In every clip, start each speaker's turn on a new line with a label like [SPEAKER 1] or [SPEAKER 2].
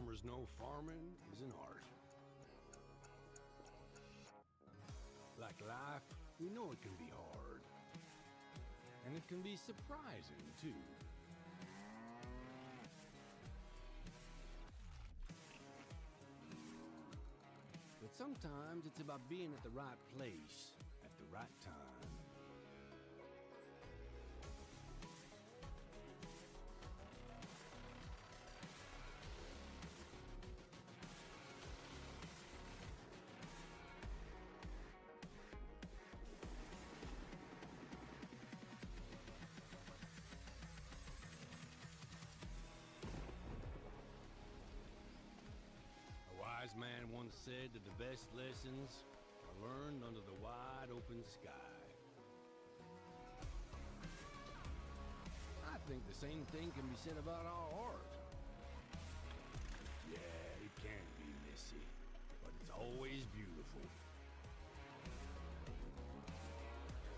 [SPEAKER 1] farmers know farming is an art. Like life, we know it can be hard. And it can be surprising, too. But sometimes it's about being at the right place at the right time. A wise man once said that the best lessons are learned under the wide open sky. I think the same thing can be said about our art. Yeah, it can be messy, but it's always beautiful.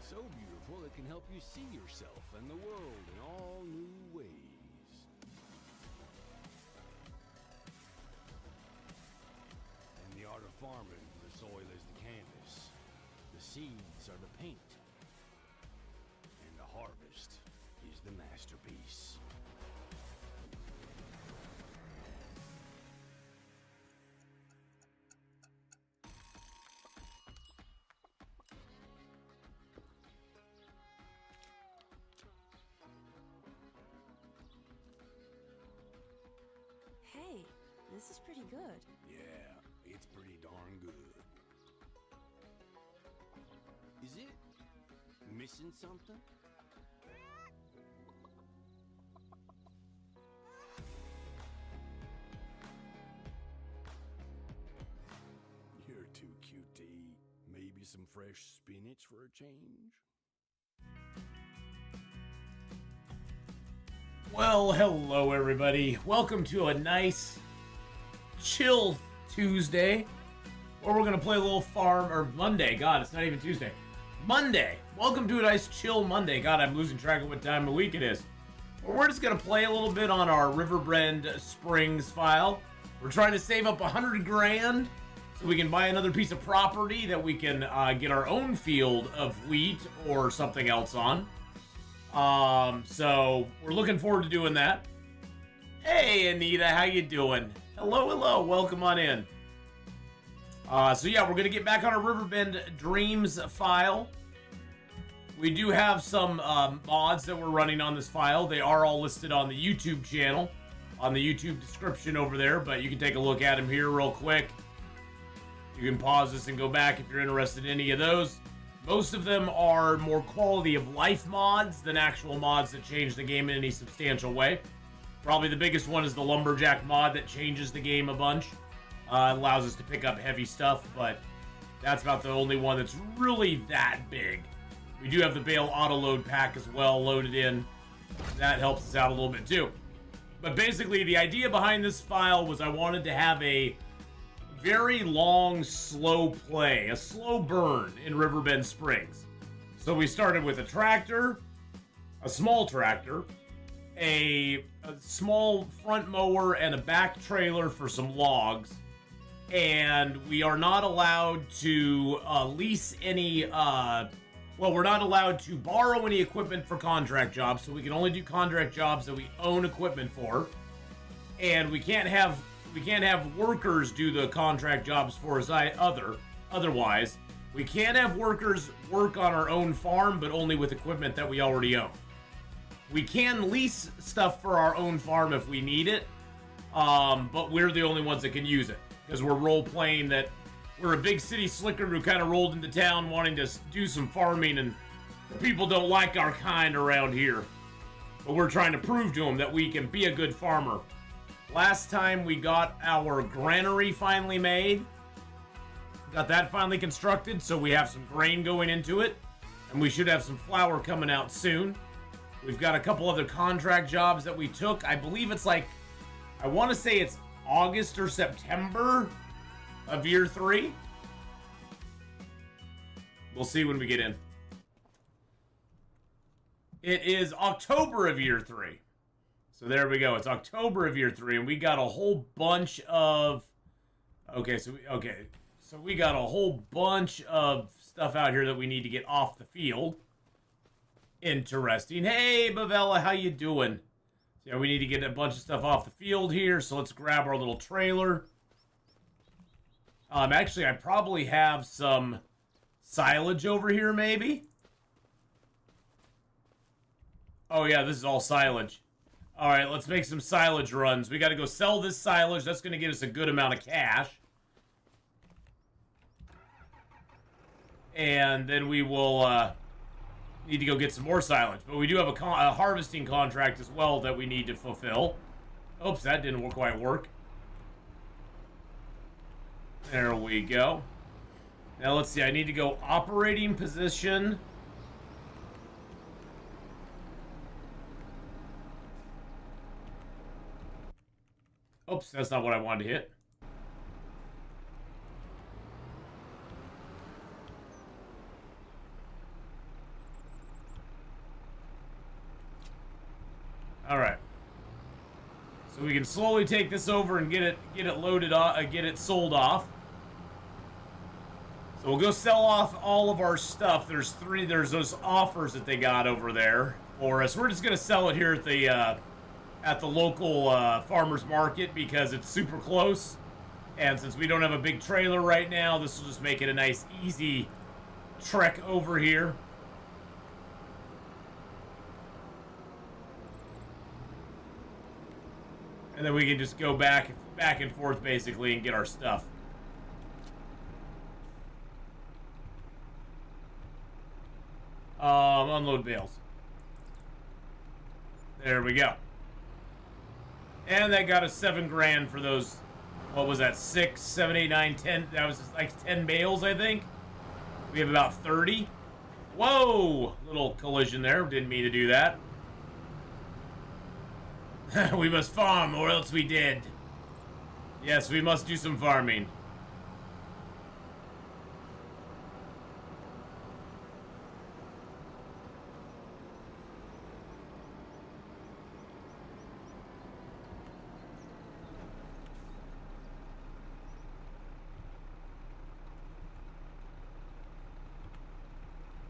[SPEAKER 1] So beautiful it can help you see yourself and the world in all new ways. In the art of farming, the soil is the canvas, the seeds are the paint, and the harvest is the masterpiece.
[SPEAKER 2] Hey, this is pretty good.
[SPEAKER 1] Yeah, it's pretty darn good. Is it missing something? You're too cute to eat. Maybe some fresh spinach for a change?
[SPEAKER 3] Well, hello everybody. Welcome to a nice, chill Tuesday, where we're gonna play a little farm, or Monday. God, it's not even Tuesday. Monday. Welcome to a nice, chill Monday. God, I'm losing track of what time of week it is. But we're just gonna play a little bit on our Riverbend Springs file. We're trying to save up 100 grand so we can buy another piece of property that we can get our own field of wheat or something else on. So we're looking forward to doing that. Hey, Anita, how you doing? Hello, hello, welcome on in. So yeah, we're gonna get back on our Riverbend Dreams file. We do have some mods that we're running on this file. They are all listed on the YouTube channel, on the YouTube description over there, but you can take a look at them here real quick. You can pause this and go back if you're interested in any of those. Most of them are more quality of life mods than actual mods that change the game in any substantial way. Probably the biggest one is the Lumberjack mod that changes the game a bunch. Allows us to pick up heavy stuff, but that's about the only one that's really that big. We do have the Bale Autoload pack as well loaded in. That helps us out a little bit too. But basically, the idea behind this file was I wanted to have a very long, slow play, a slow burn in Riverbend Springs. So we started with a tractor, a small tractor, a small front mower, and a back trailer for some logs. And we are not allowed to lease any, we're not allowed to borrow any equipment for contract jobs, so we can only do contract jobs that we own equipment for. And we can't have workers do the contract jobs for us otherwise. We can have workers work on our own farm, but only with equipment that we already own. We can lease stuff for our own farm if we need it, but we're the only ones that can use it, because we're role-playing that we're a big city slicker who kind of rolled into town wanting to do some farming, and people don't like our kind around here. But we're trying to prove to them that we can be a good farmer. Last time we got our granary finally made. Got that finally constructed, so we have some grain going into it. And we should have some flour coming out soon. We've got a couple other contract jobs that we took. I believe it's like, I want to say it's August or September of year 3. We'll see when we get in. It is October of year 3. So there we go. It's October of year 3, and we got a whole bunch of... So we got a whole bunch of stuff out here that we need to get off the field. Interesting. Hey, Bavella, how you doing? So yeah, we need to get a bunch of stuff off the field here, so let's grab our little trailer. Actually, I probably have some silage over here, maybe? Oh, yeah, this is all silage. All right, let's make some silage runs. We got to go sell this silage. That's going to get us a good amount of cash. And then we will need to go get some more silage. But we do have a harvesting contract as well that we need to fulfill. Oops, that didn't quite work. There we go. Now, let's see. I need to go operating position. Oops, that's not what I wanted to hit. All right. So we can slowly take this over and get it loaded off, get it sold off. So we'll go sell off all of our stuff. There's those offers that they got over there for us. We're just gonna sell it here at the local farmers market because it's super close. And since we don't have a big trailer right now, this will just make it a nice, easy trek over here. And then we can just go back and forth basically and get our stuff. Unload bales. There we go. And that got us 7 grand for those, what was that, 6, 7, 8, 9, 10, that was like 10 bales, I think. We have about 30. Whoa! Little collision there, didn't mean to do that. We must farm, or else we dead. Yes, we must do some farming.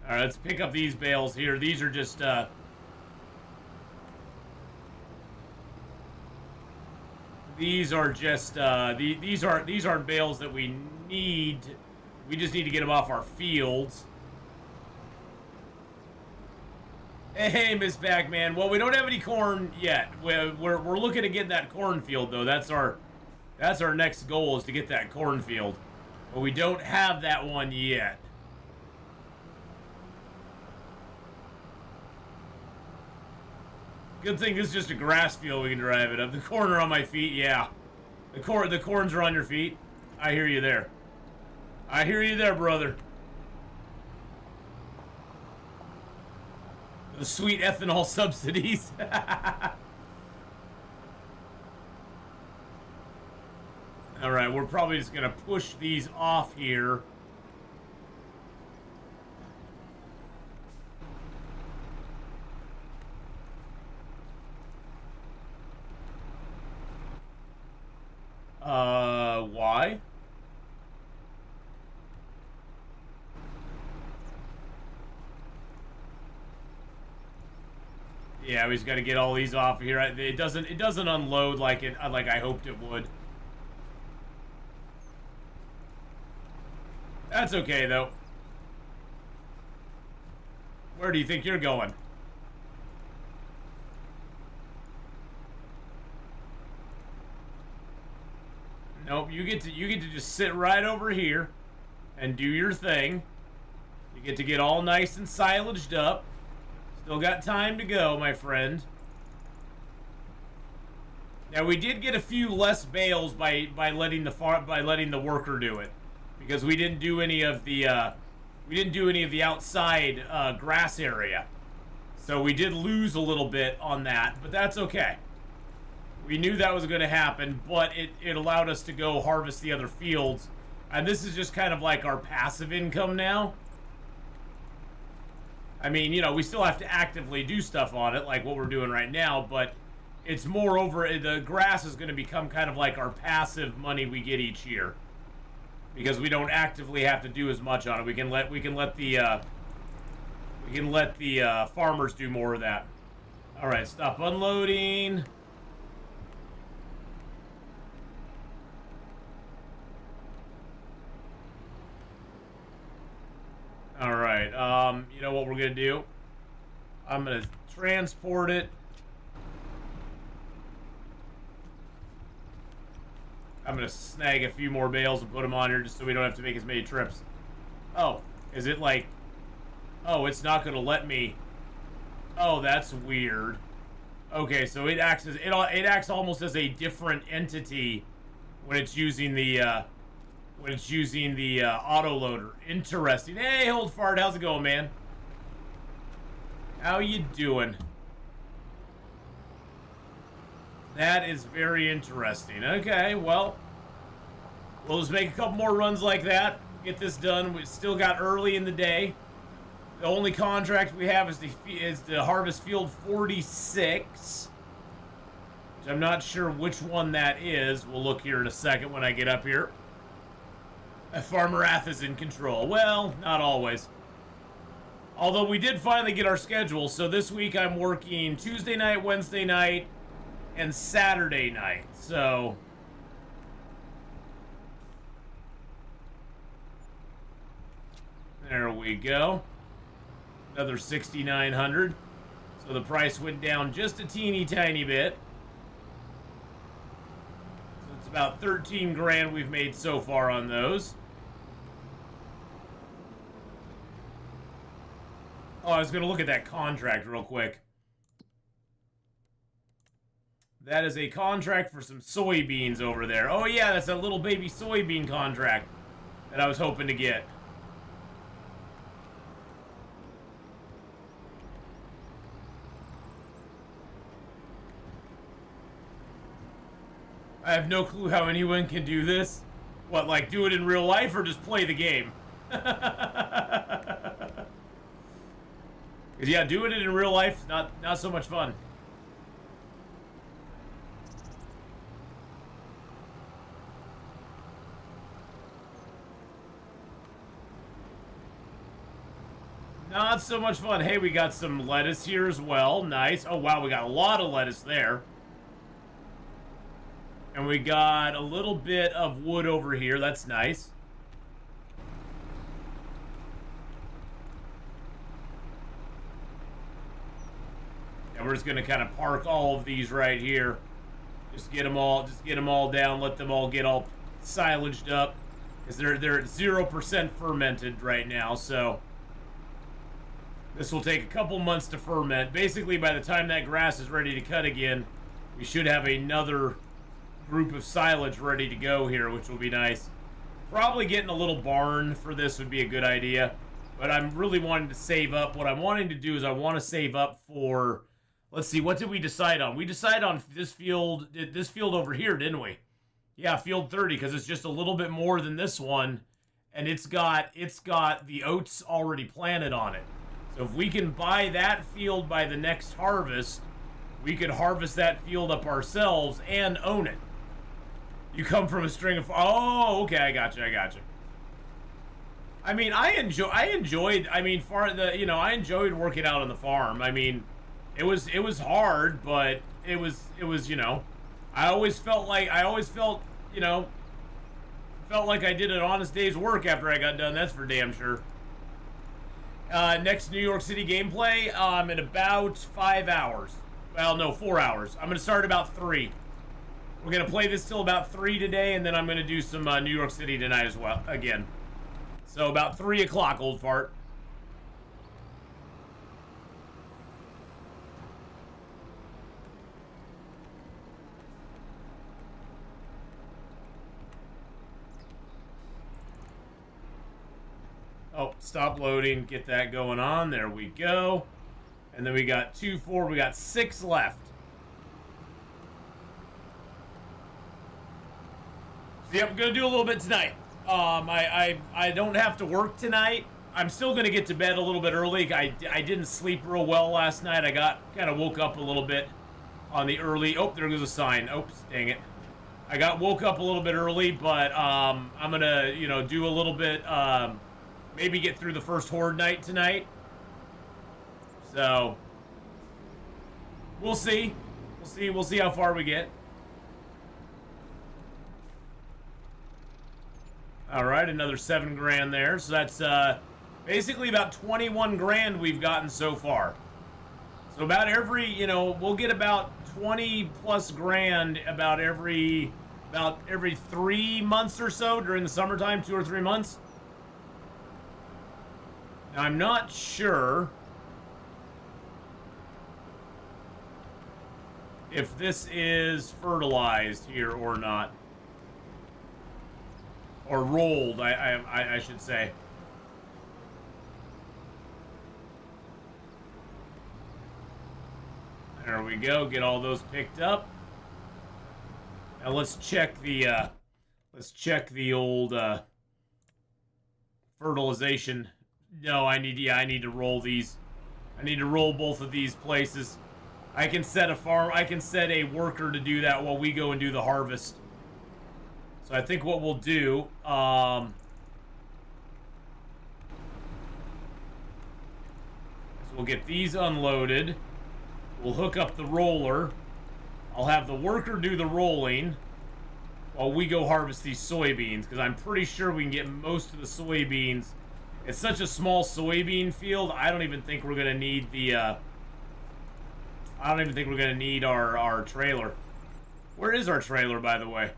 [SPEAKER 3] All right, let's pick up these bales here. These are just these aren't bales that we need. We just need to get them off our fields. Hey, Miss Bagman. Well, we don't have any corn yet. We're looking to get that cornfield though. That's our next goal, is to get that cornfield. But we don't have that one yet. Good thing this is just a grass field we can drive it up. The corn are on my feet, yeah. The corns are on your feet. I hear you there. I hear you there, brother. The sweet ethanol subsidies. Alright, we're probably just going to push these off here. Why? Yeah, we just got to get all these off here. It doesn't unload like I hoped it would. That's okay though. Where do you think you're going? Nope, you get to just sit right over here and do your thing. You get to get all nice and silaged up. Still got time to go, my friend. Now we did get a few less bales by letting the worker do it, because we didn't do any of the outside grass area. So we did lose a little bit on that, but that's okay. We knew that was going to happen, but it allowed us to go harvest the other fields. And this is just kind of like our passive income now. I mean, you know, we still have to actively do stuff on it, like what we're doing right now, but it's more over, the grass is going to become kind of like our passive money we get each year. Because we don't actively have to do as much on it. We can let the farmers do more of that. All right, stop unloading. All right, you know what we're gonna do? I'm gonna transport it. I'm gonna snag a few more bales and put them on here just so we don't have to make as many trips. Oh, is it like... Oh, it's not gonna let me... Oh, that's weird. Okay, so it acts as... It acts almost as a different entity when it's using the, autoloader. Interesting. Hey, old fart, how's it going, man? How you doing? That is very interesting. Okay, well, we'll just make a couple more runs like that. Get this done. We still got early in the day. The only contract we have is the harvest field 46. Which I'm not sure which one that is. We'll look here in a second when I get up here. Farmer Ath is in control. Well, not always. Although we did finally get our schedule. So this week I'm working Tuesday night, Wednesday night, and Saturday night, so... There we go. Another 6,900. So the price went down just a teeny tiny bit. So it's about 13 grand we've made so far on those. Oh, I was going to look at that contract real quick. That is a contract for some soybeans over there. Oh yeah, that's a little baby soybean contract that I was hoping to get. I have no clue how anyone can do this. What, like do it in real life or just play the game? Because yeah, doing it in real life, not so much fun. Not so much fun. Hey, we got some lettuce here as well. Nice. Oh, wow, we got a lot of lettuce there. And we got a little bit of wood over here. That's nice. And we're just going to kind of park all of these right here. Just get them all down. Let them all get all silaged up. Because they're at 0% fermented right now, so... This will take a couple months to ferment. Basically, by the time that grass is ready to cut again, we should have another group of silage ready to go here, which will be nice. Probably getting a little barn for this would be a good idea. But I'm really wanting to save up. What I'm wanting to do is I want to save up for... Let's see, what did we decide on? We decided on this field over here, didn't we? Yeah, field 30, because it's just a little bit more than this one. And it's got the oats already planted on it. So if we can buy that field by the next harvest, we could harvest that field up ourselves and own it. You come from a string of... Oh, okay, I got you. I mean, I enjoyed working out on the farm. I mean, it was hard, but it was, you know, I always felt like I did an honest day's work after I got done. That's for damn sure. Next New York City gameplay, in about 5 hours. Well, no, 4 hours. I'm going to start about 3. We're going to play this till about 3 today, and then I'm going to do some New York City tonight as well, again. So about 3 o'clock, old fart. Oh, stop loading. Get that going on. There we go. And then we got 2, 4. We got 6 left. So, yep, I'm going to do a little bit tonight. I don't have to work tonight. I'm still going to get to bed a little bit early. I didn't sleep real well last night. I kind of woke up a little bit on the early. Oh, there goes a sign. Oops, dang it. I woke up a little bit early, but I'm gonna, do a little bit, maybe get through the first horde night tonight. So we'll see. We'll see how far we get. All right, another 7 grand there. So that's basically about 21 grand we've gotten so far. So about every, we'll get about 20 plus grand about every 3 months or so during the summertime, 2 or 3 months. Now, I'm not sure if this is fertilized here or not. Or rolled, I should say. There we go. Get all those picked up. Now let's check the old fertilization. No, I need to roll these. I need to roll both of these places. I can set a worker to do that while we go and do the harvest. So I think what we'll do, is we'll get these unloaded. We'll hook up the roller. I'll have the worker do the rolling while we go harvest these soybeans, because I'm pretty sure we can get most of the soybeans. It's such a small soybean field, I don't even think we're gonna need the our trailer. Where is our trailer, by the way?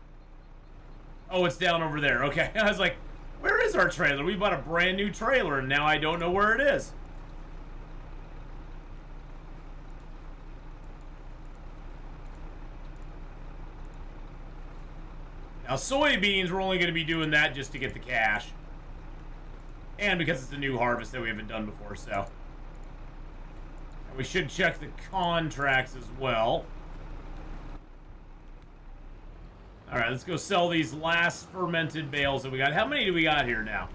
[SPEAKER 3] Oh, it's down over there. Okay, I was like, where is our trailer? We bought a brand new trailer and now I don't know where it is. Now, soybeans, we're only going to be doing that just to get the cash. And because it's a new harvest that we haven't done before, so. And we should check the contracts as well. Alright, let's go sell these last fermented bales that we got. How many do we got here now?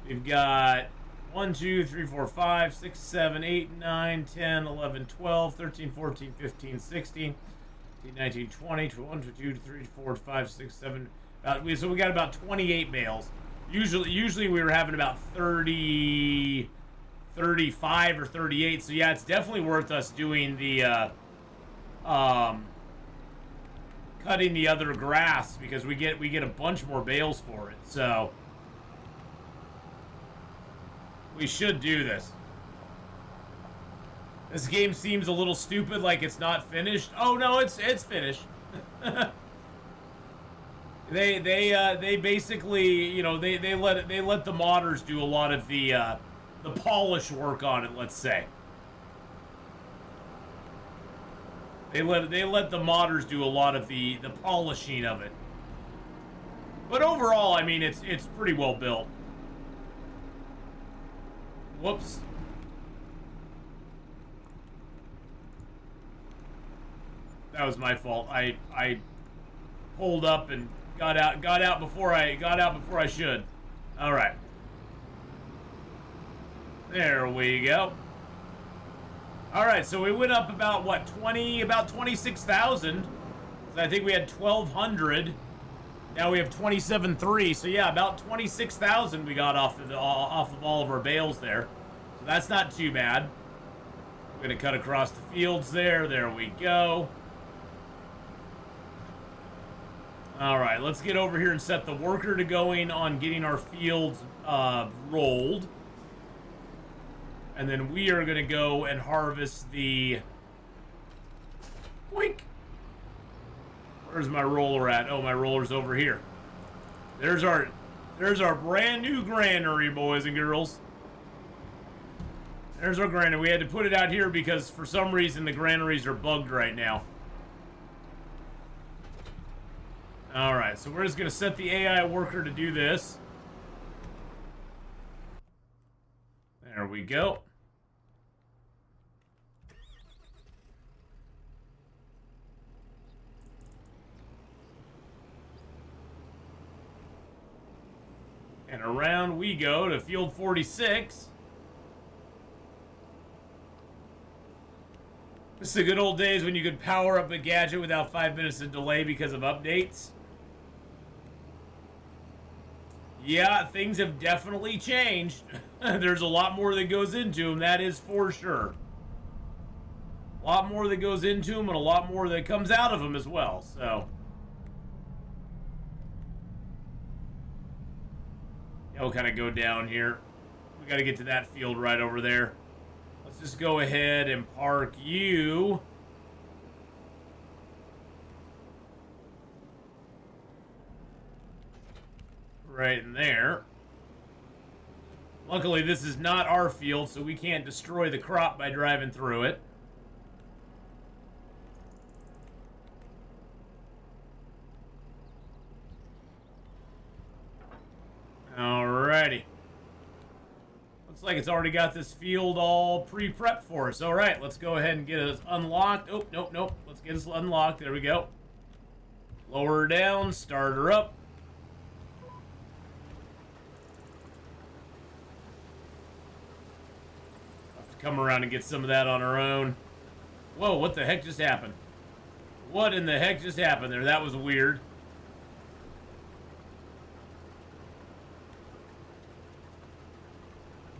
[SPEAKER 3] We've got 1, 2, 3, 4, 5, 6, 7, 8, 9, 10, 11, 12, 13, 14, 15, 16, 19, 20, 21, 22, 23, 24, 5, 6, 7. So we got about 28 bales. Usually we were having about 30, 35 or 38. So yeah, it's definitely worth us doing the cutting the other grass, because we get a bunch more bales for it. So we should do this. This game seems a little stupid, like it's not finished. Oh no, it's finished. They basically, they let the modders do a lot of the polish work on it, let's say. They let the modders do a lot of the polishing of it. But overall, I mean, it's pretty well built. Whoops. That was my fault. I pulled up and got out before I should. All right. There we go. All right, so we went up about what, about 26,000. I think we had 1,200. Now we have 27,300. So yeah, about 26,000 we got off of all of our bales there. So that's not too bad. We're gonna cut across the fields there. There we go. All right, let's get over here and set the worker to going on getting our fields rolled. And then we are going to go and harvest the... Boink! Where's my roller at? Oh, my roller's over here. There's our brand new granary, boys and girls. There's our granary. We had to put it out here because for some reason the granaries are bugged right now. Alright, so we're just going to set the AI worker to do this. There we go. And around we go to field 46. This is the good old days when you could power up a gadget without 5 minutes of delay because of updates. Yeah, things have definitely changed. There's a lot more that goes into them, that is for sure. A lot more that goes into them and a lot more that comes out of them as well, so. Yeah, we'll kind of go down here. We got to get to that field right over there. Let's just go ahead and park you. Right in there. Luckily, this is not our field, so we can't destroy the crop by driving through it. Alrighty. Looks like it's already got this field all pre-prepped for us. Alright, let's go ahead and get it unlocked. Oh, nope, nope. Let's get us unlocked. There we go. Lower her down, start her up. Come around and get some of that on our own. Whoa, what the heck just happened? What in the heck just happened there? That was weird.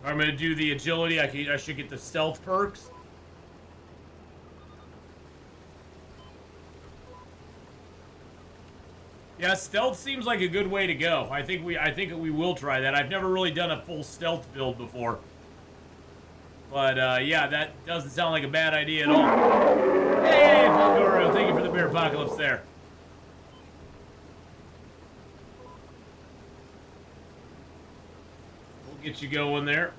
[SPEAKER 3] If I'm going to do the agility, I should get the stealth perks. Yeah, stealth seems like a good way to go. I think we will try that. I've never really done a full stealth build before. But, yeah, that doesn't sound like a bad idea at all. Hey, Fulgoro, thank you for the bear apocalypse there. We'll get you going there.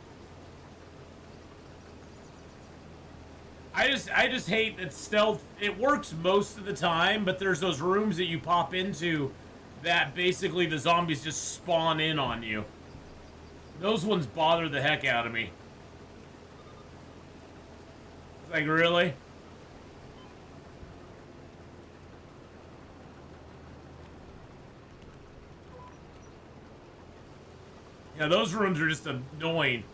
[SPEAKER 3] I just hate that stealth, it works most of the time, but there's those rooms that you pop into that basically the zombies just spawn in on you. Those ones bother the heck out of me. Like, really? Yeah, those rooms are just annoying.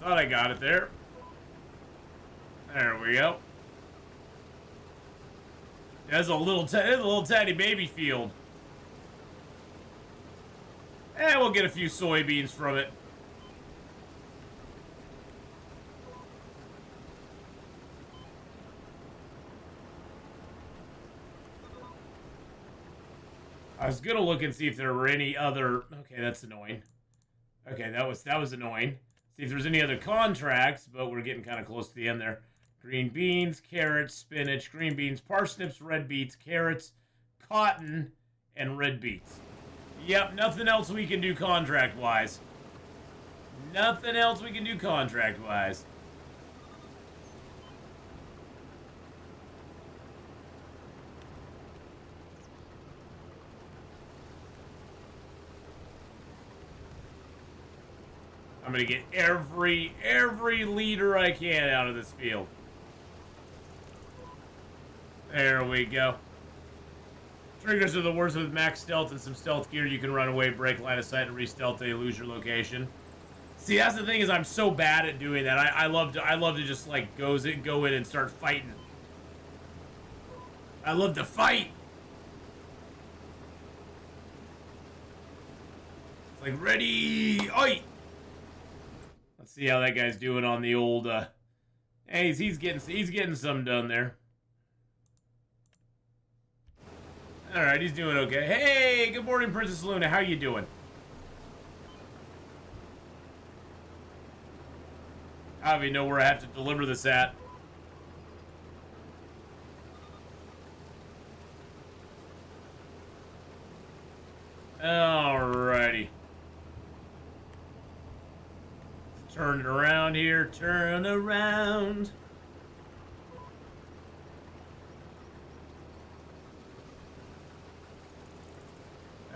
[SPEAKER 3] Thought I got it there. There we go. That's a little tiny baby field. And we'll get a few soybeans from it. I was gonna look and see if there were any other. Okay, that's annoying. Okay, that was annoying. See if there's any other contracts, but we're getting kind of close to the end there. Green beans, carrots, spinach, green beans, parsnips, red beets, carrots, cotton, and red beets. Yep, nothing else we can do contract-wise. Nothing else we can do contract-wise. I'm gonna get every liter I can out of this field. There we go. Triggers are the worst with max stealth and some stealth gear. You can run away, break line of sight, and re-stealth till you lose your location. See, that's the thing is I'm so bad at doing that. I love to just like go in and start fighting. I love to fight. It's like ready, oi! Let's see how that guy's doing on the old. Hey, he's getting some done there. All right, he's doing okay. Hey, good morning, Princess Luna. How you doing? I don't even know where I have to deliver this at. Alrighty. Turn it around here. Turn around.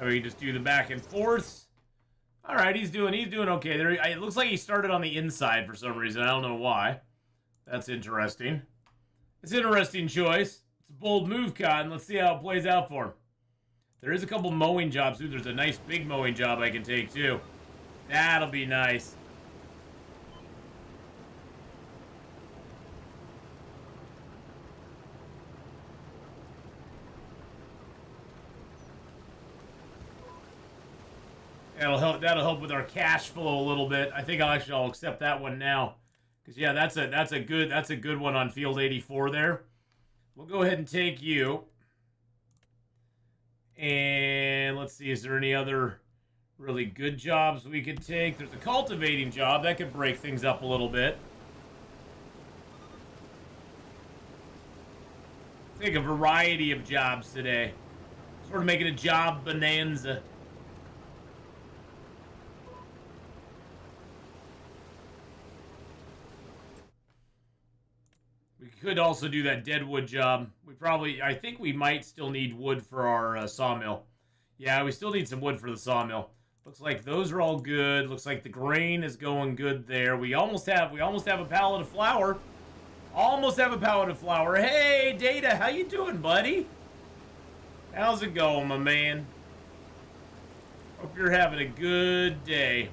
[SPEAKER 3] We can just do the back and forths. All right, he's doing okay. There, it looks like he started on the inside for some reason. I don't know why. That's interesting. It's an interesting choice. It's a bold move, Cotton. Let's see how it plays out for him. There is a couple mowing jobs, too. There's a nice big mowing job I can take, too. That'll be nice. That'll help with our cash flow a little bit. I think I'll accept that one now. Because yeah, that's a good one on field 84 there. We'll go ahead and take you. And let's see, is there any other really good jobs we could take? There's a cultivating job that could break things up a little bit. Take a variety of jobs today. Sort of making a job bonanza. We could also do that deadwood job. I think we might still need wood for our sawmill. Yeah, we still need some wood for the sawmill. Looks like those are all good. Looks like the grain is going good there. We almost have a pallet of flour. Almost have a pallet of flour. Hey, Data, how you doing, buddy? How's it going, my man? Hope you're having a good day.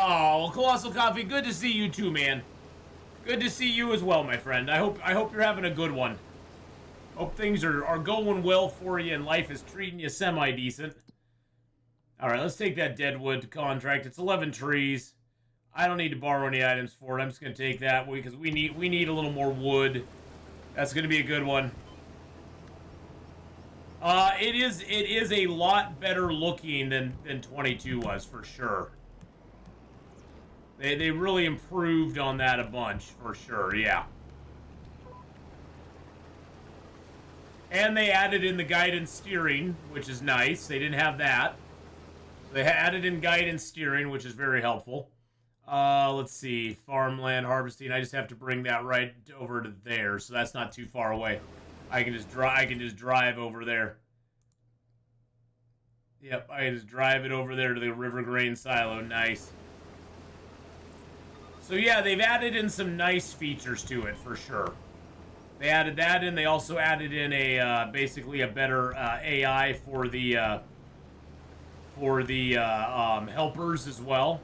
[SPEAKER 3] Oh, Colossal Coffee, good to see you too, man. Good to see you as well, my friend. I hope you're having a good one. Hope things are going well for you and life is treating you semi-decent. Alright, let's take that deadwood contract. It's 11 trees. I don't need to borrow any items for it. I'm just going to take that because we need a little more wood. That's going to be a good one. It is a lot better looking than 22 was, for sure. They really improved on that a bunch, for sure, yeah. And they added in the guidance steering, which is nice. They didn't have that. They added in guidance steering, which is very helpful. Let's see. Farmland harvesting. I just have to bring that right over to there, so that's not too far away. I can just drive over there. Yep, I can just drive it over there to the river grain silo. Nice. So yeah, they've added in some nice features to it, for sure. They added that in. They also added in a basically a better AI for the helpers as well.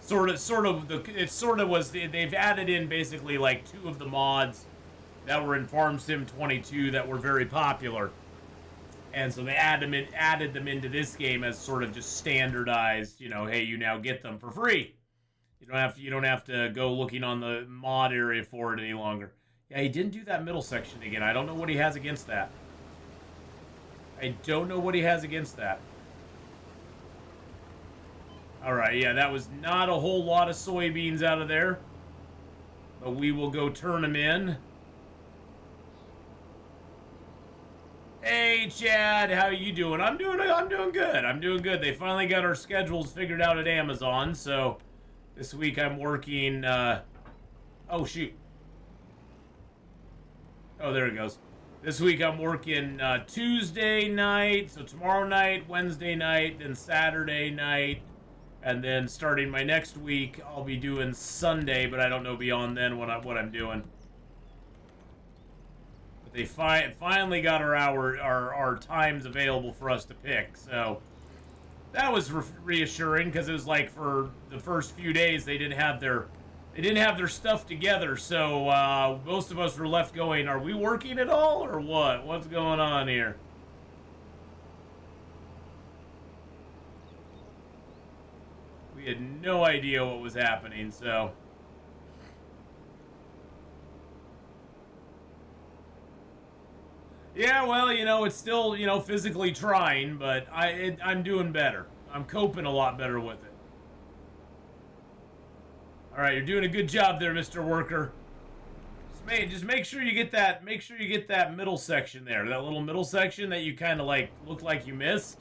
[SPEAKER 3] They've added in basically like 2 of the mods that were in Farm Sim 22 that were very popular. And so they added them into this game as sort of just standardized, you know, hey, you now get them for free. You don't have to go looking on the mod area for it any longer. Yeah, he didn't do that middle section again. I don't know what he has against that. Alright, yeah, that was not a whole lot of soybeans out of there. But we will go turn them in. Hey, Chad, how you doing? I'm doing good. They finally got our schedules figured out at Amazon, so this week I'm working, oh, shoot. Oh, there it goes. This week I'm working Tuesday night, so tomorrow night, Wednesday night, then Saturday night, and then starting my next week, I'll be doing Sunday, but I don't know beyond then what I'm doing. But they finally got our times available for us to pick, so that was reassuring because it was like for the first few days they didn't have their stuff together, so most of us were left going, are we working at all or what? What's going on here? We had no idea what was happening, so yeah, well, you know, it's still, you know, physically trying, but I'm doing better. I'm coping a lot better with it. All right, you're doing a good job there, Mr. Worker. Just make sure you get that. Make sure you get that middle section there. That little middle section that you kind of like look like you missed.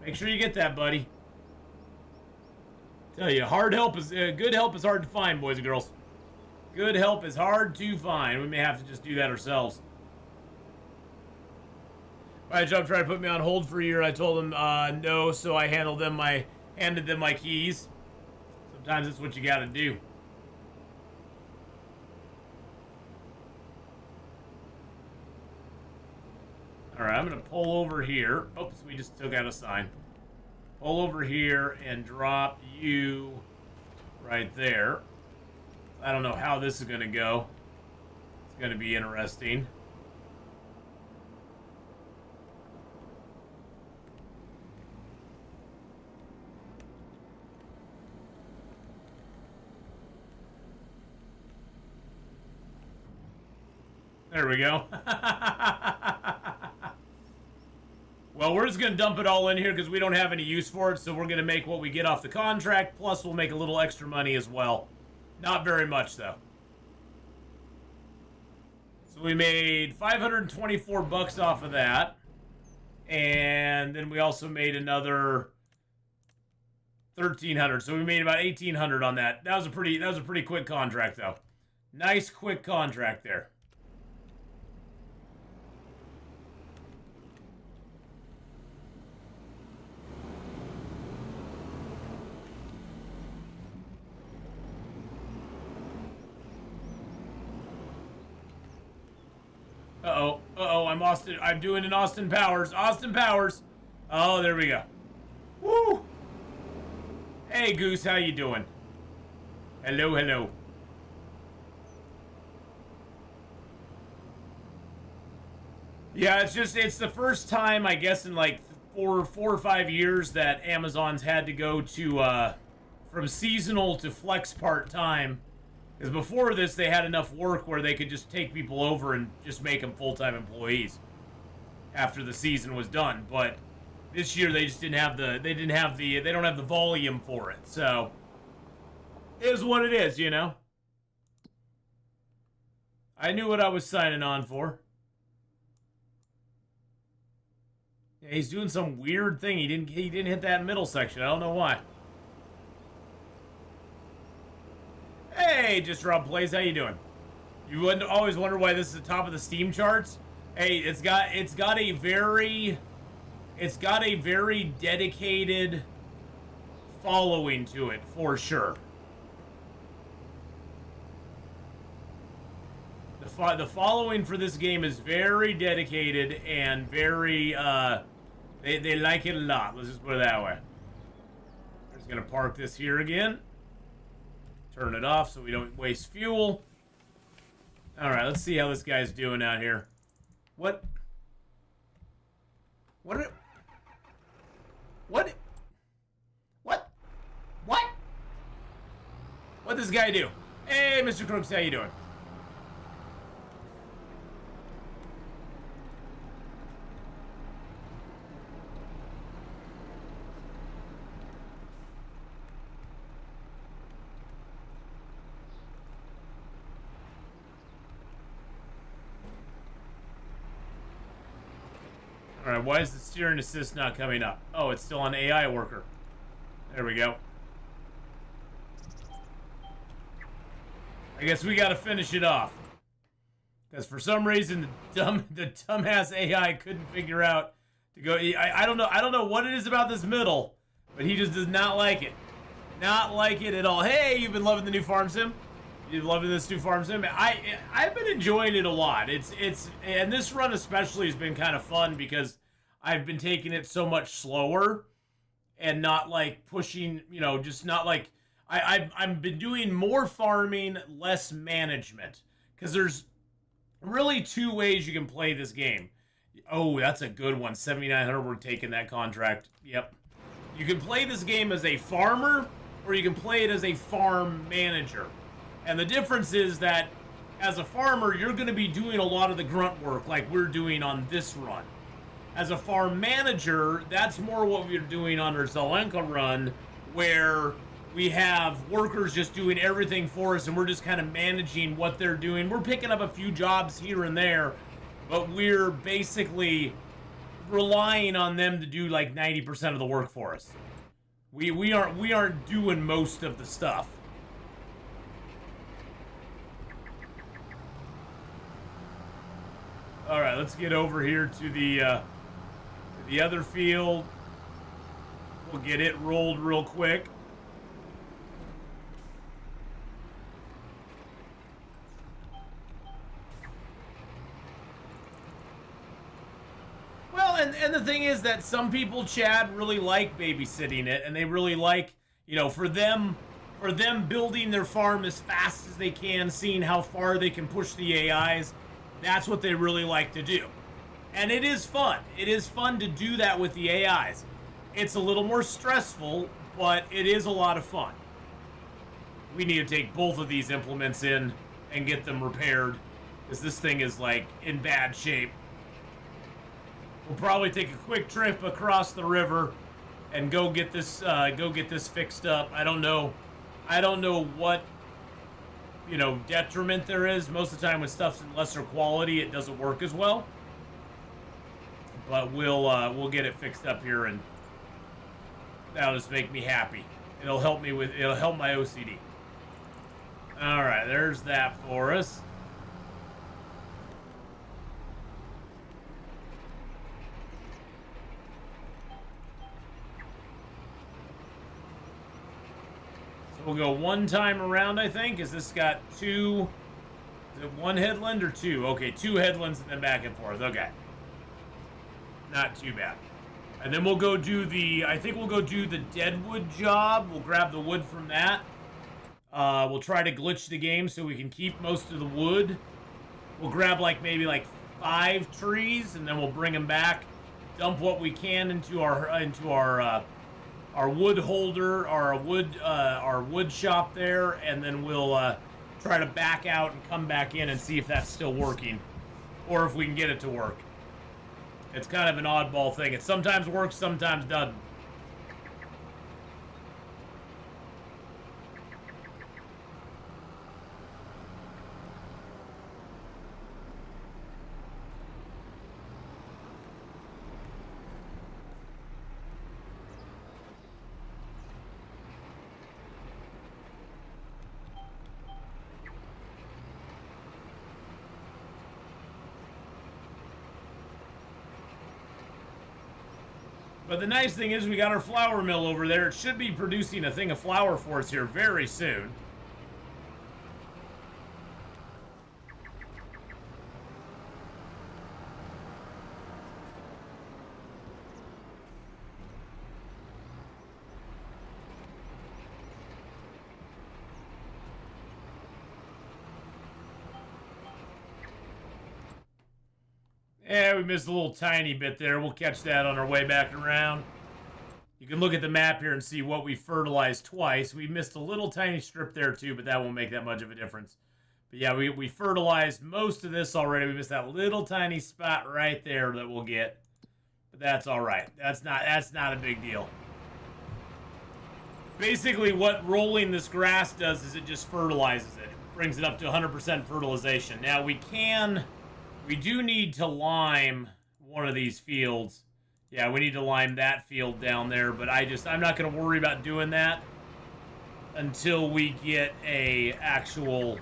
[SPEAKER 3] Make sure you get that, buddy. Tell you, good help is hard to find, boys and girls. Good help is hard to find. We may have to just do that ourselves. My job tried to put me on hold for a year. I told them no, so I handed them my keys. Sometimes it's what you gotta do. Alright, I'm gonna pull over here. Oops, we just took out a sign. Pull over here and drop you right there. I don't know how this is gonna go. It's gonna be interesting. There we go. Well, we're just going to dump it all in here because we don't have any use for it, so we're going to make what we get off the contract, plus we'll make a little extra money as well. Not very much, though. So we made 524 bucks off of that. And then we also made another 1,300. So we made about 1,800 on that. That was a pretty quick contract, though. Nice quick contract there. I'm doing an Austin Powers. Austin Powers. Oh, there we go. Woo! Hey, Goose, how you doing? Hello, hello. Yeah, it's the first time, I guess, in like four or 5 years that Amazon's had to go to, from seasonal to flex part-time. Because before this, they had enough work where they could just take people over and just make them full-time employees after the season was done. But this year, they just they don't have the volume for it. So, it is what it is, you know? I knew what I was signing on for. Yeah, he's doing some weird thing. He didn't hit that middle section. I don't know why. Hey, Just Rob Plays, how you doing? You wouldn't always wonder why this is the top of the Steam charts? Hey, it's got a very dedicated following to it, for sure. The following for this game is very dedicated and very, they like it a lot. Let's just put it that way. I'm just gonna park this here again. Turn it off so we don't waste fuel. Alright, let's see how this guy's doing out here. What? What? What? What? What? What'd this guy do? Hey, Mr. Crooks, how you doing? Alright, why is the steering assist not coming up? Oh, it's still on AI worker. There we go. I guess we gotta finish it off. Because for some reason, the dumbass AI couldn't figure out to go... I don't know what it is about this middle, but he just does not like it. Not like it at all. Hey, you've been loving the new farm sim? You loving this new farm sim? I've been enjoying it a lot. And this run especially has been kind of fun because I've been taking it so much slower and not like pushing, you know, just not like I've been doing more farming, less management, because there's really two ways you can play this game. Oh, that's a good one. 7,900. We're taking that contract. Yep. You can play this game as a farmer, or you can play it as a farm manager. And the difference is that as a farmer, you're going to be doing a lot of the grunt work like we're doing on this run. As a farm manager, that's more what we're doing on our Zelenka run, where we have workers just doing everything for us and we're just kind of managing what they're doing. We're picking up a few jobs here and there, but we're basically relying on them to do like 90% of the work for us. We aren't doing most of the stuff. All right, let's get over here to the The other field, we'll get it rolled real quick. Well, and the thing is that some people, Chad, really like babysitting it, and they really like, you know, for them building their farm as fast as they can, seeing how far they can push the AIs. That's what they really like to do. And it is fun. It is fun to do that with the AIs. It's a little more stressful, but it is a lot of fun. We need to take both of these implements in and get them repaired, because this thing is, like, in bad shape. We'll probably take a quick trip across the river and go get this fixed up. I don't know what, you know, detriment there is. Most of the time when stuff's in lesser quality, it doesn't work as well. But we'll get it fixed up here, and that'll just make me happy. It'll help my OCD. All right, there's that for us. So we'll go one time around, I think. Is this got two? Is it one headland or two? Okay, two headlands and then back and forth. Okay. Not too bad. And then we'll go do I think we'll go do the deadwood job. We'll grab the wood from that. We'll try to glitch the game so we can keep most of the wood. We'll grab maybe 5 trees, and then we'll bring them back. Dump what we can into our wood holder, our wood shop there, and then we'll try to back out and come back in and see if that's still working, or if we can get it to work. It's kind of an oddball thing. It sometimes works, sometimes doesn't. But the nice thing is we got our flour mill over there. It should be producing a thing of flour for us here very soon. Yeah, we missed a little tiny bit there. We'll catch that on our way back around. You can look at the map here and see what we fertilized twice. We missed a little tiny strip there too, but that won't make that much of a difference. But yeah, we fertilized most of this already. We missed that little tiny spot right there that we'll get. But that's all right. That's not a big deal. Basically, what rolling this grass does is it just fertilizes it. Brings it up to 100% fertilization. Now we do need to lime one of these fields. Yeah, we need to lime that field down there, but I'm not going to worry about doing that until we get an actual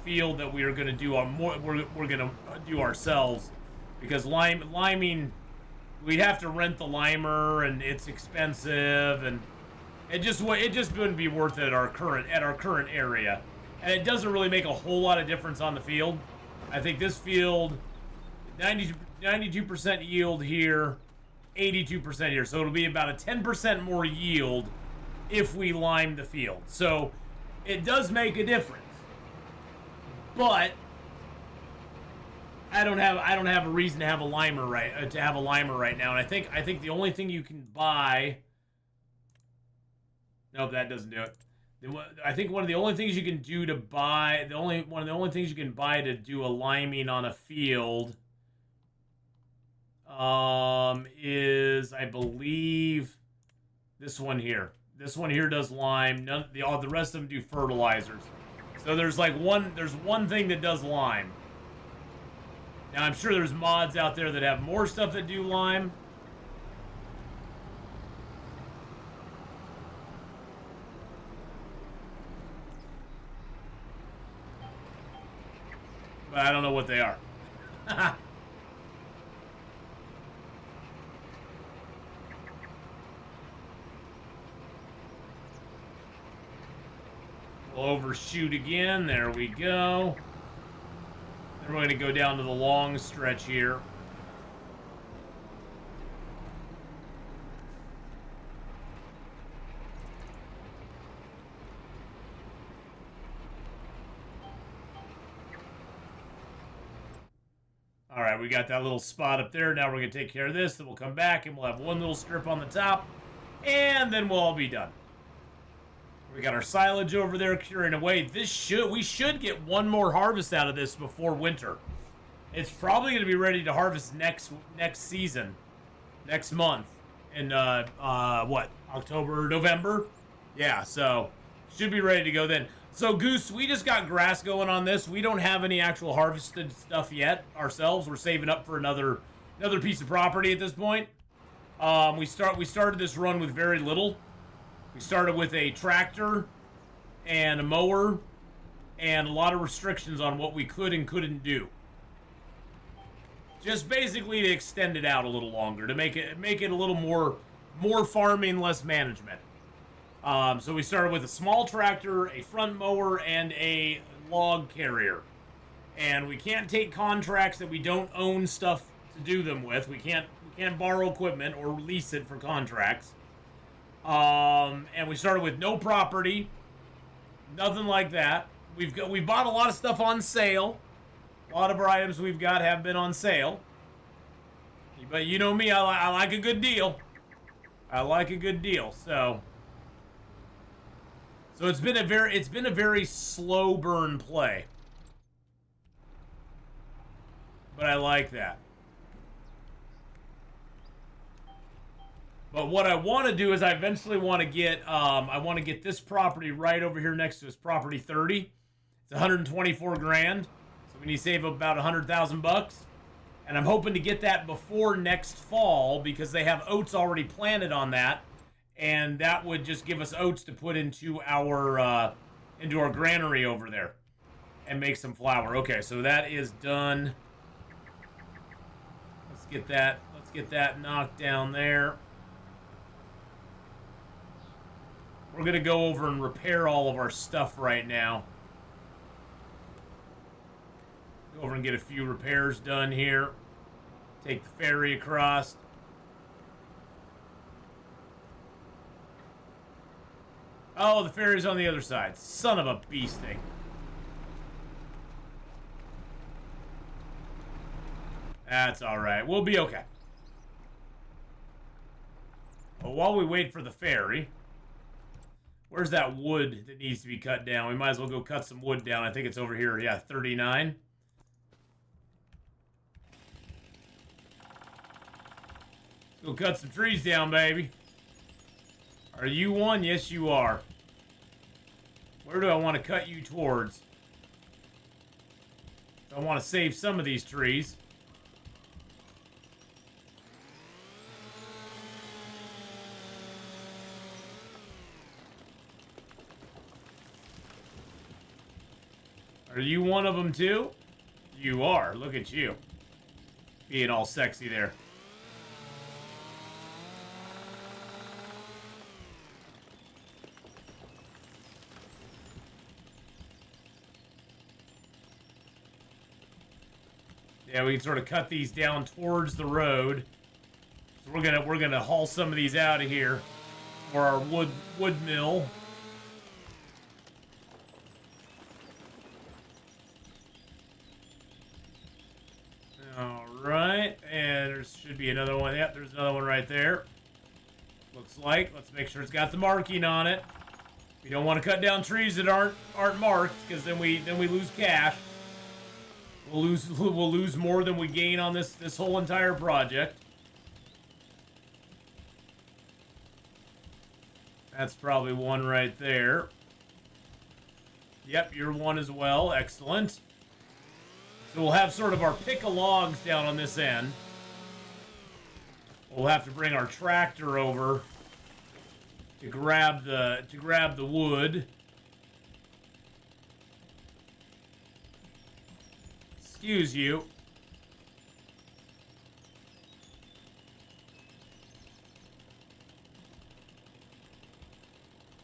[SPEAKER 3] field that we are going to do we're going to do ourselves, because liming, we'd have to rent the limer, and it's expensive, and it just wouldn't be worth it at our current area. And it doesn't really make a whole lot of difference on the field. I think this field, 92% yield here, 82% here. So it'll be about a 10% more yield if we lime the field. So it does make a difference. But I don't have a reason to have a limer right now. And I think the only thing you can buy. Nope, that doesn't do it. I think one of the only things you can do to buy, one of the only things you can buy to do a liming on a field, is, I believe, this one here. This one here does lime. All the rest of them do fertilizers. So there's one thing that does lime. Now I'm sure there's mods out there that have more stuff that do lime. But I don't know what they are. We'll overshoot again. There we go. Then we're going to go down to the long stretch here. All right, we got that little spot up there. Now we're going to take care of this. Then we'll come back and we'll have one little strip on the top. And then we'll all be done. We got our silage over there curing away. We should get one more harvest out of this before winter. It's probably going to be ready to harvest next season, next month, in what, October, November? Yeah, so should be ready to go then. So Goose, we just got grass going on this. We don't have any actual harvested stuff yet ourselves. We're saving up for another piece of property at this point. We started this run with very little. We started with a tractor and a mower and a lot of restrictions on what we could and couldn't do. Just basically to extend it out a little longer, to make it a little more farming, less management. So we started with a small tractor, a front mower, and a log carrier. And we can't take contracts that we don't own stuff to do them with. We can't borrow equipment or lease it for contracts. And we started with no property, nothing like that. We bought a lot of stuff on sale. A lot of our items we've got have been on sale. But you know me, I like a good deal. I like a good deal. So it's been a very slow burn play. But I like that. But what I want to do is I eventually want to get this property right over here next to us, property 30. It's 124 grand. So we need to save about 100,000 bucks. And I'm hoping to get that before next fall because they have oats already planted on that. And that would just give us oats to put into our granary over there and make some flour. Okay, so that is done. Let's get that knocked down there. We're going to go over and repair all of our stuff right now. Go over and get a few repairs done here. Take the ferry across. Oh, the ferry's on the other side. Son of a beast thing. That's alright. We'll be okay. Well, while we wait for the ferry... Where's that wood that needs to be cut down? We might as well go cut some wood down. I think it's over here. Yeah, 39. Let's go cut some trees down, baby. Are you one? Yes, you are. Where do I want to cut you towards? I want to save some of these trees. Are you one of them too? You are. Look at you. Being all sexy there. Yeah, we can sort of cut these down towards the road. So we're gonna haul some of these out of here for our wood mill. Alright, and there should be another one. Yep, there's another one right there. Looks like. Let's make sure it's got the marking on it. We don't want to cut down trees that aren't marked, because then we lose cash. We'll lose more than we gain on this whole entire project. That's probably one right there. Yep, you're one as well. Excellent. So we'll have sort of our pick of logs down on this end. We'll have to bring our tractor over to grab the wood. Excuse you.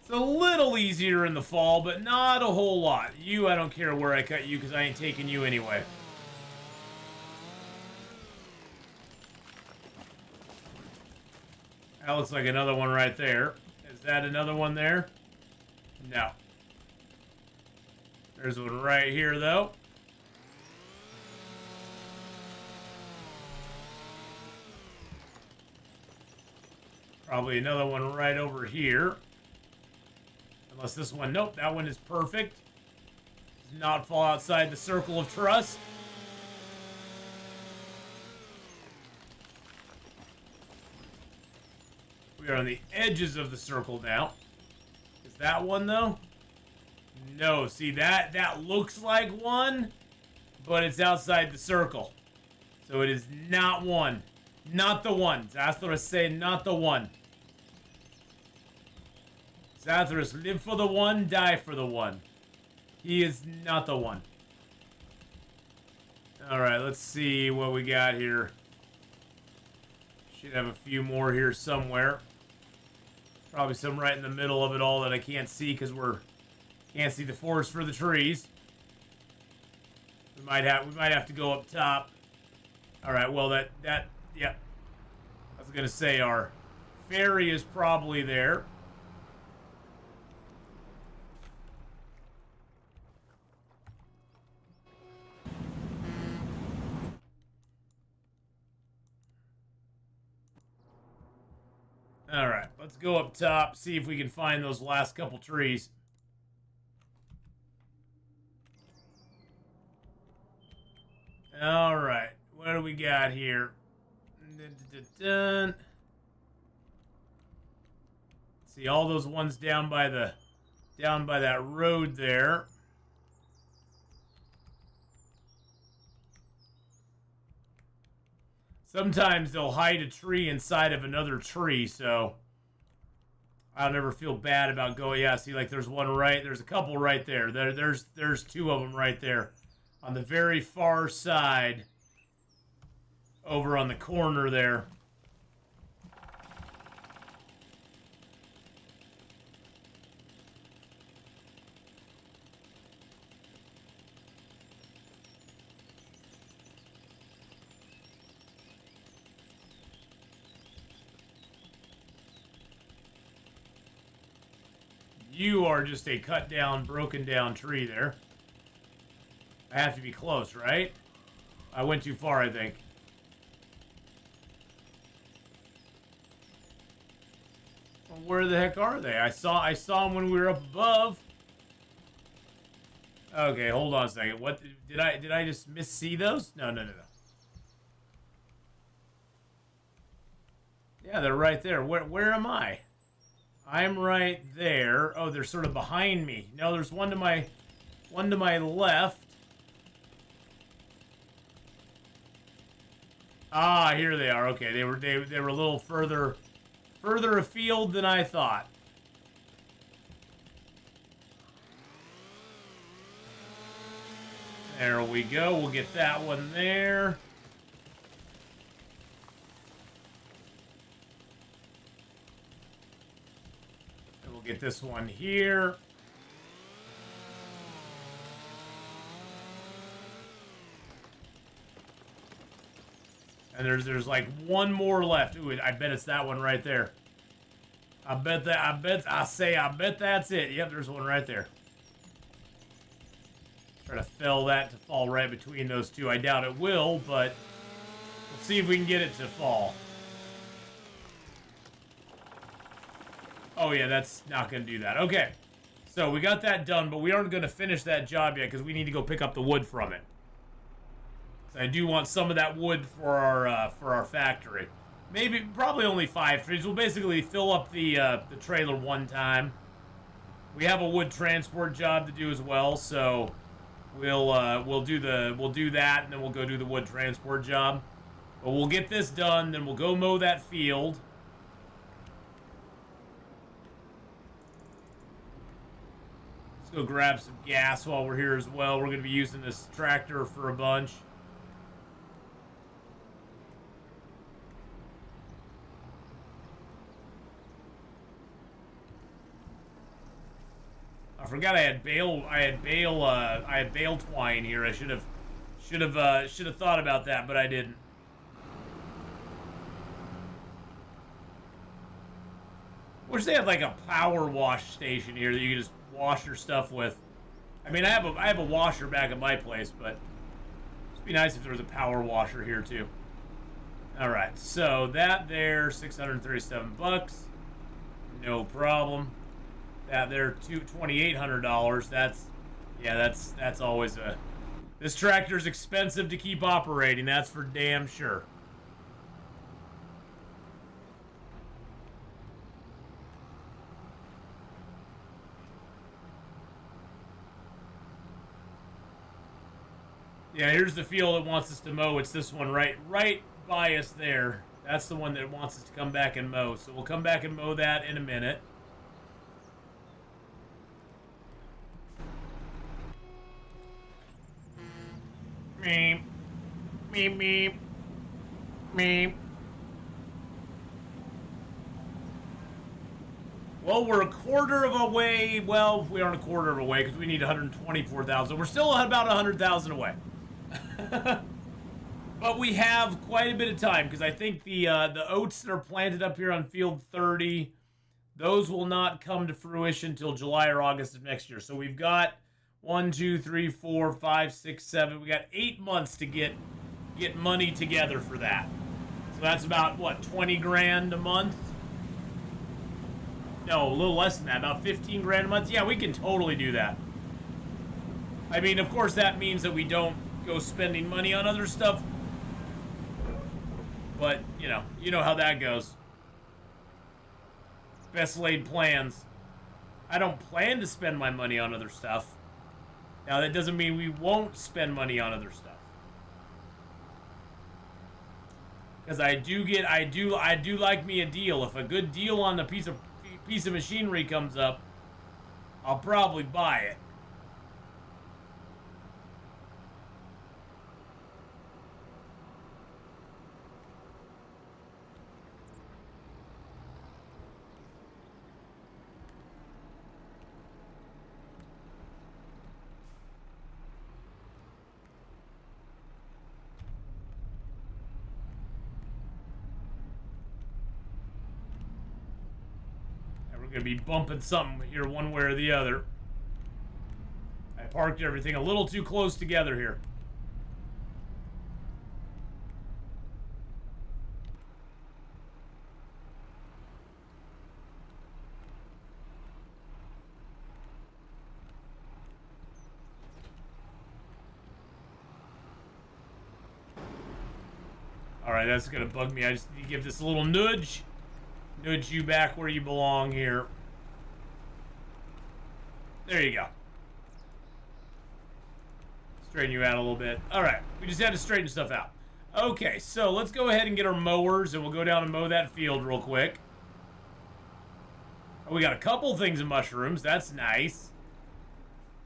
[SPEAKER 3] It's a little easier in the fall, but not a whole lot. You, I don't care where I cut you because I ain't taking you anyway. That looks like another one right there. Is that another one there? No. There's one right here, though. Probably another one right over here. Unless this one, nope, that one is perfect. Does not fall outside the circle of trust. We are on the edges of the circle now. Is that one, though? No, see, that looks like one, but it's outside the circle. So it is not one. Not the one. Zathras say not the one. Zathras, live for the one, die for the one. He is not the one. Alright, let's see what we got here. Should have a few more here somewhere. Probably some right in the middle of it all that I can't see because can't see the forest for the trees. We might have to go up top. Alright, well yeah. I was gonna say our ferry is probably there. Alright, let's go up top, see if we can find those last couple trees. Alright, what do we got here? Dun. See all those ones down by that road there. Sometimes they'll hide a tree inside of another tree, so I'll never feel bad about going. Yeah, see, like there's one right, there's a couple right there. There's two of them right there on the very far side, over on the corner there. You are just a cut down, broken down tree there. I have to be close, right? I went too far, I think. Well, where the heck are they? I saw them when we were up above. Okay, hold on a second. What did I just see those? No. Yeah, they're right there. Where am I? I'm right there. Oh, they're sort of behind me. No, there's one to my left. Ah, here they are. Okay, they were a little further afield than I thought. There we go. We'll get that one there. And we'll get this one here. And there's like one more left. Ooh, I bet it's that one right there. I bet that's it. Yep, there's one right there. Try to fell that to fall right between those two. I doubt it will, but we'll see if we can get it to fall. Oh yeah, that's not going to do that. Okay, so we got that done, but we aren't going to finish that job yet because we need to go pick up the wood from it. So I do want some of that wood for our factory. Probably only 5 trees. We'll basically fill up the trailer one time. We have a wood transport job to do as well, so we'll do that, and then we'll go do the wood transport job. But we'll get this done, then we'll go mow that field. Let's go grab some gas while we're here as well. We're going to be using this tractor for a bunch. forgot I had Bale. I had Bale twine here. I should have thought about that, but I didn't. Wish they had like a power wash station here that you could just wash your stuff with. I mean, I have a washer back at my place, but it'd be nice if there was a power washer here too. All right, so that there, $637, no problem. That there, $2,800. That's always a. This tractor's expensive to keep operating. That's for damn sure. Yeah, here's the field that wants us to mow. It's this one right by us there. That's the one that wants us to come back and mow. So we'll come back and mow that in a minute. Meep. Meep, meep. Meep. Well, we're a quarter of a way. Well, we aren't a quarter of a way because we need 124,000. We're still about 100,000 away. But we have quite a bit of time because I think the oats that are planted up here on field 30, those will not come to fruition until July or August of next year. So we've got 1, 2, 3, 4, 5, 6, 7. We got 8 months to get money together for that. So that's about what, 20 grand a month? No, a little less than that, about 15 grand a month. Yeah, we can totally do that. I mean, of course, that means that we don't go spending money on other stuff. But, you know how that goes. Best laid plans. I don't plan to spend my money on other stuff. Now, that doesn't mean we won't spend money on other stuff. Because I do like me a deal. If a good deal on a piece of machinery comes up, I'll probably buy it. We're going to be bumping something here one way or the other. I parked everything a little too close together here. Alright, that's going to bug me. I just need to give this a little nudge. Nudge you back where you belong here. There you go. Straighten you out a little bit. Alright, we just had to straighten stuff out. Okay, so let's go ahead and get our mowers and we'll go down and mow that field real quick. Oh, we got a couple things of mushrooms. That's nice.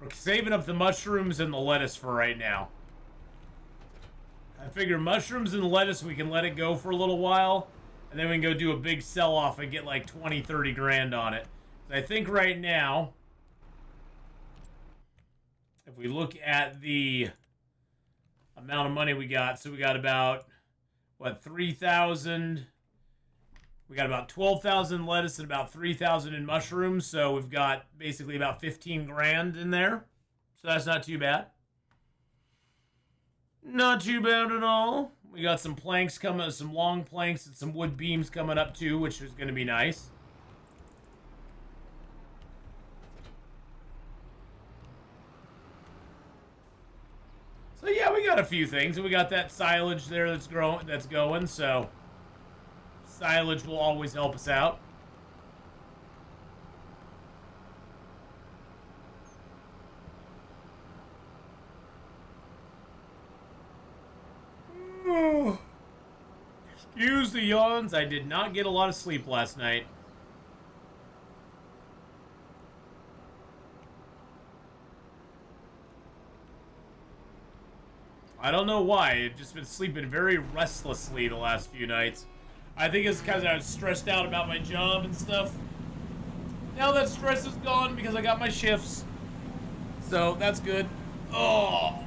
[SPEAKER 3] We're saving up the mushrooms and the lettuce for right now. I figure mushrooms and lettuce, we can let it go for a little while. And then we can go do a big sell-off and get like 20, 30 grand on it. I think right now, if we look at the amount of money we got, so we got about, what, 3,000. We got about 12,000 lettuce and about 3,000 in mushrooms. So we've got basically about 15 grand in there. So that's not too bad. Not too bad at all. We got some planks coming, some long planks and some wood beams coming up too, which is going to be nice. So yeah, we got a few things, and we got that silage there that's going. So silage will always help us out. Excuse the yawns. I did not get a lot of sleep last night. I don't know why. I've just been sleeping very restlessly the last few nights. I think it's because I was stressed out about my job and stuff. Now that stress is gone because I got my shifts. So that's good. Oh,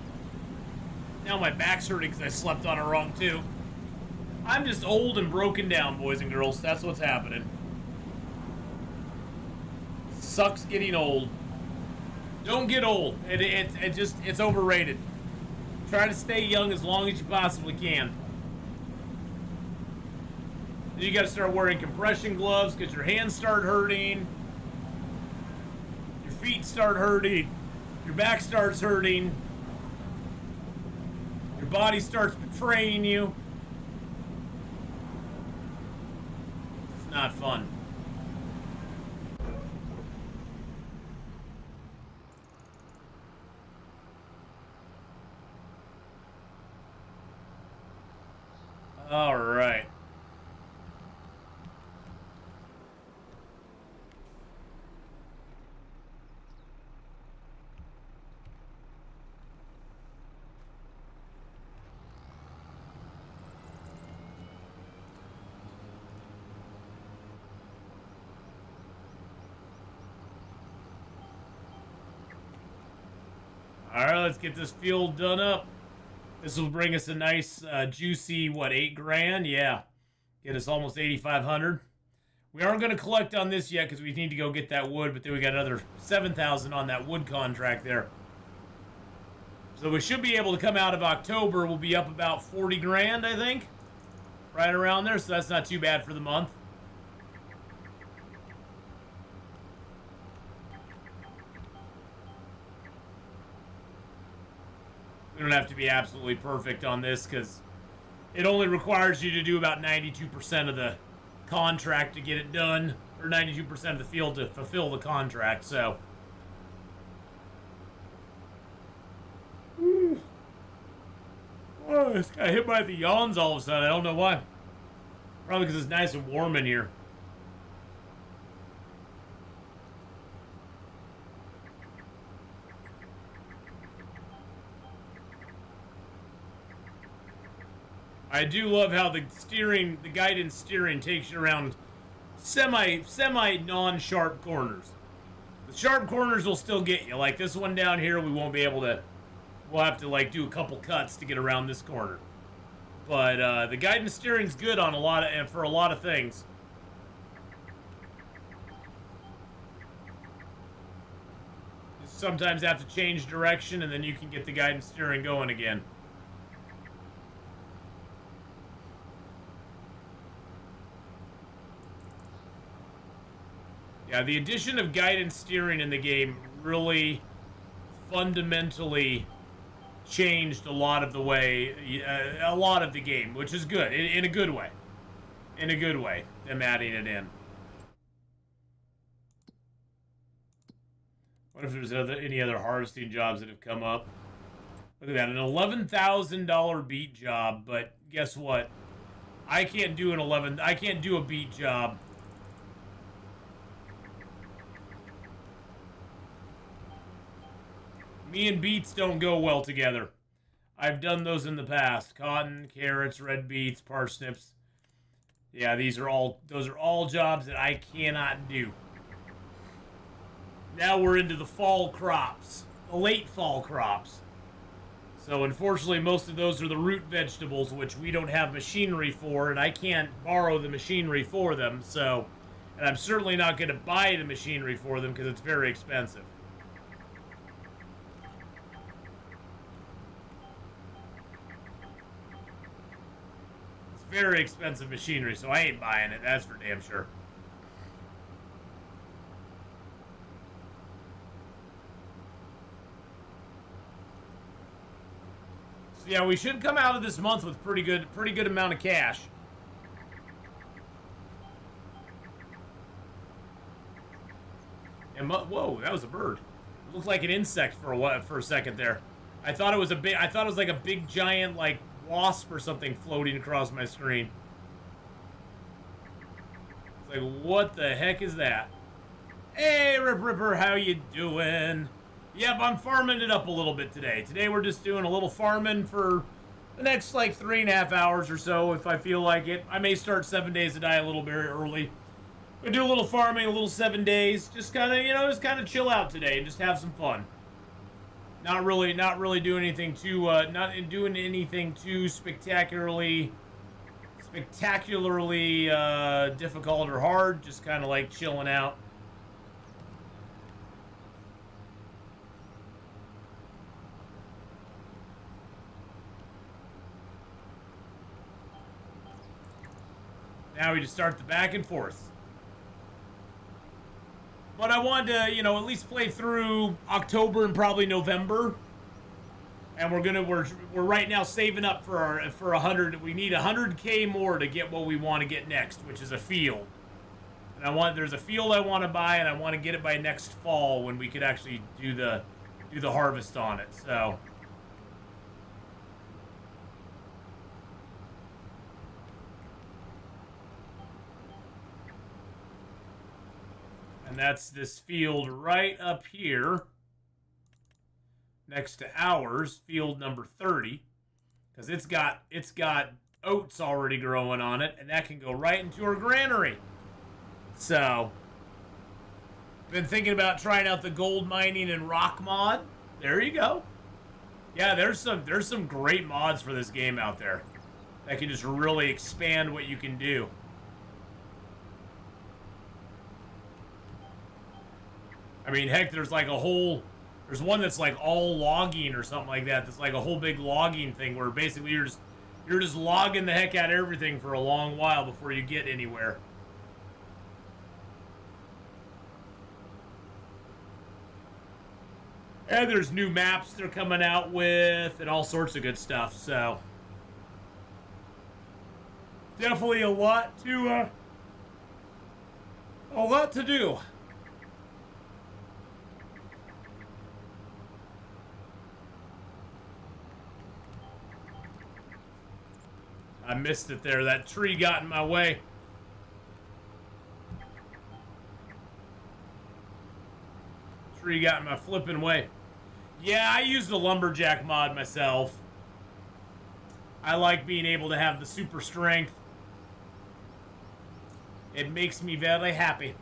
[SPEAKER 3] now my back's hurting because I slept on it wrong too. I'm just old and broken down, boys and girls. That's what's happening. Sucks getting old. Don't get old. It's overrated. Try to stay young as long as you possibly can. Then you got to start wearing compression gloves because your hands start hurting. Your feet start hurting. Your back starts hurting. Your body starts betraying you. It's not fun. All right. All right, let's get this field done up. This will bring us a nice, juicy, what, 8 grand? Yeah. Get us almost 8,500. We aren't going to collect on this yet because we need to go get that wood, but then we got another 7,000 on that wood contract there. So we should be able to come out of October. We'll be up about 40 grand, I think. Right around there, so that's not too bad for the month. We don't have to be absolutely perfect on this because it only requires you to do about 92% of the contract to get it done, or 92% of the field to fulfill the contract, so. Ooh. Oh, this got hit by the yawns all of a sudden. I don't know why. Probably because it's nice and warm in here. I do love how the guidance steering takes you around semi non-sharp corners. The sharp corners will still get you. Like this one down here, we won't be able to. We'll have to like do a couple cuts to get around this corner. But the guidance steering's good on for a lot of things. You sometimes have to change direction, and then you can get the guidance steering going again. Yeah, the addition of guidance steering in the game really fundamentally changed a lot of the way, a lot of the game, which is good, in a good way. In a good way, them adding it in. What if there's any other harvesting jobs that have come up? Look at that, an $11,000 beet job, but guess what? I can't do a beet job. Me and beets don't go well together. I've done those in the past. Cotton, carrots, red beets, parsnips. Yeah, those are all jobs that I cannot do. Now we're into the fall crops. The late fall crops. So unfortunately, most of those are the root vegetables, which we don't have machinery for, and I can't borrow the machinery for them, so... And I'm certainly not going to buy the machinery for them because it's very expensive. Very expensive machinery, so I ain't buying it, that's for damn sure. So yeah, we should come out of this month with pretty good amount of cash. And whoa, that was a bird. It looked like an insect for a second there. I thought it was like a big giant like wasp or something floating across my screen. It's like, what the heck is that? Hey, Ripper, how you doing? Yep, I'm farming it up a little bit today. Today we're just doing a little farming for the next like 3.5 hours or so if I feel like it. I may start 7 days a day a little bit early. We do a little farming, a little 7 days. Just kind of, just kind of chill out today and just have some fun. Not really doing anything too, not doing anything too spectacularly difficult or hard. Just kind of like chilling out. Now we just start the back and forth. But I wanted to, you know, at least play through October and probably November. And we're right now saving up for 100. We need 100K more to get what we want to get next, which is a field. And there's a field I want to buy, and I want to get it by next fall when we could actually do the harvest on it. So. And that's this field right up here next to ours, field number 30, because it's got oats already growing on it, and that can go right into our granary. So, been thinking about trying out the gold mining and rock mod. There you go. Yeah, there's some great mods for this game out there that can just really expand what you can do. I mean, heck, there's one that's like all logging or something like that. That's like a whole big logging thing where basically you're just logging the heck out of everything for a long while before you get anywhere. And there's new maps they're coming out with and all sorts of good stuff. So definitely a lot to do. I missed it there. That tree got in my way. Tree got in my flipping way. Yeah, I use the Lumberjack mod myself. I like being able to have the super strength. It makes me very happy.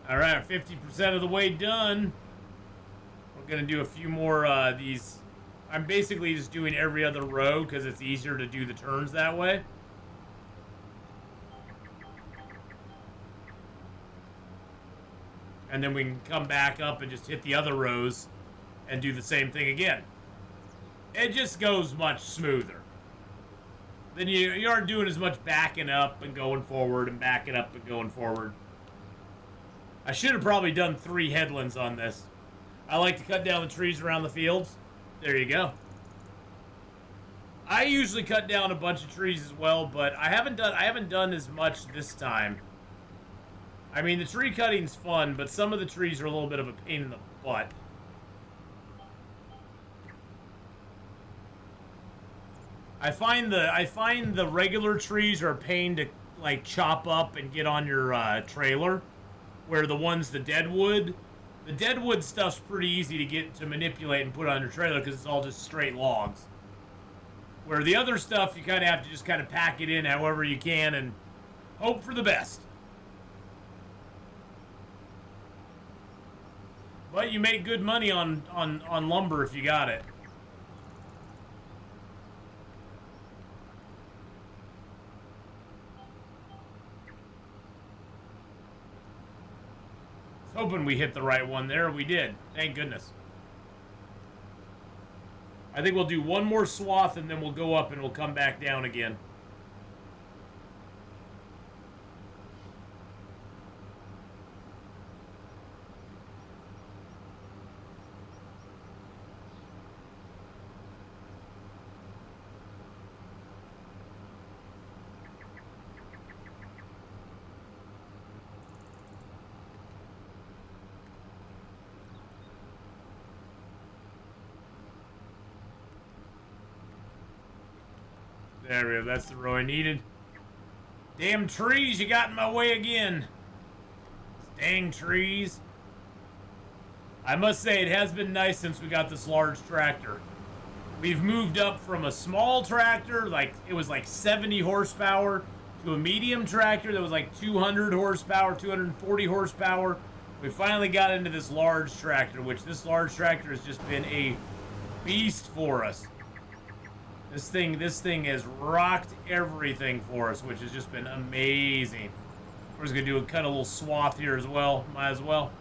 [SPEAKER 3] All right, 50% of the way done. We're going to do a few more these. I'm basically just doing every other row because it's easier to do the turns that way. And then we can come back up and just hit the other rows and do the same thing again. It just goes much smoother. Then you aren't doing as much backing up and going forward and backing up and going forward. I should have probably done 3 headlands on this. I like to cut down the trees around the fields. There you go. I usually cut down a bunch of trees as well, but I haven't done as much this time. I mean, the tree cutting's fun, but some of the trees are a little bit of a pain in the butt. I find the regular trees are a pain to like chop up and get on your trailer. Where the deadwood stuff's pretty easy to get to manipulate and put on your trailer because it's all just straight logs. Where the other stuff, you kind of have to just kind of pack it in however you can and hope for the best. But you make good money on lumber if you got it. Hoping we hit the right one there. We did. Thank goodness. I think we'll do one more swath and then we'll go up and we'll come back down again. There we go. That's the row I needed. Damn trees, you got in my way again. Dang trees. I must say, it has been nice since we got this large tractor. We've moved up from a small tractor, like it was like 70 horsepower, to a medium tractor that was like 200 horsepower, 240 horsepower. We finally got into this large tractor, which this large tractor has just been a beast for us. This thing has rocked everything for us, which has just been amazing. We're just gonna cut a little swath here as well. Might as well.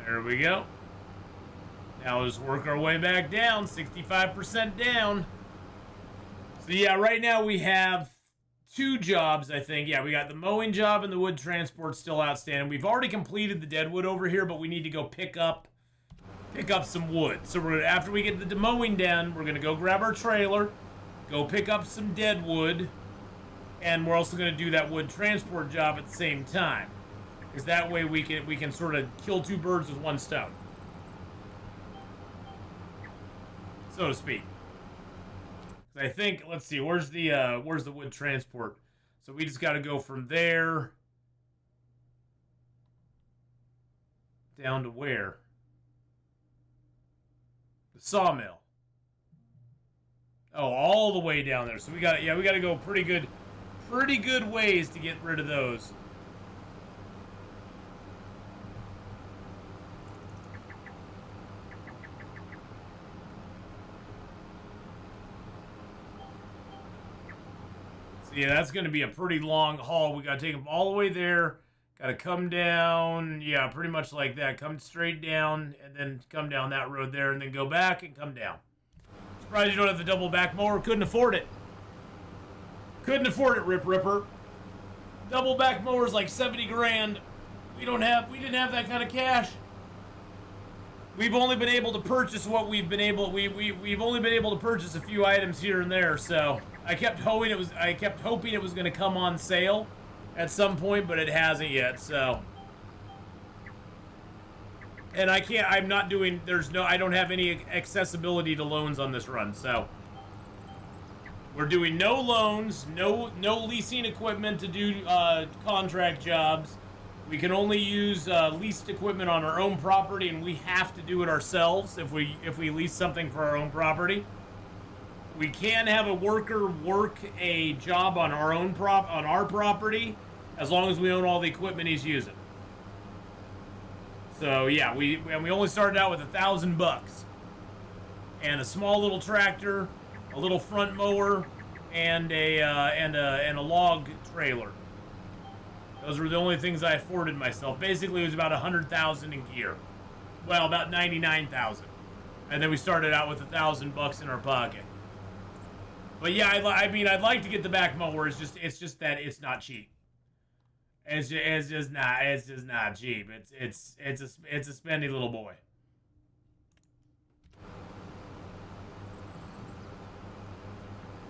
[SPEAKER 3] There we go. Now let's work our way back down, 65% down. So yeah, right now we have 2 jobs, I think. Yeah, we got the mowing job and the wood transport still outstanding. We've already completed the dead wood over here, but we need to go pick up some wood. So after we get the mowing done, we're gonna go grab our trailer, go pick up some dead wood, and we're also gonna do that wood transport job at the same time. Because that way we can sort of kill 2 birds with 1 stone, so to speak. I think, let's see, where's the wood transport? So we just got to go from there down to where? The sawmill. Oh, all the way down there. So we got to go pretty good ways to get rid of those. Yeah, that's going to be a pretty long haul. We got to take them all the way there. Got to come down. Yeah, pretty much like that. Come straight down and then come down that road there and then go back and come down. Surprised you don't have the double back mower. Couldn't afford it. Couldn't afford it, Rip Ripper. Double back mower's like 70 grand. We didn't have that kind of cash. We've only been able to purchase what we've been able. We've only been able to purchase a few items here and there. So I kept hoping it was going to come on sale at some point, but it hasn't yet. So, and I don't have any accessibility to loans on this run. So we're doing no loans, no leasing equipment to do contract jobs. We can only use leased equipment on our own property, and we have to do it ourselves if we lease something for our own property. We can have a worker work a job on our property as long as we own all the equipment he's using. So yeah, we only started out with $1,000 and a small little tractor, a little front mower, and a log trailer. Those were the only things I afforded myself. Basically, it was about $100,000 in gear. Well, about $99,000, and then we started out with $1,000 in our pocket. But yeah, I mean, I'd like to get the back mower. It's just that it's not cheap. It's just not cheap. It's a spendy little boy.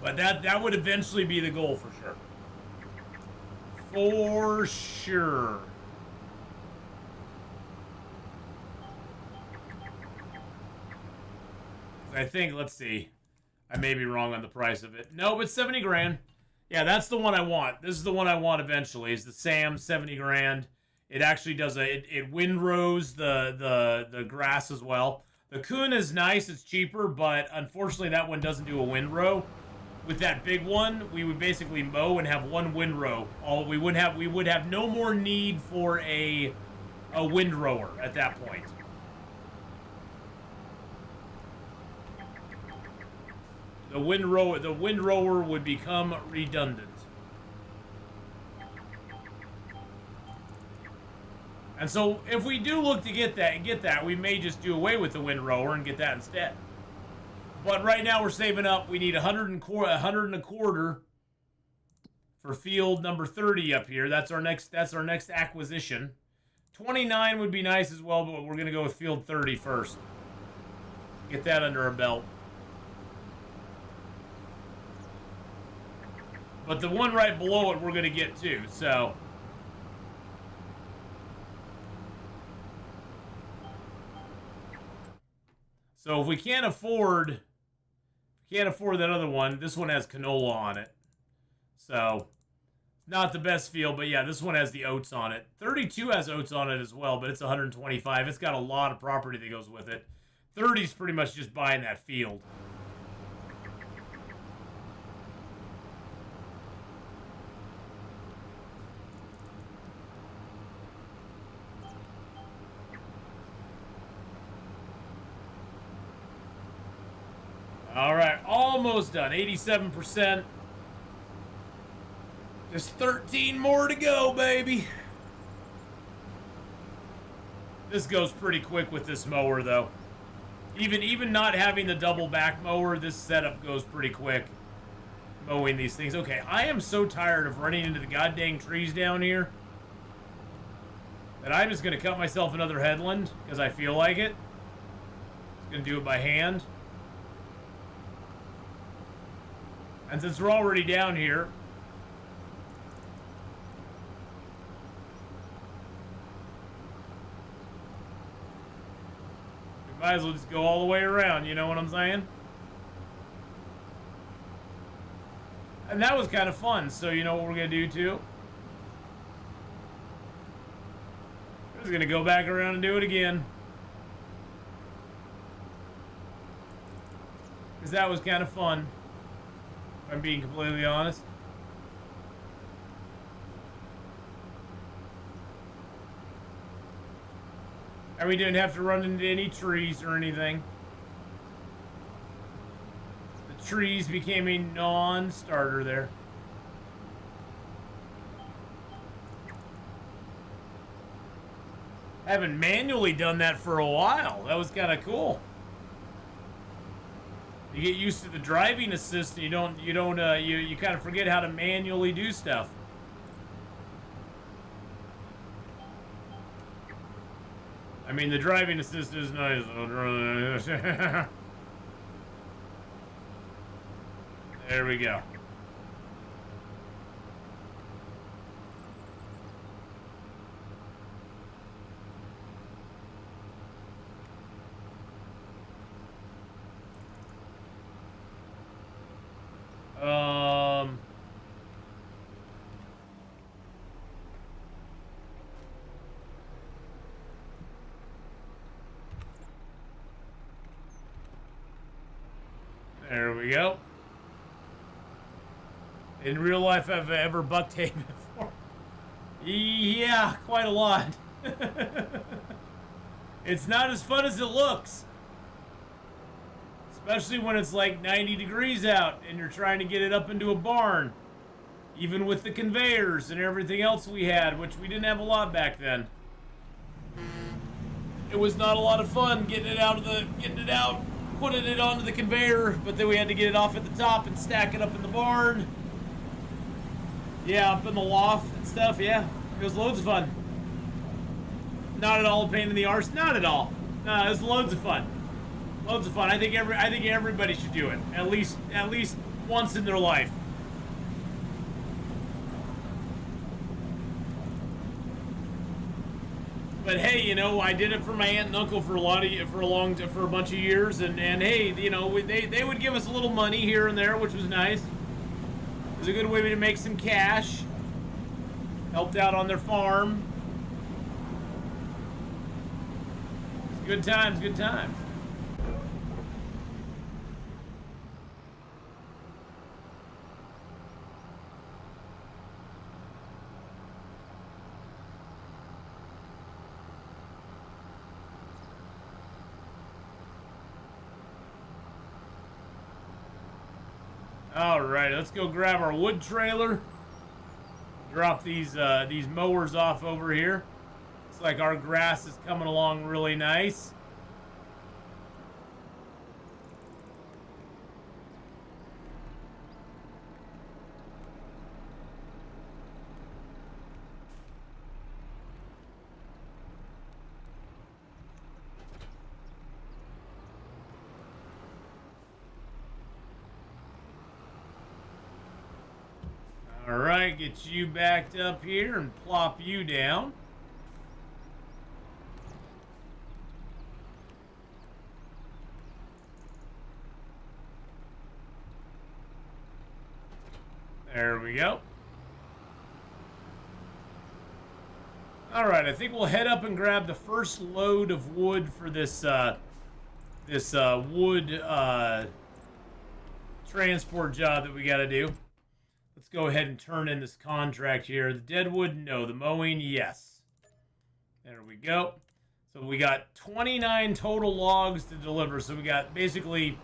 [SPEAKER 3] But that would eventually be the goal for sure. For sure. I think, let's see. I may be wrong on the price of it. No, but 70 grand. Yeah, that's the one I want. This is the one I want eventually. Is the Sam 70 grand. It actually does it windrows the grass as well. The Kuhn is nice, it's cheaper, but unfortunately that one doesn't do a windrow. With that big one, we would basically mow and have one windrow. We would have no more need for a windrower at that point. The windrower would become redundant. And so if we do look to get that, we may just do away with the windrower and get that instead. But right now we're saving up. We need 100 and a quarter for field number 30 up here. That's our next acquisition. 29 would be nice as well, but we're gonna go with field 30 first. Get that under our belt. But the one right below it we're gonna get too, so. So if we can't afford Can't afford that other one. This one has canola on it. So, not the best feel, but yeah, this one has the oats on it. 32 has oats on it as well, but it's 125. It's got a lot of property that goes with it. 30 is pretty much just buying that field. All right, almost done. 87%. Just 13 more to go, baby. This goes pretty quick with this mower, though. Even not having the double back mower, this setup goes pretty quick. Mowing these things. Okay, I am so tired of running into the goddamn trees down here that I'm just going to cut myself another headland because I feel like it. Just going to do it by hand. And since we're already down here, we might as well just go all the way around, you know what I'm saying? And that was kind of fun, so you know what we're going to do too? We're just going to go back around and do it again. Because that was kind of fun. If I'm being completely honest. And we didn't have to run into any trees or anything. The trees became a non-starter there. I haven't manually done that for a while. That was kind of cool. You get used to the driving assist, and you kind of forget how to manually do stuff. I mean, the driving assist is nice. There we go. There we go. In real life, I've ever bucked hay before. Yeah, quite a lot. It's not as fun as it looks. Especially when it's like 90 degrees out and you're trying to get it up into a barn. Even with the conveyors and everything else we had, which we didn't have a lot back then. It was not a lot of fun getting it out, putting it onto the conveyor, but then we had to get it off at the top and stack it up in the barn. Yeah, up in the loft and stuff, yeah. It was loads of fun. Not at all a pain in the arse, not at all. No, it was loads of fun. Loads of fun. I think everybody should do it. At least once in their life. But hey, you know, I did it for my aunt and uncle for a bunch of years, and hey, you know, they would give us a little money here and there, which was nice. It was a good way to make some cash. Helped out on their farm. It's good times, good times. All right, let's go grab our wood trailer. Drop these mowers off over here. Looks like our grass is coming along really nice. Alright, get you backed up here and plop you down. There we go. Alright, I think we'll head up and grab the first load of wood for this, wood, transport job that we gotta do. Let's go ahead and turn in this contract here. The deadwood, no. The mowing, yes. There we go. So we got 29 total logs to deliver. So we got basically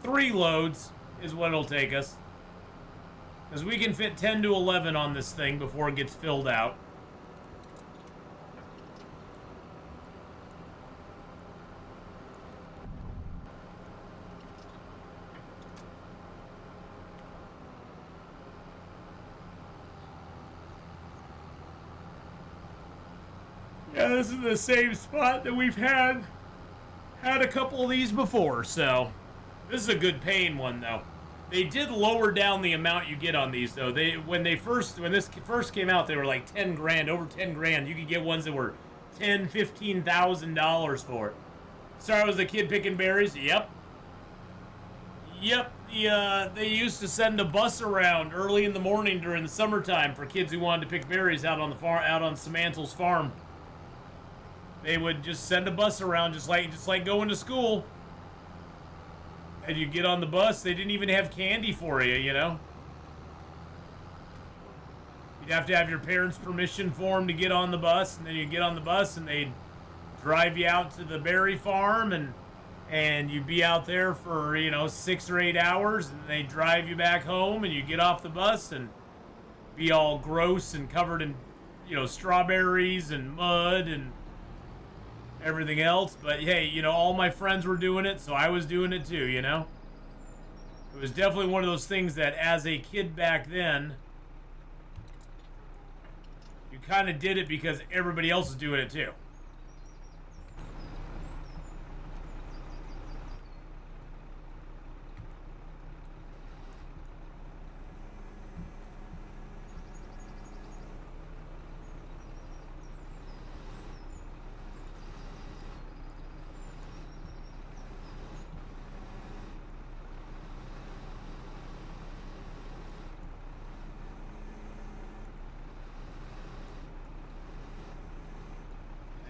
[SPEAKER 3] 3 loads is what it'll take us. Because we can fit 10 to 11 on this thing before it gets filled out. Yeah, this is the same spot that we've had a couple of these before, so this is a good paying one though. They did lower down the amount you get on these though. When this first came out, they were like 10 grand, over 10 grand. You could get ones that were $10,000-$15,000 for it. Sorry, I was a kid picking berries. Yep. They used to send a bus around early in the morning during the summertime for kids who wanted to pick berries out on the farm, out on Samantle's farm. They would just send a bus around, just like going to school. And you get on the bus, they didn't even have candy for you, you know? You'd have to have your parents' permission form to get on the bus, and then you get on the bus and they'd drive you out to the berry farm, and you'd be out there for, 6 or 8 hours, and they drive you back home, and you get off the bus and be all gross and covered in, strawberries and mud and everything else. But hey, all my friends were doing it, so I was doing it too, It was definitely one of those things that as a kid back then, you kind of did it because everybody else was doing it too.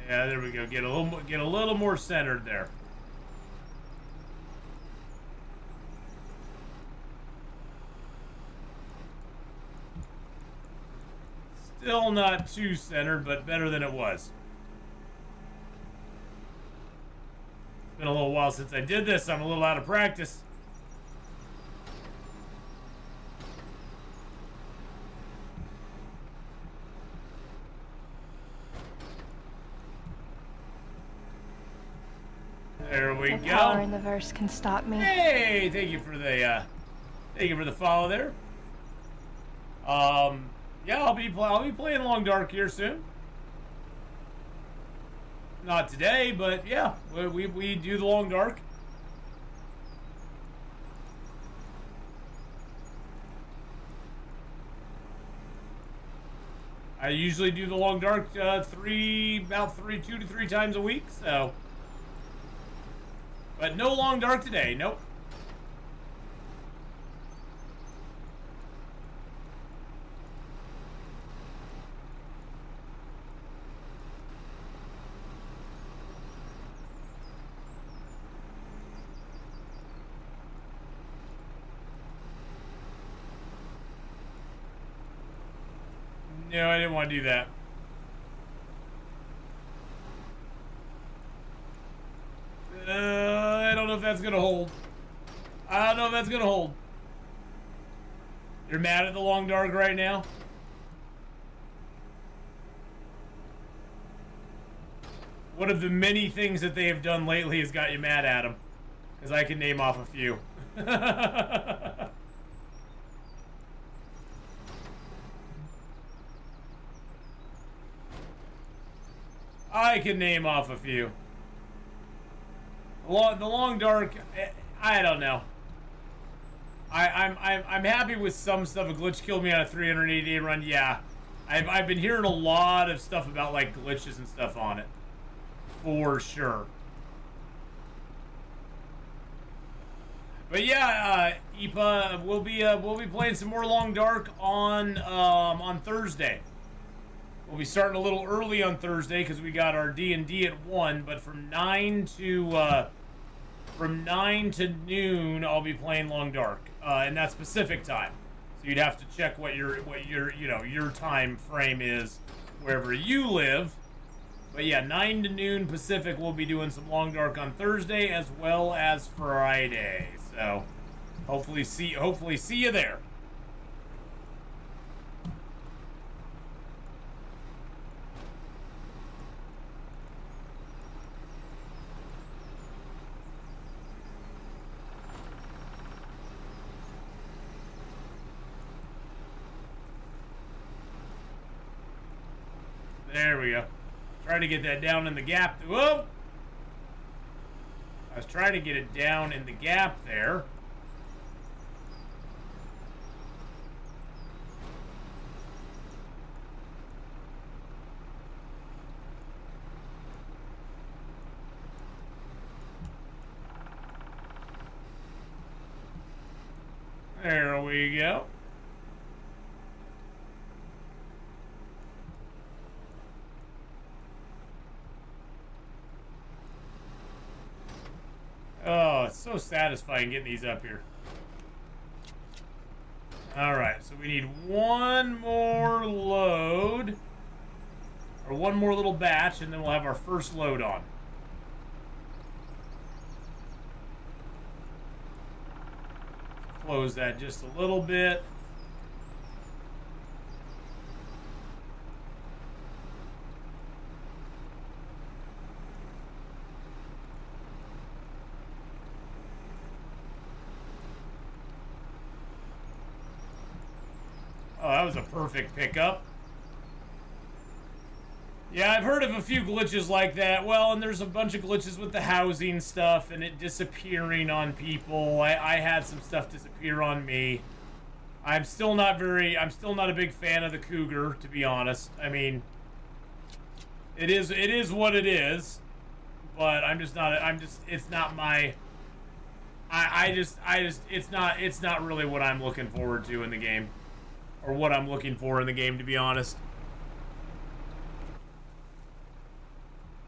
[SPEAKER 3] Yeah, there we go. Get a little more centered there. Still not too centered, but better than it was. It's been a little while since I did this. I'm a little out of practice. There we go.
[SPEAKER 4] Power in the verse can stop me.
[SPEAKER 3] Hey, thank you for the follow there. Yeah, I'll be playing Long Dark here soon. Not today, but yeah, we do the Long Dark. I usually do the Long Dark 2 to 3 times a week, so. But no Long Dark today, nope. No, I didn't want to do that. I don't know if that's gonna hold. I don't know if that's gonna hold. You're mad at the Long Dark right now? What of the many things that they have done lately has got you mad at them? Because I can name off a few. I can name off a few. The Long Dark, I don't know. I'm happy with some stuff. A glitch killed me on a 380-day run. Yeah, I've been hearing a lot of stuff about like glitches and stuff on it, for sure. But yeah, Ipa, we'll be playing some more Long Dark on Thursday. We'll be starting a little early on Thursday because we got our D&D at 1. But from 9 to noon, I'll be playing Long Dark, and that's Pacific time. So you'd have to check what your time frame is wherever you live. But yeah, 9 to noon Pacific, we'll be doing some Long Dark on Thursday as well as Friday. So hopefully see you there. There we go. Try to get that down in the gap. Whoa! I was trying to get it down in the gap there. There we go. Oh, it's so satisfying getting these up here. Alright, so we need one more load. Or one more little batch, and then we'll have our first load on. Close that just a little bit. Oh, that was a perfect pickup. Yeah, I've heard of a few glitches like that. Well, and there's a bunch of glitches with the housing stuff and it disappearing on people. I had some stuff disappear on me. I'm still not a big fan of the Cougar, to be honest. I mean, it is what it is. But it's not my... it's not really what I'm looking forward to in the game. Or what I'm looking for in the game, to be honest.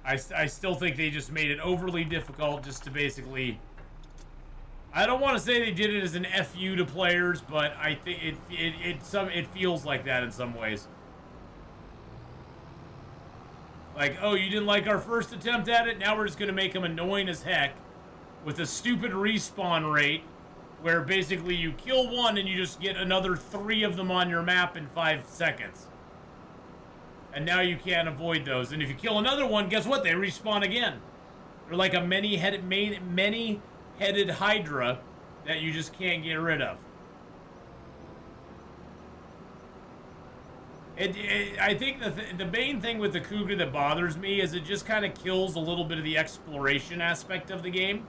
[SPEAKER 3] I still think they just made it overly difficult just to basically... I don't want to say they did it as an FU to players, but I think it feels like that in some ways. Like, oh, you didn't like our first attempt at it? Now we're just going to make them annoying as heck with a stupid respawn rate where basically you kill one and you just get another 3 of them on your map in 5 seconds. And now you can't avoid those. And if you kill another one, guess what? They respawn again. They're like a many-headed Hydra that you just can't get rid of. I think the main thing with the Cougar that bothers me is it just kind of kills a little bit of the exploration aspect of the game.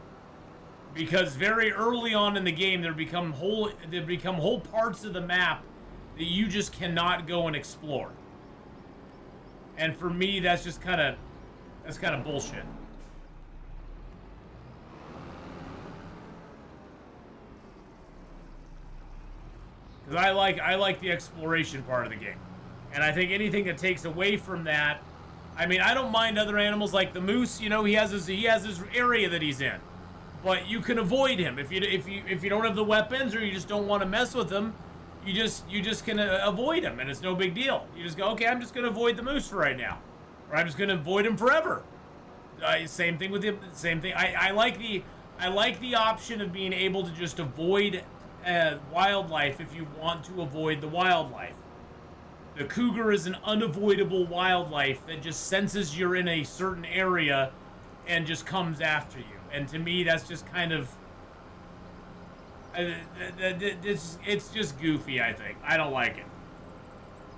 [SPEAKER 3] Because very early on in the game, there become whole parts of the map that you just cannot go and explore. And for me, that's kind of bullshit. Because I like the exploration part of the game, and I think anything that takes away from that, I mean, I don't mind other animals like the moose. You know, he has his area that he's in. But you can avoid him if you don't have the weapons or you just don't want to mess with him. You just can avoid him, and it's no big deal. You just go, okay, I'm just gonna avoid the moose for right now, or I'm just gonna avoid him forever. Same thing with the same thing. I like the option of being able to just avoid wildlife if you want to avoid the wildlife. The Cougar is an unavoidable wildlife that just senses you're in a certain area and just comes after you. And to me, that's just kind of... it's just goofy, I think. I don't like it.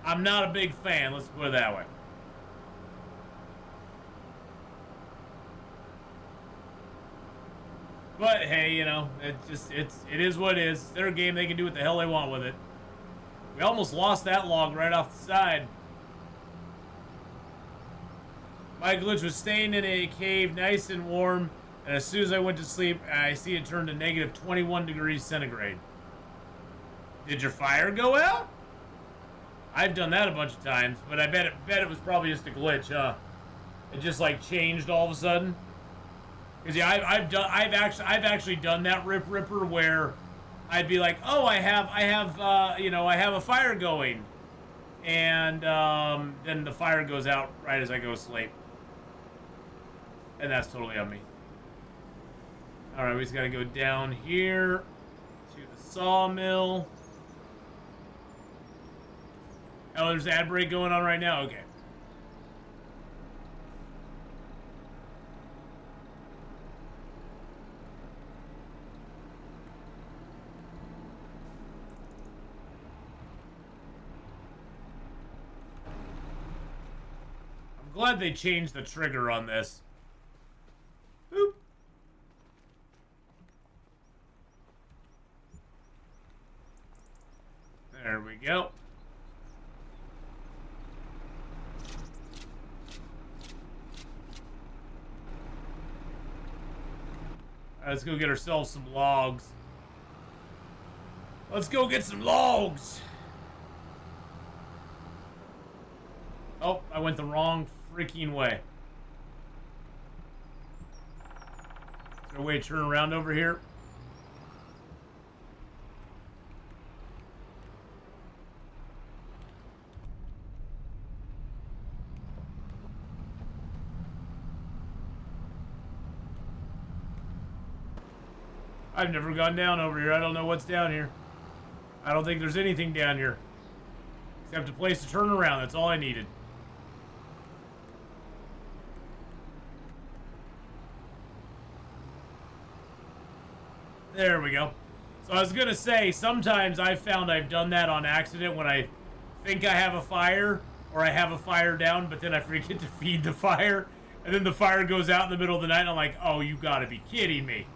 [SPEAKER 3] I'm not a big fan, let's put it that way. But, hey, you know, it is what it is. It's their game, they can do what the hell they want with it. We almost lost that log right off the side. My glitch was staying in a cave nice and warm And as soon as I went to sleep, I see it turn to negative 21 degrees centigrade. Did your fire go out? I've done that a bunch of times, but I bet it was probably just a glitch, huh? It just like changed all of a sudden. Cause yeah, I've actually done that ripper where I'd be like, oh, I have a fire going, and then the fire goes out right as I go to sleep, and that's totally on me. All right, we just gotta go down here to the sawmill. Oh, there's ad break going on right now? Okay. I'm glad they changed the trigger on this. Boop. There we go. Let's go get ourselves some logs. Let's go get some logs. Oh, I went the wrong freaking way. Is there a way to turn around over here? I've never gone down over here. I don't know what's down here. I don't think there's anything down here. Except a place to turn around. That's all I needed. There we go. So I was going to say, sometimes I've found I've done that on accident when I think I have a fire, or I have a fire down, but then I forget to feed the fire. And then the fire goes out in the middle of the night, and I'm like, oh, you gotta be kidding me.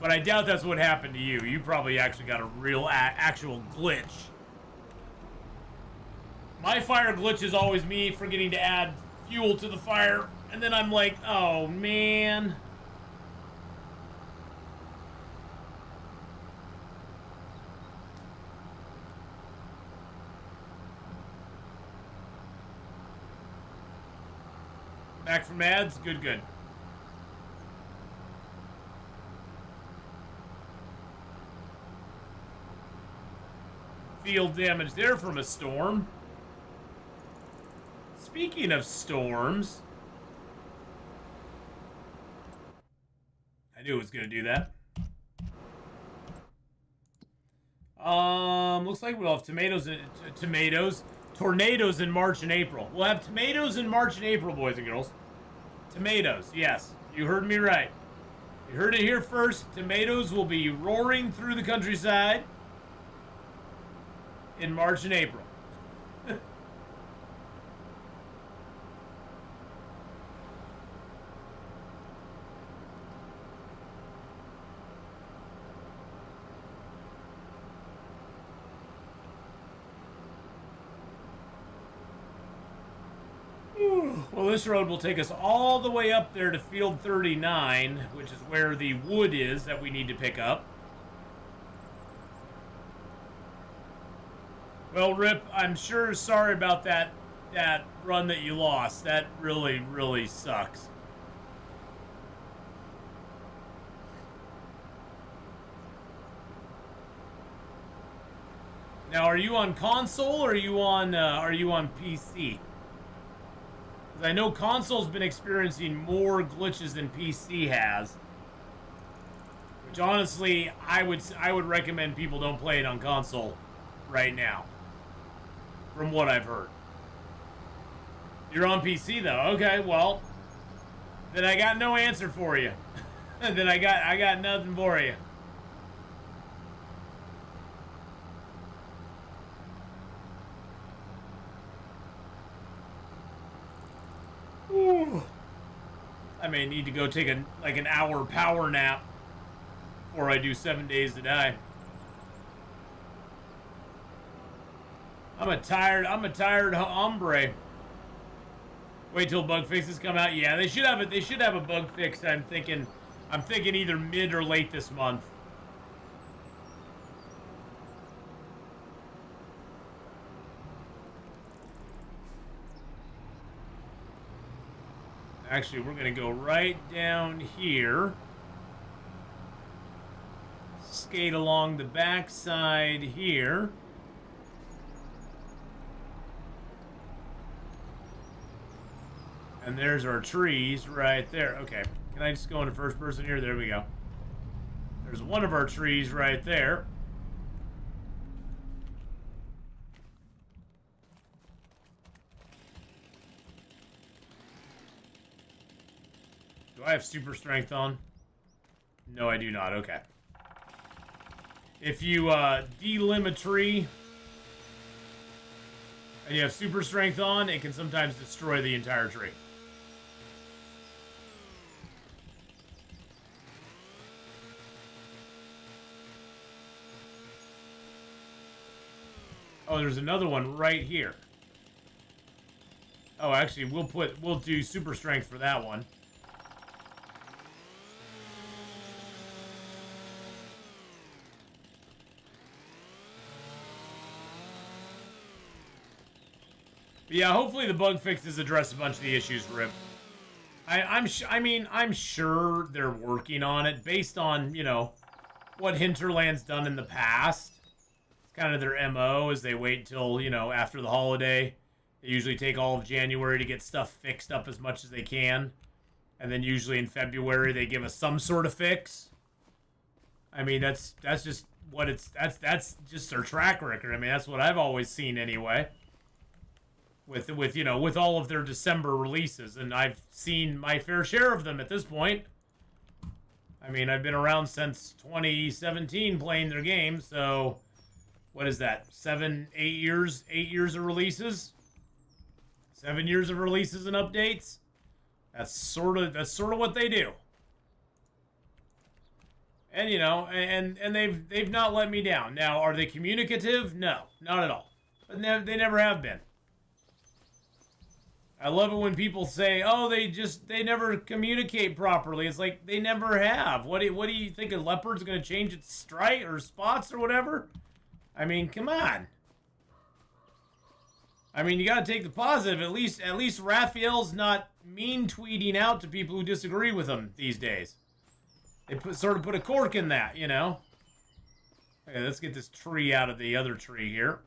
[SPEAKER 3] But I doubt that's what happened to you. You probably actually got a real, actual glitch. My fire glitch is always me forgetting to add fuel to the fire. And then I'm like, oh, man. Back from ads? Good, good. Field damage there from a storm. Speaking of storms, I knew it was going to do that. Looks like we'll have tornadoes in March and April. We'll have tomatoes in March and April, boys and girls. Tomatoes, yes. You heard me right. You heard it here first. Tomatoes will be roaring through the countryside in March and April. Well, this road will take us all the way up there to Field 39, which is where the wood is that we need to pick up. Well, Rip, I'm sure sorry about that run that you lost. That really, really sucks. Now, are you on console or are you on PC? I know console's been experiencing more glitches than PC has. Which honestly, I would recommend people don't play it on console right now. From what I've heard. You're on PC though. Okay, well, then I got no answer for you. Then I got nothing for you. I may need to go take an hour power nap before I do 7 days to die. I'm a tired hombre. Wait till bug fixes come out. Yeah, they should have it. They should have a bug fix. I'm thinking either mid or late this month. Actually, we're gonna go right down here. Skate along the backside here. And there's our trees right there. Okay, can I just go into first person here? There we go. There's one of our trees right there. Do I have super strength on? No, I do not. Okay. If you delimb a tree and you have super strength on, it can sometimes destroy the entire tree. Oh, there's another one right here. Oh, actually, we'll do super strength for that one. But yeah, hopefully the bug fixes address a bunch of the issues, Rip. I'm sure they're working on it based on, you know, what Hinterland's done in the past. It's kind of their MO is they wait till, you know, after the holiday. They usually take all of January to get stuff fixed up as much as they can. And then usually in February they give us some sort of fix. I mean, that's just what that's just their track record. I mean, that's what I've always seen anyway. With you know, with all of their December releases, and I've seen my fair share of them at this point. I mean, I've been around since 2017 playing their game, so what is that? 8 years of releases? 7 years of releases and updates? That's sort of what they do. And you know, and they've not let me down. Now, are they communicative? No, not at all. But they never have been. I love it when people say, "Oh, they never communicate properly." It's like they never have. What do you think a leopard's going to change its stripe or spots or whatever? I mean, come on. I mean, you got to take the positive. At least Raphael's not mean tweeting out to people who disagree with him these days. They sort of put a cork in that, you know. Okay, let's get this tree out of the other tree here.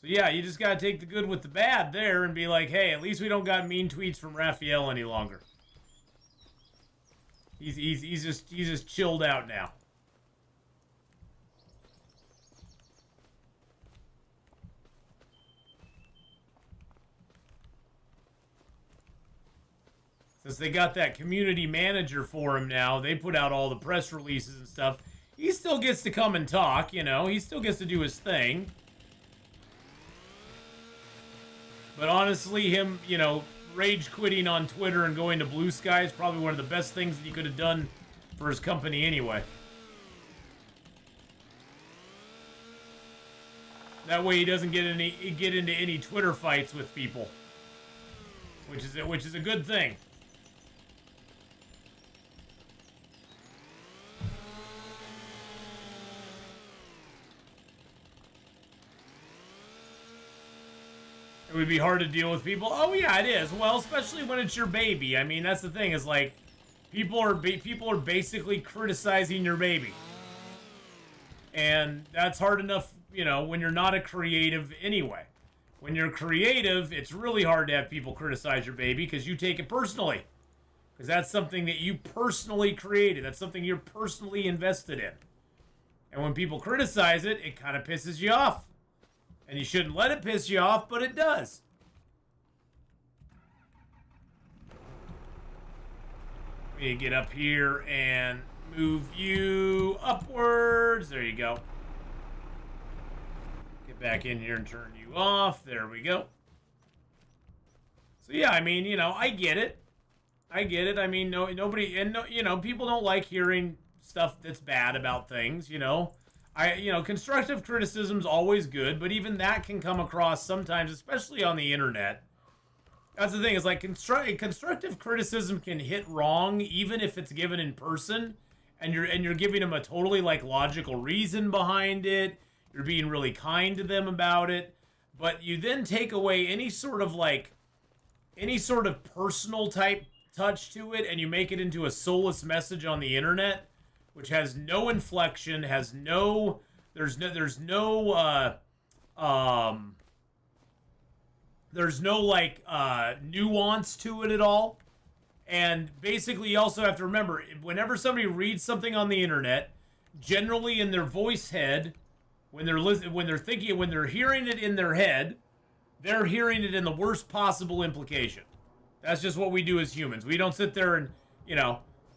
[SPEAKER 3] So yeah, you just gotta take the good with the bad there and be like, hey, at least we don't got mean tweets from Raphael any longer. He's just chilled out now. Since they got that community manager for him now, they put out all the press releases and stuff. He still gets to come and talk, you know. He still gets to do his thing. But honestly, him, you know, rage quitting on Twitter and going to Blue Sky is probably one of the best things that he could have done for his company anyway. That way he doesn't get into any Twitter fights with people. Which is a good thing. It would be hard to deal with people. Oh yeah, it is. Well, especially when it's your baby. I mean, that's the thing. Is like people are basically criticizing your baby, and that's hard enough. You know, when you're not a creative anyway. When you're creative, it's really hard to have people criticize your baby because you take it personally, because that's something that you personally created. That's something you're personally invested in, and when people criticize it, it kind of pisses you off. And you shouldn't let it piss you off, but it does. Let me get up here and move you upwards. There you go. Get back in here and turn you off. There we go. So yeah, I mean, you know, I get it. I get it. I mean, nobody, and no, you know, people don't like hearing stuff that's bad about things, you know. Constructive criticism's always good, but even that can come across sometimes, especially on the internet. That's the thing, is like constructive criticism can hit wrong even if it's given in person, and you're giving them a totally like logical reason behind it. You're being really kind to them about it, but you then take away any sort of personal type touch to it, and you make it into a soulless message on the internet, which has no inflection, there's no nuance to it at all. And basically, you also have to remember, whenever somebody reads something on the internet, generally in their voice head, when they're hearing it in their head, they're hearing it in the worst possible implication. That's just what we do as humans. We don't sit there and,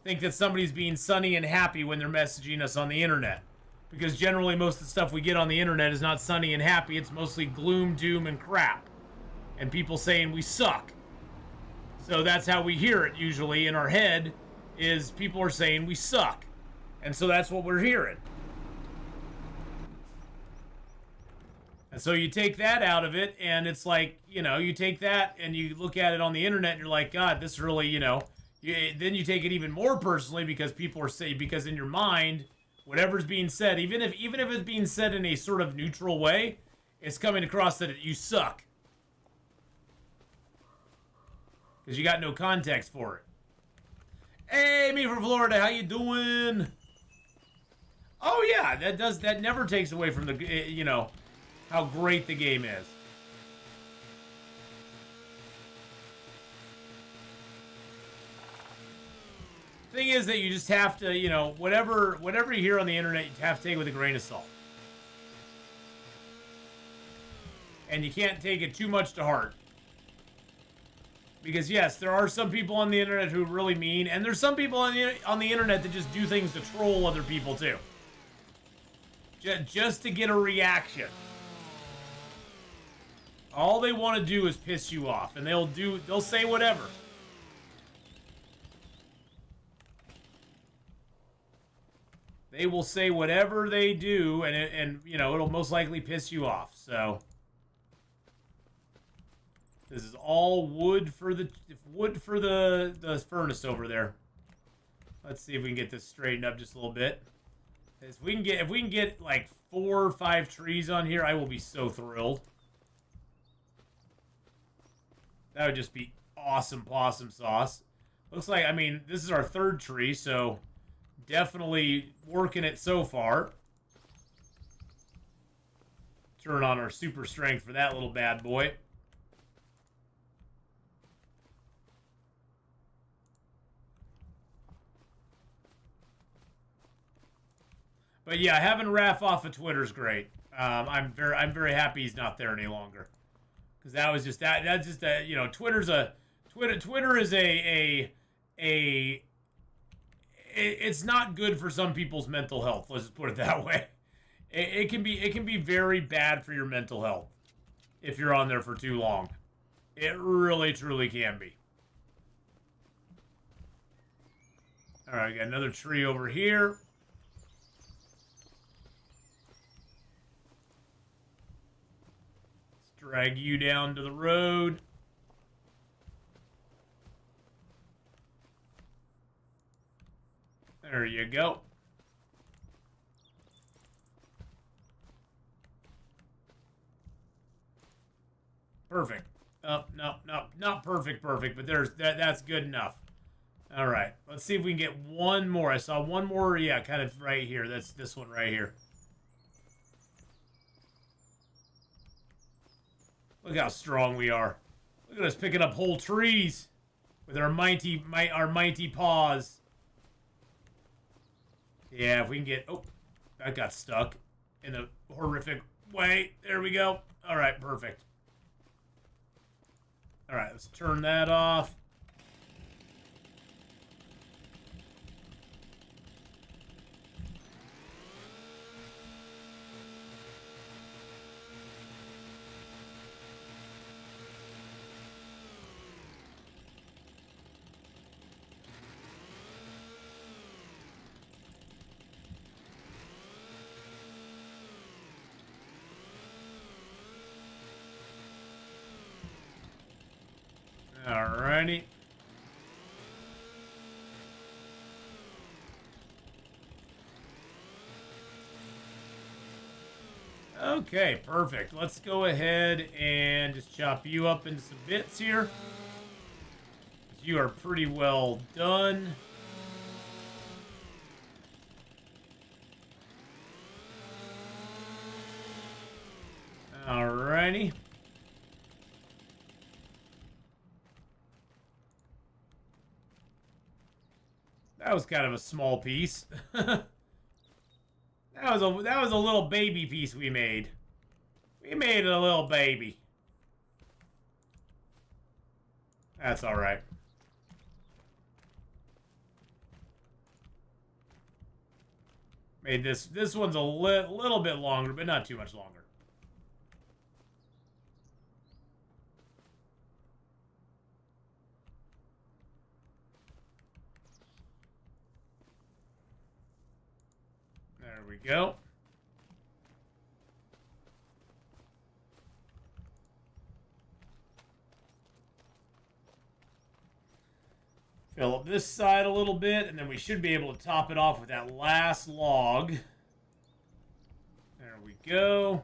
[SPEAKER 3] think that somebody's being sunny and happy when they're messaging us on the internet. Because generally most of the stuff we get on the internet is not sunny and happy. It's mostly gloom, doom, and crap. And people saying we suck. So that's how we hear it usually in our head, is people are saying we suck. And so that's what we're hearing. And so you take that out of it, and it's like, you take that and you look at it on the internet and you're like, God, this really, then you take it even more personally, because people are saying, because in your mind, whatever's being said, even if it's being said in a sort of neutral way, it's coming across that you suck. Because you got no context for it. Hey, me from Florida, how you doing? Oh yeah, that never takes away from the, how great the game is. Thing is that you just have to, whatever you hear on the internet, you have to take it with a grain of salt. And you can't take it too much to heart. Because yes, there are some people on the internet who really mean, and there's some people on the internet that just do things to troll other people too. Just to get a reaction. All they want to do is piss you off, and they'll say whatever. They will say whatever they do, and it'll most likely piss you off. So this is all wood for the furnace over there. Let's see if we can get this straightened up just a little bit. If we can get like 4 or 5 trees on here, I will be so thrilled. That would just be awesome possum sauce. Looks like, this is our 3rd tree, so definitely working it so far. Turn on our super strength for that little bad boy. But yeah, having Raph off of Twitter's great. I'm very happy he's not there any longer, because that was just that's just Twitter is it's not good for some people's mental health. Let's just put it that way. It can be very bad for your mental health if you're on there for too long. It really truly can be. All right, got another tree over here. Drag you down to the road. There you go. Perfect. Oh, no, not perfect, but that's good enough. All right, let's see if we can get one more. I saw one more, yeah, kind of right here. That's this one right here. Look how strong we are. Look at us picking up whole trees with our mighty paws. Yeah, if we can get... Oh, that got stuck in a horrific way. There we go. All right, perfect. All right, let's turn that off. Alrighty. Okay, perfect. Let's go ahead and just chop you up into some bits here. You are pretty well done. Alrighty. That was kind of a small piece. That was a little baby piece we made. We made a little baby. That's all right. Made this one's a little bit longer, but not too much longer. There we go. Fill up this side a little bit, and then we should be able to top it off with that last log. There we go.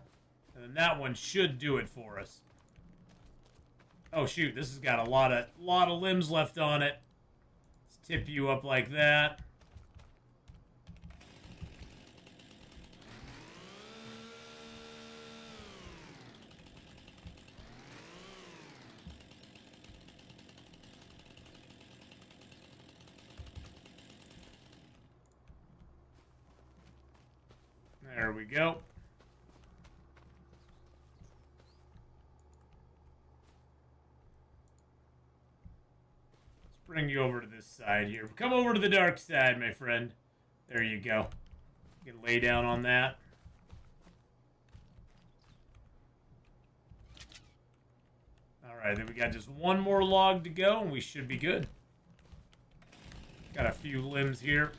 [SPEAKER 3] And then that one should do it for us. Oh shoot, this has got a lot of limbs left on it. Let's tip you up like that. There we go. Let's bring you over to this side here. Come over to the dark side, my friend. There you go. You can lay down on that. Alright, then we got just one more log to go, and we should be good. Got a few limbs here.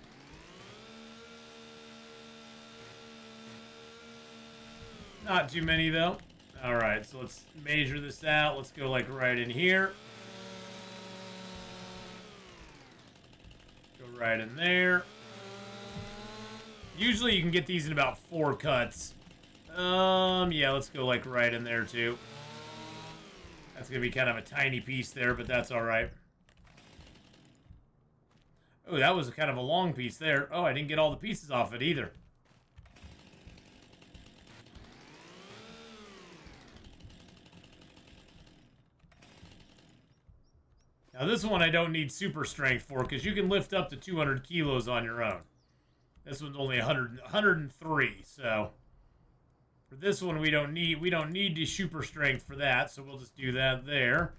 [SPEAKER 3] Not too many, though. Alright, so let's measure this out. Let's go, like, right in here. Go right in there. Usually you can get these in about 4 cuts. Yeah, let's go, like, right in there, too. That's going to be kind of a tiny piece there, but that's alright. Oh, that was kind of a long piece there. Oh, I didn't get all the pieces off it, either. Now this one I don't need super strength for because you can lift up to 200 kilos on your own. This one's only 103, so for this one we don't need the super strength for that, so we'll just do that there.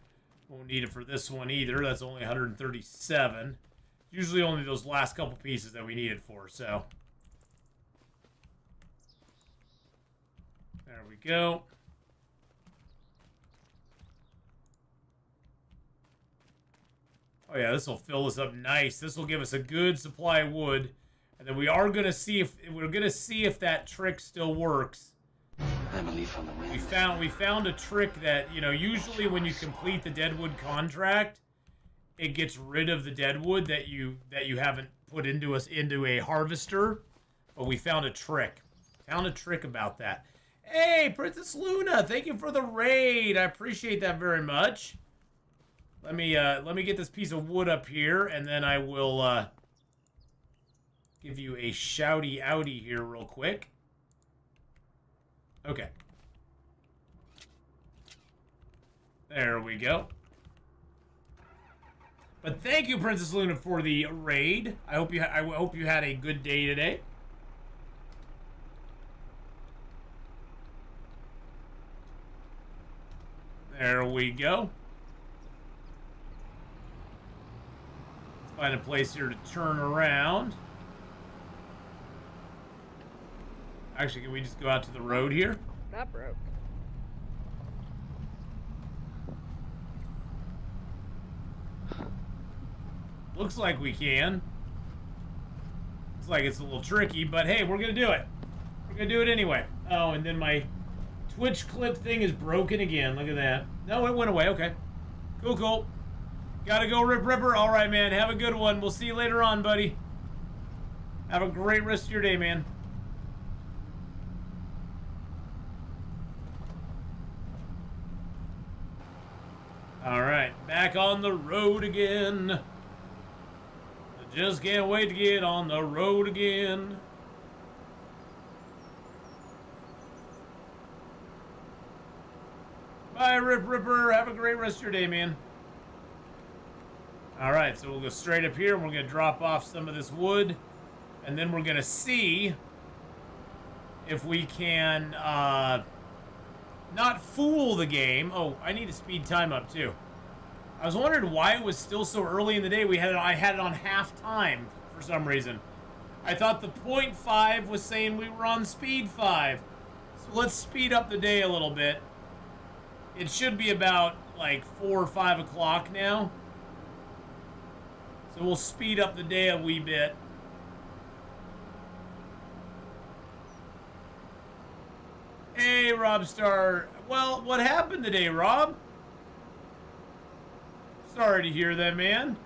[SPEAKER 3] Won't need it for this one either. That's only 137. Usually only those last couple pieces that we need it for, so there we go. Oh yeah, this will fill us up nice. This will give us a good supply of wood, and then we are gonna see if that trick still works.
[SPEAKER 5] I'm a leaf on the wind.
[SPEAKER 3] We found a trick that, you know, usually when you complete the deadwood contract, it gets rid of the deadwood that you haven't put into a harvester. But we found a trick. Found a trick about that. Hey, Princess Luna, thank you for the raid. I appreciate that very much. Let me get this piece of wood up here, and then I will give you a shouty outie here real quick. Okay. There we go. But thank you, Princess Luna, for the raid. I hope you had a good day today. There we go. Find a place here to turn around. Actually, can we just go out to the road here?
[SPEAKER 6] That broke.
[SPEAKER 3] Looks like we can. Looks like it's a little tricky, but hey, we're gonna do it. We're gonna do it anyway. Oh, and then my Twitch clip thing is broken again. Look at that. No, it went away. Okay. Cool, cool. Gotta go, Rip Ripper. All right, man. Have a good one. We'll see you later on, buddy. Have a great rest of your day, man. All right, back on the road again. I just can't wait to get on the road again. Bye, Rip Ripper. Have a great rest of your day, man. All right, so we'll go straight up here, and we're going to drop off some of this wood, and then we're going to see if we can not fool the game. Oh, I need to speed time up, too. I was wondering why it was still so early in the day. I had it on half time for some reason. I thought the 0.5 was saying we were on speed 5. So let's speed up the day a little bit. It should be about like 4 or 5 o'clock now. So we'll speed up the day a wee bit. Hey, Robstar. Well, what happened today, Rob? Sorry to hear that, man.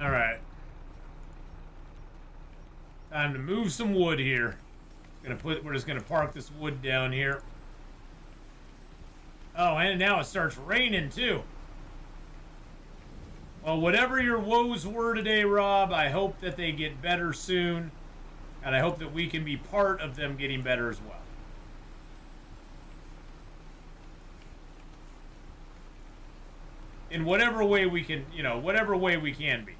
[SPEAKER 3] All right. Time to move some wood here. We're just gonna park this wood down here. Oh, and now it starts raining too. Well, whatever your woes were today, Rob, I hope that they get better soon. And I hope that we can be part of them getting better as well. In whatever way we can, whatever way we can be.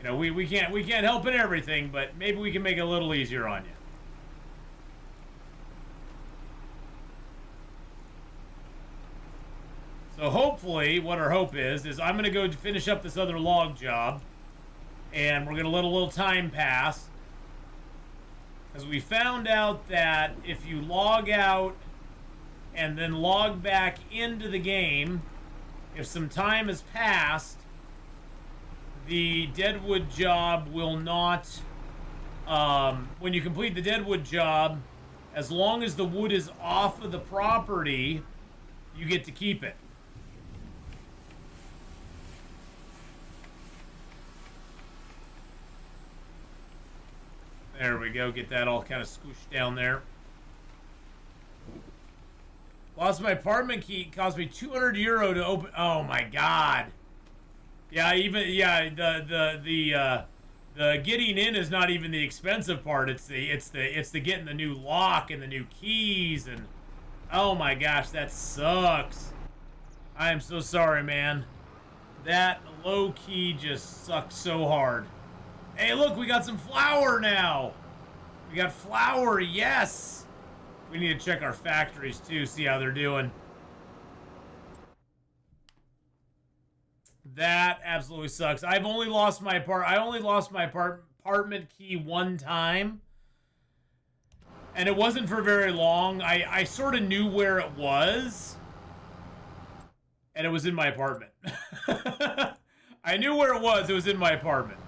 [SPEAKER 3] We can't help in everything, but maybe we can make it a little easier on you. So hopefully, what our hope is I'm going to go finish up this other log job, and we're going to let a little time pass, because we found out that if you log out and then log back into the game, if some time has passed, the deadwood job will not, when you complete the deadwood job, as long as the wood is off of the property, you get to keep it. There we go, get that all kind of scooshed down there. Lost my apartment key, it cost me €200 to open. Oh my god. Yeah, the getting in is not even the expensive part. It's the getting the new lock and the new keys, and oh my gosh, that sucks. I am so sorry, man. That low key just sucks so hard. Hey, look, we got some flour now. We got flour, yes. We need to check our factories too, see how they're doing. That absolutely sucks. I only lost my apartment key one time, and it wasn't for very long. I sort of knew where it was, and it was in my apartment. I knew where it was. It was in my apartment,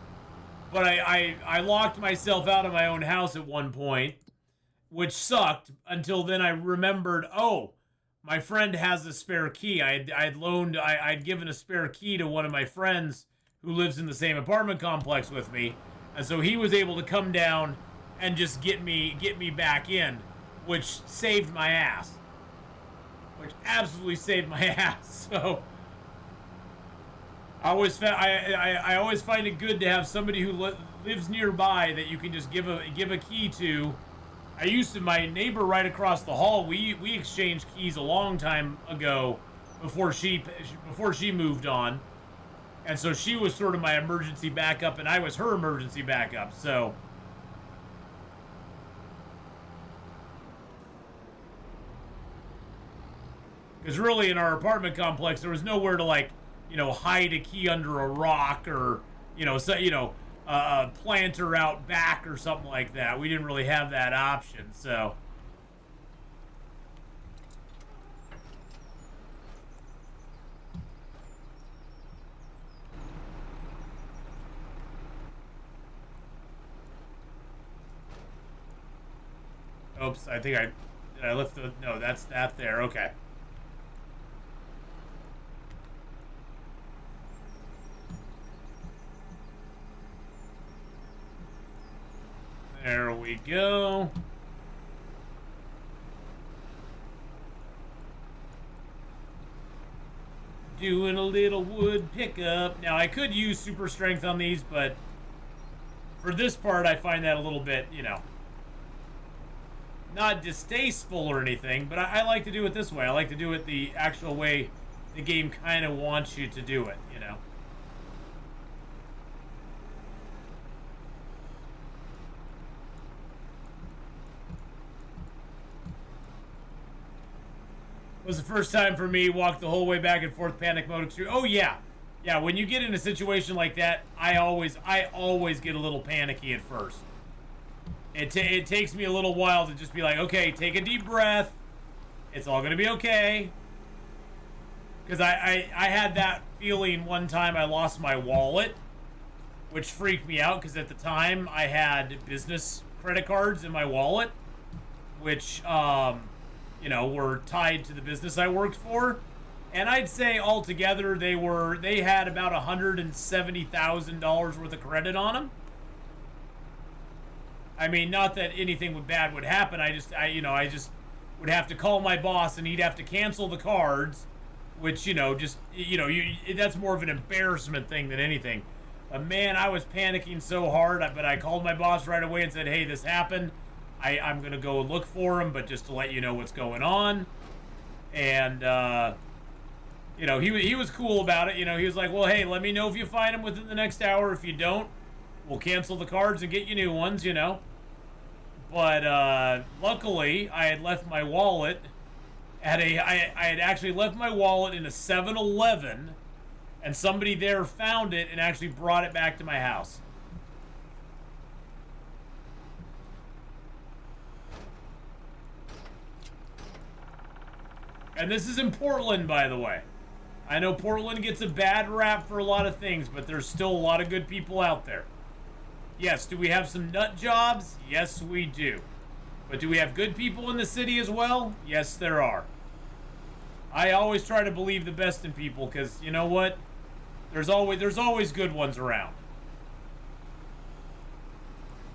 [SPEAKER 3] but I locked myself out of my own house at one point, which sucked until then I remembered, oh, my friend has a spare key. I'd given a spare key to one of my friends who lives in the same apartment complex with me. And so he was able to come down and just get me back in, which saved my ass. Which absolutely saved my ass. So I always find it good to have somebody who lives nearby that you can just give a key to. My neighbor right across the hall, we exchanged keys a long time ago before she moved on. And so she was sort of my emergency backup, and I was her emergency backup, so. Because really, in our apartment complex, there was nowhere to, like, you know, hide a key under a rock or, you know, so, you know, a planter out back or something like that. We didn't really have that option, so. Oops, I think I left the, no, that's that there, okay. There we go. Doing a little wood pickup. Now, I could use super strength on these, but for this part, I find that a little bit, you know, not distasteful or anything, but I like to do it this way. I like to do it the actual way the game kind of wants you to do it, you know. It was the first time for me, walked the whole way back and forth, panic mode extreme. Oh yeah. Yeah, when you get in a situation like that, I always get a little panicky at first. It takes me a little while to just be like, okay, take a deep breath. It's all gonna be okay. Because I had that feeling one time I lost my wallet, which freaked me out because at the time I had business credit cards in my wallet, which, you know, were tied to the business I worked for. And I'd say altogether they had about $170,000 worth of credit on them. I mean, not that anything bad would happen. I just would have to call my boss and he'd have to cancel the cards, which, you know, just, you know, that's more of an embarrassment thing than anything. But man, I was panicking so hard, but I called my boss right away and said, hey, this happened. I'm going to go look for him, but just to let you know what's going on. And, you know, he was cool about it. You know, he was like, well, hey, let me know if you find him within the next hour. If you don't, we'll cancel the cards and get you new ones, you know. But luckily, I had left my wallet at I had actually left my wallet in a 7-Eleven, and somebody there found it and actually brought it back to my house. And this is in Portland, by the way. I know Portland gets a bad rap for a lot of things, but there's still a lot of good people out there. Yes, do we have some nut jobs? Yes, we do. But do we have good people in the city as well? Yes, there are. I always try to believe the best in people, because you know what? There's always good ones around.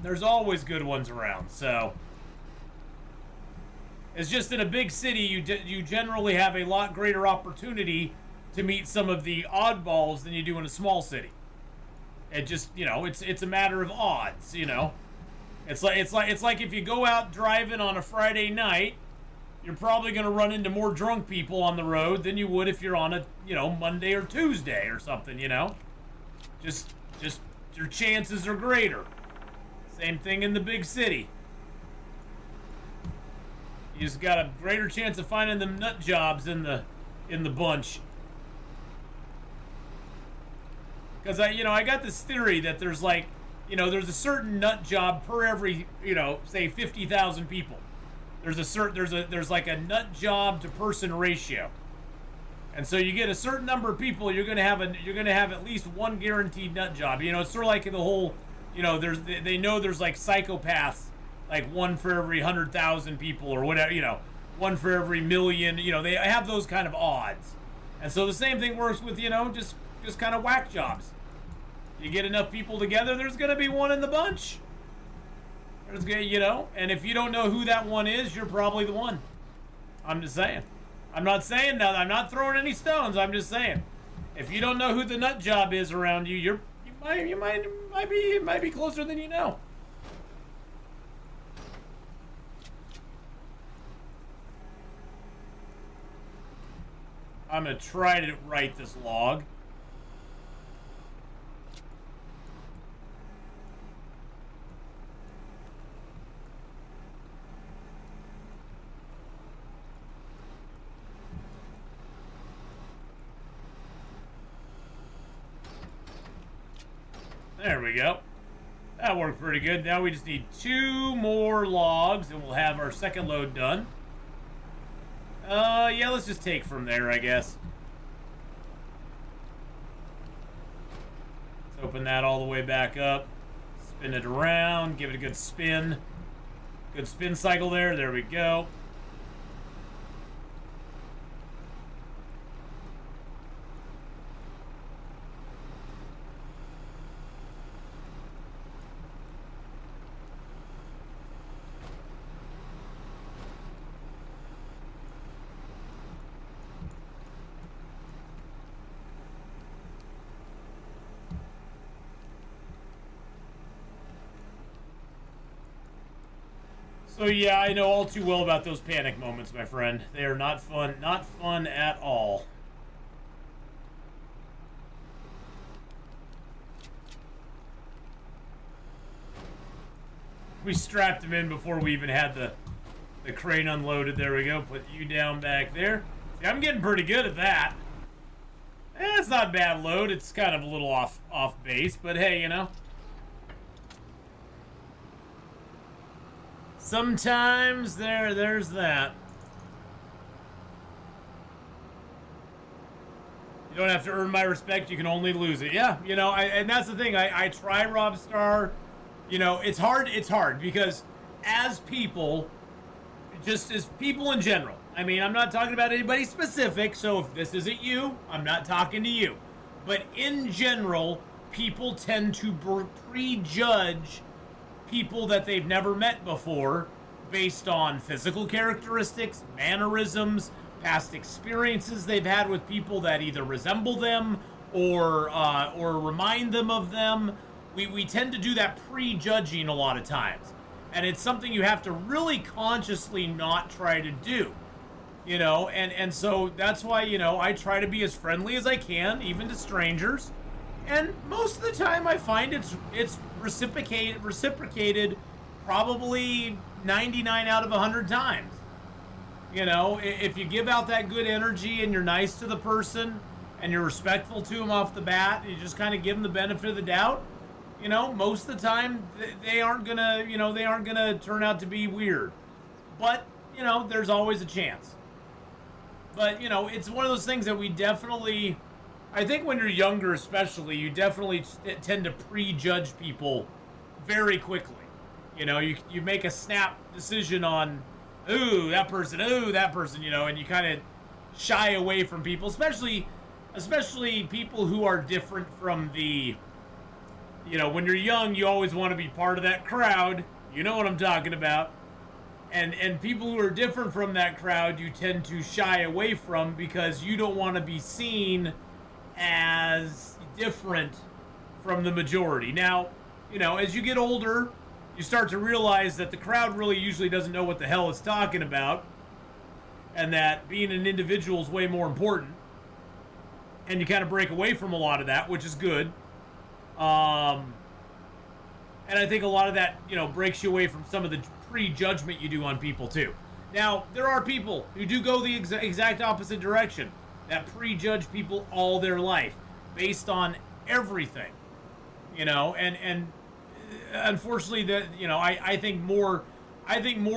[SPEAKER 3] There's always good ones around, so... It's just in a big city, you generally have a lot greater opportunity to meet some of the oddballs than you do in a small city. It just, you know, it's a matter of odds, you know. It's like if you go out driving on a Friday night, you're probably going to run into more drunk people on the road than you would if you're on a, you know, Monday or Tuesday or something, you know. Just your chances are greater. Same thing in the big city. You just got a greater chance of finding them nut jobs in the bunch. Because I got this theory that there's like, you know, there's a certain nut job per every, you know, say 50,000 people. There's like a nut job to person ratio. And so you get a certain number of people, you're gonna have at least one guaranteed nut job. You know, it's sort of like the whole, you know, they know there's like psychopaths, like one for every 100,000 people or whatever, you know, one for every million, you know, they have those kind of odds. And so the same thing works with, you know, just kind of whack jobs. You get enough people together, there's going to be one in the bunch. There's gonna, you know, and if you don't know who that one is, you're probably the one. I'm just saying. I'm not saying that. I'm not throwing any stones. I'm just saying. If you don't know who the nut job is around you, you might be closer than you know. I'm going to try to write this log. There we go. That worked pretty good. Now we just need 2 more logs and we'll have our second load done. Yeah, let's just take from there, I guess. Let's open that all the way back up. Spin it around. Give it a good spin. Good spin cycle there. There we go. So yeah, I know all too well about those panic moments, my friend. They are not fun at all. We strapped him in before we even had the crane unloaded. There we go. Put you down back there. See, I'm getting pretty good at that. It's not a bad load. It's kind of a little off base, but hey, you know. Sometimes there's that. You don't have to earn my respect, you can only lose it. Yeah, you know, and that's the thing. I try Robstar. You know, it's hard because as people, just as people in general. I mean, I'm not talking about anybody specific, so if this isn't you, I'm not talking to you. But in general, people tend to prejudge people that they've never met before based on physical characteristics, mannerisms, past experiences they've had with people that either resemble them or remind them of them. We tend to do that prejudging a lot of times. And it's something you have to really consciously not try to do. You know, and so that's why, you know, I try to be as friendly as I can, even to strangers. And most of the time I find it's reciprocated probably 99 out of 100 times. You know, if you give out that good energy and you're nice to the person and you're respectful to them off the bat, you just kind of give them the benefit of the doubt, you know, most of the time they aren't gonna turn out to be weird. But, you know, there's always a chance. But, you know, it's one of those things that we definitely, I think when you're younger especially, you definitely tend to prejudge people very quickly. You know, you make a snap decision on, ooh, that person, you know, and you kind of shy away from people, especially people who are different from the, you know, when you're young, you always want to be part of that crowd. You know what I'm talking about. And people who are different from that crowd, you tend to shy away from because you don't want to be seen as different from the majority. Now, you know, as you get older, you start to realize that the crowd really usually doesn't know what the hell it's talking about, and that being an individual is way more important. And you kind of break away from a lot of that, which is good. And I think a lot of that, you know, breaks you away from some of the prejudgment you do on people too. Now, there are people who do go the exact opposite direction, that prejudge people all their life based on everything, you know, and unfortunately that, you know, I think more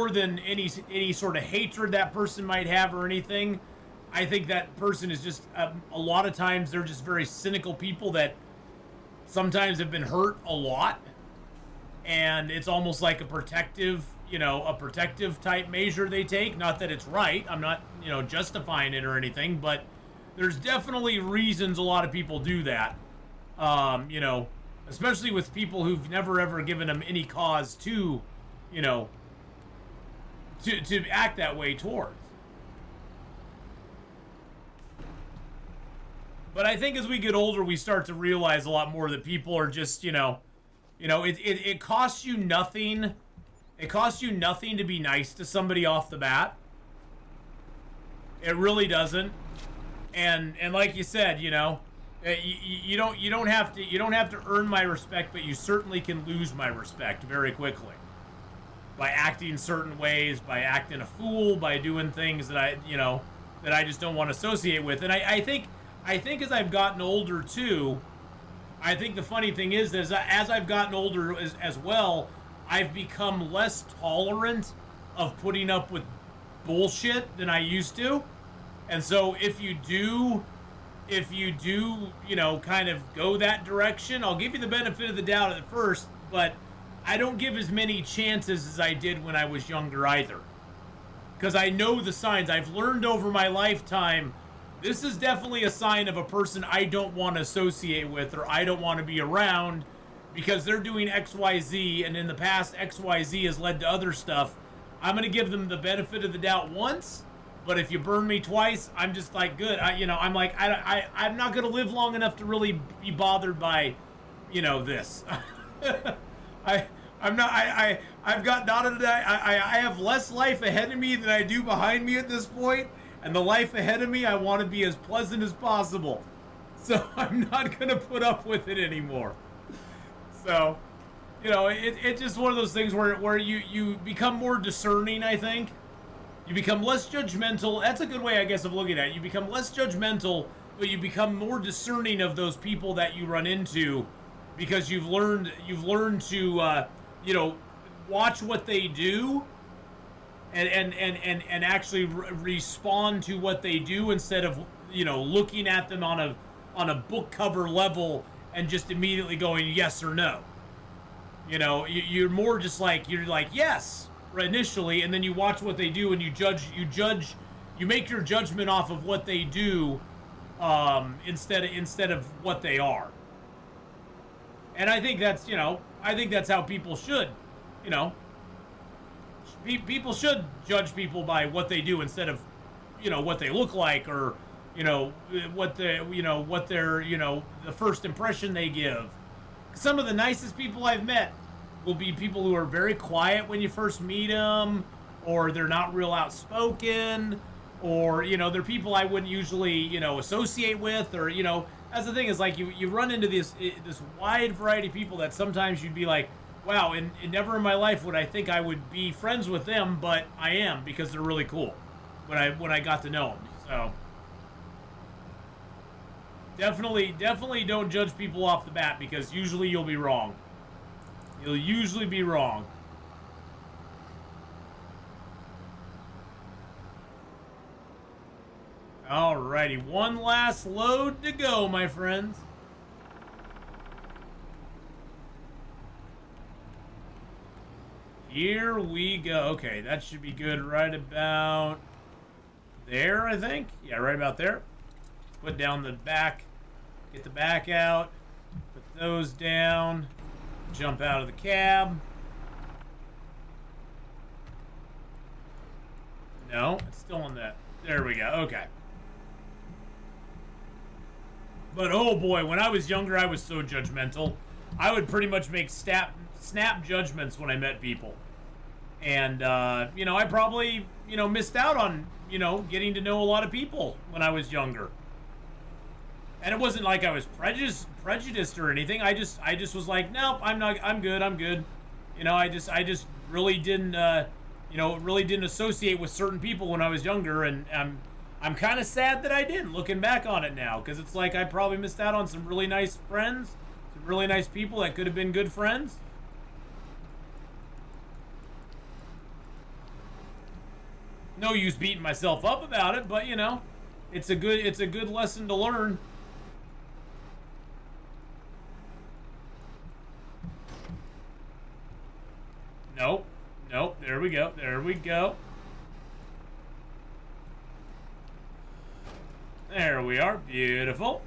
[SPEAKER 3] than any sort of hatred that person might have or anything, I think that person is just a lot of times they're just very cynical people that sometimes have been hurt a lot, and it's almost like a protective type measure they take. Not that it's right. I'm not, you know, justifying it or anything, but there's definitely reasons a lot of people do that. You know, especially with people who've never ever given them any cause to, you know, to act that way towards. But I think as we get older, we start to realize a lot more that people are just, you know, it costs you nothing. It costs you nothing to be nice to somebody off the bat. It really doesn't. And like you said, you know, you don't have to earn my respect, but you certainly can lose my respect very quickly by acting certain ways, by acting a fool, by doing things that I just don't want to associate with. And I think as I've gotten older too, I think the funny thing is as I've gotten older as well, I've become less tolerant of putting up with bullshit than I used to. And so if you do, you know, kind of go that direction, I'll give you the benefit of the doubt at first, but I don't give as many chances as I did when I was younger either. Because I know the signs. I've learned over my lifetime, this is definitely a sign of a person I don't want to associate with or I don't want to be around because they're doing XYZ, and in the past, XYZ has led to other stuff. I'm going to give them the benefit of the doubt once, but if you burn me twice, I'm just like, good. I'm like, I'm not going to live long enough to really be bothered by, you know, this. I've got I have less life ahead of me than I do behind me at this point, and the life ahead of me, I want to be as pleasant as possible. So I'm not going to put up with it anymore. So, you know, it's just one of those things where you become more discerning, I think. You become less judgmental. That's a good way, I guess, of looking at it. You become less judgmental, but you become more discerning of those people that you run into because you've learned to, you know, watch what they do and actually respond to what they do instead of, you know, looking at them on a book cover level and just immediately going yes or no. You know, you're more just like, you're like, yes, initially, and then you watch what they do and you make your judgment off of what they do instead of what they are. And I think that's, you know, I think that's how people should, you know, people should judge people by what they do instead of, you know, what they look like or, you know, what their, you know, the first impression they give. Some of the nicest people I've met will be people who are very quiet when you first meet them, or they're not real outspoken, or, you know, they're people I wouldn't usually, you know, associate with, or, you know, that's the thing is like you run into this wide variety of people that sometimes you'd be like, wow, and never in my life would I think I would be friends with them, but I am because they're really cool when I got to know them. So definitely don't judge people off the bat because usually you'll be wrong. You'll usually be wrong. Alrighty, one last load to go, my friends. Here we go. Okay, that should be good right about there, I think. Yeah, right about there. Put down the back. Get the back out. Put those down. Jump out of the cab. No, it's still on that. There we go. Okay. But oh boy, when I was younger, I was so judgmental. I would pretty much make snap judgments when I met people. And, you know, I probably, you know, missed out on, you know, getting to know a lot of people when I was younger. And it wasn't like I was prejudiced or anything. I just was like, nope, I'm good. You know, I just really didn't, you know, really didn't associate with certain people when I was younger. And I'm kind of sad that I didn't, looking back on it now, because it's like I probably missed out on some really nice friends, some really nice people that could have been good friends. No use beating myself up about it, but you know, it's a good lesson to learn. Nope. There we go. There we are. Beautiful.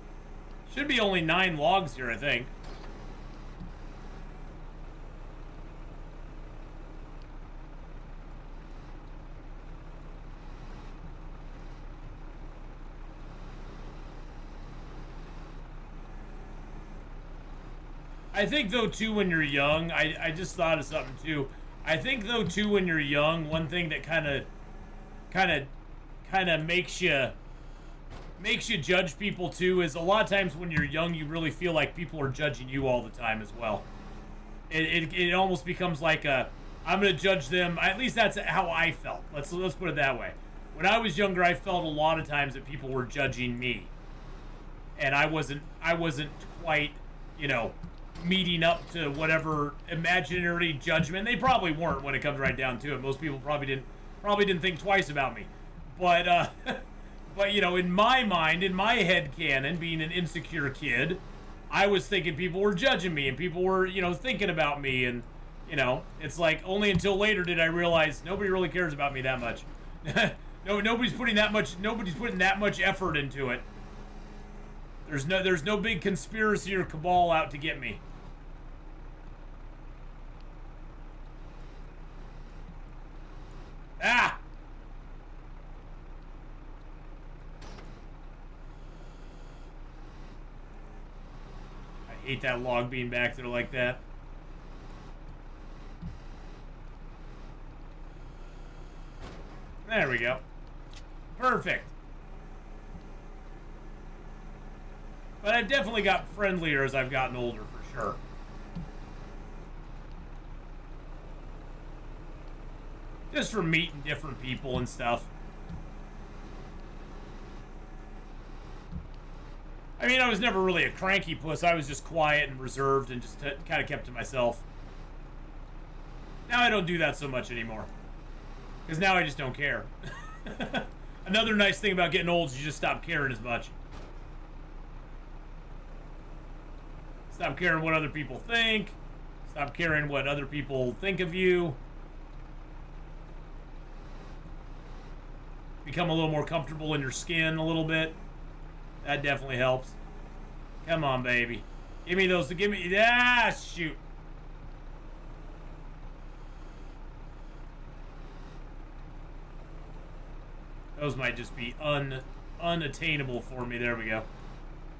[SPEAKER 3] Should be only 9 logs here, I think. I think, though, too, when you're young, I just thought of something, too. I think, though, too, when you're young, one thing that kind of makes you judge people, too, is a lot of times when you're young, you really feel like people are judging you all the time as well. It almost becomes like I'm going to judge them. At least that's how I felt. Let's put it that way. When I was younger, I felt a lot of times that people were judging me. And I wasn't quite you know, meeting up to whatever imaginary judgment. They probably weren't when it comes right down to it. Most people probably didn't think twice about me. But but you know, in my mind, in my head canon, being an insecure kid, I was thinking people were judging me and people were, you know, thinking about me, and you know, it's like only until later did I realize nobody really cares about me that much. No, nobody's putting that much effort into it. There's no big conspiracy or cabal out to get me. Ah! I hate that log being back there like that. There we go. Perfect. But I've definitely got friendlier as I've gotten older, for sure. Just from meeting different people and stuff. I mean, I was never really a cranky puss. I was just quiet and reserved and just kind of kept to myself. Now I don't do that so much anymore. Because now I just don't care. Another nice thing about getting old is you just stop caring as much. Stop caring what other people think. Stop caring what other people think of you. Become a little more comfortable in your skin a little bit. That definitely helps. Come on, baby. Give me those. Give me. Ah, shoot. Those might just be unattainable for me. There we go.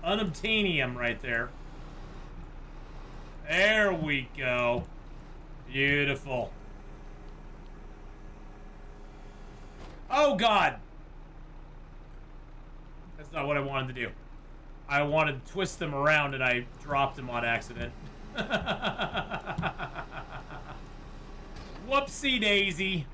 [SPEAKER 3] Unobtainium right there. There we go. Beautiful. Oh, God. That's not what I wanted to do. I wanted to twist them around, and I dropped them on accident. Whoopsie daisy.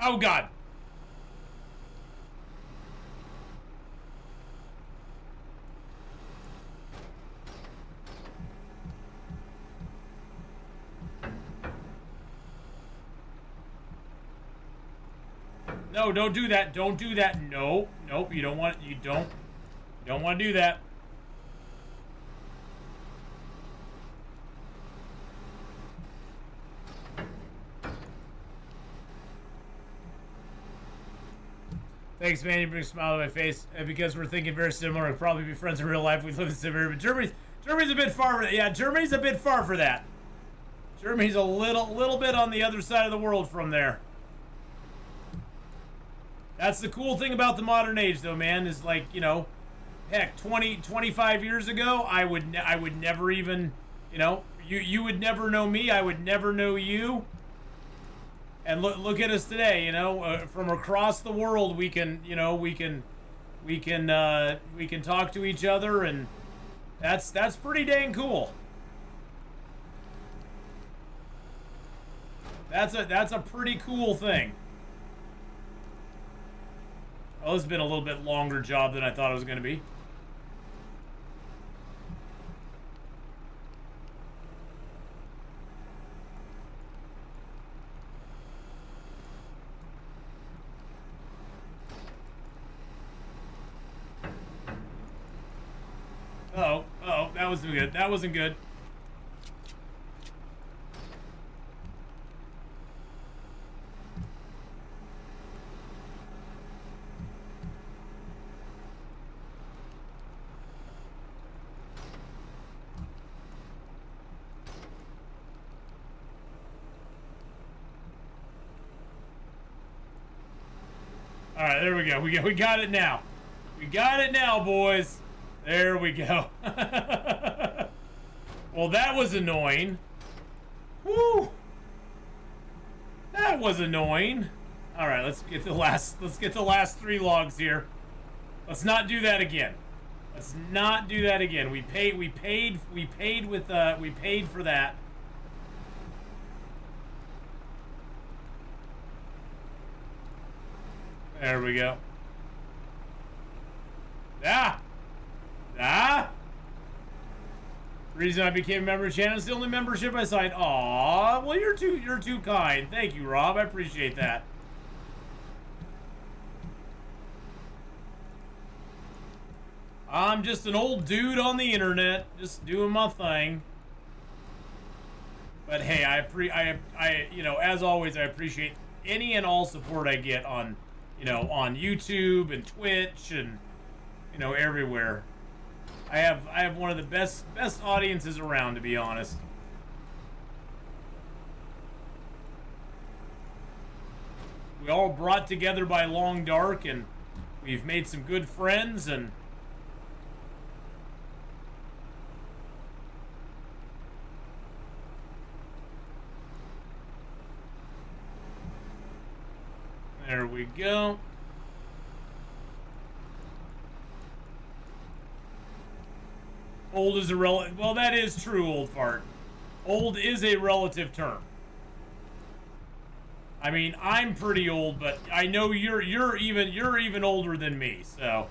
[SPEAKER 3] Oh, God. No, don't do that. Don't do that. No. Nope, you don't want to do that. Thanks, man. You bring a smile to my face. And because we're thinking very similar, we'll probably be friends in real life. We live in Siberia, but Germany's a bit far for that. Yeah, Germany's a bit far for that. Germany's a little bit on the other side of the world from there. That's the cool thing about the modern age, though, man, is like, you know, heck, 25 years ago, I would never even, you know, you would never know me, I would never know you. And look at us today, you know, from across the world, we can talk to each other, and that's pretty dang cool. That's a pretty cool thing. Oh, this has been a little bit longer job than I thought it was going to be. Uh-oh, that wasn't good. That wasn't good. All right, there we go. We got it now. We got it now, boys. There we go. Well, that was annoying. Woo! That was annoying. All right, let's get the last 3 logs here. Let's not do that again. Let's not do that again. We paid for that. There we go. Ah! Ah! The reason I became a member of the channel is the only membership I signed. Aw, well you're too kind. Thank you, Rob. I appreciate that. I'm just an old dude on the internet, just doing my thing. But hey, I you know, as always, I appreciate any and all support I get on, you know, on YouTube and Twitch and, you know, everywhere. I have one of the best audiences around, to be honest. We all brought together by Long Dark, and we've made some good friends, and there we go. Old is a relative. Well, that is true, old fart. Old is a relative term. I mean, I'm pretty old, but I know you're even older than me. So.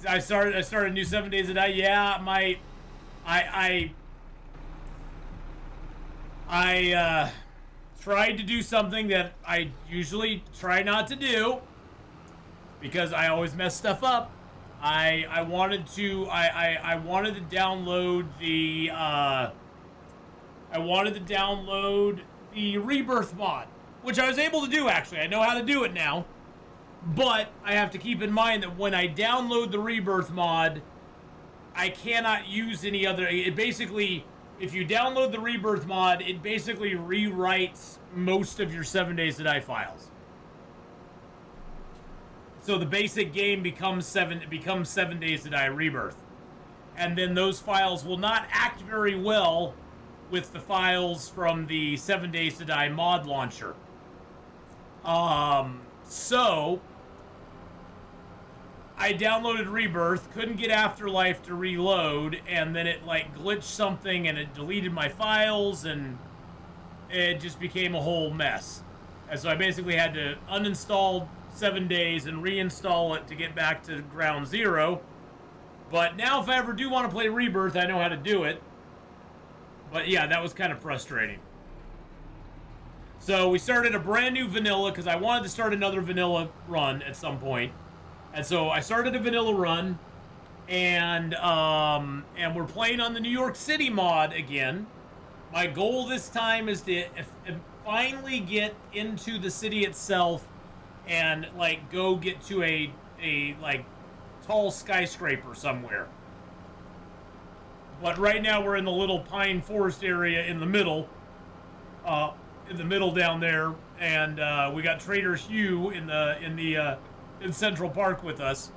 [SPEAKER 3] I started a new 7 Days a Day. Yeah, I tried to do something that I usually try not to do because I always mess stuff up. I wanted to download the Rebirth mod, which I was able to do. Actually, I know how to do it now, but I have to keep in mind that when I download the Rebirth mod, I cannot use any other. It basically, if you download the Rebirth mod, it basically rewrites most of your 7 Days to Die files. So the basic game becomes 7 Days to Die Rebirth. And then those files will not act very well with the files from the 7 Days to Die mod launcher. So I downloaded Rebirth, couldn't get Afterlife to reload, and then it like glitched something and it deleted my files, and it just became a whole mess. And so I basically had to uninstall 7 Days and reinstall it to get back to ground zero. But now if I ever do want to play Rebirth, I know how to do it. But yeah, that was kind of frustrating. So we started a brand new vanilla because I wanted to start another vanilla run at some point. And so I started a vanilla run, and we're playing on the New York City mod again. My goal this time is to finally get into the city itself and like go get to a like tall skyscraper somewhere. But right now we're in the little pine forest area in the middle down there, and we got Trader Hugh in Central Park with us,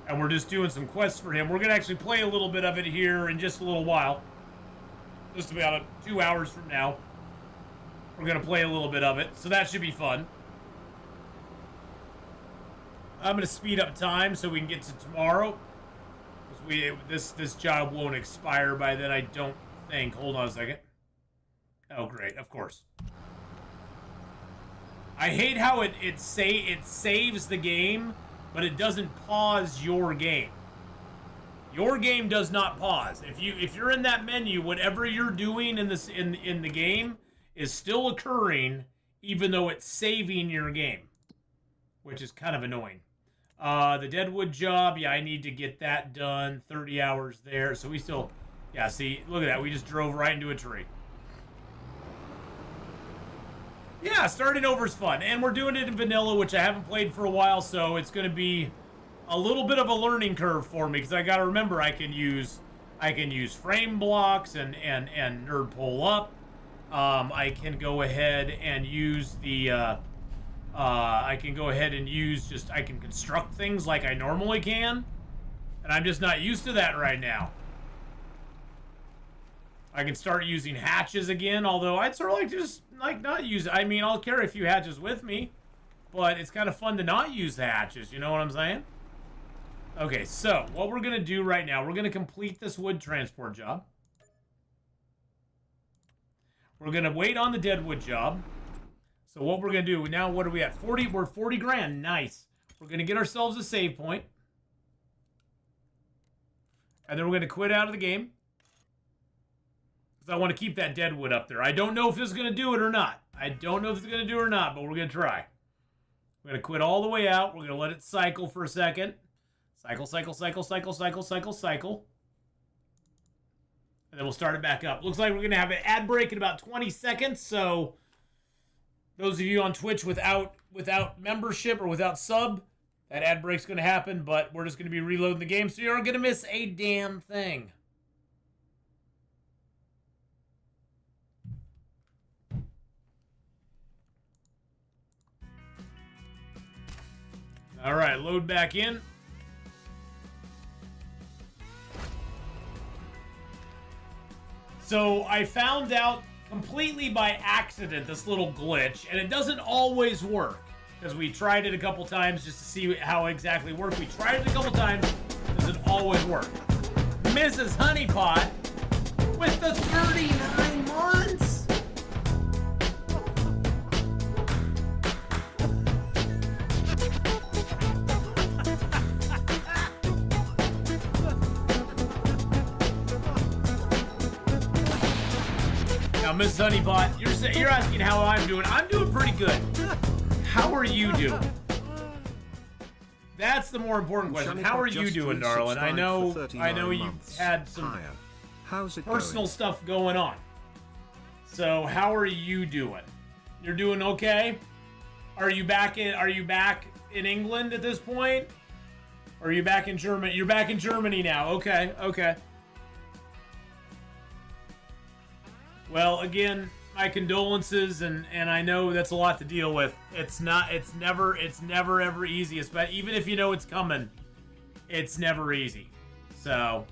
[SPEAKER 3] and we're just doing some quests for him. We're gonna actually play a little bit of it here in just a little while, just about 2 hours from now. We're gonna play a little bit of it, so that should be fun. I'm gonna speed up time so we can get to tomorrow, because this job won't expire by then, I don't think. Hold on a second. Oh great, of course. I hate how it saves the game, but it doesn't pause your game. Your game does not pause. If you're in that menu, whatever you're doing in the game is still occurring, even though it's saving your game, which is kind of annoying. The Deadwood job, yeah, I need to get that done. 30 hours there, so we still, yeah. See, look at that. We just drove right into a tree. Yeah, starting over is fun, and we're doing it in vanilla, which I haven't played for a while, so it's going to be a little bit of a learning curve for me, because I got to remember I can use frame blocks and nerd pull up. I can go ahead and use the I can construct things like I normally can, and I'm just not used to that right now. I can start using hatches again, although I'd sort of like to just not use it. I mean, I'll carry a few hatches with me, but it's kind of fun to not use the hatches, you know what I'm saying? Okay, so what we're going to do right now, we're going to complete this wood transport job. We're going to wait on the deadwood job. So what we're going to do now, what are we at? 40, we're 40 grand. Nice. We're going to get ourselves a save point. And then we're going to quit out of the game. Because I want to keep that deadwood up there. I don't know if this is going to do it or not. I don't know if it's going to do it or not, but we're going to try. We're going to quit all the way out. We're going to let it cycle for a second. Cycle, cycle, cycle, cycle, cycle, cycle, cycle. And then we'll start it back up. Looks like we're going to have an ad break in about 20 seconds. So those of you on Twitch without membership or without sub, that ad break's going to happen. But we're just going to be reloading the game. So you aren't going to miss a damn thing. All right, load back in. So I found out completely by accident this little glitch, and it doesn't always work because we tried it a couple times just to see how exactly it worked. We tried it a couple times, doesn't always work. Mrs. Honeypot with the 39 months. Now, Mrs. Honeypot, you're asking how I'm doing. I'm doing pretty good. How are you doing? That's the more important question. How are you doing, darling? I know you've had some personal stuff going on. So, how are you doing? You're doing okay? Are you back in England at this point? Or are you back in Germany? You're back in Germany now. Okay, okay. Well, again, my condolences, and I know that's a lot to deal with. It's never ever easy, but even if you know it's coming, it's never easy. So,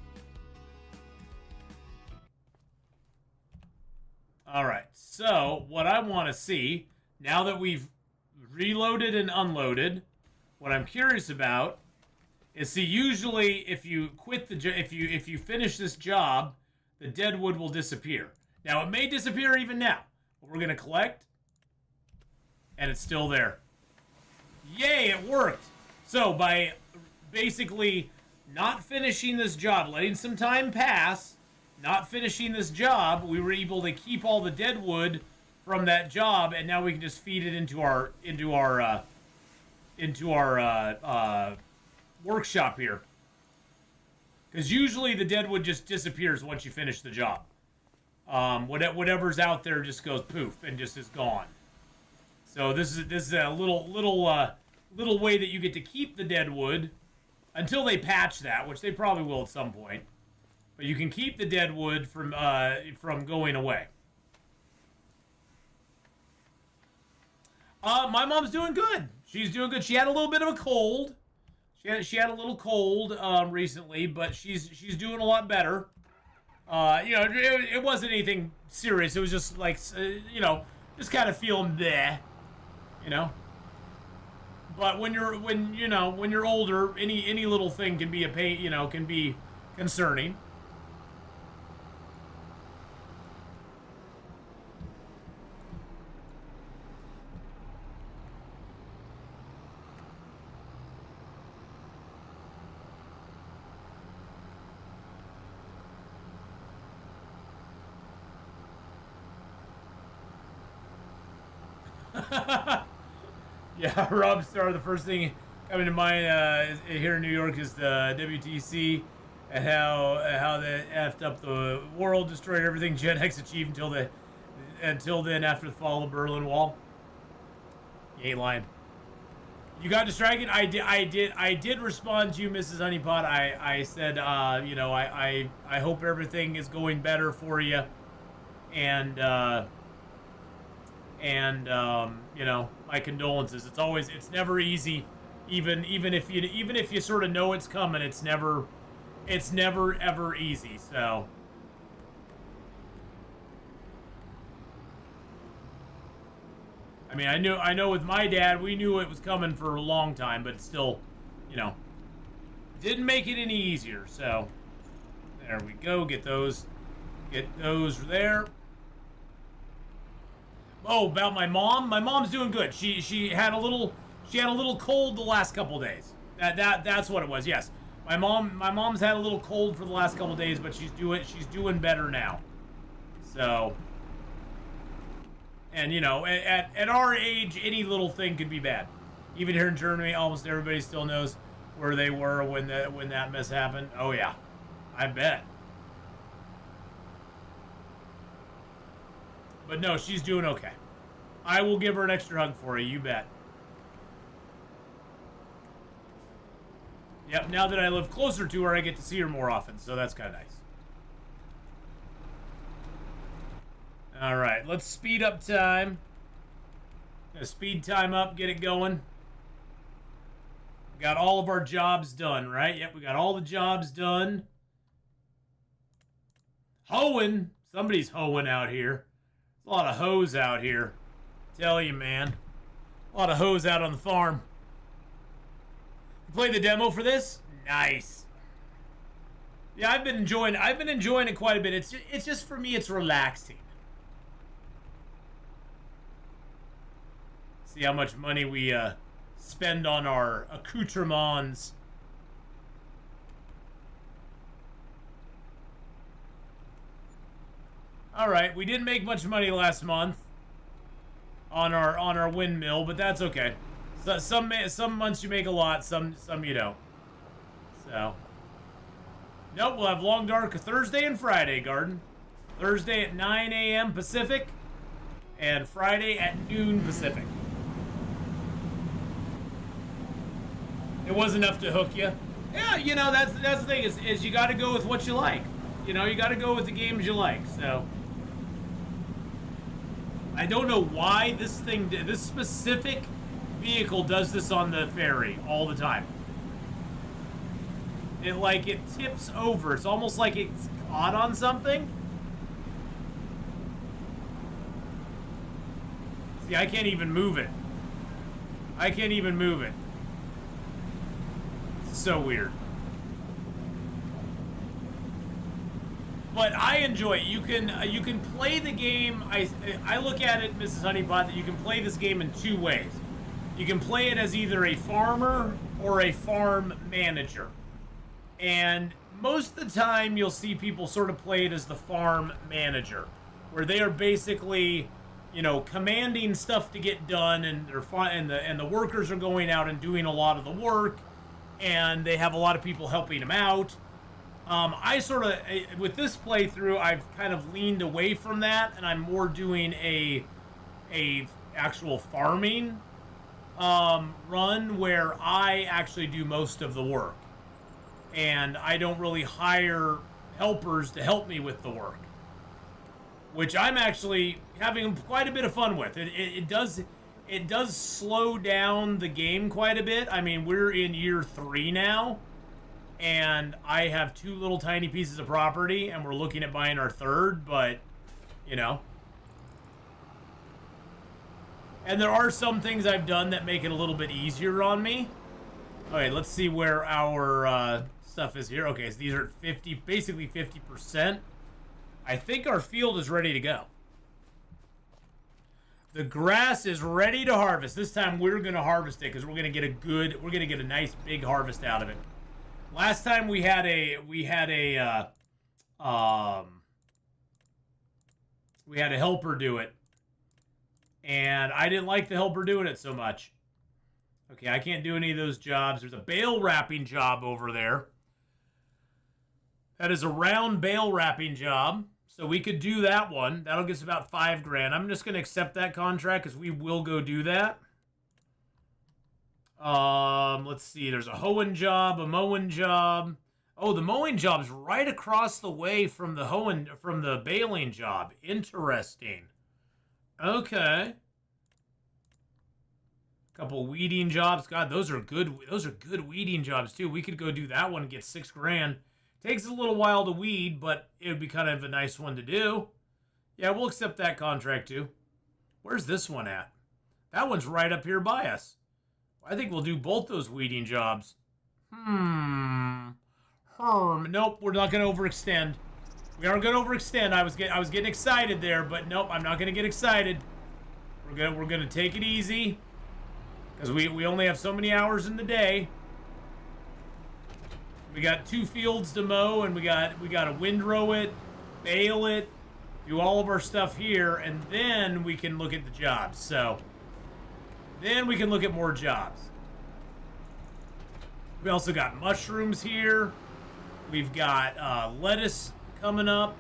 [SPEAKER 3] all right. So, what I want to see now that we've reloaded and unloaded, what I'm curious about is, see, usually if you quit if you finish this job, the deadwood will disappear. Now, it may disappear even now, but we're going to collect, and it's still there. Yay, it worked! So, by basically not finishing this job, letting some time pass, not finishing this job, we were able to keep all the deadwood from that job, and now we can just feed it into our workshop here. Because usually the deadwood just disappears once you finish the job. Whatever's out there just goes poof and just is gone. So this is a little way that you get to keep the deadwood until they patch that, which they probably will at some point. But you can keep the deadwood from going away. My mom's doing good. She's doing good. She had a little bit of a cold. She had a little cold recently, but she's doing a lot better. It wasn't anything serious. It was just like, just kind of feeling bleh, But when you're older, any little thing can be a pain, can be concerning. Yeah, Robstar, the first thing coming to mind here in New York is the WTC and how they effed up the world, destroyed everything Gen X achieved until then after the fall of the Berlin Wall. You ain't lying. You got distracted? I did respond to you, Mrs. Honeypot. I said, I hope everything is going better for you, and my condolences. It's never easy, even if you sort of know it's coming. It's never ever easy. So. I mean, I know with my dad, we knew it was coming for a long time, but still, didn't make it any easier. So, there we go. Get those there. Oh, about my mom? My mom's doing good. She had a little cold the last couple days. That's what it was. Yes. My mom's had a little cold for the last couple days, but she's doing better now. So, and you know, at our age, any little thing could be bad. Even here in Germany, almost everybody still knows where they were when that mess happened. Oh yeah, I bet. But no, she's doing okay. I will give her an extra hug for you, you bet. Yep, now that I live closer to her, I get to see her more often, so that's kind of nice. Alright, let's speed up time. Gonna speed time up, get it going. We got all of our jobs done, right? Yep, we got all the jobs done. Hoeing. Somebody's hoeing out here. A lot of hoes out here. Tell you, man. A lot of hoes out on the farm. You play the demo for this? Nice. Yeah, I've been enjoying it quite a bit. It's just for me, it's relaxing. See how much money we spend on our accoutrements. All right, we didn't make much money last month on our windmill, but that's okay. So, some months you make a lot, some you don't. So, nope, we'll have long dark Thursday and Friday, Garden. Thursday at 9 a.m. Pacific, and Friday at noon Pacific. It was enough to hook you. Yeah, you know, that's the thing is you got to go with what you like. You know, you got to go with the games you like. So I don't know why this specific vehicle does this on the ferry all the time. It tips over. It's almost like it's caught on something. See, I can't even move it. I can't even move it. It's so weird. But I enjoy it. You can play the game. I look at it, Mrs. Honeypot, that you can play this game in two ways. You can play it as either a farmer or a farm manager. And most of the time you'll see people sort of play it as the farm manager, where they are basically, you know, commanding stuff to get done, and the workers are going out and doing a lot of the work, and they have a lot of people helping them out. I sort of, with this playthrough, I've kind of leaned away from that, and I'm more doing a actual farming run where I actually do most of the work, and I don't really hire helpers to help me with the work, which I'm actually having quite a bit of fun with. It does slow down the game quite a bit. I mean, we're in year 3 now. And I have 2 little tiny pieces of property, and we're looking at buying our 3rd, but, you know. And there are some things I've done that make it a little bit easier on me. Okay, let's see where our stuff is here. Okay, so these are 50, basically 50%. I think our field is ready to go. The grass is ready to harvest. This time we're going to harvest it because we're going to get a nice big harvest out of it. Last time we had a helper do it, and I didn't like the helper doing it so much. Okay, I can't do any of those jobs. There's a bale wrapping job over there. That is a round bale wrapping job, so we could do that one. That'll get us about $5,000. I'm just going to accept that contract because we will go do that. Let's see. There's a hoeing job, a mowing job. Oh, the mowing job's right across the way from the baling job. Interesting. Okay. Couple weeding jobs. God, those are good weeding jobs too. We could go do that one and get $6,000. Takes a little while to weed, but it would be kind of a nice one to do. Yeah, we'll accept that contract too. Where's this one at? That one's right up here by us. I think we'll do both those weeding jobs. Nope, we're not going to overextend. We aren't going to overextend. I was getting excited there, but nope, I'm not going to get excited. We're gonna take it easy. Because we only have so many hours in the day. We got 2 fields to mow, and we got to windrow it, bale it, do all of our stuff here, and then we can look at the jobs. So then we can look at more jobs. We also got mushrooms here. We've got lettuce coming up.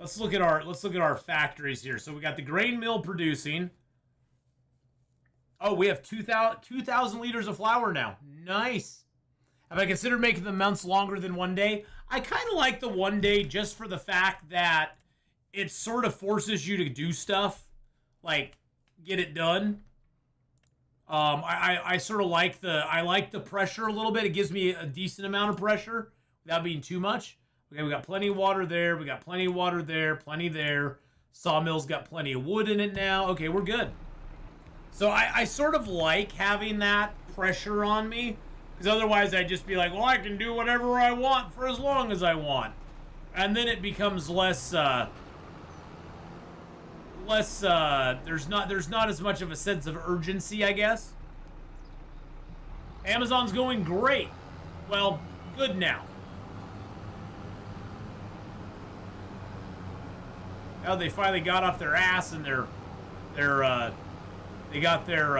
[SPEAKER 3] Let's look at our factories here. So we got the grain mill producing. Oh, we have 2,000 liters of flour now. Nice. Have I considered making the months longer than 1 day? I kind of like the 1 day just for the fact that it sort of forces you to do stuff, like get it done. I sort of like the pressure a little bit. It gives me a decent amount of pressure without being too much. Okay, we got plenty of water there. We got plenty of water there. Plenty there. Sawmill's got plenty of wood in it now. Okay, we're good. So I sort of like having that pressure on me, because otherwise I'd just be like, well, I can do whatever I want for as long as I want. And then it becomes less, there's not as much of a sense of urgency, I guess. Amazon's going great. Well, good now. Now they finally got off their ass and they got their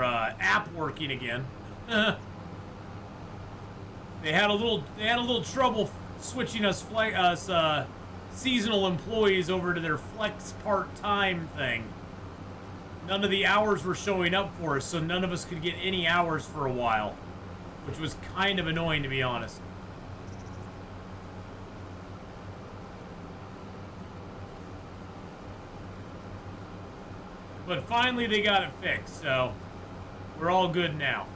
[SPEAKER 3] app working again. They had a little trouble switching us seasonal employees over to their flex part-time thing. None of the hours were showing up for us, so none of us could get any hours for a while, which was kind of annoying, to be honest. But finally they got it fixed, so we're all good now.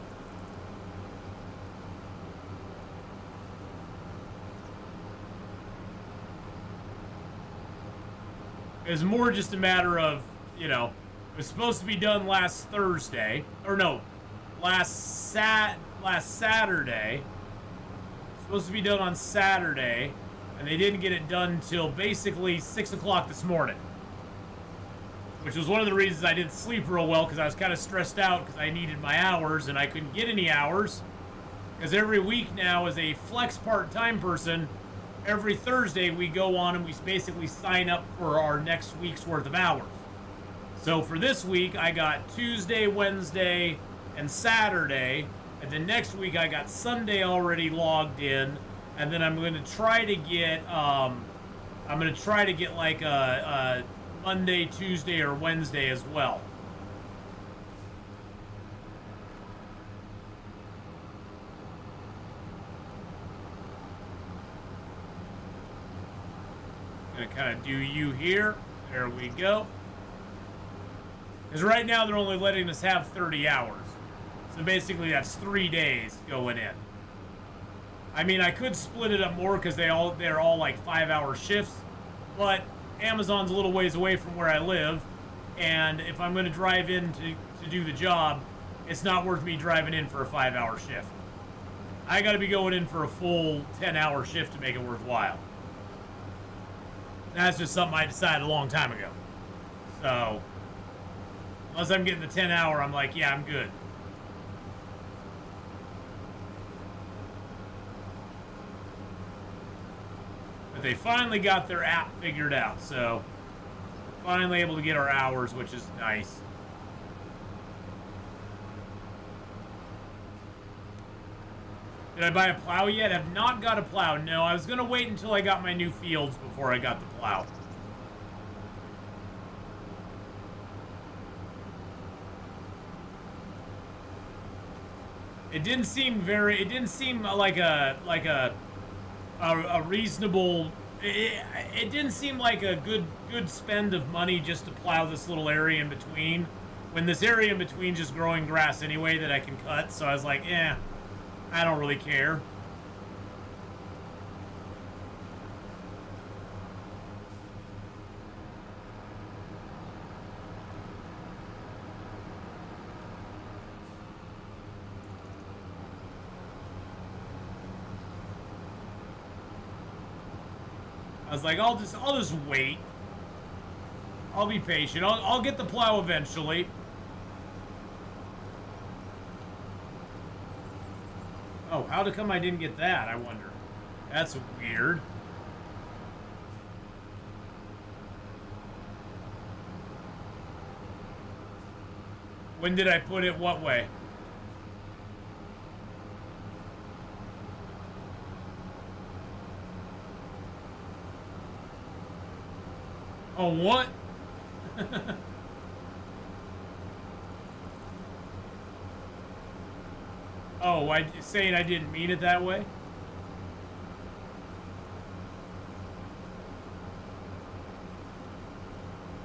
[SPEAKER 3] It's more just a matter of, you know, it was supposed to be done last Thursday, or no, last Saturday. Supposed to be done on Saturday, and they didn't get it done till basically 6 o'clock this morning. Which was one of the reasons I didn't sleep real well, because I was kind of stressed out because I needed my hours and I couldn't get any hours. Because every week now, as a flex part-time person, every Thursday we go on and we basically sign up for our next week's worth of hours. So for this week, I got Tuesday, Wednesday, and Saturday. And then next week I got Sunday already logged in. And then I'm going to try to get, like a Monday, Tuesday, or Wednesday as well. Gonna kind of do you here. There we go. Because right now they're only letting us have 30 hours. So basically that's 3 days going in. I mean, I could split it up more because they're all like 5-hour shifts, but Amazon's a little ways away from where I live, and if I'm going to drive in to do the job, it's not worth me driving in for a 5-hour shift. I got to be going in for a full 10-hour shift to make it worthwhile. That's just something I decided a long time ago. So, unless I'm getting the 10-hour, I'm like, yeah, I'm good. But they finally got their app figured out, so we're finally able to get our hours, which is nice. Did I buy a plow yet? Have not got a plow. No, I was going to wait until I got my new fields before I got the plow. It didn't seem like a reasonable, it didn't seem like a good spend of money just to plow this little area in between, when this area in between just growing grass anyway that I can cut. So I was like, I don't really care. I was like, I'll just wait. I'll be patient. I'll get the plow eventually. Oh, how come I didn't get that, I wonder? That's weird. When did I put it what way? Oh, what? Oh, saying I didn't mean it that way?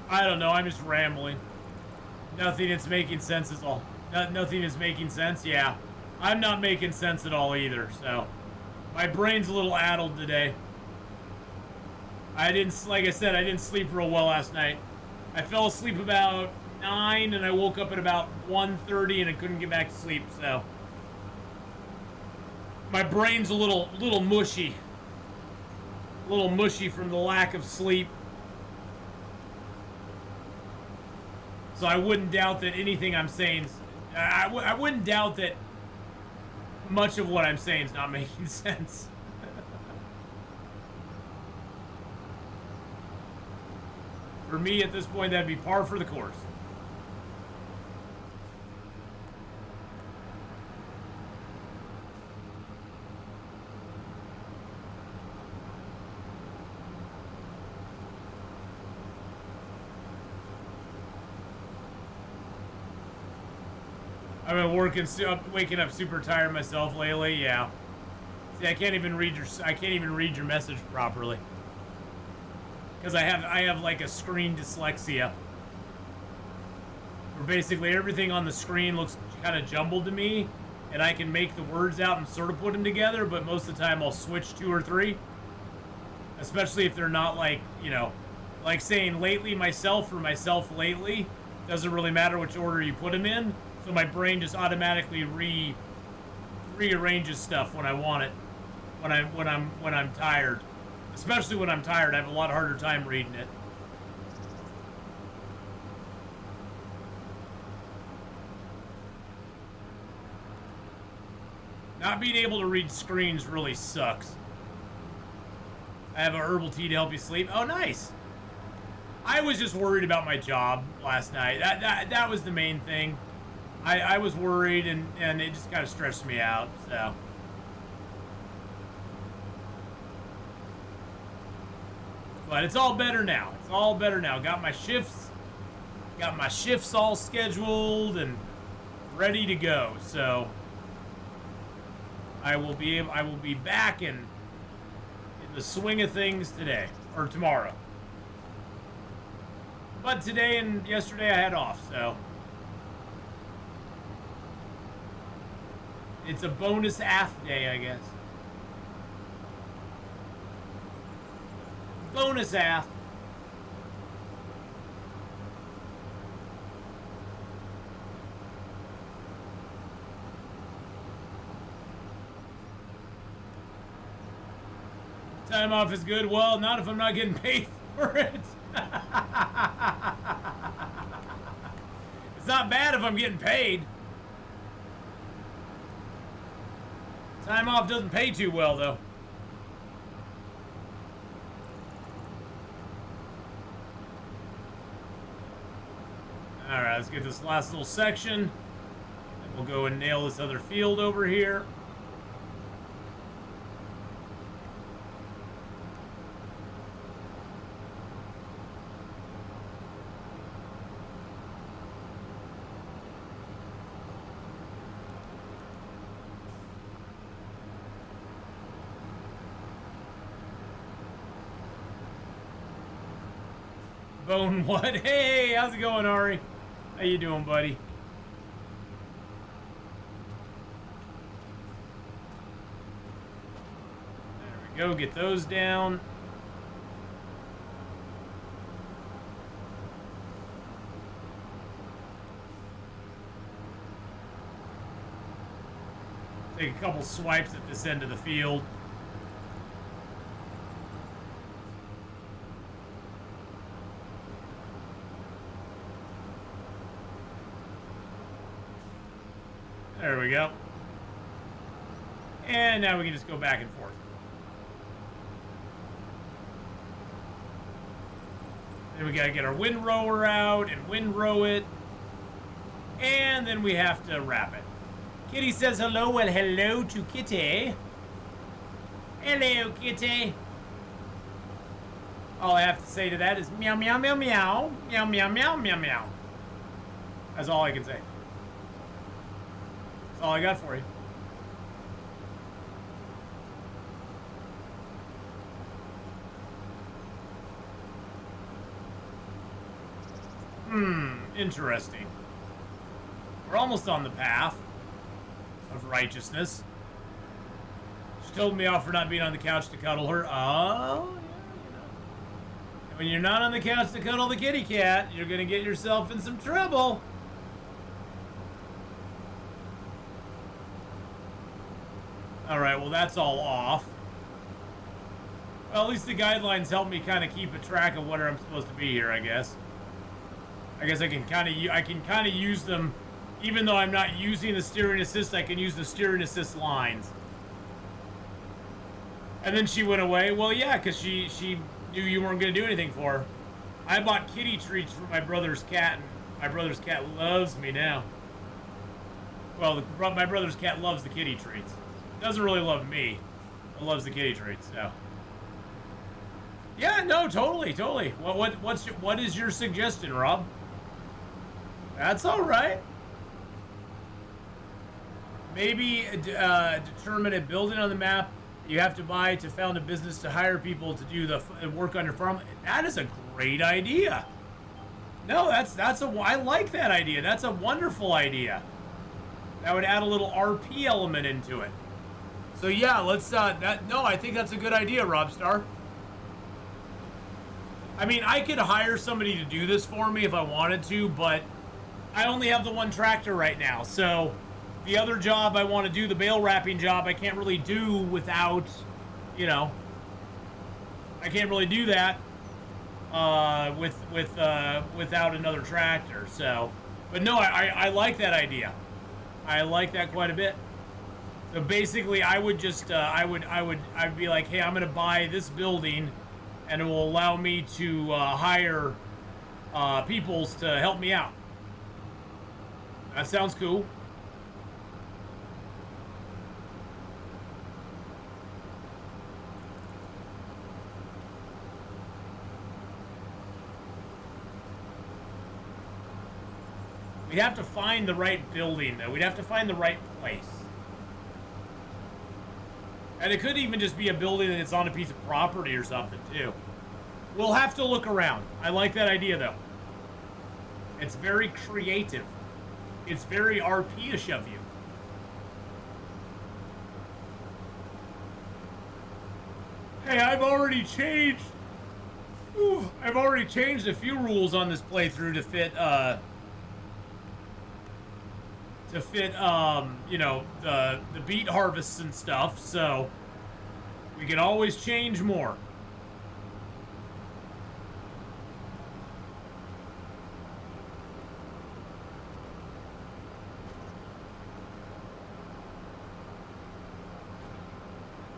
[SPEAKER 3] I don't know, I'm just rambling. Nothing is making sense at all. Nothing is making sense, yeah. I'm not making sense at all either, so. My brain's a little addled today. Like I said, I didn't sleep real well last night. I fell asleep about 9 and I woke up at about 1:30 and I couldn't get back to sleep, so. My brain's a little mushy. A little mushy from the lack of sleep. So I wouldn't doubt that anything I'm saying, I wouldn't doubt that much of what I'm saying is not making sense. For me, at this point, that'd be par for the course. I've been waking up super tired myself lately. Yeah. See, I can't even read your message properly. Because I have like a screen dyslexia. Where basically everything on the screen looks kind of jumbled to me, and I can make the words out and sort of put them together, but most of the time I'll switch 2 or 3. Especially if they're not like, you know, like saying lately myself or myself lately. Doesn't really matter which order you put them in. So my brain just automatically rearranges stuff when I want it. When I'm tired. Especially when I'm tired, I have a lot harder time reading it. Not being able to read screens really sucks. I have a herbal tea to help you sleep. Oh, nice. I was just worried about my job last night. That was the main thing. I was worried, and it just kind of stressed me out, so. But it's all better now. It's all better now. Got my shifts all scheduled and ready to go. So I will be back in the swing of things today or tomorrow. But today and yesterday I had off, so it's a bonus AF day, I guess. Bonus AF. Time off is good. Well, not if I'm not getting paid for it. It's not bad if I'm getting paid. Time off doesn't pay too well, though. Alright, let's get this last little section. And we'll go and nail this other field over here. Bone what? Hey, how's it going, Ari? How you doing, buddy? There we go. Get those down. Take a couple swipes at this end of the field. There we go. And now we can just go back and forth. Then we gotta get our windrower out and windrow it. And then we have to wrap it. Kitty says hello. Well, hello to Kitty. Hello, Kitty. All I have to say to that is meow, meow, meow, meow. Meow, meow, meow, meow, meow. That's all I can say. That's all I got for you. Interesting. We're almost on the path of righteousness. She told me off for not being on the couch to cuddle her. Oh, yeah, you know. And when you're not on the couch to cuddle the kitty cat, you're gonna get yourself in some trouble. Alright, well that's all off. Well, at least the guidelines help me kind of keep a track of where I'm supposed to be here, I guess. I guess I can kind of use them, even though I'm not using the steering assist. I can use the steering assist lines. And then she went away. Well, yeah, because she knew you weren't going to do anything for her. I bought kitty treats for my brother's cat, and my brother's cat loves me now. Well, my brother's cat loves the kitty treats. Doesn't really love me, but loves the kitty treats. So. Yeah, no, totally. What is your suggestion, Rob? That's all right. Maybe determine a building on the map you have to buy to found a business to hire people to do the work on your farm. That is a great idea. No, I like that idea. That's a wonderful idea. That would add a little RP element into it. So yeah, let's I think that's a good idea, Robstar. I mean, I could hire somebody to do this for me if I wanted to, but I only have the one tractor right now, so the other job I want to do, the bale wrapping job, I can't really do without, you know, I can't really do that without another tractor. So, but no, I like that idea. I like that quite a bit. So basically, I would just I'd be like, hey, I'm gonna buy this building, and it will allow me to hire peoples to help me out. That sounds cool. We'd have to find the right building, though. We'd have to find the right place. And it could even just be a building that's on a piece of property or something, too. We'll have to look around. I like that idea, though. It's very creative. It's very RP-ish of you. Hey, I've already changed a few rules on this playthrough to fit, you know, the beet harvests and stuff, so we can always change more.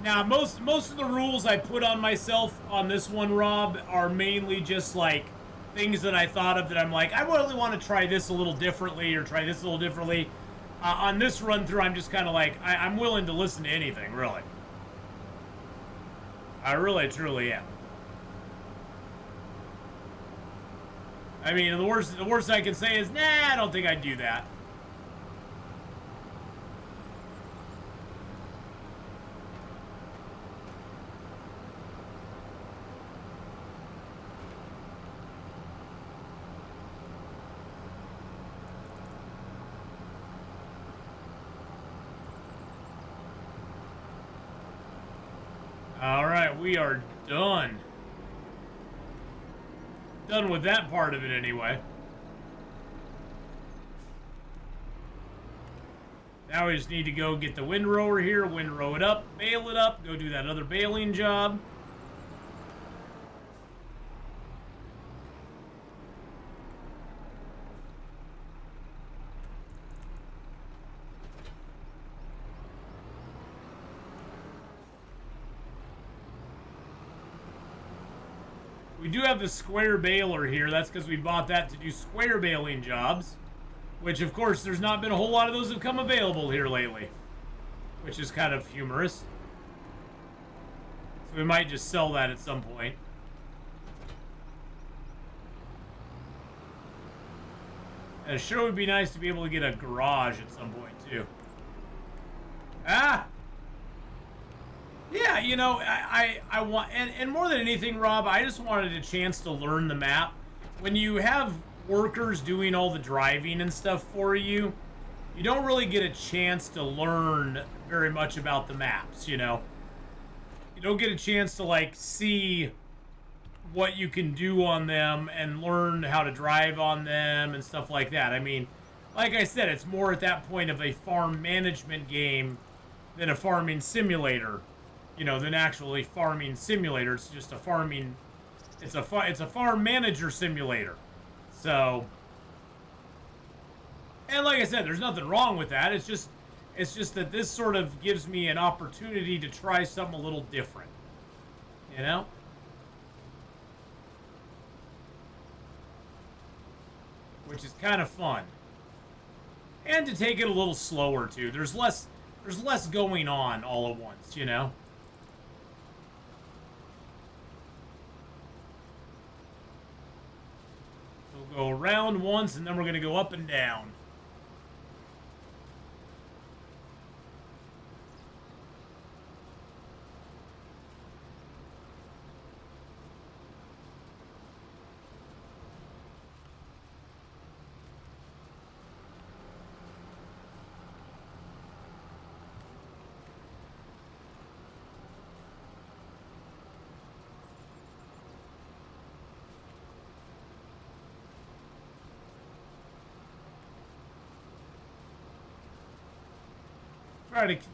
[SPEAKER 3] Now, most of the rules I put on myself on this one, Rob, are mainly just like things that I thought of that I'm like, I really want to try this a little differently or try this a little differently. On this run through, I'm just kind of like, I'm willing to listen to anything, really. I really, truly am. I mean, the worst I can say is, nah, I don't think I'd do that. Alright, we are done. Done with that part of it anyway. Now we just need to go get the windrower here, windrow it up, bale it up, go do that other baling job. We do have the square baler here. That's because we bought that to do square baling jobs. Which, of course, there's not been a whole lot of those have come available here lately. Which is kind of humorous. So we might just sell that at some point. And it sure would be nice to be able to get a garage at some point, too. Ah! Yeah, you know, I want... And more than anything, Rob, I just wanted a chance to learn the map. When you have workers doing all the driving and stuff for you, you don't really get a chance to learn very much about the maps, you know? You don't get a chance to, like, see what you can do on them and learn how to drive on them and stuff like that. I mean, like I said, it's more at that point of a farm management game than a farming simulator, you know, than actually farming simulator. It's just a farming, it's a farm manager simulator. So, and like I said, there's nothing wrong with that. It's just that this sort of gives me an opportunity to try something a little different, you know? Which is kind of fun. And to take it a little slower, too. There's less going on all at once, you know? So we'll go around once, and then we're going to go up and down.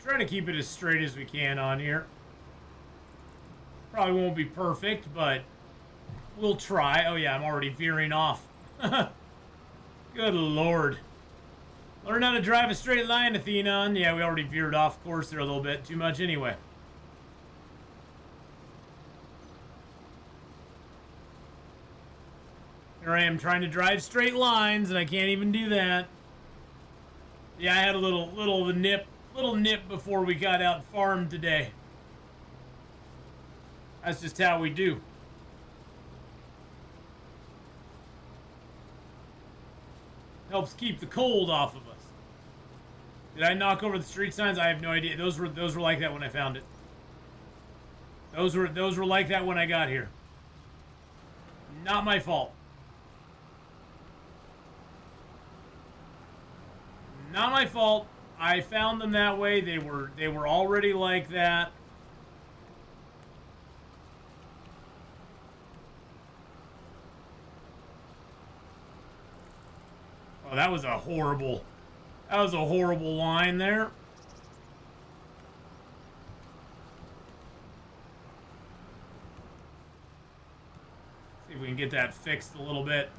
[SPEAKER 3] Try to keep it as straight as we can on here. Probably won't be perfect, but we'll try. Oh yeah, I'm already veering off. Good lord. Learn how to drive a straight line, Atheenon. Yeah, we already veered off course there a little bit. Too much anyway. Here I am trying to drive straight lines, and I can't even do that. Yeah, I had a little nip before we got out and farmed today. That's just how we do. Helps keep the cold off of us. Did I knock over the street signs? I have no idea. Those were like that when I found it. Those were like that when I got here. Not my fault. Not my fault. I found them that way. They were already like that. Oh, that was a horrible line there. See if we can get that fixed a little bit.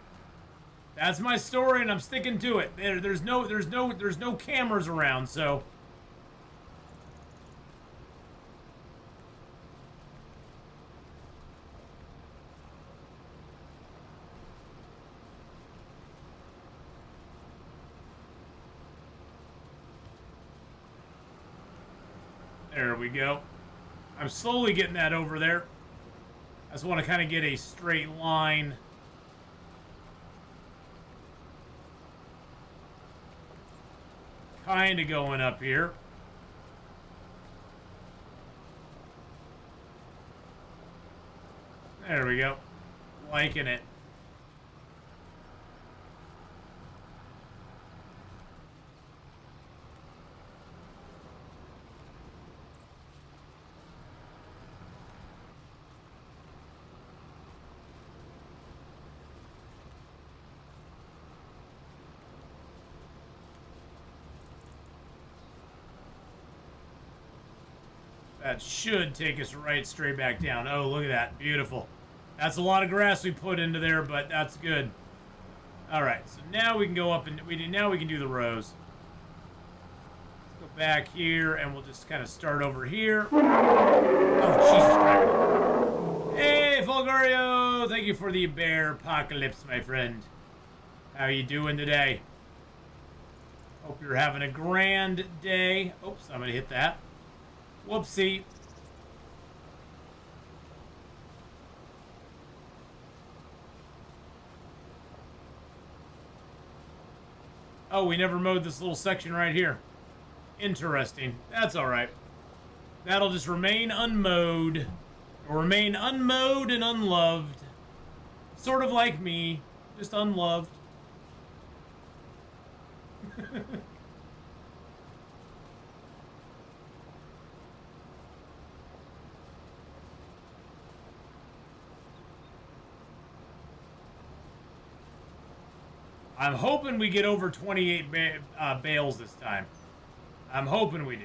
[SPEAKER 3] That's my story, and I'm sticking to it. There's no cameras around, so. There we go. I'm slowly getting that over there. I just want to kind of get a straight line. Kind of going up here. There we go. Liking it. That should take us right straight back down. Oh, look at that. Beautiful. That's a lot of grass we put into there, but that's good. All right, so now we can go up and now we can do the rows. Let's go back here, and we'll just kind of start over here. Oh, Jesus Christ. Hey, Hey, Fulgario! Thank you for the bear apocalypse, my friend. How you doing today? Hope you're having a grand day. Oops, I'm gonna hit that. Whoopsie. Oh, we never mowed this little section right here. Interesting. That's alright. That'll just remain unmowed. It'll remain unmowed and unloved. Sort of like me. Just unloved. I'm hoping we get over 28 bales this time. I'm hoping we do.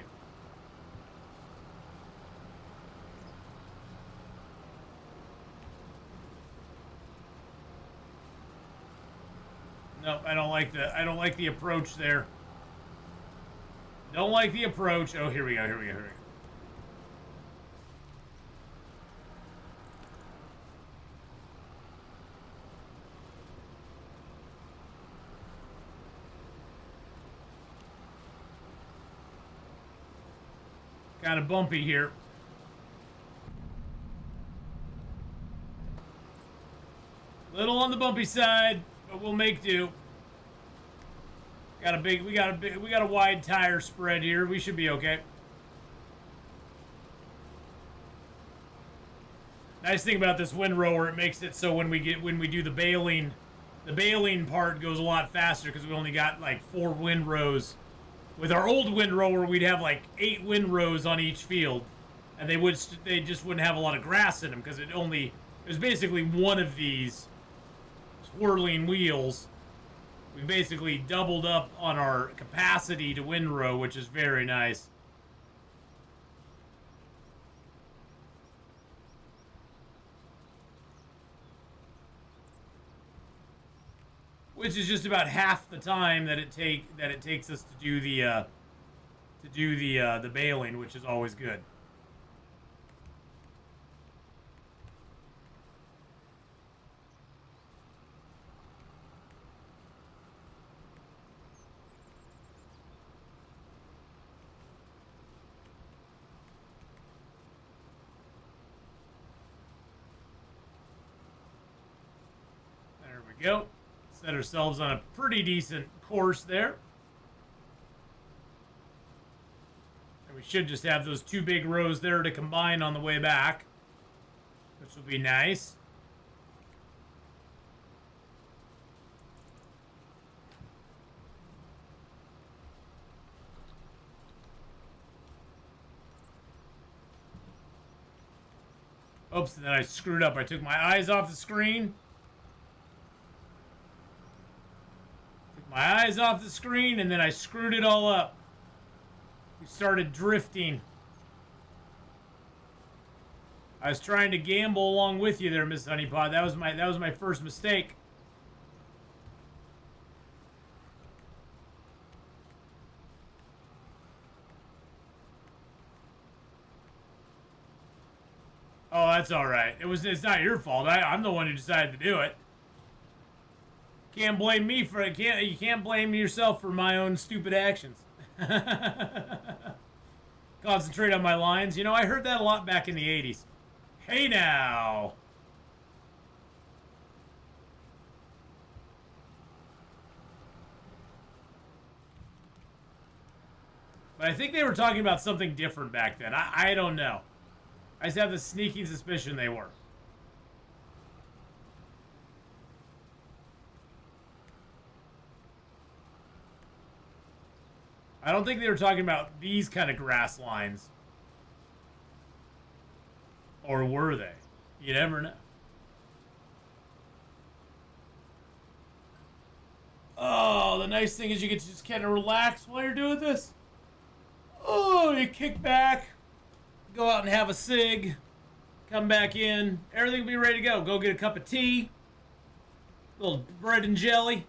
[SPEAKER 3] Nope, I don't like the approach there. Don't like the approach. Oh, here we go. Kind of bumpy here. Little on the bumpy side, but we'll make do. We got a wide tire spread here. We should be okay. Nice thing about this windrower, it makes it so when we do the baling part goes a lot faster because we only got like 4 windrows. With our old windrower, we'd have like 8 windrows on each field, and they just wouldn't have a lot of grass in them because it was basically one of these swirling wheels. We basically doubled up on our capacity to windrow, which is very nice. Which is just about half the time that it takes us to do the baling, which is always good. There we go. Set ourselves on a pretty decent course there. And we should just have those 2 big rows there to combine on the way back, which will be nice. Oops, and then I screwed up. I took my eyes off the screen. My eyes off the screen, and then I screwed it all up. We started drifting. I was trying to gamble along with you there, Miss Honeypot. That was my first mistake. Oh, that's all right. It's not your fault. I'm the one who decided to do it. Can't blame me for it. You can't blame yourself for my own stupid actions. Concentrate on my lines. You know, I heard that a lot back in the 80s. Hey now. But I think they were talking about something different back then. I don't know. I just have the sneaking suspicion they were. I don't think they were talking about these kind of grass lines. Or were they? You never know. Oh, the nice thing is you get to just kind of relax while you're doing this. Oh, you kick back, go out and have a cig, come back in, everything will be ready to go. Go get a cup of tea, a little bread and jelly,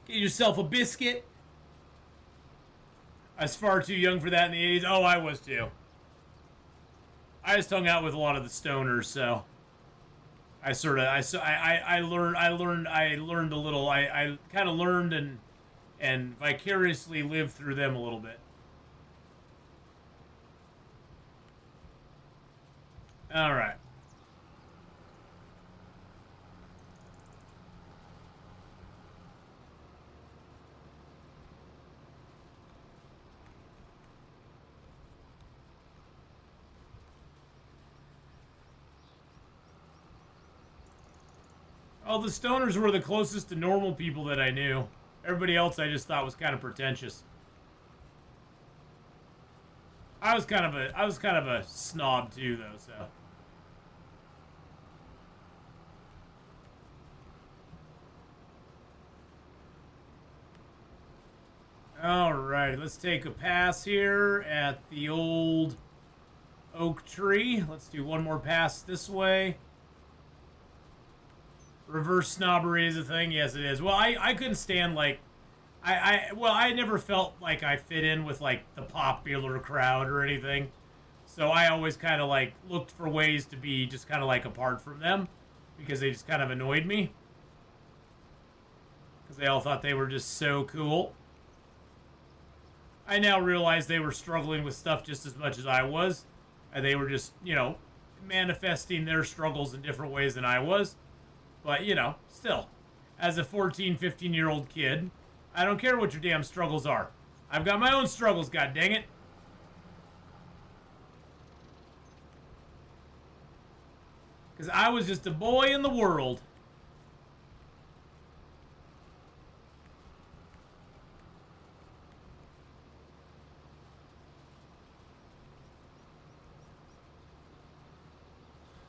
[SPEAKER 3] get yourself a biscuit. I was far too young for that in the 80s. Oh, I was too. I just hung out with a lot of the stoners, so I learned a little. I kind of learned and vicariously lived through them a little bit. All right. Oh, the stoners were the closest to normal people that I knew. Everybody else I just thought was kind of pretentious. I was kind of a snob too, though, so. Alright, let's take a pass here at the old oak tree. Let's do one more pass this way. Reverse snobbery is a thing? Yes, it is. Well, I couldn't stand, like... I never felt like I fit in with, like, the popular crowd or anything. So I always kind of, like, looked for ways to be just kind of, like, apart from them. Because they just kind of annoyed me. Because they all thought they were just so cool. I now realize they were struggling with stuff just as much as I was. And they were just, you know, manifesting their struggles in different ways than I was. But, you know, still, as a 14, 15-year-old kid, I don't care what your damn struggles are. I've got my own struggles, god dang it. Because I was just a boy in the world.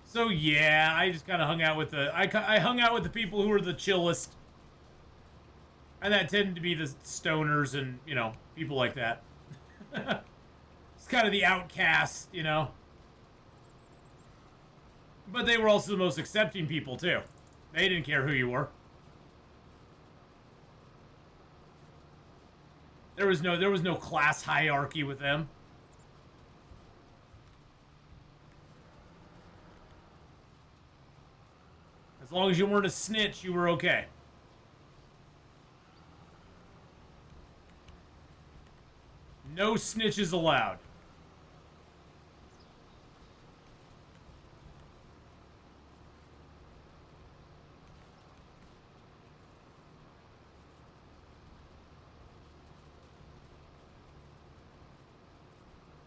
[SPEAKER 3] So yeah, I just kind of hung out with I hung out with the people who were the chillest. And that tended to be the stoners and, you know, people like that. It's kind of the outcasts, you know. But they were also the most accepting people, too. They didn't care who you were. There was no class hierarchy with them. As long as you weren't a snitch, you were okay. No snitches allowed.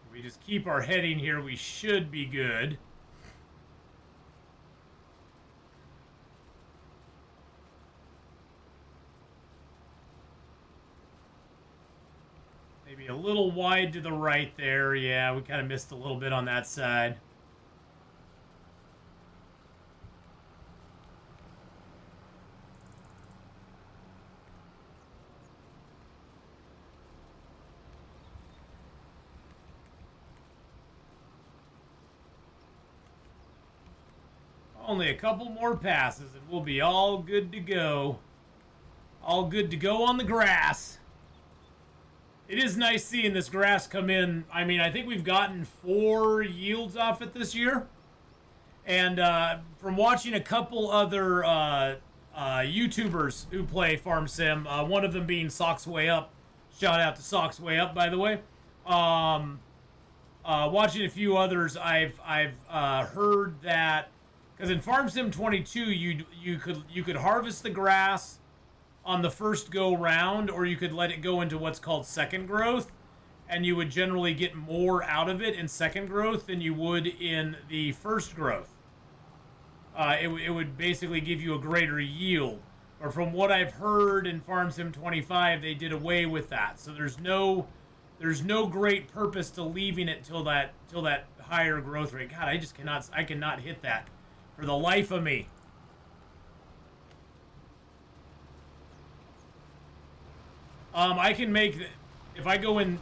[SPEAKER 3] If we just keep our heading here, we should be good. Maybe a little wide to the right there. Yeah, we kind of missed a little bit on that side. Only a couple more passes and we'll be all good to go. All good to go on the grass. It is nice seeing this grass come in. I mean, I think we've gotten 4 yields off it this year. And from watching a couple other YouTubers who play Farm Sim, one of them being Socks Way Up. Shout out to Socks Way Up, by the way. Watching a few others, I've heard that... Because in Farm Sim 22, you could harvest the grass on the first go round, or you could let it go into what's called second growth, and you would generally get more out of it in second growth than you would in the first growth. It would basically give you a greater yield. Or from what I've heard in Farm Sim 25, they did away with that. So there's no great purpose to leaving it till that higher growth rate. God, I cannot hit that for the life of me. I can make, if I go in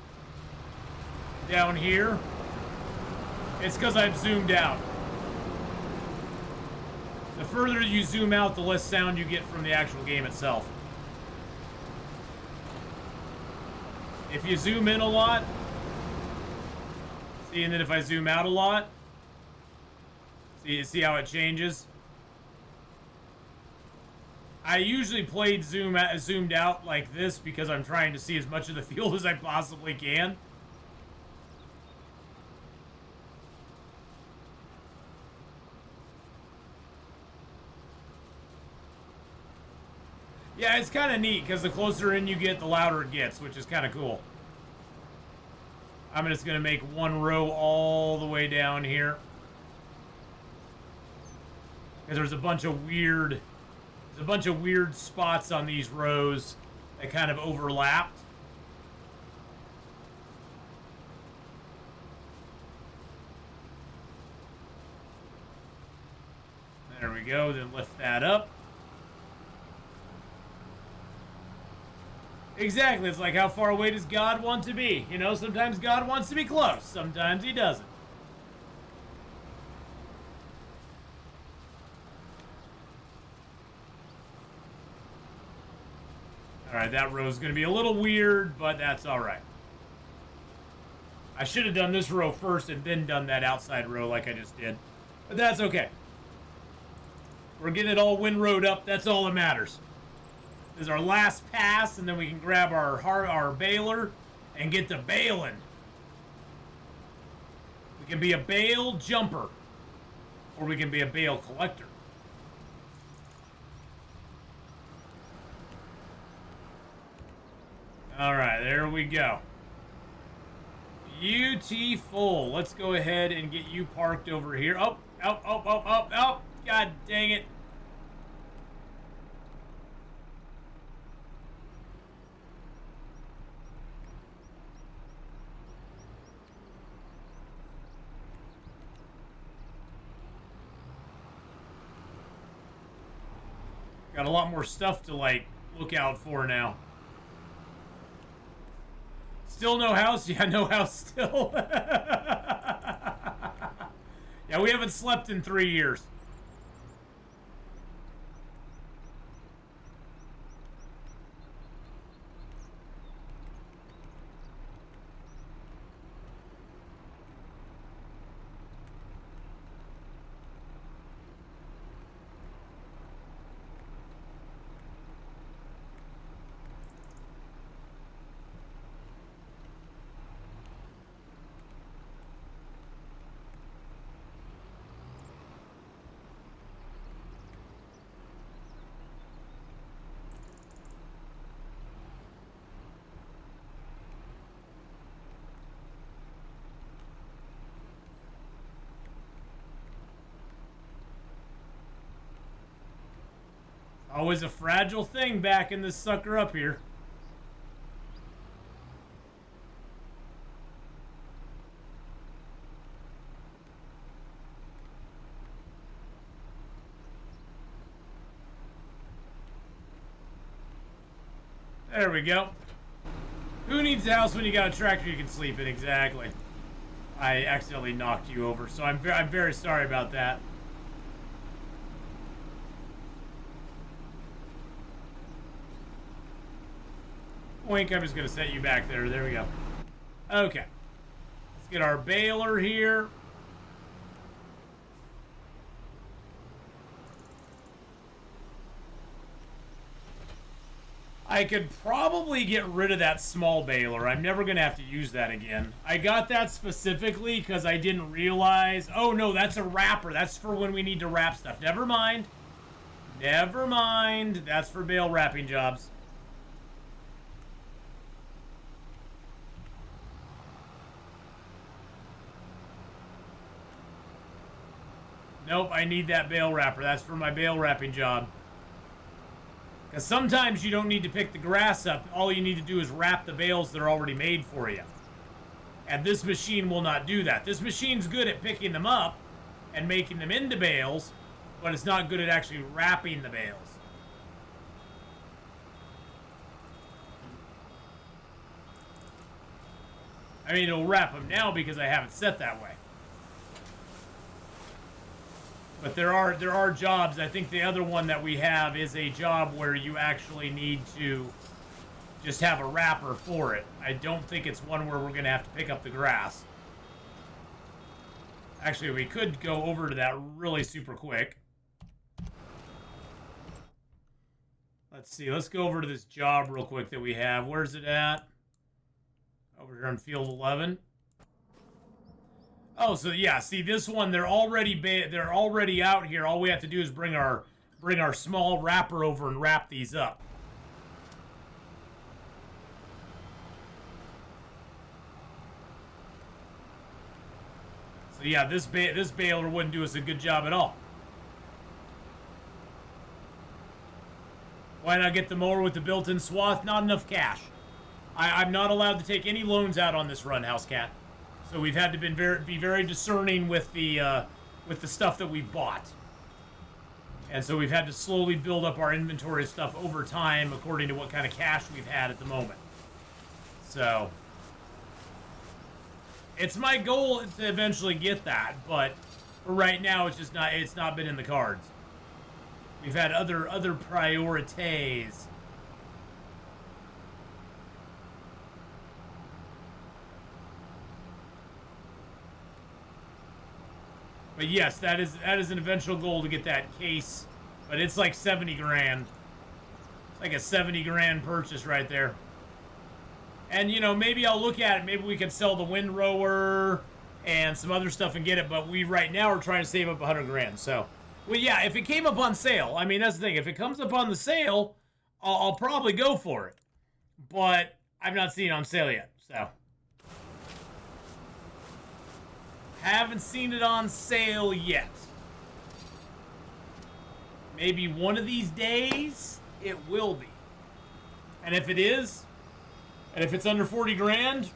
[SPEAKER 3] down here, it's because I've zoomed out. The further you zoom out, the less sound you get from the actual game itself. If you zoom in a lot, see, and then if I zoom out a lot, See how it changes? I usually played zoomed out like this because I'm trying to see as much of the field as I possibly can. Yeah, it's kind of neat because the closer in you get, the louder it gets, which is kind of cool. I'm just going to make one row all the way down here. Because there's a bunch of weird spots on these rows that kind of overlapped. There we go, then lift that up. Exactly, it's like how far away does God want to be? You know, sometimes God wants to be close, sometimes he doesn't. Alright, that row is going to be a little weird, but that's alright. I should have done this row first and then done that outside row like I just did. But that's okay. We're getting it all windrowed up, that's all that matters. This is our last pass, and then we can grab our Baler and get to baling. We can be a bale jumper, or we can be a bale collector. Alright, there we go. Beautiful. Let's go ahead and get you parked over here. Oh, God dang it. Got a lot more stuff to, like, look out for now. Still no house? Yeah, no house still. Yeah, we haven't slept in 3 years. Always a fragile thing backing this sucker up here. There we go. Who needs a house when you got a tractor you can sleep in? Exactly. I accidentally knocked you over, so I'm very sorry about that. Wink, I'm just going to set you back there. There we go. Okay. Let's get our baler here. I could probably get rid of that small baler. I'm never going to have to use that again. I got that specifically because I didn't realize... Oh, no, that's a wrapper. That's for when we need to wrap stuff. Never mind. Never mind. That's for bale wrapping jobs. Nope, I need that bale wrapper. That's for my bale wrapping job. Because sometimes you don't need to pick the grass up. All you need to do is wrap the bales that are already made for you. And this machine will not do that. This machine's good at picking them up and making them into bales, but it's not good at actually wrapping the bales. I mean, it'll wrap them now because I have it set that way. But there are jobs. I think the other one that we have is a job where you actually need to just have a wrapper for it. I don't think it's one where we're going to have to pick up the grass. Actually, we could go over to that really super quick. Let's see. Let's go over to this job real quick that we have. Where's it at? Over here on field 11. Oh, so yeah. See, this one they're already out here. All we have to do is bring our small wrapper over and wrap these up. So yeah, this baler wouldn't do us a good job at all. Why not get the mower with the built-in swath? Not enough cash. I'm not allowed to take any loans out on this run, House Cat. So we've had to be very discerning with the stuff that we've bought. And so we've had to slowly build up our inventory of stuff over time according to what kind of cash we've had at the moment. So it's my goal to eventually get that, but for right now it's not been in the cards. We've had other priorities. But yes, that is an eventual goal to get that case. But it's like 70 grand. It's like a 70 grand purchase right there. And you know, maybe I'll look at it. Maybe we can sell the windrower and some other stuff and get it. But we right now are trying to save up 100 grand. So, well, yeah, if it came up on sale, I mean, that's the thing. If it comes up on the sale, I'll probably go for it. But I've not seen it on sale yet. So. Haven't seen it on sale yet. Maybe one of these days, it will be. And if it is, and if it's under 40 grand,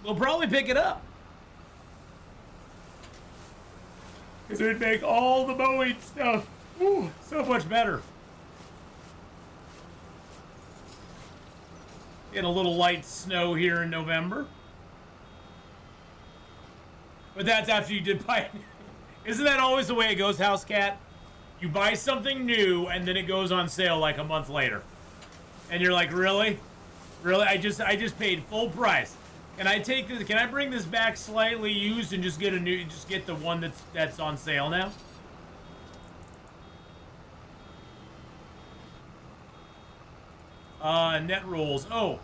[SPEAKER 3] we'll probably pick it up. Because it would make all the mowing stuff so much better. Get a little light snow here in November. But that's after you did buy it. Isn't that always the way it goes, House Cat? You buy something new, and then it goes on sale like a month later. And you're like, really? Really? I just paid full price. Can I take this? Can I bring this back slightly used and just get the one that's on sale now? Net rolls. Oh.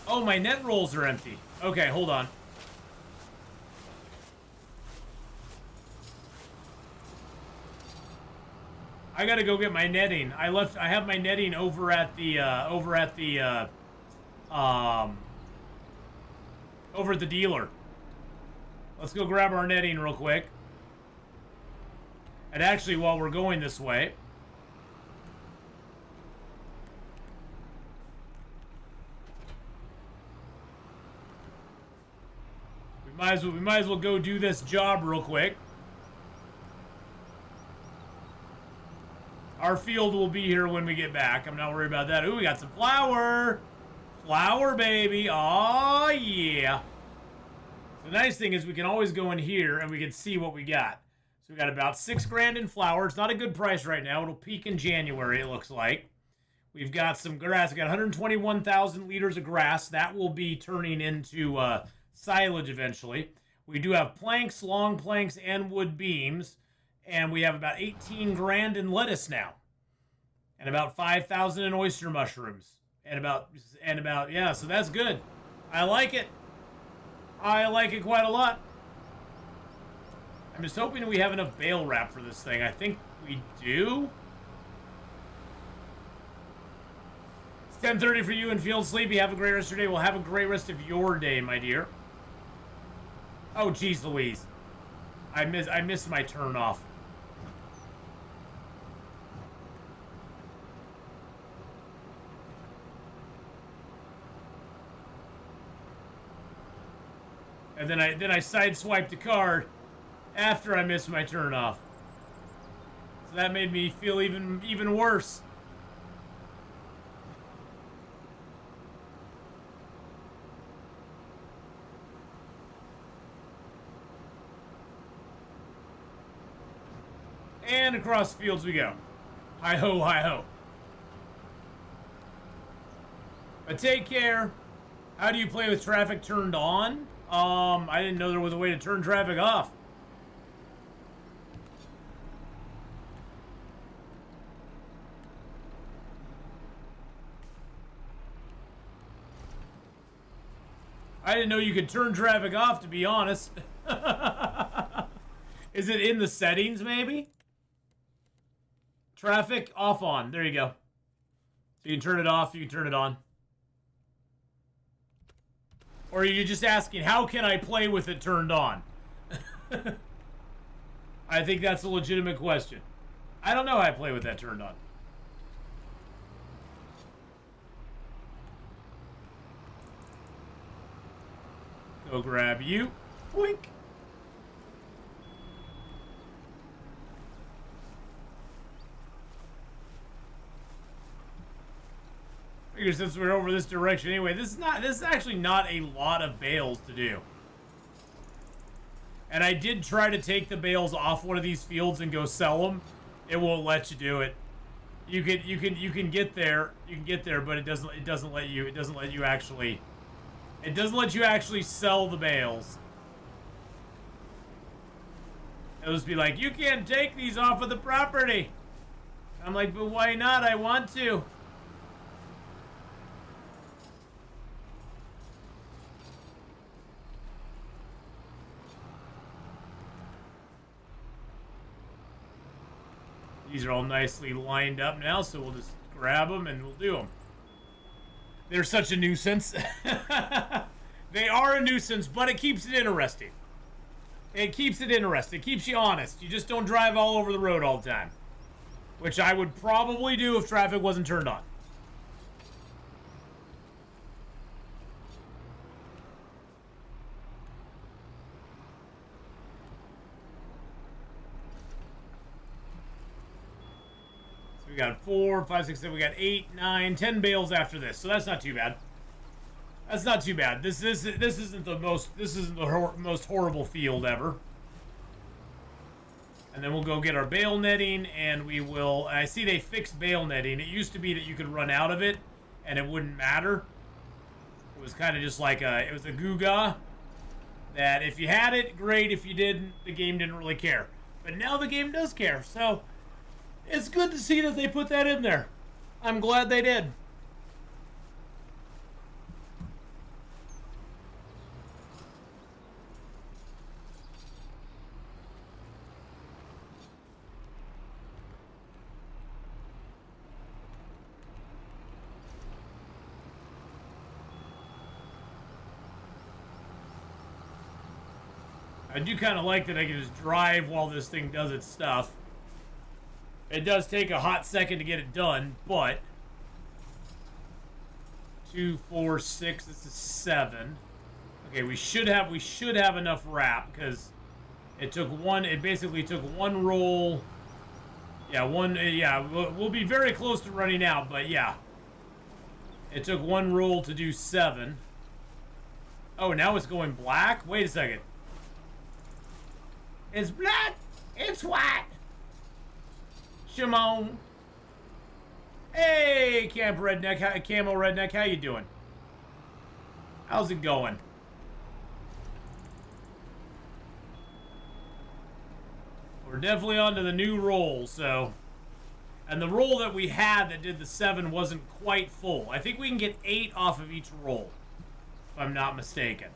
[SPEAKER 3] Oh, my net rolls are empty. Okay, hold on. I gotta go get my netting. I have my netting over at the dealer. Let's go grab our netting real quick. And actually, while we're going this way, we might as well go do this job real quick. Our field will be here when we get back. I'm not worried about that. Ooh, we got some flour. Flour, baby. Aw, yeah. The nice thing is we can always go in here and we can see what we got. So we got about 6 grand in flour. It's not a good price right now. It'll peak in January, it looks like. We've got some grass. We got 121,000 liters of grass. That will be turning into silage eventually. We do have planks, long planks, and wood beams. And we have about 18 grand in lettuce now. And about 5,000 in oyster mushrooms. And about, yeah, so that's good. I like it. I like it quite a lot. I'm just hoping we have enough bale wrap for this thing. I think we do. It's 10:30 for you and feel sleepy. Have a great rest of your day. Well, have a great rest of your day, my dear. Oh, geez Louise. I missed my turn off. And then I sideswiped the card after I missed my turn off. So that made me feel even worse. And across the fields we go. Hi-ho, hi-ho. But take care. How do you play with traffic turned on? I didn't know there was a way to turn traffic off. I didn't know you could turn traffic off, to be honest. Is it in the settings, maybe? Traffic off on. There you go. So you can turn it off, you can turn it on. Or are you just asking, how can I play with it turned on? I think that's a legitimate question. I don't know how I play with that turned on. Go grab you. Boink. Figure since we're over this direction anyway, this is actually not a lot of bales to do. And I did try to take the bales off one of these fields and go sell them. It won't let you do it. You can get there, but it doesn't let you actually sell the bales. It'll just be like, you can't take these off of the property. I'm like, but why not? I want to. These are all nicely lined up now, so we'll just grab them and we'll do them. They're such a nuisance. They are a nuisance, but it keeps it interesting. It keeps it interesting. It keeps you honest. You just don't drive all over the road all the time. Which I would probably do if traffic wasn't turned on. We got 4, 5, 6, 7. We got 8, 9, 10 bales after this, so that's not too bad. That's not too bad. This isn't the most horrible field ever. And then we'll go get our bale netting, and we will. I see they fixed bale netting. It used to be that you could run out of it, and it wouldn't matter. It was kind of just like it was a goo-ga. That if you had it, great. If you didn't, the game didn't really care. But now the game does care, so. It's good to see that they put that in there. I'm glad they did. I do kind of like that I can just drive while this thing does its stuff. It does take a hot second to get it done, but 2, 4, 6. This is 7. Okay, we should have enough wrap because it took one. It basically took one roll. Yeah, one. Yeah, we'll be very close to running out, but yeah, it took one roll to do 7. Oh, now it's going black. Wait a second. It's black. It's white. Shimon. Hey, Camo Redneck, how you doing? How's it going? We're definitely onto the new roll, so. And the roll that we had that did the 7 wasn't quite full. I think we can get 8 off of each roll, if I'm not mistaken.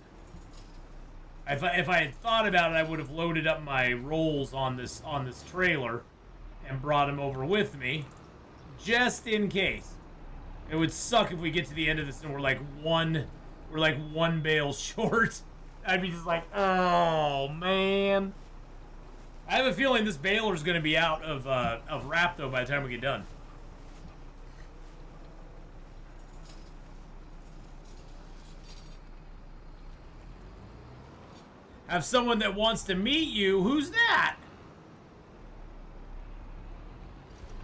[SPEAKER 3] If I had thought about it, I would have loaded up my rolls on this trailer and brought them over with me, just in case. It would suck if we get to the end of this and we're like one bale short. I'd be just like, oh man. I have a feeling this baler's going to be out of wrap though by the time we get done. Have someone that wants to meet you. Who's that?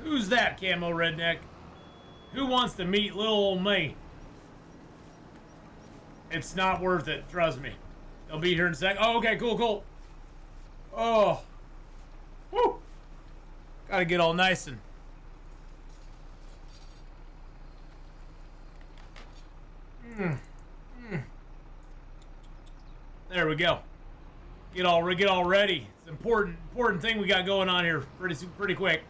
[SPEAKER 3] Who's that, Camo Redneck? Who wants to meet little old me? It's not worth it, trust me. They'll be here in a sec. Oh, okay, cool. Oh. Woo! Gotta get all nice and... There we go. Get all ready. It's an important thing we got going on here. Pretty quick.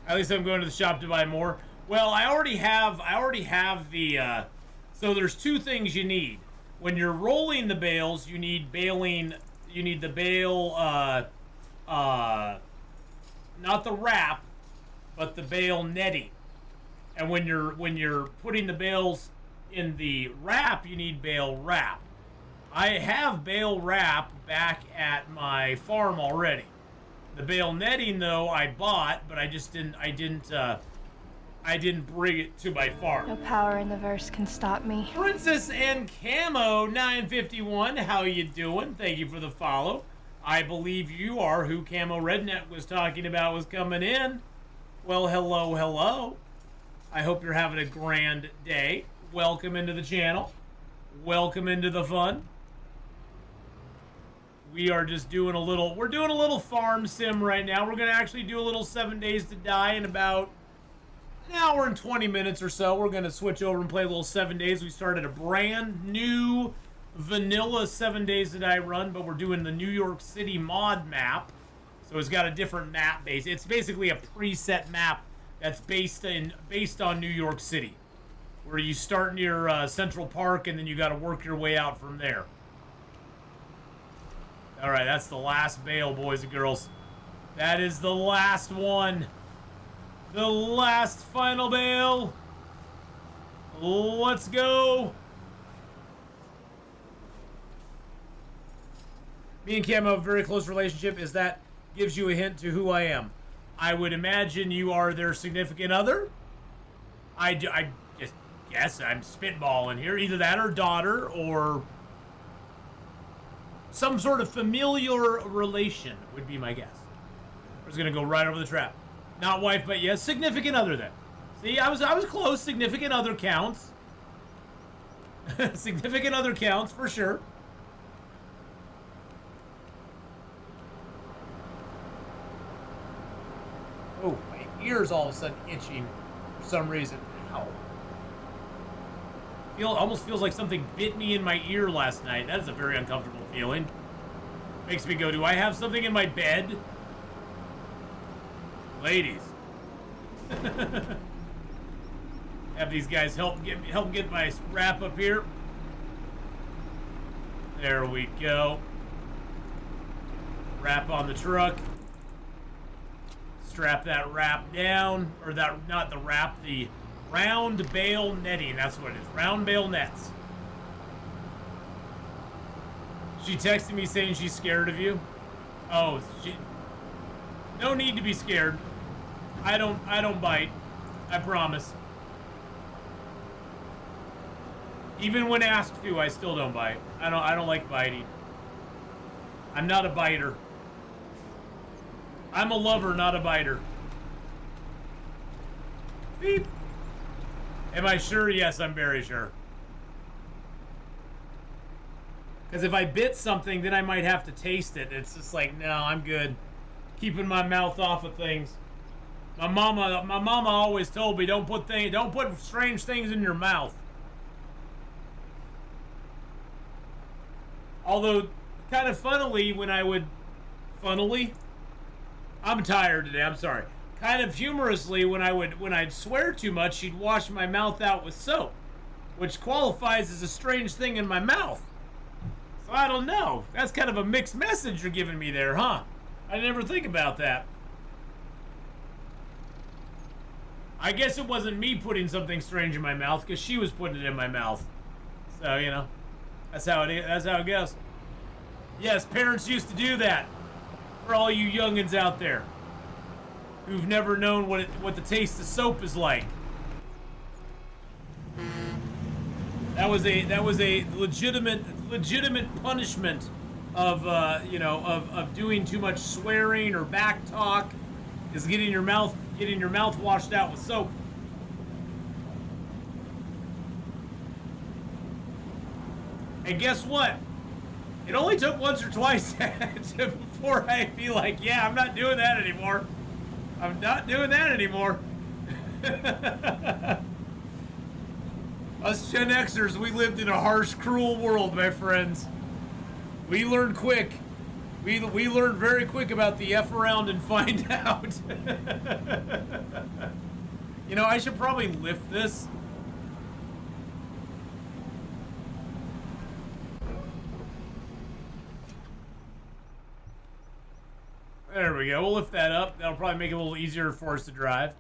[SPEAKER 3] At least I'm going to the shop to buy more. Well, I already have the. So there's two things you need when you're rolling the bales. You need baling. You need the bale. Not the wrap, but the bale netting. And when you're putting the bales in the wrap, you need bale wrap. I have bale wrap back at my farm already. The bale netting though I bought, but I didn't bring it to my farm.
[SPEAKER 4] No power in the verse can stop me.
[SPEAKER 3] Princess and Camo 951, how you doing? Thank you for the follow. I believe you are who Camo Redneck was talking about was coming in. Well, hello. I hope you're having a grand day. Welcome into the channel. Welcome into the fun. We are just doing we're doing a little farm sim right now. We're going to actually do a little 7 Days to Die in about an hour and 20 minutes or so. We're going to switch over and play a little 7 Days. We started a brand new vanilla 7 Days to Die run, but we're doing the New York City mod map. So it's got a different map base. It's basically a preset map that's based on New York City, where you start near Central Park and then you got to work your way out from there. All right, that's the last bale, boys and girls. That is the last one. The last final bale. Let's go. Me and Cam have a very close relationship. Is that gives you a hint to who I am? I would imagine you are their significant other. I just guess I'm spitballing here. Either that or daughter or some sort of familial relation would be my guess. I was gonna go right over the trap. Not wife, but yes, significant other then. See, I was close. Significant other counts. Significant other counts for sure. Oh, my ear's all of a sudden itching for some reason. Ow. Almost feels like something bit me in my ear last night. That is a very uncomfortable feeling. Makes me go, do I have something in my bed? Ladies. Have these guys help get my wrap up here. There we go. Wrap on the truck. Strap that wrap down, or that, not the wrap, the round bale netting. That's what it is. Round bale nets. She texted me saying she's scared of you. Oh, no need to be scared. I don't bite. I promise. Even when asked to, I still don't bite. I don't like biting. I'm not a biter. I'm a lover, not a biter. Beep. Am I sure? Yes, I'm very sure. Because if I bit something, then I might have to taste it. It's just like, no, I'm good. Keeping my mouth off of things. My mama always told me, don't put strange things in your mouth. Although, kind of funnily, I'm tired today, I'm sorry. Kind of humorously, when I'd swear too much, she'd wash my mouth out with soap, which qualifies as a strange thing in my mouth. So I don't know. That's kind of a mixed message you're giving me there, huh? I never think about that. I guess it wasn't me putting something strange in my mouth, because she was putting it in my mouth. So, you know, that's how it is. That's how it goes. Yes, parents used to do that. For all you youngins out there who've never known what the taste of soap is like. That was a legitimate punishment of doing too much swearing or back talk, is getting your mouth washed out with soap. And guess what? It only took once or twice before I'd be like, yeah, I'm not doing that anymore. I'm not doing that anymore. Us Gen Xers, we lived in a harsh, cruel world, my friends. We learned quick. We learned very quick about the F around and find out. You know, I should probably lift this. There we go. We'll lift that up. That'll probably make it a little easier for us to drive.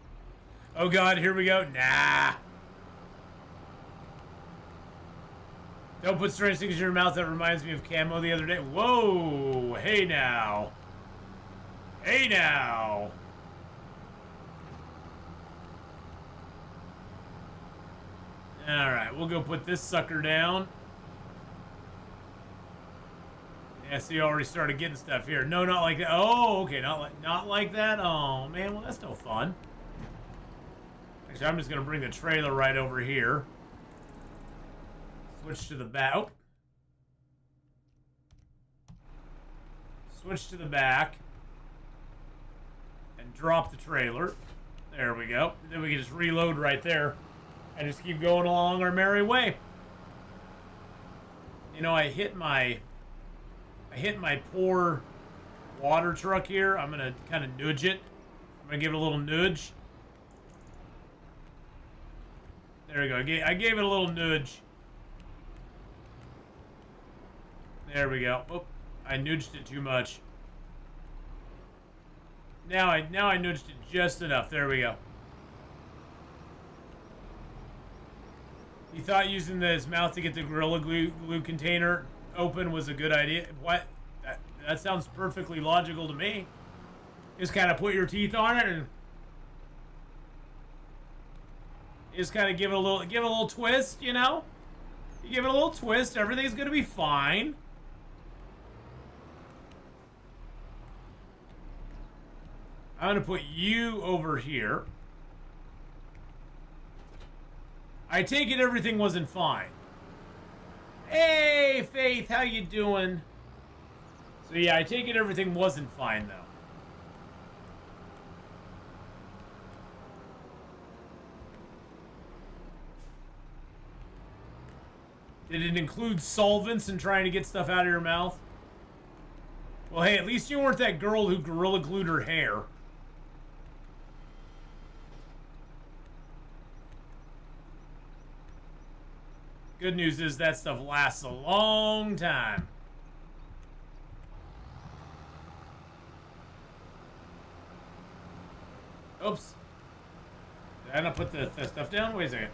[SPEAKER 3] Oh God, here we go. Nah. Don't put strange things in your mouth. That reminds me of Camo the other day. Whoa. Hey now. Hey now. Alright, we'll go put this sucker down. Yeah, see, you already started getting stuff here. No, not like that. Oh, okay, not like that. Oh, man, well, that's no fun. Actually, I'm just going to bring the trailer right over here. Switch to the back. Oh. Switch to the back. And drop the trailer. There we go. Then we can just reload right there. And just keep going along our merry way. You know, I hit my poor water truck here. I'm going to kind of nudge it. I'm going to give it a little nudge. There we go. I gave it a little nudge. There we go. Oh, I nudged it too much. Now I nudged it just enough. There we go. He thought using his mouth to get the Gorilla Glue container open was a good idea. What? That sounds perfectly logical to me. Just kind of put your teeth on it and just kind of give it a little twist, you know? You give it a little twist, everything's gonna be fine. I'm gonna put you over here. I take it everything wasn't fine. Hey, Faith, how you doing? So yeah, I take it everything wasn't fine, though. Did it include solvents and trying to get stuff out of your mouth? Well, hey, at least you weren't that girl who Gorilla Glued her hair. Good news is that stuff lasts a long time. Oops. Did I not put the stuff down? Wait a second.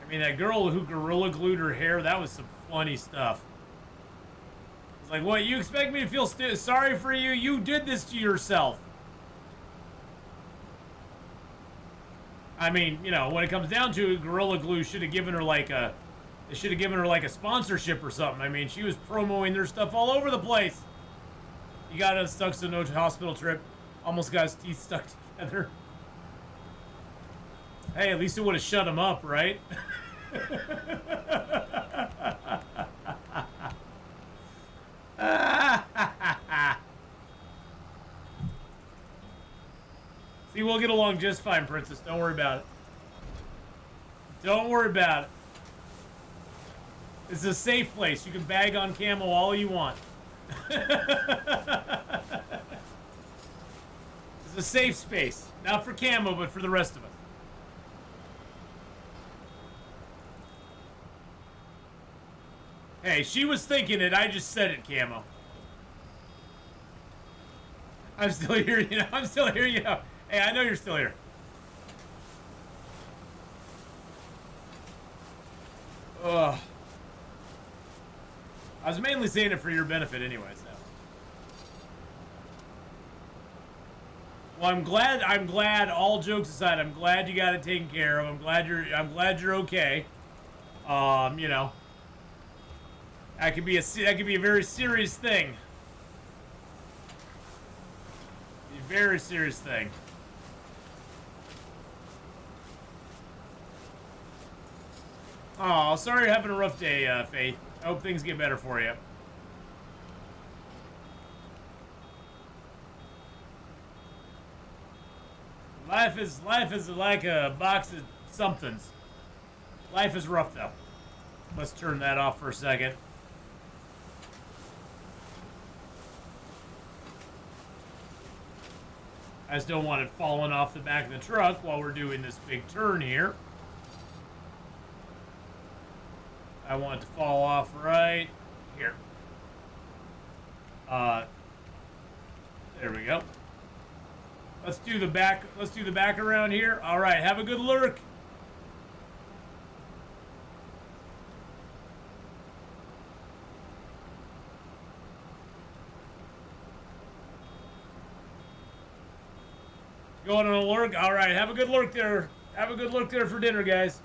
[SPEAKER 3] I mean, that girl who Gorilla Glued her hair, that was some funny stuff. It's like, what, you expect me to feel sorry for you? You did this to yourself. I mean, you know, when it comes down to it, Gorilla Glue should have given her like a... They should have given her like a sponsorship or something. I mean, she was promoting their stuff all over the place. You got unstuck so no hospital trip. Almost got his teeth stuck together. Hey, at least it would have shut him up, right? See, we'll get along just fine, Princess. Don't worry about it. Don't worry about it. It's a safe place. You can bag on Camo all you want. It's a safe space. Not for Camo, but for the rest of us. Hey, she was thinking it. I just said it, Camo. I'm still here, you know. I'm still here, you know. Hey, I know you're still here. Ugh. I was mainly saying it for your benefit anyway, so. Well, I'm glad, all jokes aside, I'm glad you got it taken care of. I'm glad you're okay. You know. That could be a very serious thing. A very serious thing. Oh, sorry you're having a rough day, Faith. I hope things get better for you. life is like a box of somethings. Life is rough though. Let's turn that off for a second. I just don't want it falling off the back of the truck while we're doing this big turn here. I want it to fall off right here. There we go. Let's do the back around here. All right, have a good lurk. Going on a lurk? All right, have a good lurk there. Have a good lurk there for dinner, guys.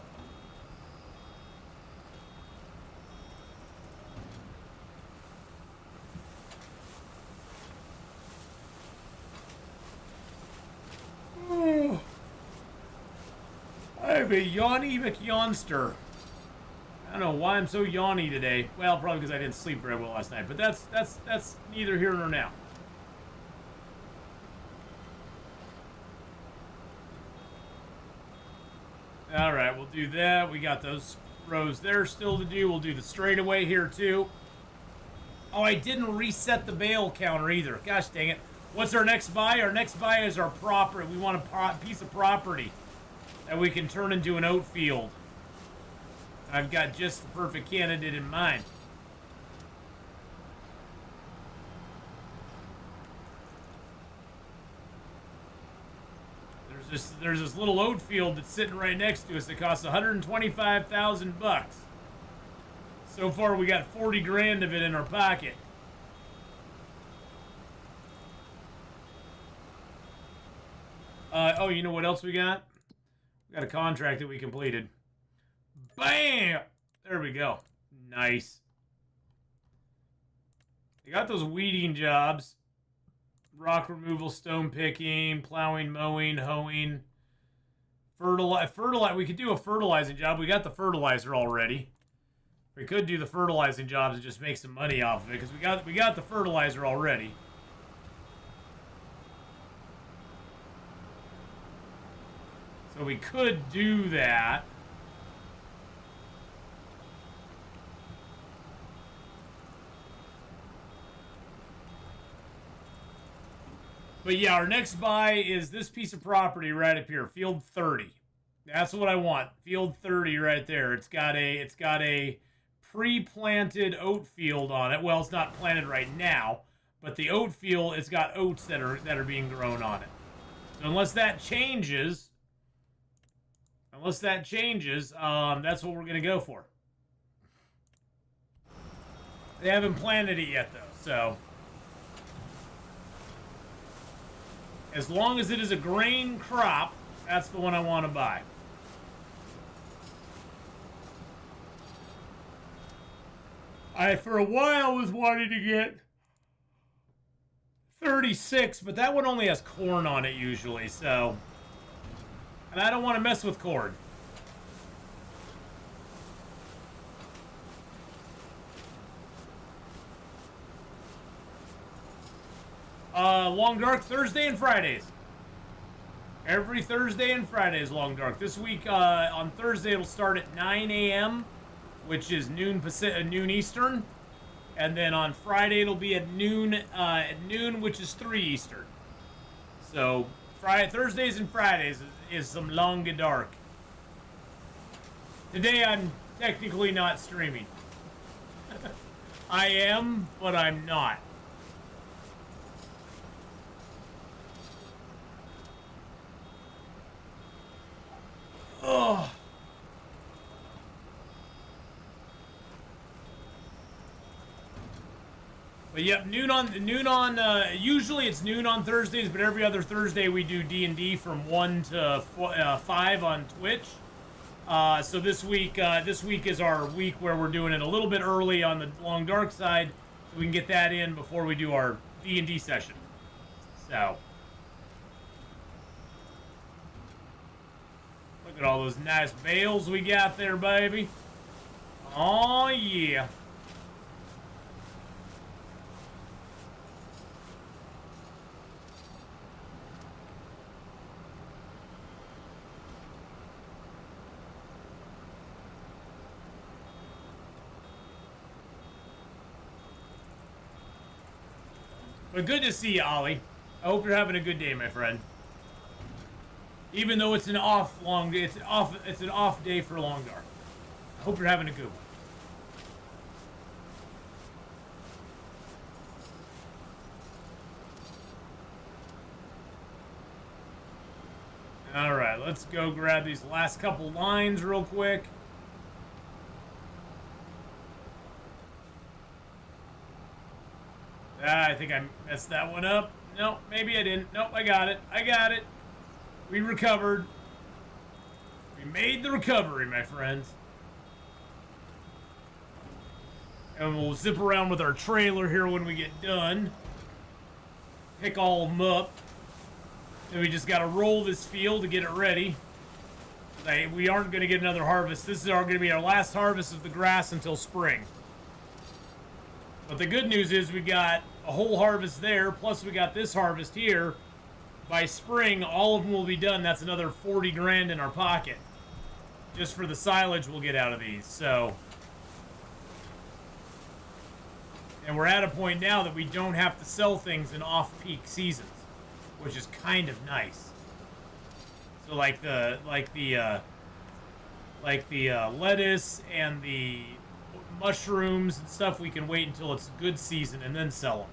[SPEAKER 3] I'm a yawny McYawnster. I don't know why I'm so yawny today. Well, probably because I didn't sleep very well last night. But that's neither here nor now. All right, we'll do that. We got those rows there still to do. We'll do the straightaway here too. Oh, I didn't reset the bale counter either. Gosh dang it. What's our next buy? Our next buy is our property. We want a piece of property that we can turn into an oat field. I've got just the perfect candidate in mind. There's this little oat field that's sitting right next to us that costs 125,000 bucks. So far, we got 40 grand of it in our pocket. Oh, you know what else we got? We got a contract that we completed. Bam! There we go. Nice. We got those weeding jobs. Rock removal, stone picking, plowing, mowing, hoeing. Fertilize. We could do a fertilizing job. We got the fertilizer already. We could do the fertilizing jobs and just make some money off of it because we got the fertilizer already. So we could do that. But yeah, our next buy is this piece of property right up here, Field 30. That's what I want. Field 30 right there. It's got a pre-planted oat field on it. Well, it's not planted right now, but the oat field, it's got oats that are being grown on it. So unless that changes, that's what we're gonna go for. They haven't planted it yet though, so. As long as it is a grain crop, that's the one I want to buy. I, for a while, was wanting to get 36, but that one only has corn on it usually, so. And I don't want to mess with corn. Long Dark Thursday and Fridays. Every Thursday and Friday is Long Dark. This week on Thursday it'll start at 9 a.m., which is noon Eastern, and then on Friday it'll be at noon, which is 3 Eastern. So Thursdays and Fridays is some Long Dark. Today I'm technically not streaming. I am, but I'm not. Oh. But yep, noon on. Usually it's noon on Thursdays, but every other Thursday we do D&D from 1 to 5 on Twitch. So this week is our week where we're doing it a little bit early on the Long Dark side, so we can get that in before we do our D&D session. So. Look at all those nice bales we got there, baby. Oh, yeah. But good to see you, Ollie. I hope you're having a good day, my friend. Even though it's an off day, it's an off day for Longdar. I hope you're having a good one. All right, let's go grab these last couple lines real quick. I think I messed that one up. Nope, maybe I didn't. Nope, I got it. I got it. We recovered. We made the recovery, my friends. And we'll zip around with our trailer here when we get done. Pick all of them up. Then we just got to roll this field to get it ready. We aren't going to get another harvest. This is going to be our last harvest of the grass until spring. But the good news is we got a whole harvest there, plus we got this harvest here. By spring, all of them will be done. That's another 40 grand in our pocket. Just for the silage we'll get out of these, so. And we're at a point now that we don't have to sell things in off-peak seasons, which is kind of nice. So like the lettuce and the mushrooms and stuff, we can wait until it's good season and then sell them.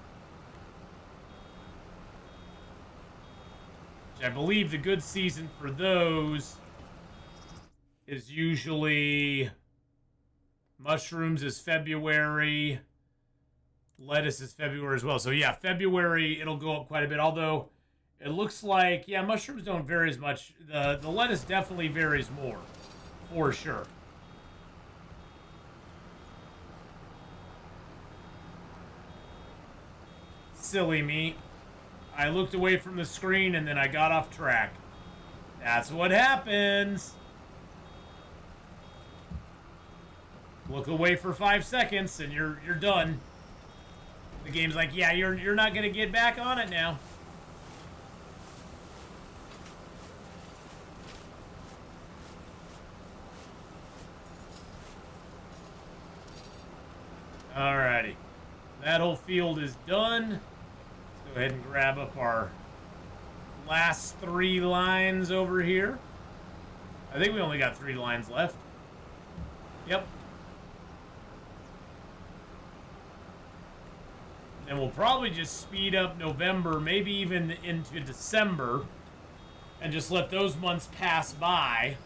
[SPEAKER 3] Which I believe the good season for those is usually mushrooms is February, lettuce is February as well. So yeah, February it'll go up quite a bit, although it looks like, yeah, mushrooms don't vary as much. The lettuce definitely varies more, for sure. Silly me. I looked away from the screen and then I got off track. That's what happens. Look away for 5 seconds and you're done. The game's like, yeah, you're not gonna get back on it now. Alrighty. That whole field is done. Let's go ahead and grab up our last 3 lines over here. I think we only got 3 lines left. Yep. And we'll probably just speed up November, maybe even into December, and just let those months pass by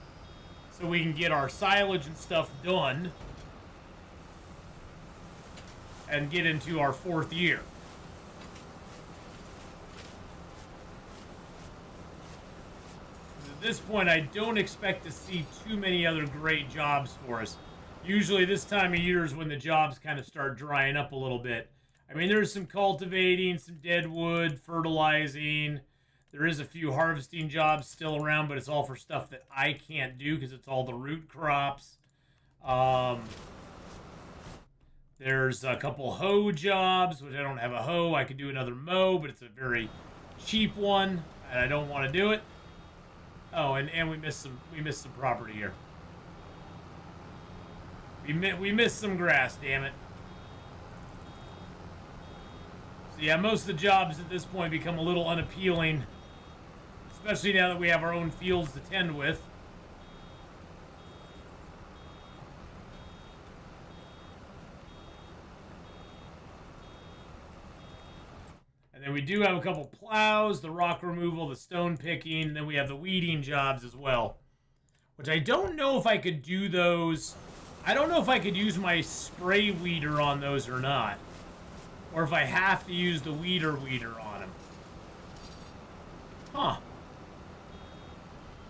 [SPEAKER 3] so we can get our silage and stuff done and get into our 4th year. At this point, I don't expect to see too many other great jobs for us. Usually this time of year is when the jobs kind of start drying up a little bit. I mean, there's some cultivating, some dead wood, fertilizing. There is a few harvesting jobs still around, but it's all for stuff that I can't do because it's all the root crops. There's a couple hoe jobs, which I don't have a hoe. I could do another mow, but it's a very cheap one, and I don't want to do it. Oh, and we missed some property here. We missed some grass, damn it. So yeah, most of the jobs at this point become a little unappealing, especially now that we have our own fields to tend with. And then we do have a couple plows, the rock removal, the stone picking, and then we have the weeding jobs as well. Which I don't know if I could do those. I don't know if I could use my spray weeder on those or not. Or if I have to use the weeder on them. Huh.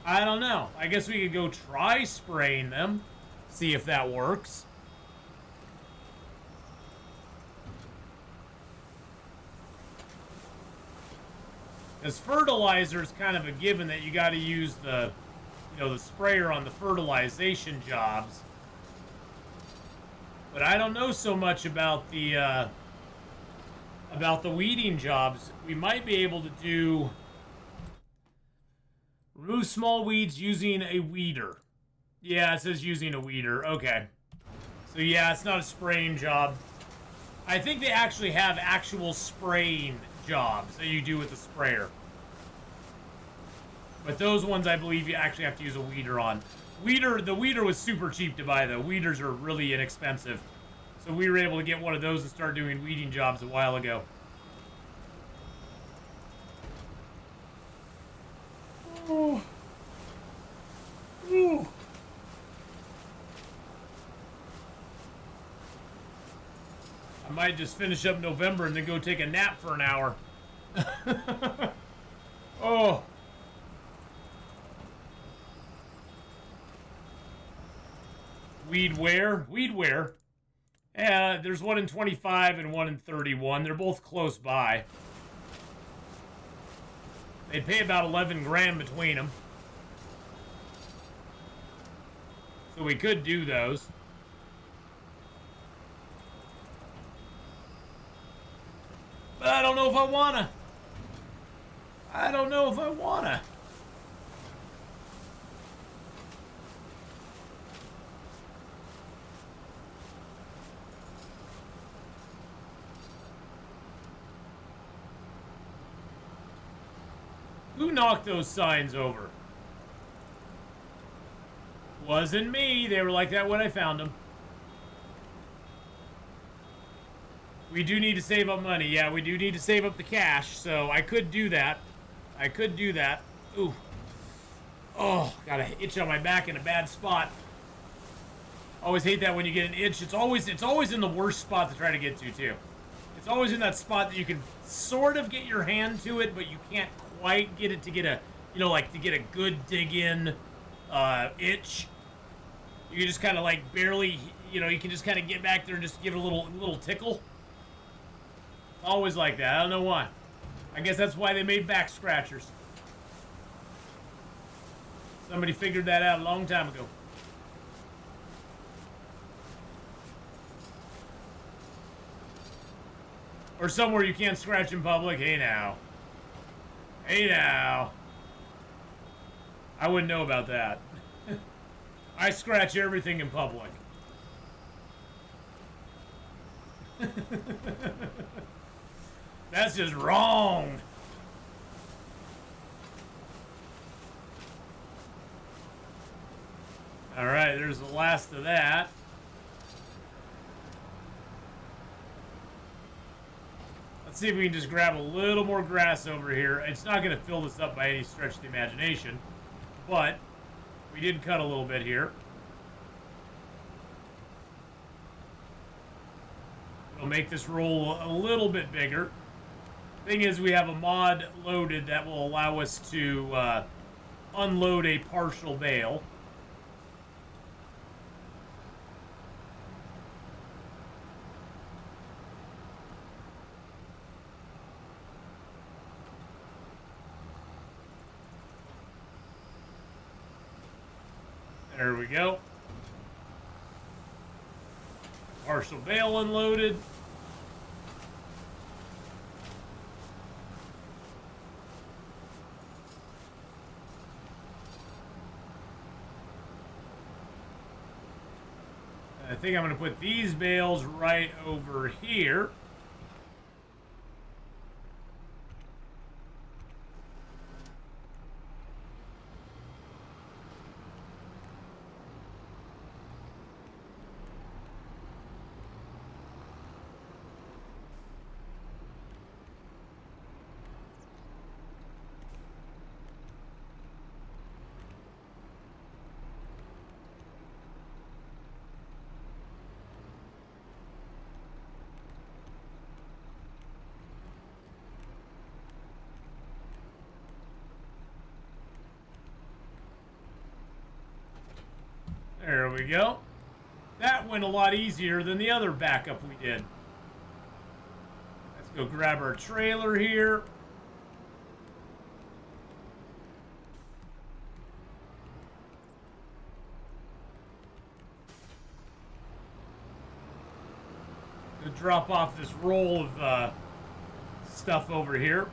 [SPEAKER 3] I don't know. I guess we could go try spraying them. See if that works. Because fertilizer is kind of a given that you got to use the, the sprayer on the fertilization jobs. But I don't know so much about the weeding jobs. We might be able to do remove small weeds using a weeder. Yeah, it says using a weeder. Okay. So yeah, it's not a spraying job. I think they actually have actual spraying jobs that you do with the sprayer. But those ones, I believe, you actually have to use a weeder on. The weeder was super cheap to buy, though. Weeders are really inexpensive. So we were able to get one of those and start doing weeding jobs a while ago. Oh. Ooh. I might just finish up November and then go take a nap for an hour. Oh. Weed where? Weed where? Yeah, there's one in 25 and one in 31. They're both close by. They'd pay about 11 grand between them. So we could do those. But I don't know if I wanna. I don't know if I wanna. Who knocked those signs over? Wasn't me. They were like that when I found them. We do need to save up money. Yeah, we do need to save up the cash, so I could do that. I could do that. Ooh. Oh, got an itch on my back in a bad spot. Always hate that when you get an itch. It's always in the worst spot to try to get to, too. It's always in that spot that you can sort of get your hand to it, but you can't quite get it to get a, you know, like to get a good dig in itch. You can just kind of like barely, you know, you can just kind of get back there and just give it a little tickle. Always like that. I don't know why. I guess that's why they made back scratchers. Somebody figured that out a long time ago. Or somewhere you can't scratch in public. Hey now. Hey now. I wouldn't know about that. I scratch everything in public. That's just wrong. All right, there's the last of that. Let's see if we can just grab a little more grass over here. It's not going to fill this up by any stretch of the imagination, but we did cut a little bit here. It'll make this roll a little bit bigger. Thing is, we have a mod loaded that will allow us to unload a partial bale. There we go. Partial bale unloaded. I think I'm going to put these bales right over here. There we go. That went a lot easier than the other backup we did. Let's go grab our trailer here. Go drop off this roll of stuff over here.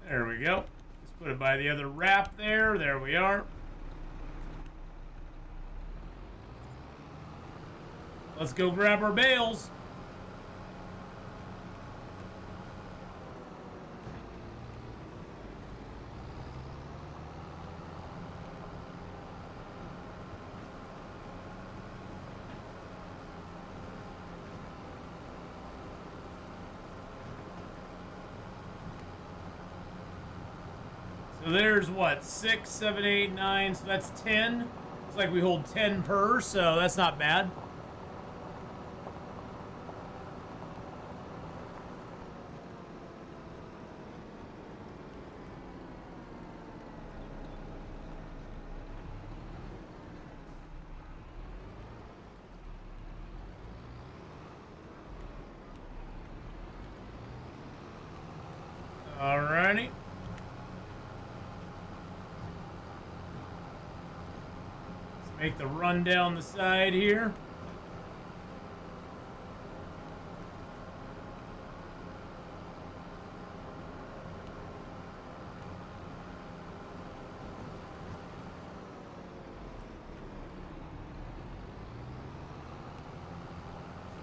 [SPEAKER 3] There we go. Let's put it by the other wrap there. There we are. Let's go grab our bales. So there's what, 6, 7, 8, 9, so that's 10. Looks like we hold 10 per, so that's not bad. Alrighty. Make the run down the side here.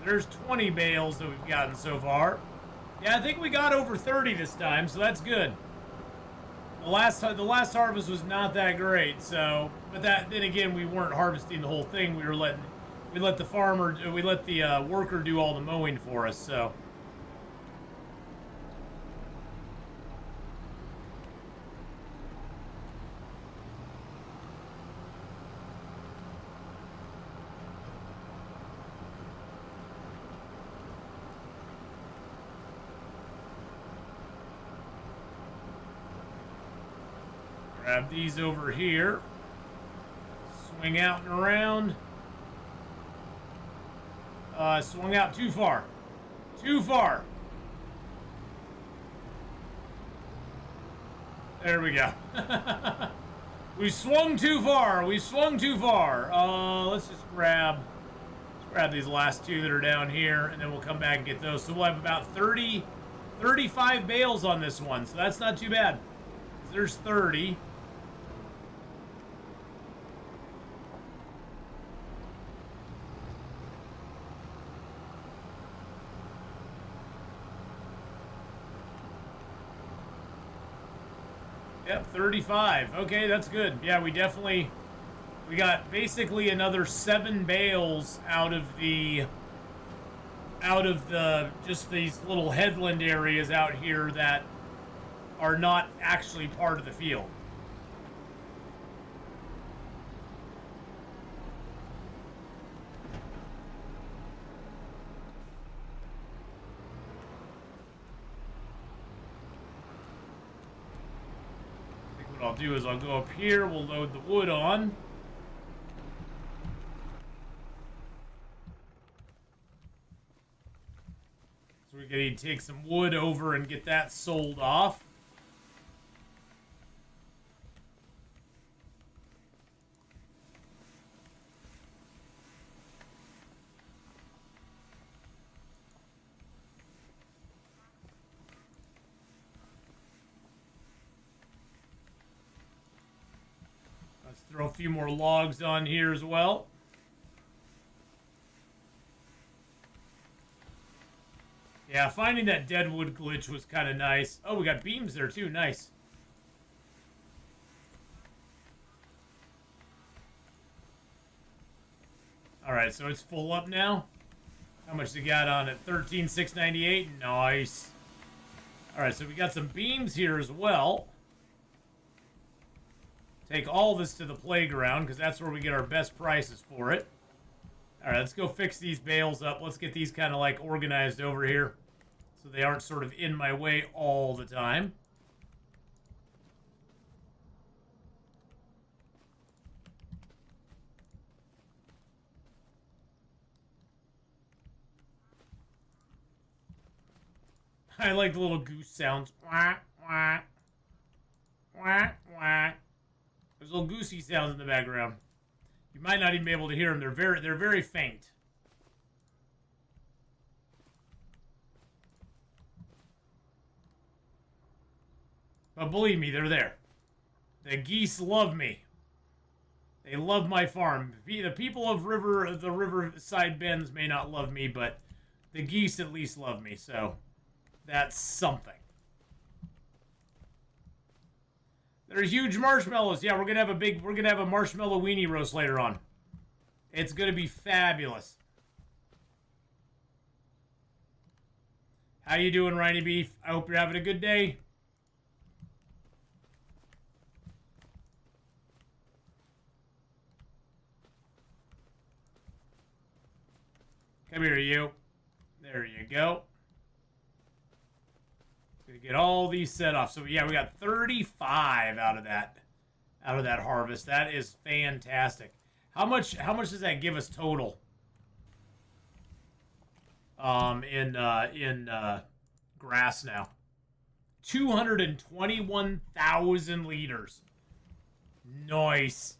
[SPEAKER 3] There's 20 bales that we've gotten so far. Yeah, I think we got over 30 this time, so that's good. The last harvest was not that great, so, but then again, we weren't harvesting the whole thing. We let the worker do all the mowing for us, so. Grab these over here. Swing out and around. Swung out too far. Too far. There we go. We swung too far. We swung too far. Let's grab these last two that are down here, and then we'll come back and get those. So we'll have about 35 bales on this one, so that's not too bad. There's 30. Yep, 35. Okay, that's good. Yeah, we got basically another 7 bales out of the just these little headland areas out here that are not actually part of the field. What I'll do is I'll go up here, we'll load the wood on. So we can take some wood over and get that sold off. Throw a few more logs on here as well. Yeah, finding that deadwood glitch was kind of nice. Oh, we got beams there too. Nice. All right, so it's full up now. How much they got on it? 13,698. Nice. All right, so we got some beams here as well. Take all this to the playground, because that's where we get our best prices for it. Alright, let's go fix these bales up. Let's get these kind of like organized over here, so they aren't sort of in my way all the time. I like the little goose sounds. Wah, wah. Wah, wah. There's little goosey sounds in the background. You might not even be able to hear them. They're very faint. But believe me, they're there. The geese love me. They love my farm. The people of the Riverside Bends may not love me, but the geese at least love me, so that's something. There's huge marshmallows. Yeah, we're gonna have a marshmallow weenie roast later on. It's gonna be fabulous. How you doing, Rhiny Beef? I hope you're having a good day. Come here, you. There you go. Gonna get all these set off. So yeah, we got 35 out of that harvest. That is fantastic. How much does that give us total? In grass now. 221,000 liters. Nice.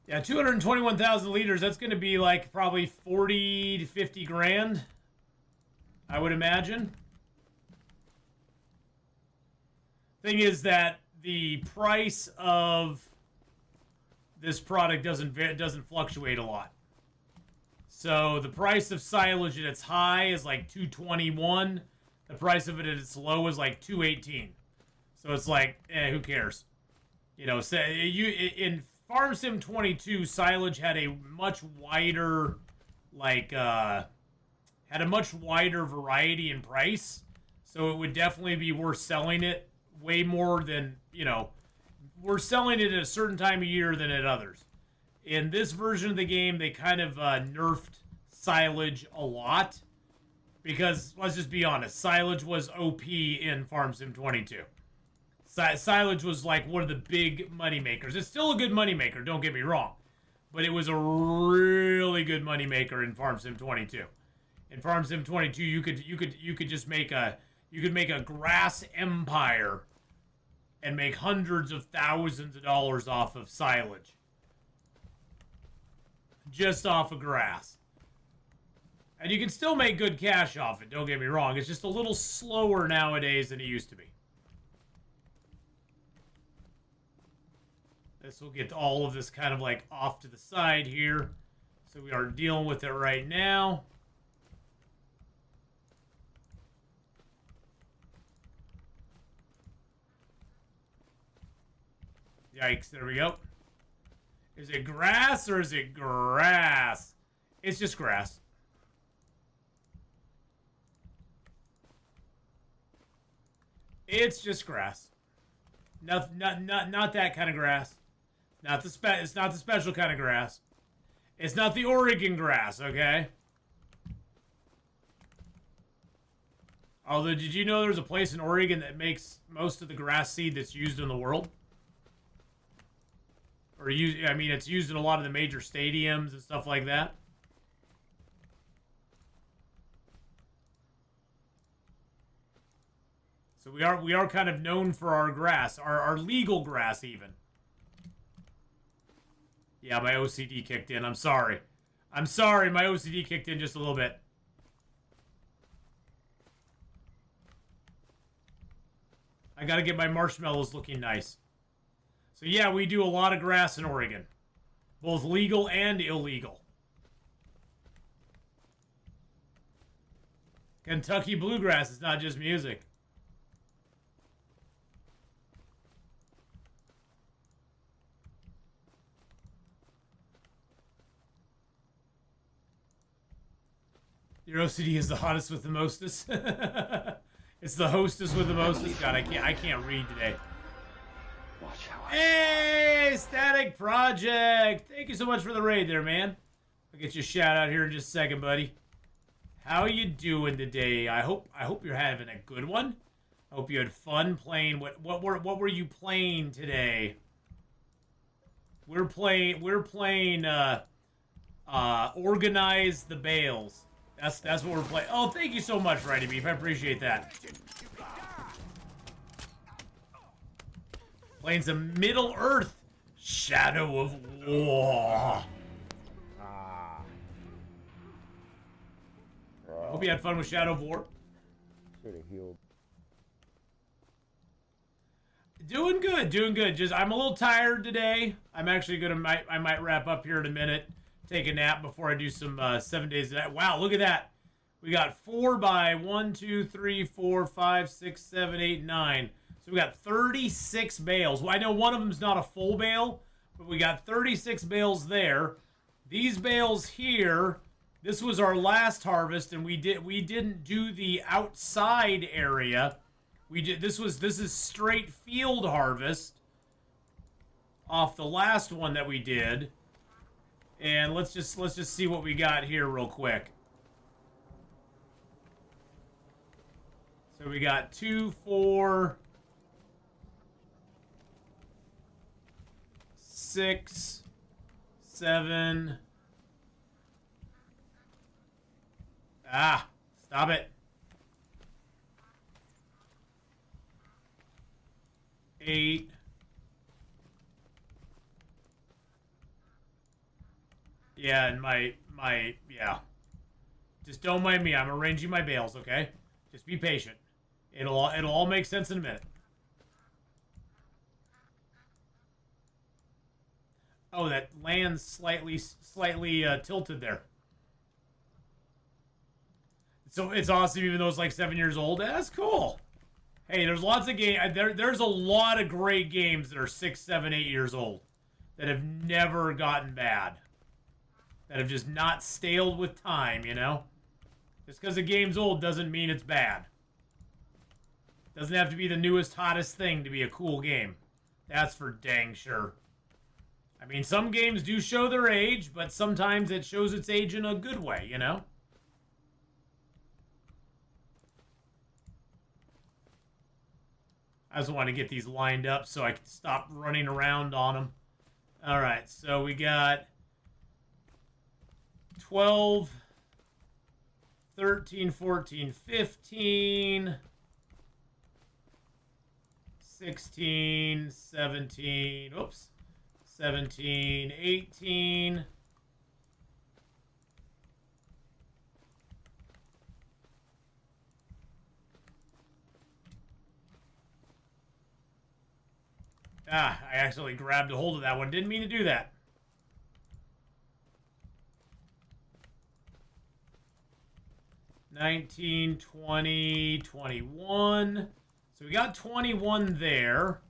[SPEAKER 3] Yeah, 221,000 liters. That's going to be like probably 40 to 50 grand, I would imagine. Thing is that the price of this product doesn't fluctuate a lot. So the price of silage at its high is like 221. The price of it at its low is like 218. So it's like, who cares? You know, say in Farm Sim 22, silage had a much wider, had a much wider variety in price. So it would definitely be worth selling it way more than, you know, we're selling it at a certain time of year than at others. In this version of the game, they kind of nerfed silage a lot. Because, let's just be honest, silage was OP in Farm Sim 22. Silage was like one of the big money makers. It's still a good money maker, don't get me wrong. But it was a really good money maker in Farm Sim 22. In Farm Sim 22, you could just make a grass empire and make hundreds of thousands of dollars off of silage. Just off of grass. And you can still make good cash off it, don't get me wrong. It's just a little slower nowadays than it used to be. This will get all of this kind of like off to the side here. So we are dealing with it right now. Yikes, there we go. Is it grass or is it grass? It's just grass. It's just grass. Not that kind of grass. It's not the special kind of grass. It's not the Oregon grass, okay? Although, did you know there's a place in Oregon that makes most of the grass seed that's used in the world? It's used in a lot of the major stadiums and stuff like that. So we are kind of known for our grass, our legal grass even. Yeah, my OCD kicked in. I'm sorry. I'm sorry, my OCD kicked in just a little bit. I gotta get my marshmallows looking nice. So yeah, we do a lot of grass in Oregon. Both legal and illegal. Kentucky bluegrass is not just music. Your OCD is the hottest with the mostest. It's the hostess with the mostest. God, I can't read today.
[SPEAKER 5] Watch how
[SPEAKER 3] Hey, Static Project! Thank you so much for the raid there, man. I'll get you a shout out here in just a second, buddy. How you doing today? I hope you're having a good one. I hope you had fun playing. What were you playing today? We're playing Organize the Bales. That's what we're playing. Oh, thank you so much, Righty Beef. I appreciate that. Playing some Middle Earth Shadow of War. Hope you had fun with Shadow of War.
[SPEAKER 6] Should have healed.
[SPEAKER 3] Doing good, doing good. Just I'm a little tired today. I'm actually I might wrap up here in a minute, take a nap before I do some 7 days of that. Wow, look at that. We got 4 by 1, 2, 3, 4, 5, 6, 7, 8, 9. So we got 36 bales. Well, I know one of them's not a full bale, but we got 36 bales there. These bales here, this was our last harvest, and we didn't do the outside area. This is straight field harvest off the last one that we did. And let's just see what we got here real quick. So we got 2, 4, 6, 7. Ah, stop it. 8. Yeah, and yeah. Just don't mind me. I'm arranging my bales, okay? Just be patient. It'll all make sense in a minute. Oh, that land's slightly tilted there. So it's awesome, even though it's like 7 years old. That's cool. Hey, there's lots of games. There's a lot of great games that are 6, 7, 8 years old that have never gotten bad. That have just not staled with time, you know? Just because a game's old doesn't mean it's bad. Doesn't have to be the newest, hottest thing to be a cool game. That's for dang sure. I mean, some games do show their age, but sometimes it shows its age in a good way, you know? I just want to get these lined up so I can stop running around on them. All right, so we got 12, 13, 14, 15, 16, 17, oops, 17, 18, I accidentally grabbed a hold of that one. Didn't mean to do that. 19, 20, 21. So we got 21 there.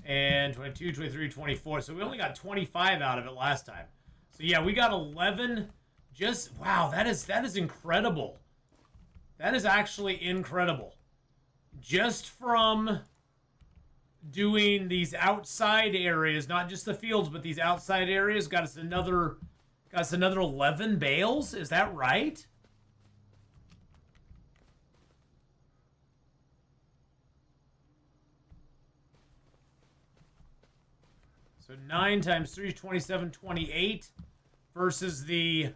[SPEAKER 3] And 22, 23, 24. So we only got 25 out of it last time. So yeah, we got 11. Just, wow, that is incredible. That is actually incredible. Just from doing these outside areas, not just the fields, but these outside areas, got us another 11 bales. Is that right? So 9 times 3 is 27, 28 versus the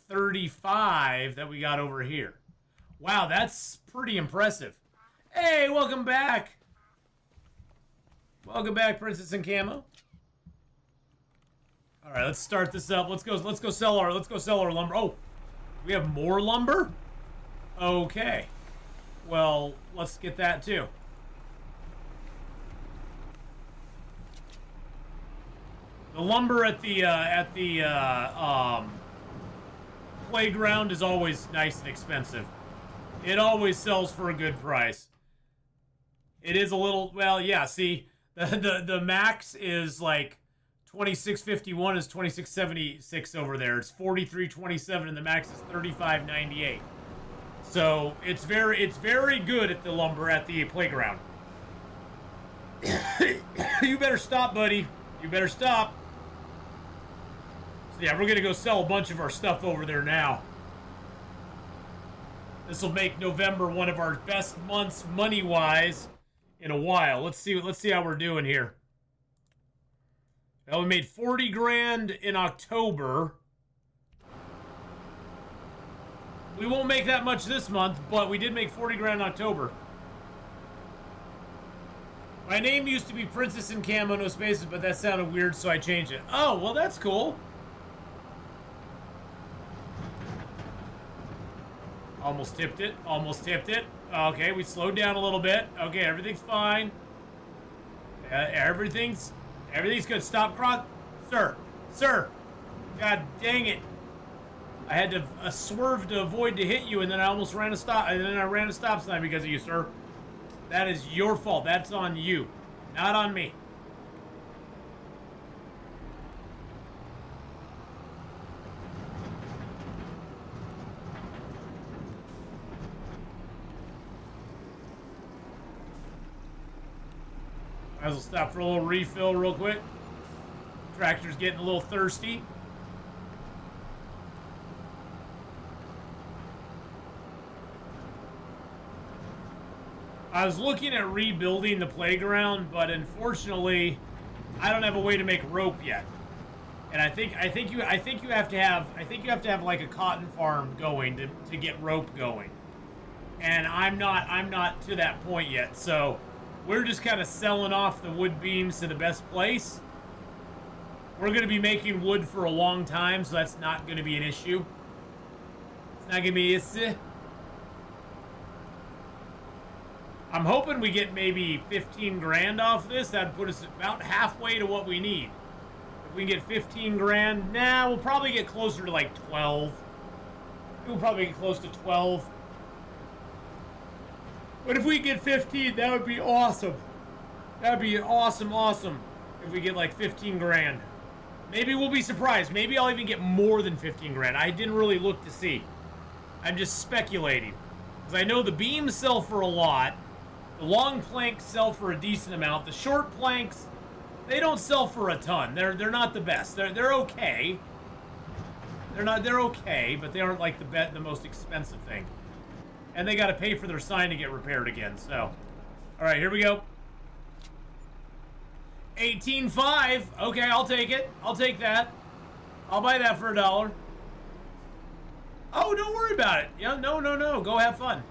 [SPEAKER 3] 35 that we got over here. Wow, that's pretty impressive. Hey, welcome back. Welcome back, Princess in Camo. All right, let's start this up. Let's go sell our lumber. Oh, we have more lumber? Okay. Well, let's get that too. The lumber at the playground is always nice and expensive. It always sells for a good price. It is a little, well, yeah, see, the max is like 2651 is 2676 over there. It's 4327 and the max is 3598. So it's very good at the lumber at the playground. You better stop, buddy. You better stop. So yeah, we're gonna go sell a bunch of our stuff over there now. This will make November one of our best months money-wise in a while. Let's see how we're doing here. Well, we made 40 grand in October. We won't make that much this month, but we did make 40 grand in October. My name used to be Princess in Camo, no spaces, but that sounded weird, so I changed it. Oh, well, that's cool. Almost tipped it. Almost tipped it. Okay, we slowed down a little bit. Okay, everything's fine. Everything's good. Stop cross, sir. God dang it! I had to swerve to avoid to hit you, and then I almost ran a stop. And then I ran a stop sign because of you, sir. That is your fault. That's on you, not on me. Might as well stop for a little refill real quick. Tractor's getting a little thirsty. I was looking at rebuilding the playground, but unfortunately, I don't have a way to make rope yet. And I think you have to have like a cotton farm going to get rope going. And I'm not to that point yet. So we're just kind of selling off the wood beams to the best place. We're going to be making wood for a long time, so that's not going to be an issue. It's not going to be an issue. I'm hoping we get maybe 15 grand off this. That'd put us about halfway to what we need. If we can get 15 grand, we'll probably get closer to like 12. We'll probably get close to 12. But if we get 15, that would be awesome. That would be awesome if we get like 15 grand. Maybe we'll be surprised. Maybe I'll even get more than 15 grand. I didn't really look to see. I'm just speculating. Because I know the beams sell for a lot. The long planks sell for a decent amount. The short planks, they don't sell for a ton. They're not the best. They're okay. They're okay, but they aren't like the most expensive thing. And they got to pay for their sign to get repaired again. So, all right, here we go. 18.5. Okay, I'll take it. I'll take that. I'll buy that for $1. Oh, don't worry about it. Yeah, no. Go have fun.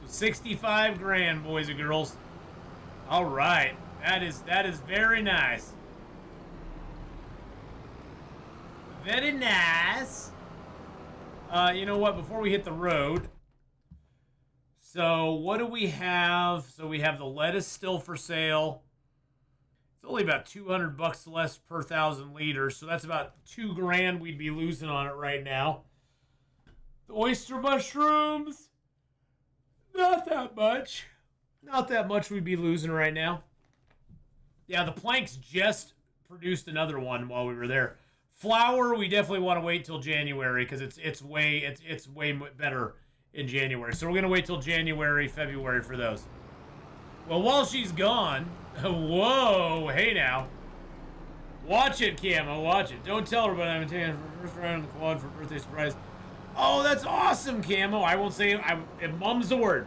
[SPEAKER 3] 65 grand, boys and girls. All right, that is very nice. Very nice. You know what? Before we hit the road, so what do we have? So we have the lettuce still for sale. It's only about $200 less per 1,000 liters, so that's about 2 grand we'd be losing on it right now. The oyster mushrooms. Not that much. Not that much we'd be losing right now. Yeah, the planks just produced another one while we were there. Flour, we definitely want to wait till January because it's way better in January. So we're gonna wait till January, February for those. Well, while she's gone, whoa, hey now, watch it, Camo, watch it. Don't tell her, but I'm taking her first round of the quad for birthday surprise. Oh, that's awesome, Camo. I won't say it. Mum's the word.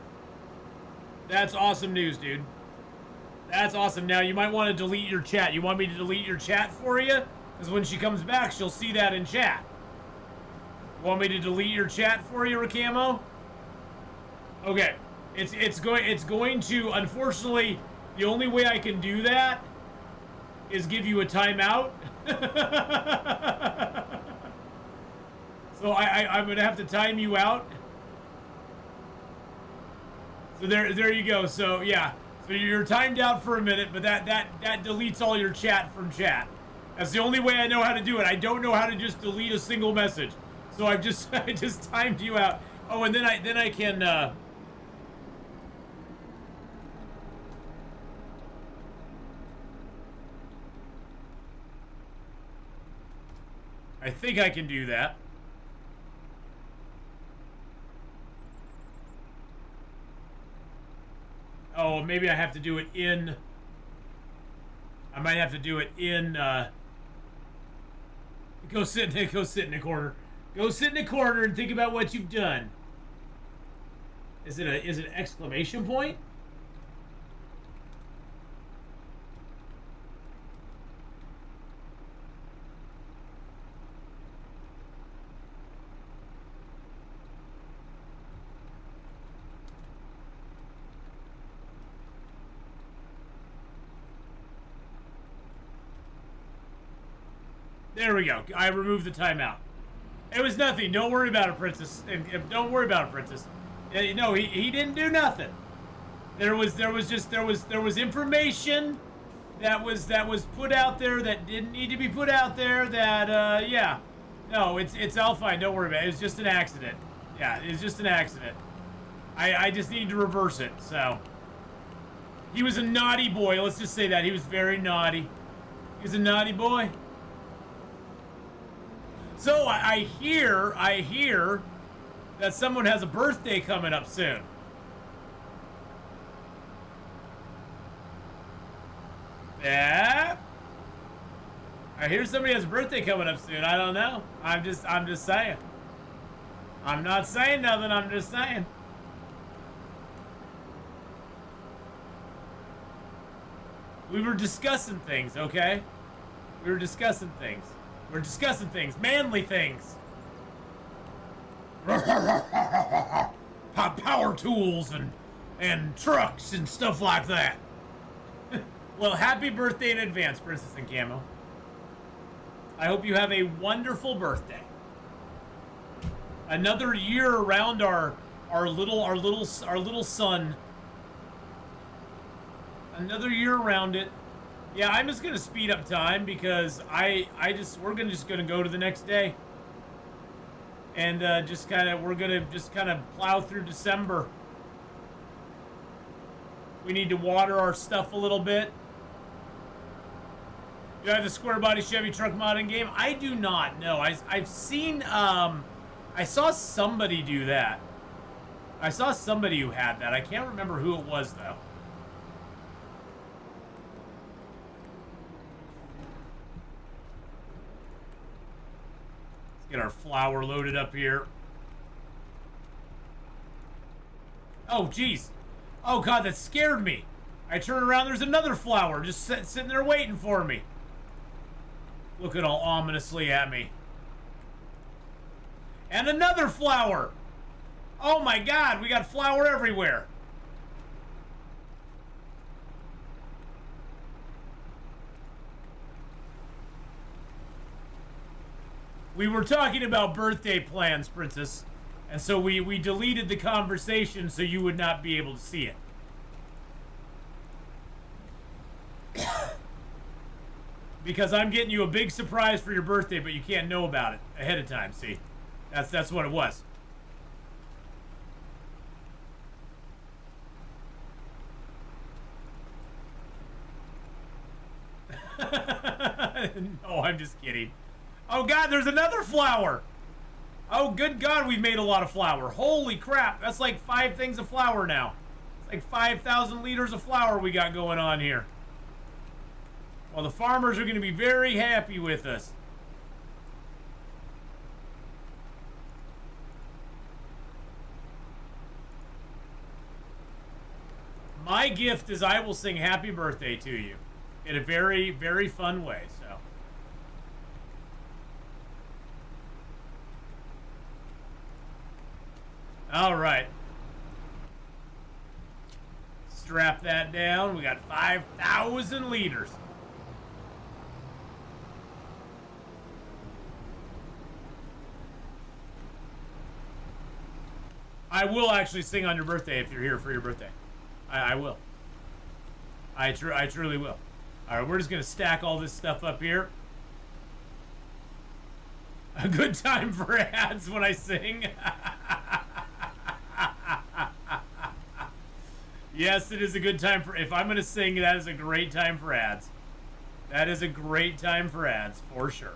[SPEAKER 3] That's awesome news, dude. That's awesome. Now, you might want to delete your chat. You want me to delete your chat for you? Because when she comes back, she'll see that in chat. You want me to delete your chat for you, Camo? Okay. It's going to, unfortunately, the only way I can do that is give you a timeout. So I'm gonna have to time you out. So there you go. So yeah, so you're timed out for a minute, but that deletes all your chat from chat. That's the only way I know how to do it. I don't know how to just delete a single message. So I just timed you out. Oh, and then I can. I think I can do that. Oh, maybe I have to do it in... I might have to do it in, Go sit in a corner. Go sit in a corner and think about what you've done. Is it an exclamation point? There we go. I removed the timeout. It was nothing. Don't worry about it, Princess. Don't worry about it, Princess. No, he didn't do nothing. There was information that was put out there that didn't need to be put out there. That yeah, no, it's all fine. Don't worry about it. It was just an accident. Yeah, it was just an accident. I just need to reverse it. So he was a naughty boy. Let's just say that he was very naughty. He was a naughty boy. So I hear that someone has a birthday coming up soon. Yeah. I hear somebody has a birthday coming up soon. I don't know. I'm just saying. I'm not saying nothing. I'm just saying. We were discussing things, okay? We were discussing things. We're discussing things. Manly things. Power tools and trucks and stuff like that. Well, happy birthday in advance, Princess in Camo. I hope you have a wonderful birthday. Another year around our little son. Another year around it. Yeah, I'm just gonna speed up time because we're gonna go to the next day. And we're gonna just kind of plow through December. We need to water our stuff a little bit. Do I have the square body Chevy truck modding game? I do not. No, I've seen. I saw somebody do that. I saw somebody who had that. I can't remember who it was though. Let's get our flour loaded up here. Oh, geez. Oh, God, that scared me. I turn around, there's another flower just sitting there waiting for me. Looking all ominously at me. And another flower. Oh, my God, we got flour everywhere. We were talking about birthday plans, Princess. And so we deleted the conversation so you would not be able to see it. Because I'm getting you a big surprise for your birthday, but you can't know about it ahead of time, see? That's what it was. No, I'm just kidding. Oh, God, there's another flower. Oh, good God, we've made a lot of flour. Holy crap, that's like 5 things of flour now. It's like 5,000 liters of flour we got going on here. Well, the farmers are going to be very happy with us. My gift is I will sing happy birthday to you in a very, very fun way, so. All right. Strap that down. We got 5,000 liters. I will actually sing on your birthday if you're here for your birthday. I will. I truly will. All right, we're just going to stack all this stuff up here. A good time for ads when I sing. Yes, it is a good time for... If I'm going to sing, that is a great time for ads. That is a great time for ads, for sure.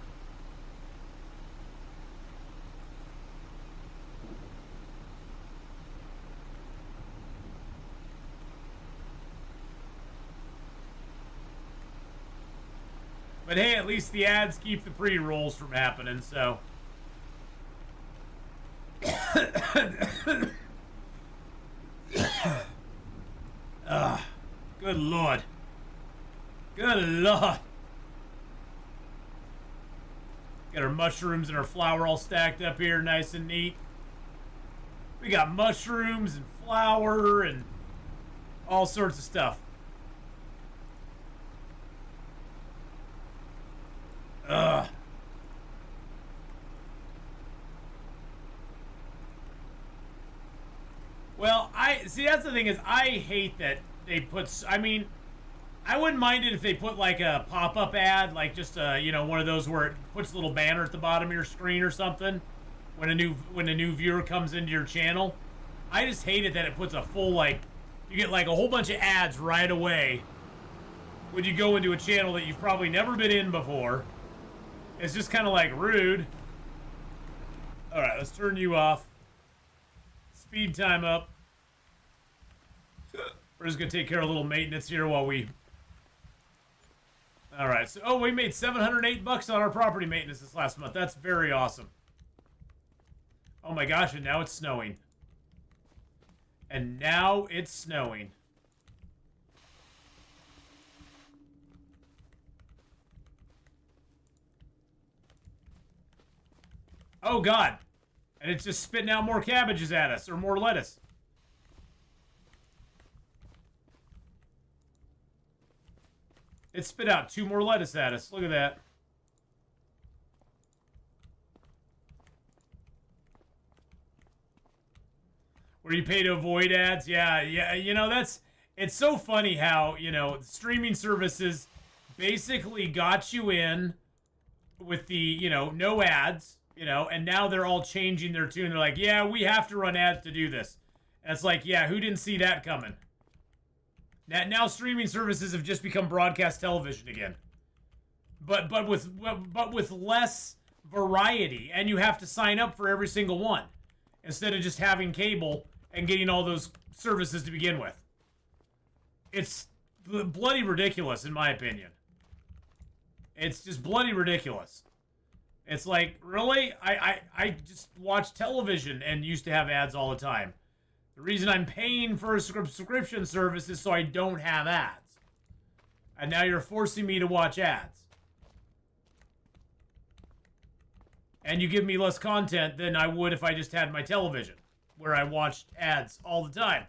[SPEAKER 3] But hey, at least the ads keep the pre-rolls from happening, so... Good Lord. Good Lord. Got our mushrooms and our flour all stacked up here, nice and neat. We got mushrooms and flour and all sorts of stuff. Well, see, that's the thing is I hate that they put, I mean, I wouldn't mind it if they put like a pop-up ad, like just a, you know, one of those where it puts a little banner at the bottom of your screen or something when a new viewer comes into your channel. I just hate it that it puts a full, like, you get like a whole bunch of ads right away when you go into a channel that you've probably never been in before. It's just kind of like rude. All right, let's turn you off. Speed time up. We're just gonna take care of a little maintenance here while we. All right, so we made $708 on our property maintenance this last month. That's very awesome. Oh my gosh, and now it's snowing. And now it's snowing. Oh God. And it's just spitting out more cabbages at us, or more lettuce. It spit out 2 more lettuce at us. Look at that. Where you pay to avoid ads? Yeah, you know, it's so funny how, you know, streaming services basically got you in with the, you know, no ads, you know, and now they're all changing their tune. They're like, yeah, we have to run ads to do this. And it's like, yeah, who didn't see that coming? Now streaming services have just become broadcast television again. But with less variety, and you have to sign up for every single one instead of just having cable and getting all those services to begin with. It's bloody ridiculous, in my opinion. It's just bloody ridiculous. It's like, really? I just watch television and used to have ads all the time. The reason I'm paying for a subscription service is so I don't have ads. And now you're forcing me to watch ads. And you give me less content than I would if I just had my television, where I watched ads all the time.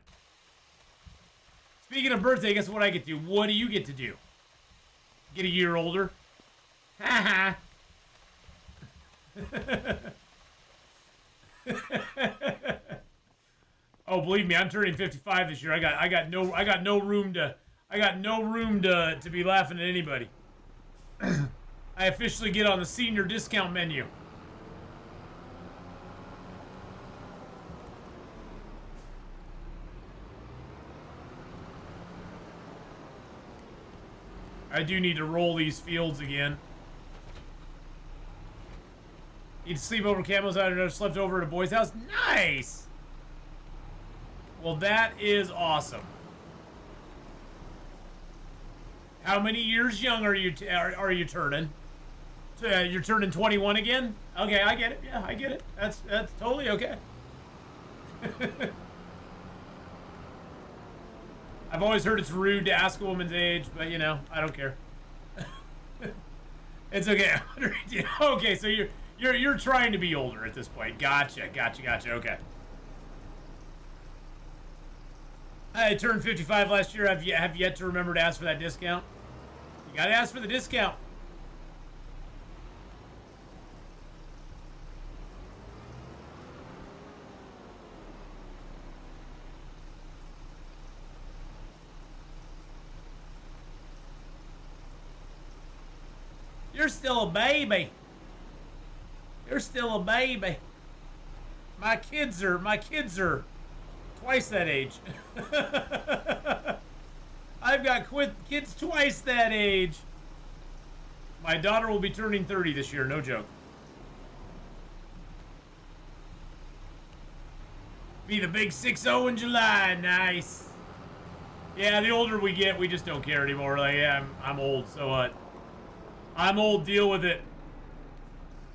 [SPEAKER 3] Speaking of birthday, guess what I get to do? What do you get to do? Get a year older? Ha ha. Oh, believe me, I'm turning 55 this year. I got no room to be laughing at anybody. I officially get on the senior discount menu. I do need to roll these fields again. Need to sleep over Camo's out. I never slept over at a boy's house. Nice. Well, that is awesome. How many years young are you turning? So, you're turning 21 again? Okay, I get it. Yeah, I get it. That's totally okay. I've always heard it's rude to ask a woman's age, but you know, I don't care. It's okay. Okay, so you're trying to be older at this point. Gotcha. Okay. I turned 55 last year. Have yet to remember to ask for that discount. You gotta ask for the discount. You're still a baby. You're still a baby. My kids are twice that age. I've got kids twice that age. My daughter will be turning 30 this year, no joke. Be the big 6-0 in July, nice. Yeah, the older we get, we just don't care anymore. Like, yeah, I'm old, so what? I'm old, deal with it.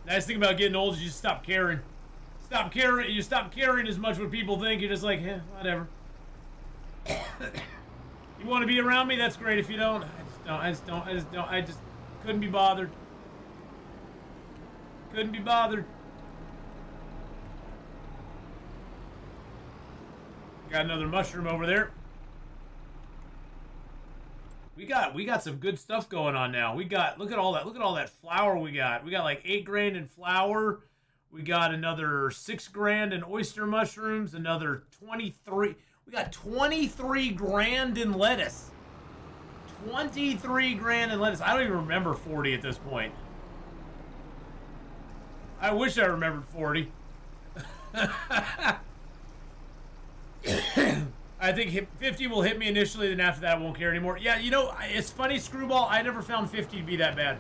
[SPEAKER 3] Nice thing about getting old is you just stop caring. You stop caring as much what people think. You're just like, whatever. You want to be around me? That's great. If you don't, I just couldn't be bothered. Couldn't be bothered. Got another mushroom over there. We got some good stuff going on now. Look at all that flour we got. We got like 8 grand in flour. We got another 6 grand in oyster mushrooms, another 23. We got 23 grand in lettuce. 23 grand in lettuce. I don't even remember 40 at this point. I wish I remembered 40. I think 50 will hit me initially, then after that I won't care anymore. Yeah, you know, it's funny, Screwball, I never found 50 to be that bad.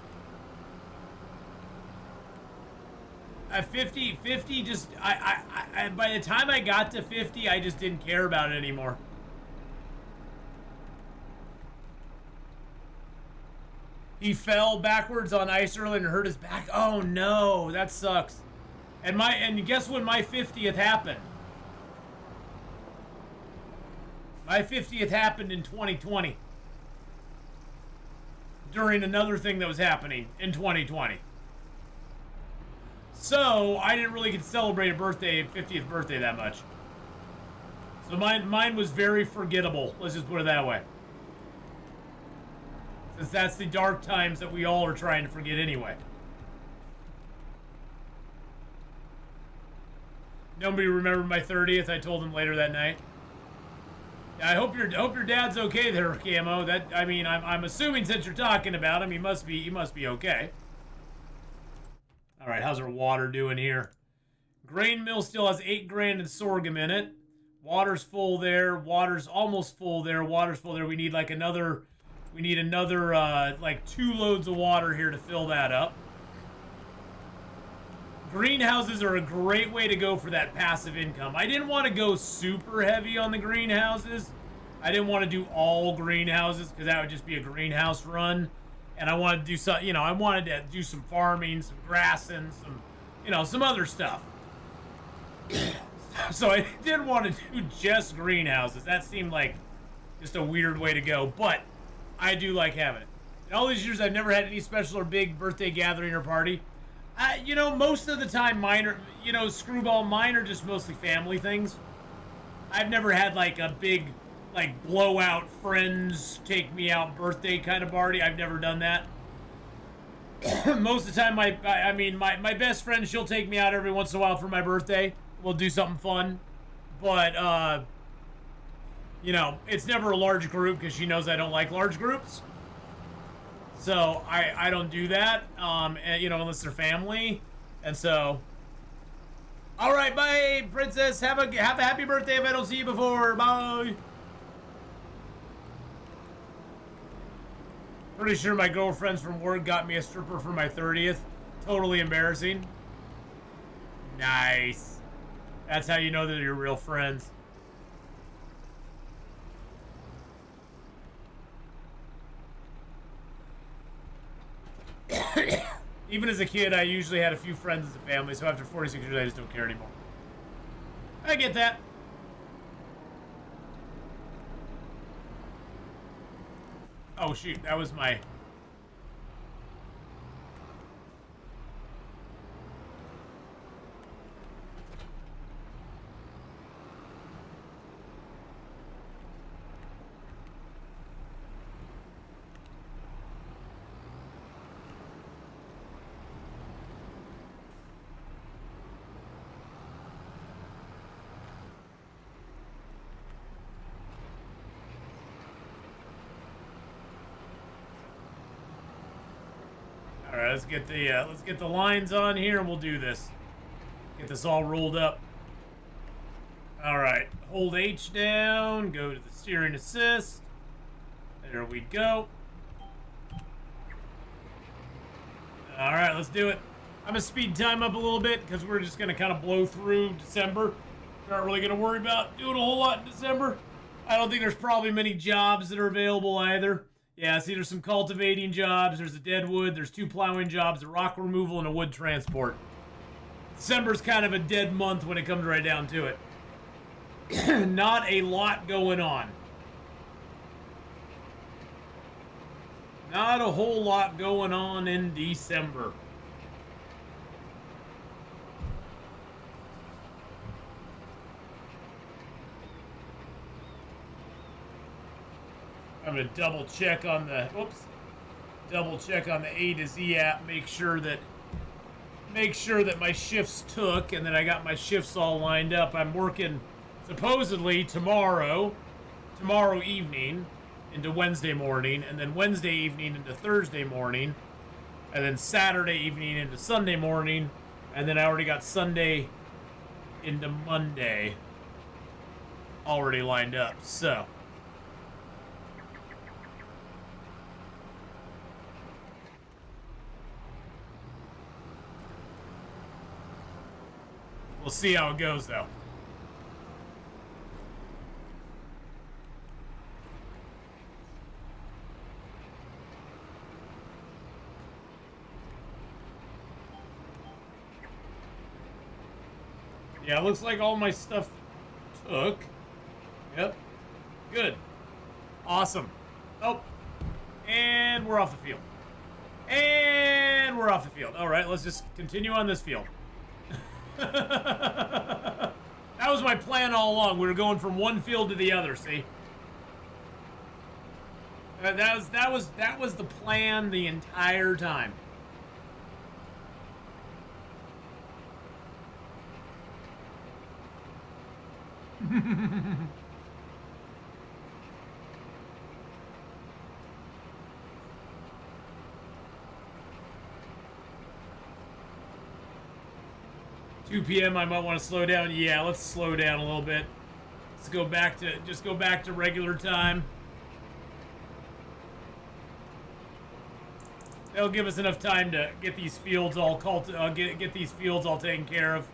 [SPEAKER 3] 50 just, I by the time I got to 50, I just didn't care about it anymore. He fell backwards on ice earlier and hurt his back. Oh no, that sucks. And guess when my 50th happened? My 50th happened in 2020. During another thing that was happening in 2020. So, I didn't really get to celebrate a 50th birthday that much. So mine was very forgettable. Let's just put it that way. Since that's the dark times that we all are trying to forget anyway. Nobody remembered my 30th. I told him later that night. I hope your dad's okay there, Camo. I'm assuming since you're talking about him, he must be okay. All right, how's our water doing here? Grain mill still has 8 grand in sorghum in it. Water's full there. Water's almost full there. Water's full there. We need another like 2 loads of water here to fill that up. Greenhouses are a great way to go for that passive income. I didn't want to go super heavy on the greenhouses. I didn't want to do all greenhouses because that would just be a greenhouse run. And I wanted to do some, I wanted to do some farming, some grassing, some other stuff. So I didn't want to do just greenhouses. That seemed like just a weird way to go, but I do like having it. In all these years, I've never had any special or big birthday gathering or party. Most of the time mine are, Screwball, mine are just mostly family things. I've never had like a big, like blowout friends take me out birthday kind of party. I've never done that. Most of the time, my best friend, she'll take me out every once in a while for my birthday. We'll do something fun, but it's never a large group because she knows I don't like large groups. So I don't do that, unless they're family, and so. All right, bye, princess. Have a happy birthday if I don't see you before. Bye. Pretty sure my girlfriends from work got me a stripper for my 30th. Totally embarrassing. Nice. That's how you know that you're real friends. Even as a kid, I usually had a few friends as a family, so after 46 years, I just don't care anymore. I get that. Oh, shoot, that was my... All right, let's get the lines on here and we'll do this. Get this all rolled up. All right, hold H down, go to the steering assist. There we go. All right, let's do it. I'm gonna speed time up a little bit because we're just gonna kind of blow through December. We're not really gonna worry about doing a whole lot in December. I don't think there's probably many jobs that are available either. Yeah, see, there's some cultivating jobs, there's a deadwood, there's 2 plowing jobs, a rock removal, and a wood transport. December's kind of a dead month when it comes right down to it. Not a lot going on. Not a whole lot going on in December. I'm gonna double check on the A to Z app, make sure that make sure that my shifts took and that I got my shifts all lined up. I'm working supposedly tomorrow evening into Wednesday morning, and then Wednesday evening into Thursday morning, and then Saturday evening into Sunday morning, and then I already got Sunday into Monday already lined up, so. We'll see how it goes, though. Yeah, it looks like all my stuff took. Yep. Good. Awesome. Oh. And we're off the field. And we're off the field. All right, let's just continue on this field. That was my plan all along. We were going from one field to the other, see? That was the plan the entire time. 2 p.m. I might want to slow down. Yeah, let's slow down a little bit. Let's go back to regular time. That'll give us enough time to get these fields all get these fields all taken care of.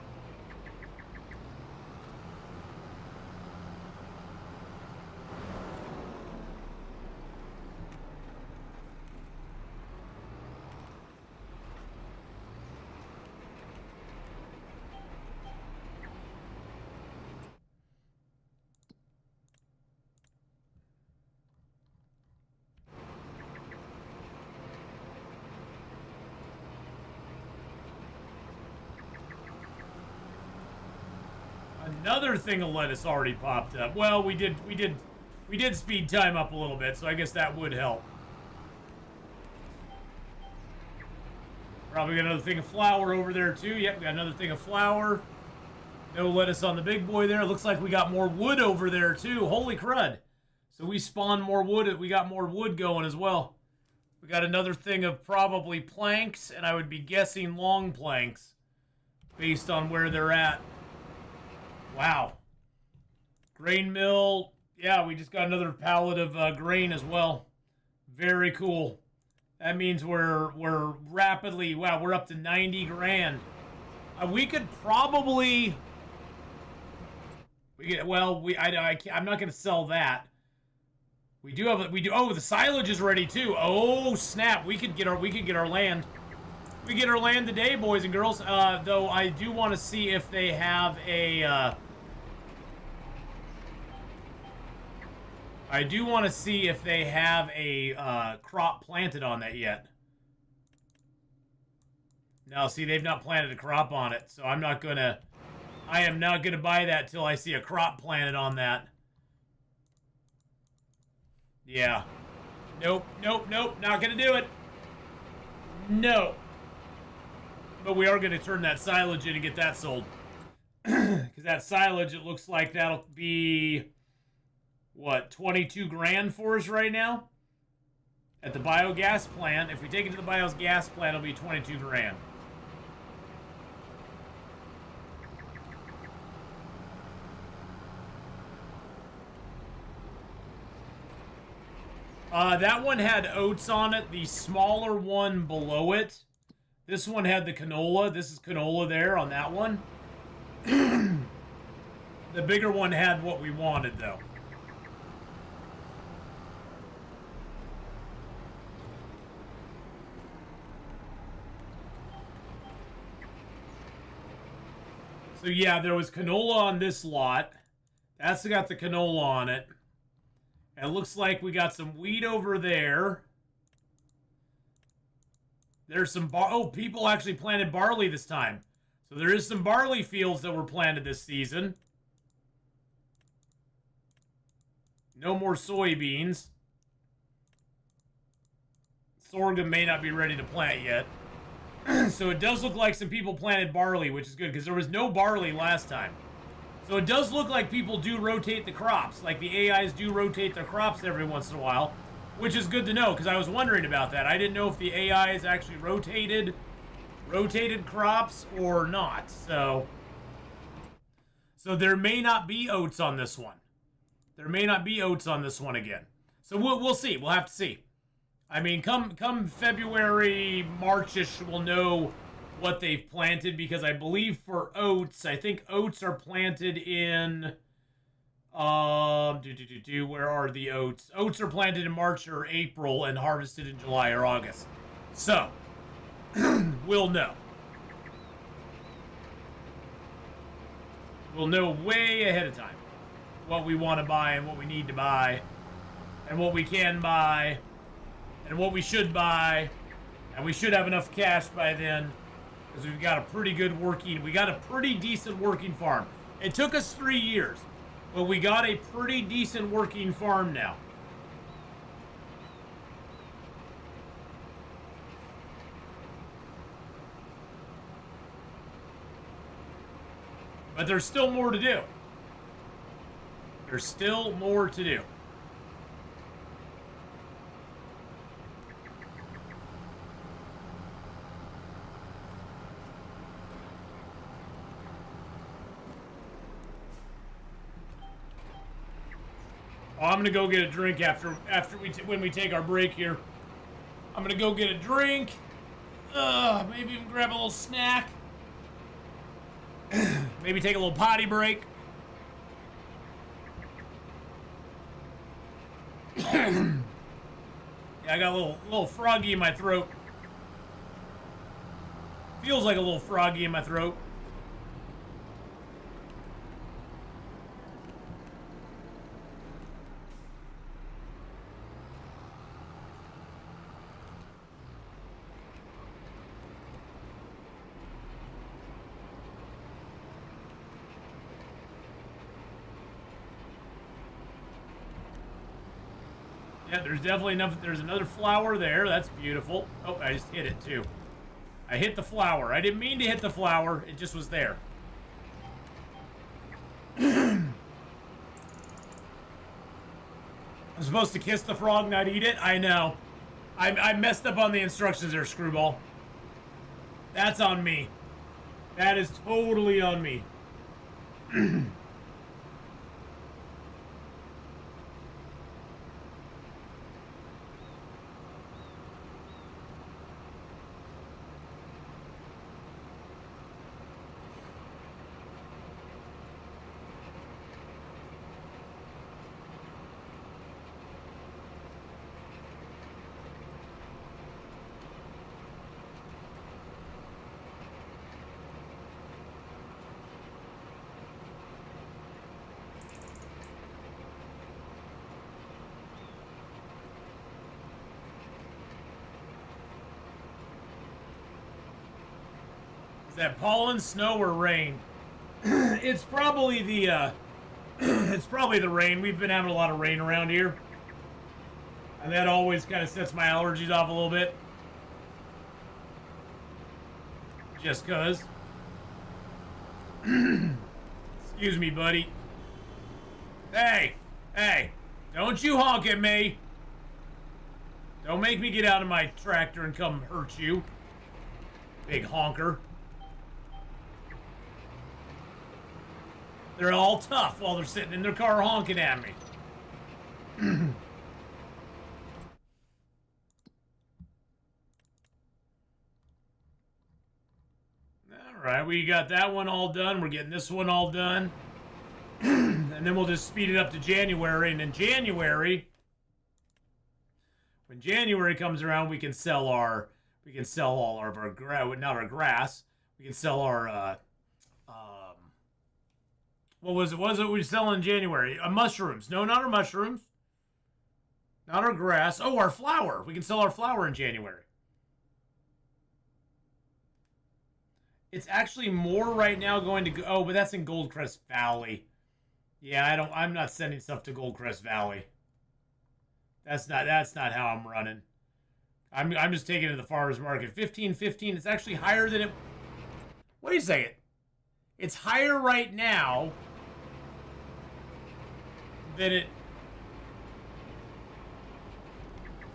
[SPEAKER 3] Another thing of lettuce already popped up. Well, we did speed time up a little bit, so I guess that would help. Probably got another thing of flour over there too. Yep, got another thing of flour. No lettuce on the big boy there. Looks like we got more wood over there too. Holy crud. So we spawned more wood. We got more wood going as well. We got another thing of probably planks, and I would be guessing long planks based on where they're at. Wow. Grain mill. Yeah, we just got another pallet of grain as well. Very cool. That means we're rapidly, wow, we're up to 90 grand. We could probably, I'm not going to sell that. Oh, the silage is ready too. Oh, snap. We could get our land. We get our land today, boys and girls. Though I do want to see if they have a, crop planted on that yet. No, see, they've not planted a crop on it, so I am not gonna buy that till I see a crop planted on that. Yeah. Nope, not gonna do it. No. But we are gonna turn that silage in and get that sold. Because that silage, it looks like that'll be, what, 22 grand for us right now? At the biogas plant. If we take it to the biogas plant, it'll be 22 grand. That one had oats on it. The smaller one below it. This one had the canola. This is canola there on that one. The bigger one had what we wanted, though. So yeah, there was canola on this lot. That's got the canola on it. And it looks like we got some wheat over there. There's some people actually planted barley this time. So there is some barley fields that were planted this season. No more soybeans. Sorghum may not be ready to plant yet. So it does look like some people planted barley, which is good, because there was no barley last time. So it does look like people do rotate the crops. Like the AIs do rotate their crops every once in a while, which is good to know, because I was wondering about that. I didn't know if the AIs actually rotated crops or not. So there may not be oats on this one. There may not be oats on this one again. So we'll see. We'll have to see. I mean, come February, March-ish, we'll know what they've planted, because I believe for oats, I think oats are planted in where are the oats? Oats are planted in March or April and harvested in July or August. So we'll know. We'll know way ahead of time what we want to buy and what we need to buy and what we can buy and what we should buy, and we should have enough cash by then, because we've got a pretty decent working farm. It took us 3 years, but we got a pretty decent working farm now. But there's still more to do. There's still more to do. Oh, I'm gonna go get a drink when we take our break here. I'm gonna go get a drink. Maybe even grab a little snack. Maybe take a little potty break. Yeah, I got a little froggy in my throat. Feels like a little froggy in my throat. Yeah, there's definitely enough. There's another flower there. That's beautiful. Oh, I just hit it too. I hit the flower. I didn't mean to hit the flower. It just was there. I'm supposed to kiss the frog, not eat it? I know. I messed up on the instructions there, Screwball. That's on me. That is totally on me. Is that pollen, snow, or rain? It's probably the it's probably the rain. We've been having a lot of rain around here, and that always kind of sets my allergies off a little bit. Just cause. Excuse me, buddy. Hey, don't you honk at me. Don't make me get out of my tractor and come hurt you. Big honker. They're all tough while they're sitting in their car honking at me. Alright, we got that one all done. We're getting this one all done. And then we'll just speed it up to January. And in January, when January comes around, we can sell all of our not our grass. We can sell our what was it we sell in January? Mushrooms. No, not our mushrooms. Not our grass. Oh, our flour. We can sell our flour in January. It's actually more right now going to go. Oh, but that's in Goldcrest Valley. Yeah, I'm not sending stuff to Goldcrest Valley. That's not how I'm running. I'm just taking it to the farmer's market. 15.15. It's actually higher than it. Wait a second. It's higher right now than it.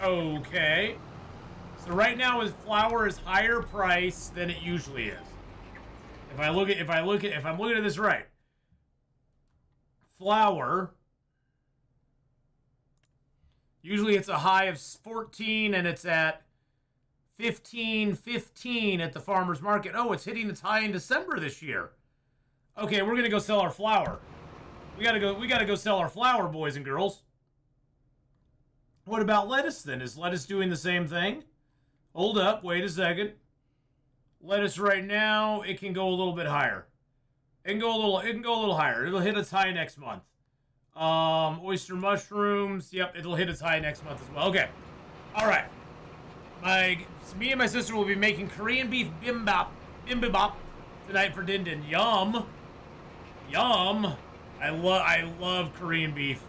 [SPEAKER 3] Okay. So right now his flour is higher price than it usually is. If I'm looking at this right. Flour. Usually it's a high of 14 and it's at 15.15 at the farmer's market. Oh, it's hitting its high in December this year. Okay, we're gonna go sell our flour. We gotta go sell our flour, boys and girls. What about lettuce then? Is lettuce doing the same thing? Hold up, wait a second. Lettuce right now, it can go a little bit higher. It can go a little higher. It'll hit its high next month. Oyster mushrooms. Yep, it'll hit its high next month as well. Okay. All right. Me and my sister will be making Korean beef bibimbap tonight for Din Din. Yum. Yum. I love Korean beef.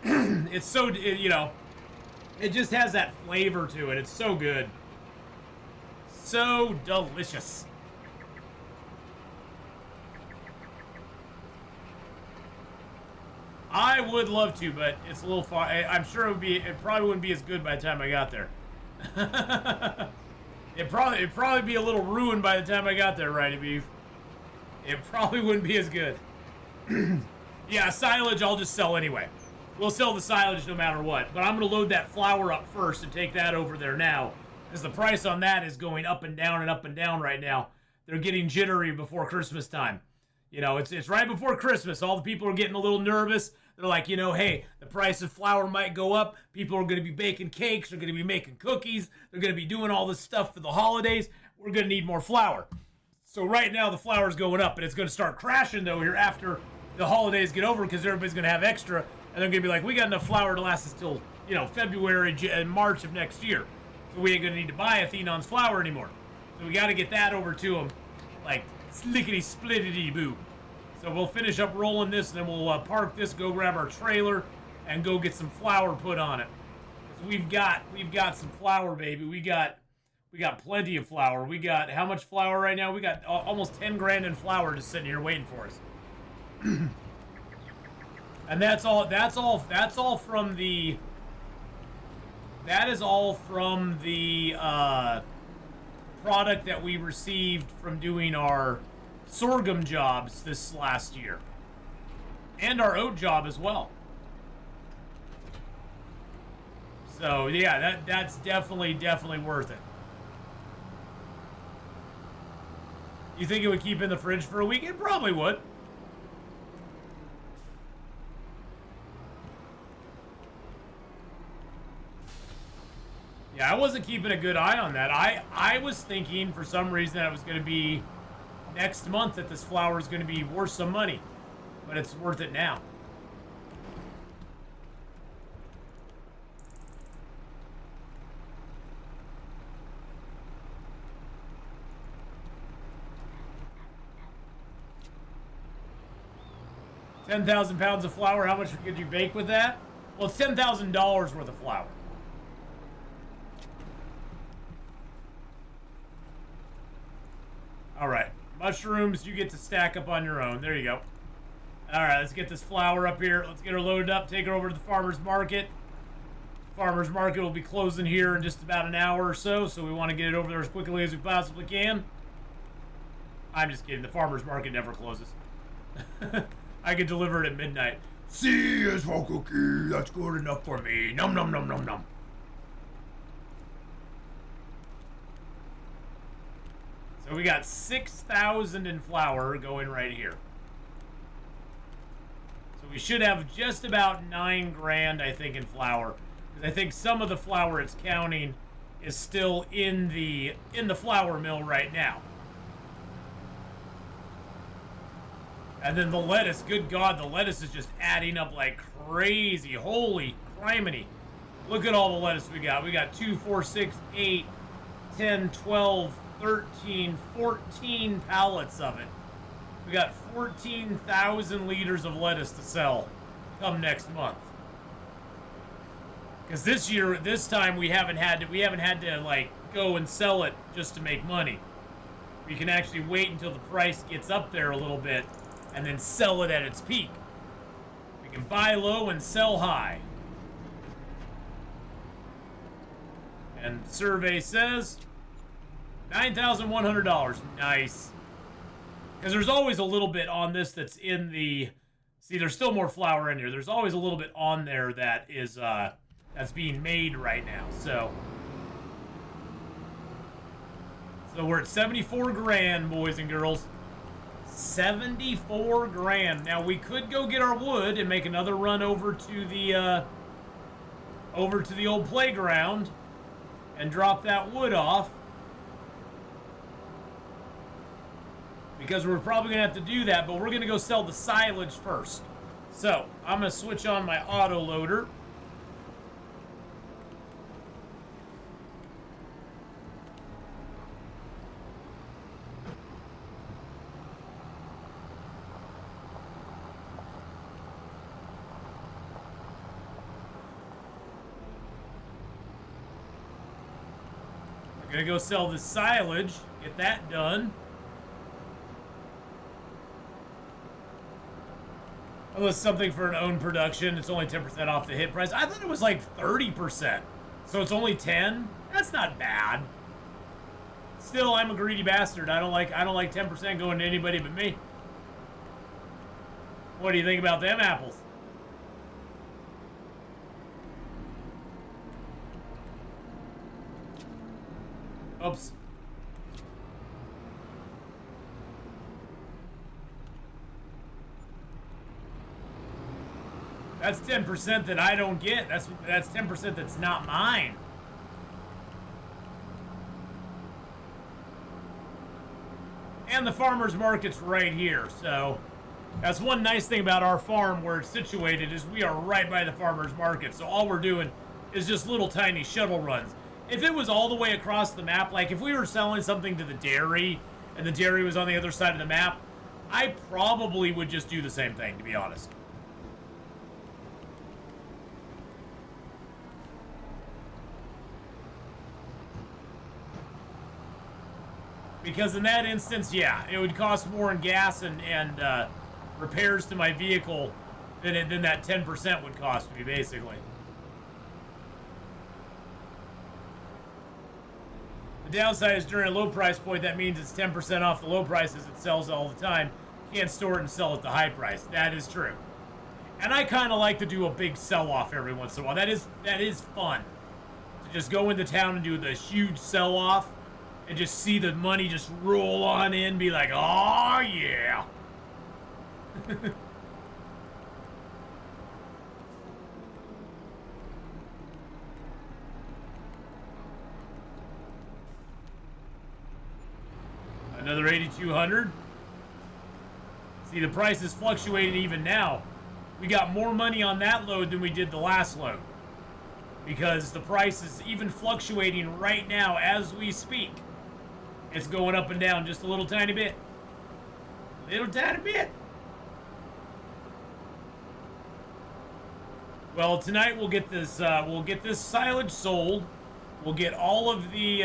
[SPEAKER 3] It's so, it just has that flavor to it. It's so good. So delicious. I would love to, but it's a little far. I'm sure it probably wouldn't be as good by the time I got there. It'd probably be a little ruined by the time I got there, Righty Beef. It probably wouldn't be as good. Yeah, silage I'll just sell anyway. We'll sell the silage no matter what. But I'm going to load that flour up first and take that over there now. Because the price on that is going up and down right now. They're getting jittery before Christmas time. It's right before Christmas. All the people are getting a little nervous. They're like, hey, the price of flour might go up. People are going to be baking cakes. They're going to be making cookies. They're going to be doing all this stuff for the holidays. We're going to need more flour. So right now the flour is going up, and it's going to start crashing, though, here after the holidays get over because everybody's going to have extra, and they're going to be like, we got enough flour to last us till, February and March of next year. So we ain't going to need to buy Atheenon's flour anymore. So we got to get that over to them, like, slickety-splittity-boo. So we'll finish up rolling this, and then we'll park this, go grab our trailer, and go get some flour put on it. So we've got some flour, baby. We got plenty of flour. We got how much flour right now? We got almost 10 grand in flour just sitting here waiting for us. And that is all from the product that we received from doing our sorghum jobs this last year. And our oat job as well. So yeah, that's definitely worth it. You think it would keep in the fridge for a week? It probably would. Yeah, I wasn't keeping a good eye on that. I was thinking for some reason that it was going to be next month that this flour is going to be worth some money. But it's worth it now. $10,000 of flour. How much could you bake with that? Well, it's $10,000 worth of flour. All right, mushrooms you get to stack up on your own. There you go. All right, let's get this flour up here. Let's get her loaded up, take her over to the farmer's market. Farmer's market will be closing here in just about an hour or so, so we want to get it over there as quickly as we possibly can. I'm just kidding. The farmer's market never closes. I could deliver it at midnight. See, it's for cookie. That's good enough for me. Num, num, num, num, num. So we got 6,000 in flour going right here. So we should have just about 9 grand, I think, in flour. Because I think some of the flour it's counting is still in the flour mill right now. And then the lettuce, good God, the lettuce is just adding up like crazy. Holy criminy. Look at all the lettuce we got. We got 2, 4, 6, 8, 10, 12, 13, 14 pallets of it. We got 14,000 liters of lettuce to sell come next month. Because this time we haven't had to like go and sell it just to make money. We can actually wait until the price gets up there a little bit and then sell it at its peak. We can buy low and sell high. And survey says $9,100. Nice. Because there's always a little bit on this that's in the... See, there's still more flour in here. There's always a little bit on there that is that's being made right now. So we're at 74 grand, boys and girls. 74 grand. Now we could go get our wood and make another run over to the old playground and drop that wood off. Because we're probably going to have to do that, but we're going to go sell the silage first. So, I'm going to switch on my autoloader. We're going to go sell the silage, get that done. Unless something for an own production, it's only 10% off the hit price. I thought it was like 30%. So it's only 10? That's not bad. Still, I'm a greedy bastard. I don't like 10% going to anybody but me. What do you think about them apples? Oops. That's 10% that I don't get. That's 10% that's not mine. And the farmer's market's right here, so that's one nice thing about our farm where it's situated is we are right by the farmer's market. So all we're doing is just little tiny shuttle runs. If it was all the way across the map, like if we were selling something to the dairy and the dairy was on the other side of the map, I probably would just do the same thing, to be honest. Because in that instance, yeah, it would cost more in gas and repairs to my vehicle than that 10% would cost me, basically. The downside is during a low price point, that means it's 10% off the low prices it sells all the time. Can't store it and sell at the high price. That is true. And I kind of like to do a big sell-off every once in a while. That is fun. To just go into town and do the huge sell-off. And just see the money just roll on in, be like, oh yeah. Another 8,200. See, the price is fluctuating even now. We got more money on that load than we did the last load. Because the price is even fluctuating right now as we speak. It's going up and down just a little tiny bit. Little tiny bit. Well, tonight we'll get this silage sold. We'll get all of the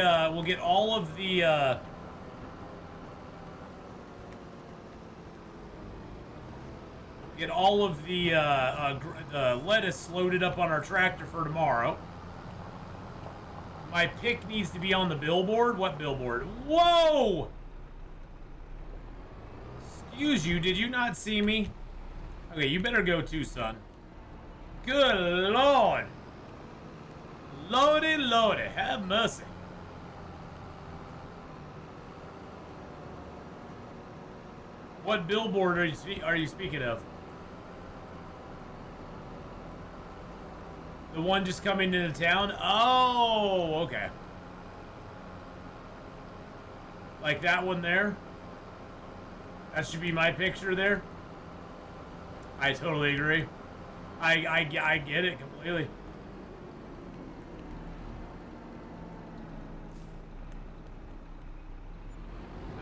[SPEAKER 3] lettuce loaded up on our tractor for tomorrow. My pick needs to be on the billboard. What billboard? Whoa! Excuse you, did you not see me? Okay, you better go too, son. Good Lord. Lordy, Lordy, have mercy. What billboard are you speaking of? The one just coming into town? Oh, okay. Like that one there? That should be my picture there? I totally agree. I get it completely.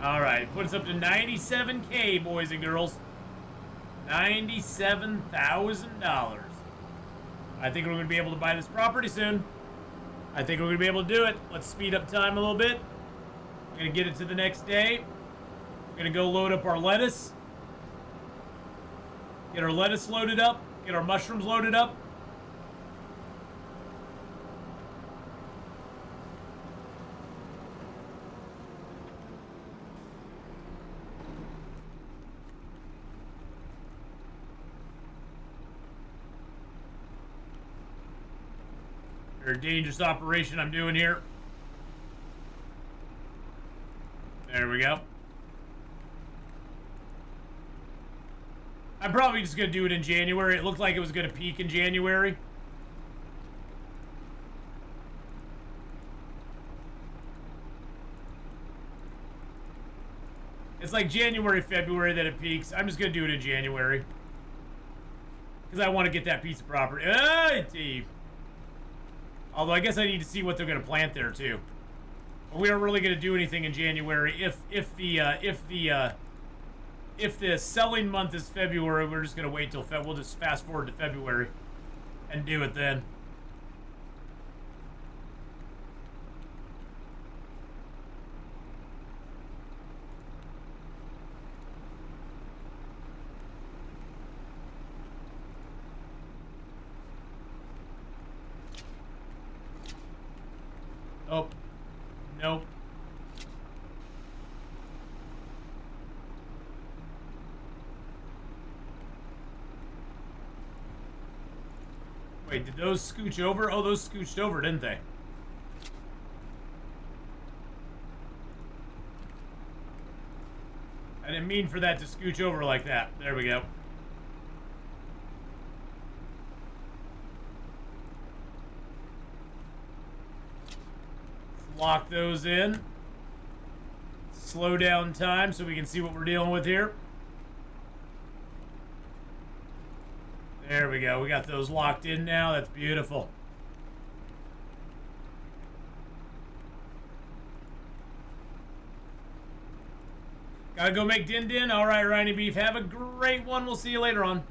[SPEAKER 3] Alright, puts up to 97K, boys and girls. $97,000. I think we're going to be able to buy this property soon. I think we're going to be able to do it. Let's speed up time a little bit. We're going to get it to the next day. We're going to go load up our lettuce. Get our lettuce loaded up. Get our mushrooms loaded up. Very dangerous operation I'm doing here. There we go. I'm probably just going to do it in January. It looked like it was going to peak in January. It's like January, February that it peaks. I'm just going to do it in January. Because I want to get that piece of property. Although I guess I need to see what they're going to plant there too. But we aren't really going to do anything in January. If the selling month is February, we're just going to wait till we'll just fast forward to February and do it then. Oh, nope. Wait, did those scooch over? Oh, those scooched over, didn't they? I didn't mean for that to scooch over like that. There we go. Lock those in. Slow down time so we can see what we're dealing with here. There we go. We got those locked in now. That's beautiful. Gotta go make Din Din. All right, Rhiny Beef. Have a great one. We'll see you later on.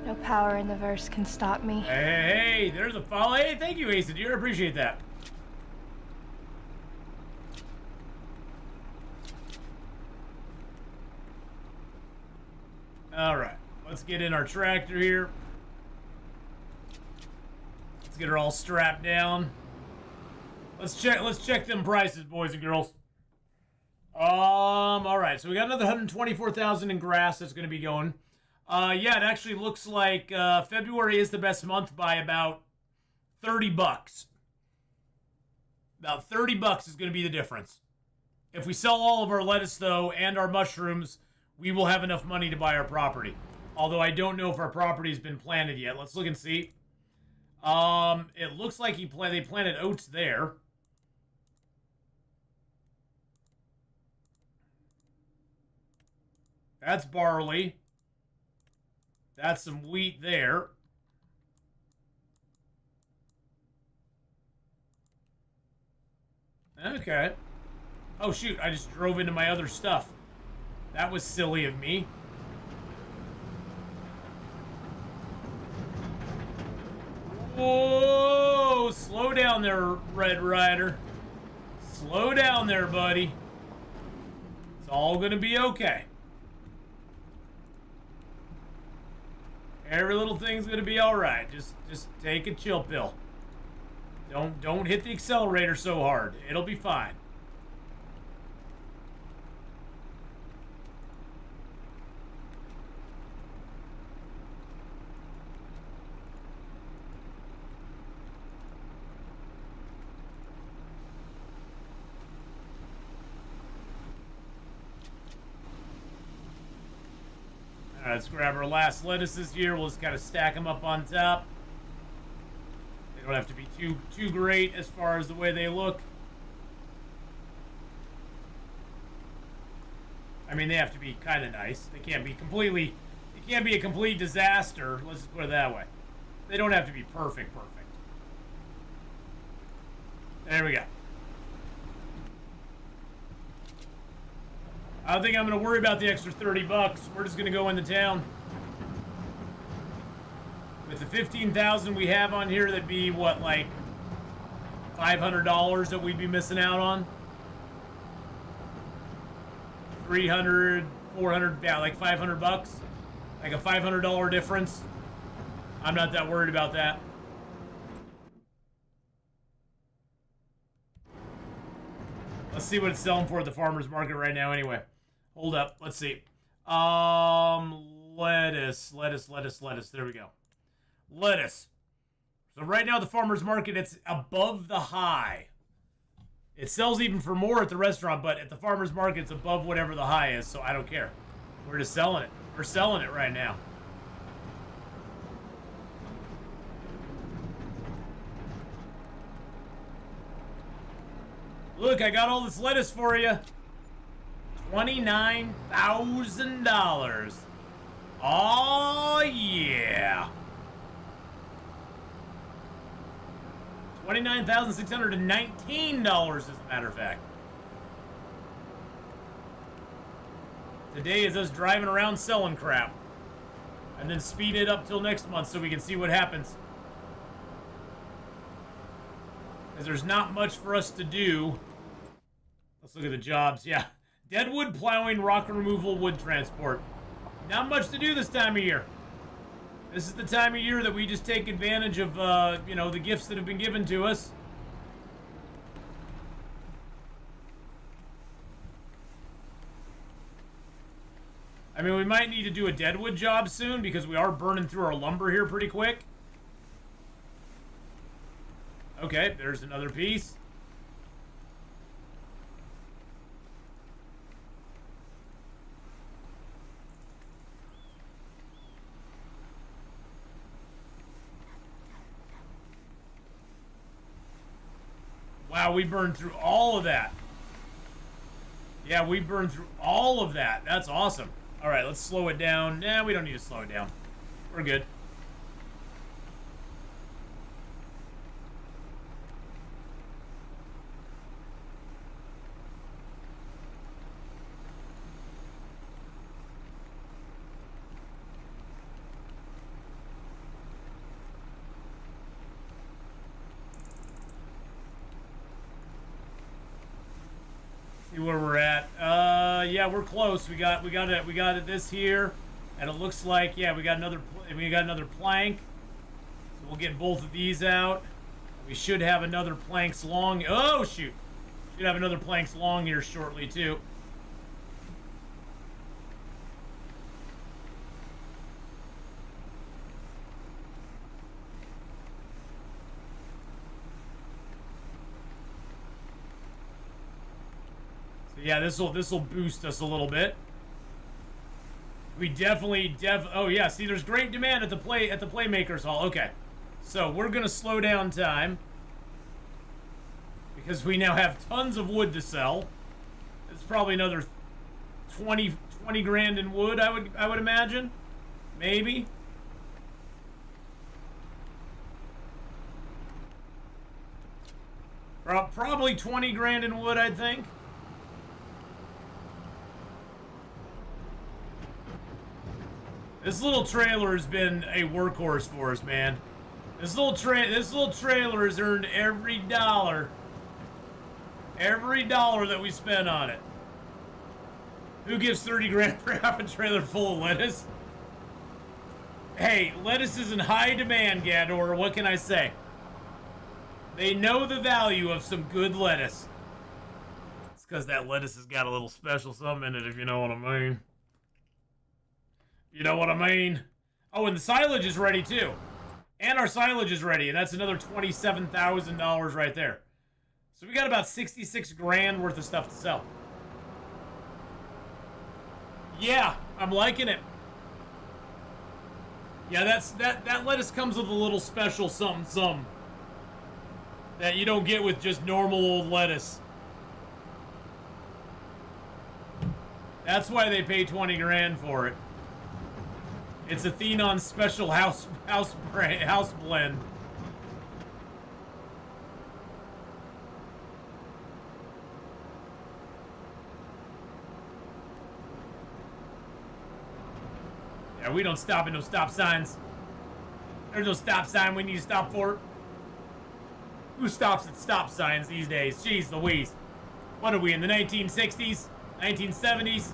[SPEAKER 4] No power in the verse can stop me.
[SPEAKER 3] Hey, there's a follow. Hey, thank you, Ace. I appreciate that. All right, let's get in our tractor here. Let's get her all strapped down. Let's check them prices, boys and girls. All right, so we got another 124,000 in grass that's going to be going. Yeah, it actually looks like February is the best month by about 30 bucks. About 30 bucks is going to be the difference. If we sell all of our lettuce, though, and our mushrooms, we will have enough money to buy our property. Although I don't know if our property has been planted yet. Let's look and see. It looks like they planted oats there. That's barley. That's some wheat there. Okay. Oh, shoot. I just drove into my other stuff. That was silly of me. Whoa! Slow down there, Red Rider. Slow down there, buddy. It's all gonna be okay. Every little thing's gonna be all right. Just take a chill pill. Don't hit the accelerator so hard. It'll be fine. All right, let's grab our last lettuces here. We'll just kind of stack them up on top. They don't have to be too great as far as the way they look. I mean, they have to be kind of nice. They can't be completely. It can't be a complete disaster. Let's just put it that way. They don't have to be perfect. There we go. I don't think I'm going to worry about the extra 30 bucks. We're just going to go into town. With the 15,000 we have on here, that'd be what, like $500 that we'd be missing out on? 300, 400, yeah, like 500 bucks. Like a $500 difference. I'm not that worried about that. Let's see what it's selling for at the farmer's market right now anyway. Hold up. Let's see. Lettuce. There we go. Lettuce. So right now at the farmer's market, it's above the high. It sells even for more at the restaurant, but at the farmer's market, it's above whatever the high is, so I don't care. We're just selling it. We're selling it right now. Look, I got all this lettuce for you. $29,000. Oh, yeah. $29,619, as a matter of fact. Today is us driving around selling crap. And then speed it up till next month so we can see what happens. Because there's not much for us to do. Let's look at the jobs. Yeah. Deadwood plowing, rock removal, wood transport. Not much to do this time of year. This is the time of year that we just take advantage of, you know, the gifts that have been given to us. I mean, we might need to do a deadwood job soon because we are burning through our lumber here pretty quick. Okay, there's another piece. Wow, we burned through all of that. Yeah, we burned through all of that. That's awesome. All right, let's slow it down. Nah, we don't need to slow it down. We're good. See where we're at. Yeah, we're close. We got it this here, and it looks like, yeah, we got another plank. So we'll get both of these out. We should have another planks long. Oh shoot, should have another planks long here shortly too. Yeah, this will boost us a little bit. We definitely oh yeah, see there's great demand at the Playmakers Hall. Okay. So, we're going to slow down time because we now have tons of wood to sell. It's probably another 20 grand in wood, I would imagine. Maybe. Probably 20 grand in wood, I think. This little trailer has been a workhorse for us, man. This little trailer has earned every dollar that we spent on it. Who gives 30 grand for half a trailer full of lettuce? Hey, lettuce is in high demand, Gador. What can I say? They know the value of some good lettuce. It's because that lettuce has got a little special something in it, if you know what I mean. You know what I mean? Oh, and the silage is ready, too. And our silage is ready, and that's another $27,000 right there. So we got about 66 grand worth of stuff to sell. Yeah, I'm liking it. Yeah, that lettuce comes with a little special something that you don't get with just normal old lettuce. That's why they pay 20 grand for it. It's Atheenon's special house blend. Yeah, we don't stop at no stop signs. There's no stop sign we need to stop for. Who stops at stop signs these days? Jeez Louise. What are we, in the 1960s? 1970s?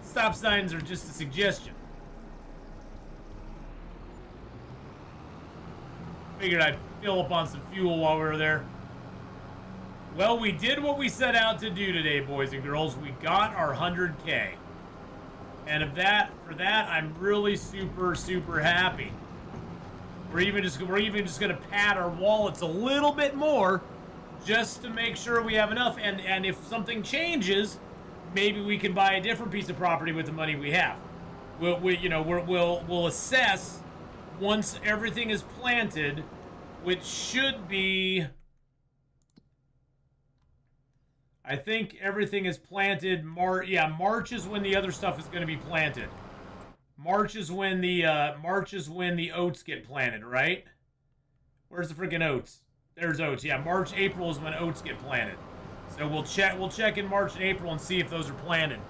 [SPEAKER 3] Stop signs are just a suggestion. Figured I'd fill up on some fuel while we were there. Well, we did what we set out to do today, boys and girls. We got our 100K. And for that, I'm really super, super happy. We're even just gonna pad our wallets a little bit more, just to make sure we have enough. And if something changes, maybe we can buy a different piece of property with the money we have. We'll assess once everything is planted, which should be. I think everything is planted. March is when the other stuff is going to be planted. March is when the oats get planted, right? Where's the freaking oats? There's oats. Yeah, March, April is when oats get planted. So we'll check in March and April and see if those are planted.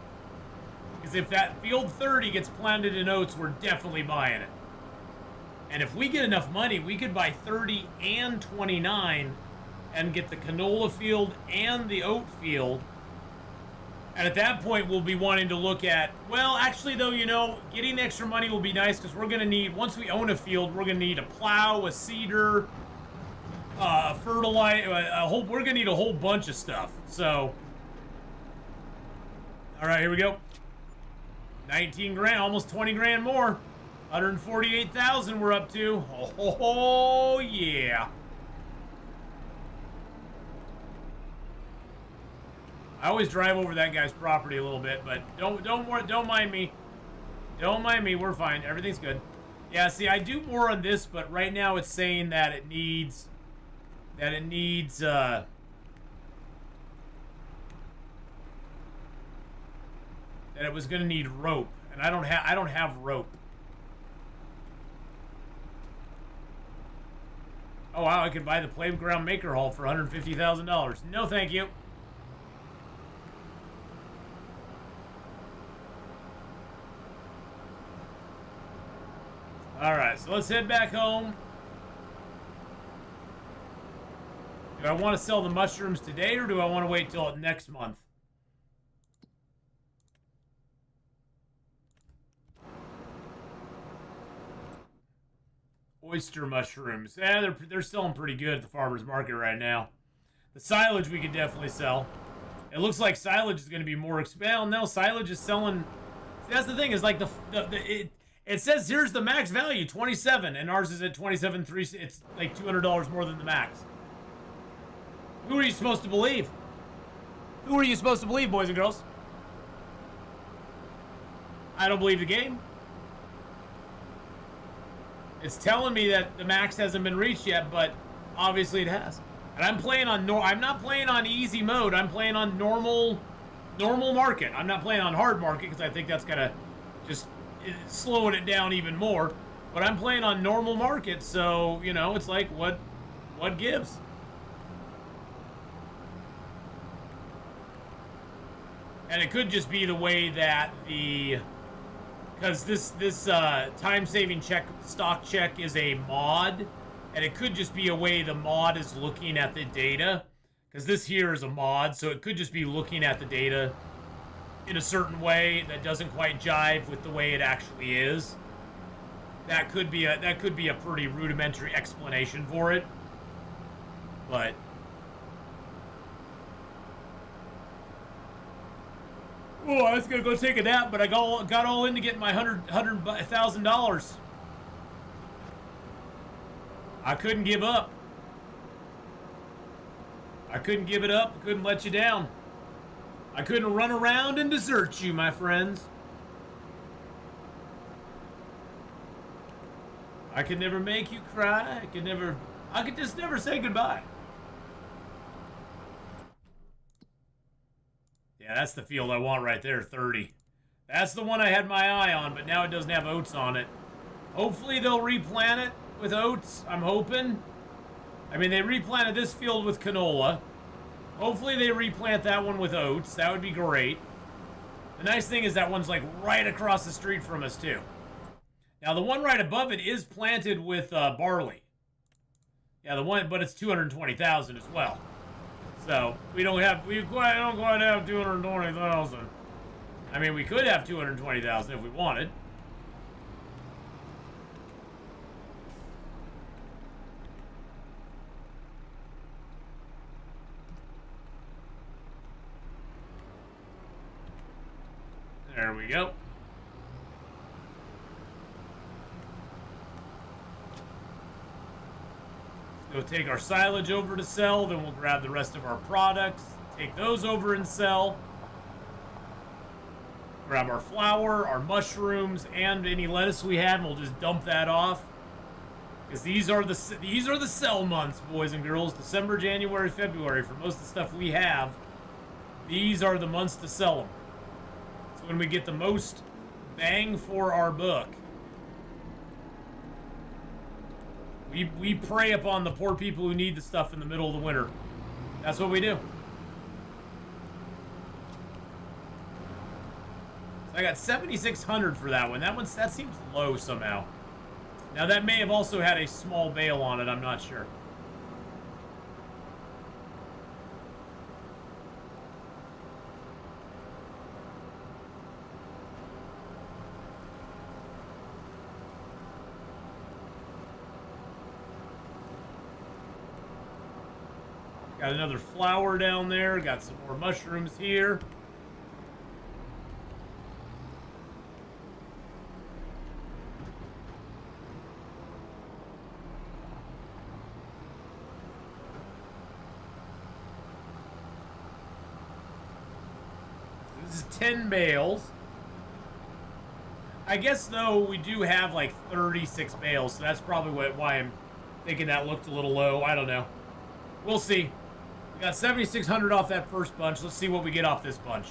[SPEAKER 3] Because if that field 30 gets planted in oats, we're definitely buying it. And if we get enough money, we could buy 30 and 29 and get the canola field and the oat field. And at that point, we'll be wanting to look at, well, actually, though, getting extra money will be nice because we're going to need, once we own a field, we're going to need a plow, a seeder, fertilizer, we're going to need a whole bunch of stuff. So, all right, here we go. 19 grand, almost 20 grand more. 148,000 we're up to. Oh, yeah. I always drive over that guy's property a little bit, but don't mind me. Don't mind me. We're fine. Everything's good. Yeah, see, I do more on this, but right now it's saying that it needs that it was going to need rope, and I don't have rope. Oh wow, I could buy the playground maker hall for $150,000. No, thank you. Alright, so let's head back home. Do I want to sell the mushrooms today, or do I want to wait till next month? Oyster mushrooms. Yeah, they're selling pretty good at the farmer's market right now. The silage we could definitely sell. It looks like silage is going to be more expensive. No, silage is selling. See, that's the thing, is like it says here's the max value, 27, and ours is at 27.3. It's like $200 more than the max. Who are you supposed to believe? Who are you supposed to believe, boys and girls? I don't believe the game. It's telling me that the max hasn't been reached yet, but obviously it has. And I'm playing on I'm not playing on easy mode. I'm playing on normal market. I'm not playing on hard market because I think that's gonna just slowing it down even more. But I'm playing on normal market, so it's like what gives. And it could just be the way that because this time-saving stock check is a mod, and it could just be a way the mod is looking at the data, because this here is a mod, so it could just be looking at the data in a certain way that doesn't quite jive with the way it actually is. That could be a pretty rudimentary explanation for it, but. Oh, I was gonna go take a nap, but I got all in to get my $100,000. I couldn't give up. I couldn't give it up. I couldn't let you down. I couldn't run around and desert you, my friends. I could never make you cry. I could just never say goodbye. Yeah, that's the field I want right there, 30. That's the one I had my eye on, but now it doesn't have oats on it. Hopefully they'll replant it with oats, I'm hoping. I mean, they replanted this field with canola. Hopefully they replant that one with oats. That would be great. The nice thing is that one's like right across the street from us too. Now the one right above it is planted with barley. Yeah, the one, but it's 220,000 as well. So we don't quite have 220,000. I mean, we could have 220,000 if we wanted. There we go. Go take our silage over to sell, then we'll grab the rest of our products, take those over and sell. Grab our flour, our mushrooms, and any lettuce we have, and we'll just dump that off. Because these are the sell months, boys and girls. December, January, February. For most of the stuff we have, these are the months to sell them. It's when we get the most bang for our buck. We prey upon the poor people who need the stuff in the middle of the winter. That's what we do. So I got 7,600 for that one. That seems low somehow. Now that may have also had a small bale on it. I'm not sure. Got another flower down there. Got some more mushrooms here. This is 10 bales. I guess, though, we do have like 36 bales, so that's probably why I'm thinking that looked a little low. I don't know. We'll see. We got 7,600 off that first bunch. Let's see what we get off this bunch.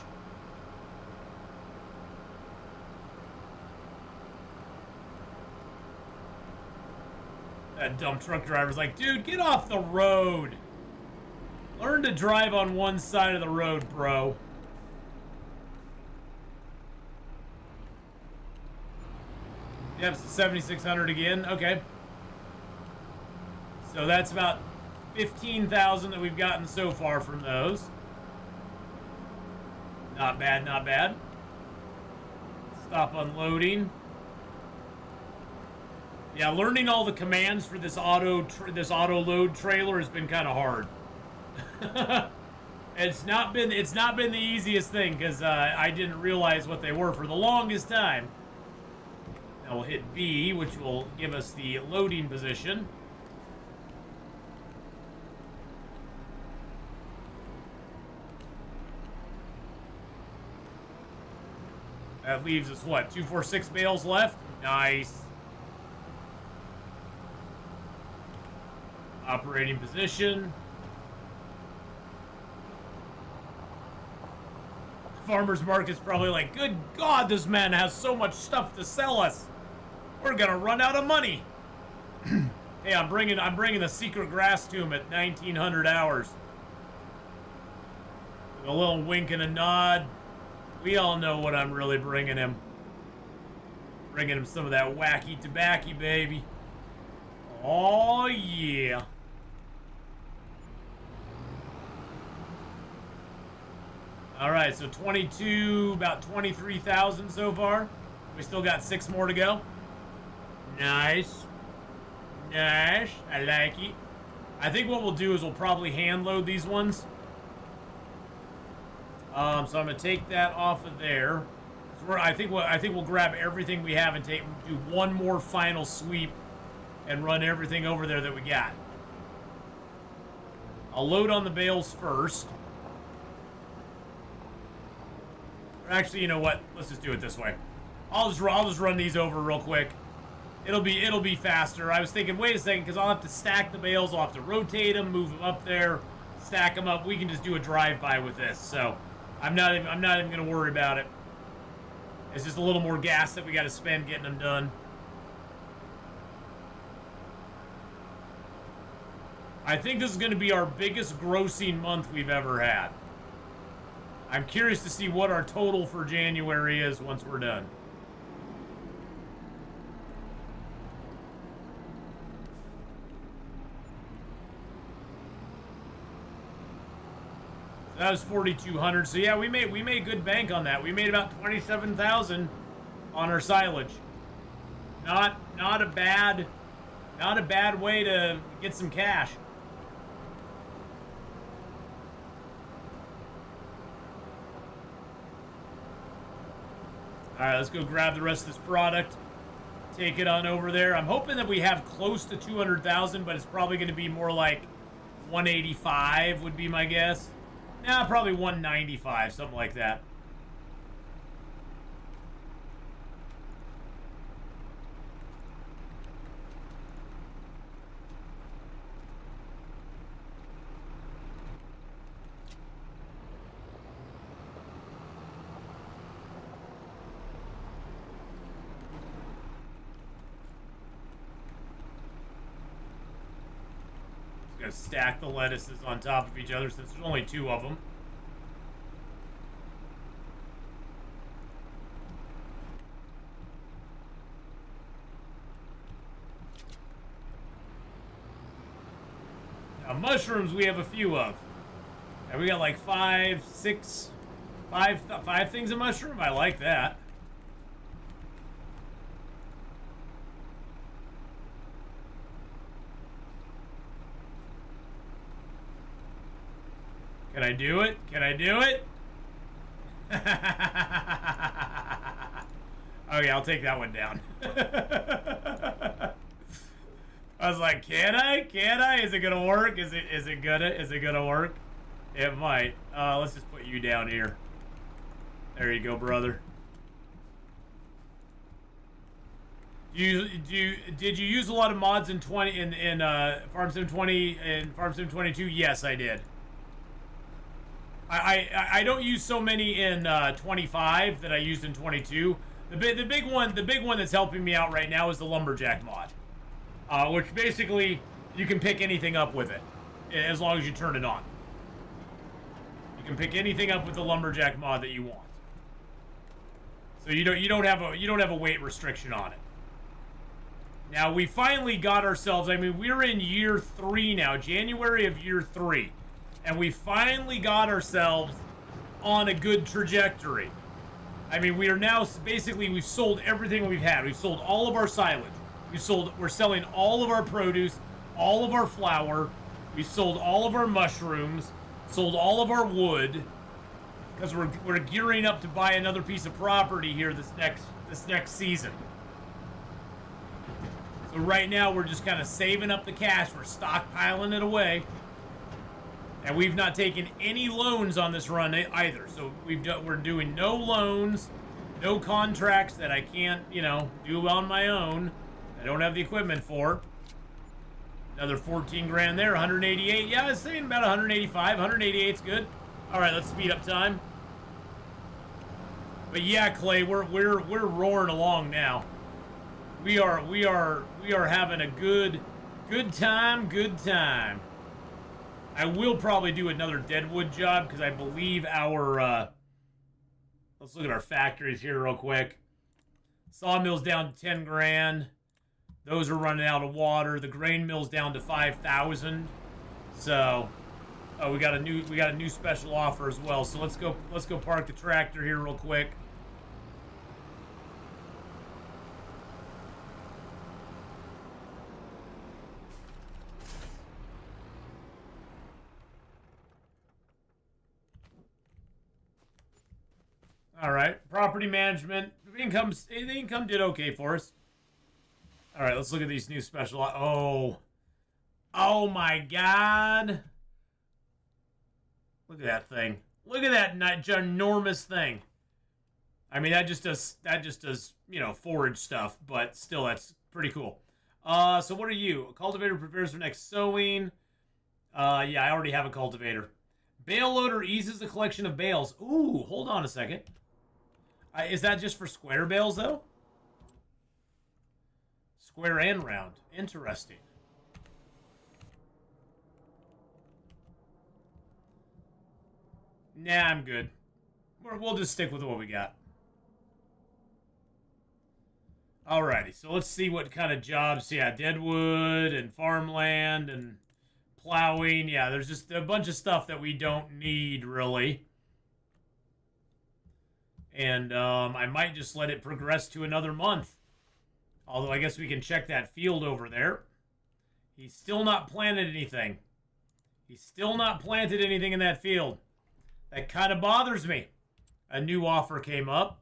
[SPEAKER 3] That dumb truck driver's like, dude, get off the road. Learn to drive on one side of the road, bro. Yep, so 7,600 again. Okay. So that's about 15,000 that we've gotten so far from those. Not bad, not bad. Stop unloading. Yeah, learning all the commands for this Autoload trailer has been kind of hard. It's not been the easiest thing because I didn't realize what they were for the longest time. Now we'll hit B, which will give us the loading position. That leaves us, what, 246 bales left? Nice. Operating position. Farmer's market's probably like, good God, this man has so much stuff to sell us. We're gonna run out of money. Hey, I'm bringing the secret grass to him at 1900 hours. With a little wink and a nod. We all know what I'm really bringing him. Bringing him some of that wacky tobacco, baby. Oh, yeah. All right, so 22, about 23,000 so far. We still got 6 more to go. Nice. Nice. I like it. I think what we'll do is we'll probably hand load these ones. So I'm gonna take that off of there. I think we'll grab everything we have and do one more final sweep and run everything over there that we got. I'll load on the bales first. Or actually, you know what? Let's just do it this way. I'll just run these over real quick. It'll be faster. I was thinking, wait a second, because I'll have to stack the bales. I'll have to rotate them, move them up there, stack them up. We can just do a drive-by with this. So I'm not even gonna worry about it. It's just a little more gas that we got to spend getting them done. I think this is going to be our biggest grossing month we've ever had. I'm curious to see what our total for January is once we're done. So that was 4,200. So yeah, we made good bank on that. We made about 27,000 on our silage. Not a bad way to get some cash. All right, let's go grab the rest of this product. Take it on over there. I'm hoping that we have close to 200,000, but it's probably going to be more like 185 would be my guess. Nah, probably 195, something like that. Gonna stack the lettuces on top of each other since there's only 2 of them. Now mushrooms we have a few of. And we got like 5 things of mushroom. I like that. Can I do it? Can I do it? Okay, I'll take that one down. I was like, can I? Can I? Is it gonna work? Is it gonna work? It might. Let's just put you down here. There you go, brother. Did you use a lot of mods in Farm Sim 20 and Farm Sim 22? Yes, I did. I don't use so many in 25 that I used in 22. The big one that's helping me out right now is the Lumberjack mod, which basically you can pick anything up with it as long as you turn it on. You can pick anything up with the Lumberjack mod that you want. So you don't have a weight restriction on it. Now we finally got ourselves. I mean, we're in year 3 now, January of year 3. And we finally got ourselves on a good trajectory. I mean, we are now basically, we've sold everything we've had. We've sold all of our silage. We're selling all of our produce, all of our flour. We sold all of our mushrooms, sold all of our wood, because we're gearing up to buy another piece of property here this next season. So right now we're just kind of saving up the cash. We're stockpiling it away. And we've not taken any loans on this run either. So we're doing no loans, no contracts that I can't, do on my own. I don't have the equipment for. Another 14 grand there, 188. Yeah, I was saying about 185. 188's good. All right, let's speed up time. But yeah, Clay, we're roaring along now. We are having a good time. I will probably do another deadwood job because I believe our, let's look at our factories here real quick. Sawmill's down to 10 grand. Those are running out of water. The grain mill's down to 5,000. So, oh, we got a new special offer as well. So let's go park the tractor here real quick. All right, property management. The income did okay for us. All right, let's look at these new special. Oh my God! Look at that thing. Look at that ginormous thing. I mean, that just does forage stuff, but still, that's pretty cool. So what are you? A cultivator prepares for next sowing. Yeah, I already have a cultivator. Bale loader eases the collection of bales. Ooh, hold on a second. Is that just for square bales, though? Square and round. Interesting. Nah, I'm good. We'll just stick with what we got. Alrighty, so let's see what kind of jobs. Yeah, deadwood and farmland and plowing. Yeah, there's just a bunch of stuff that we don't need, really. And I might just let it progress to another month. Although I guess we can check that field over there. He's still not planted anything. He's still not planted anything in that field. That kind of bothers me. A new offer came up.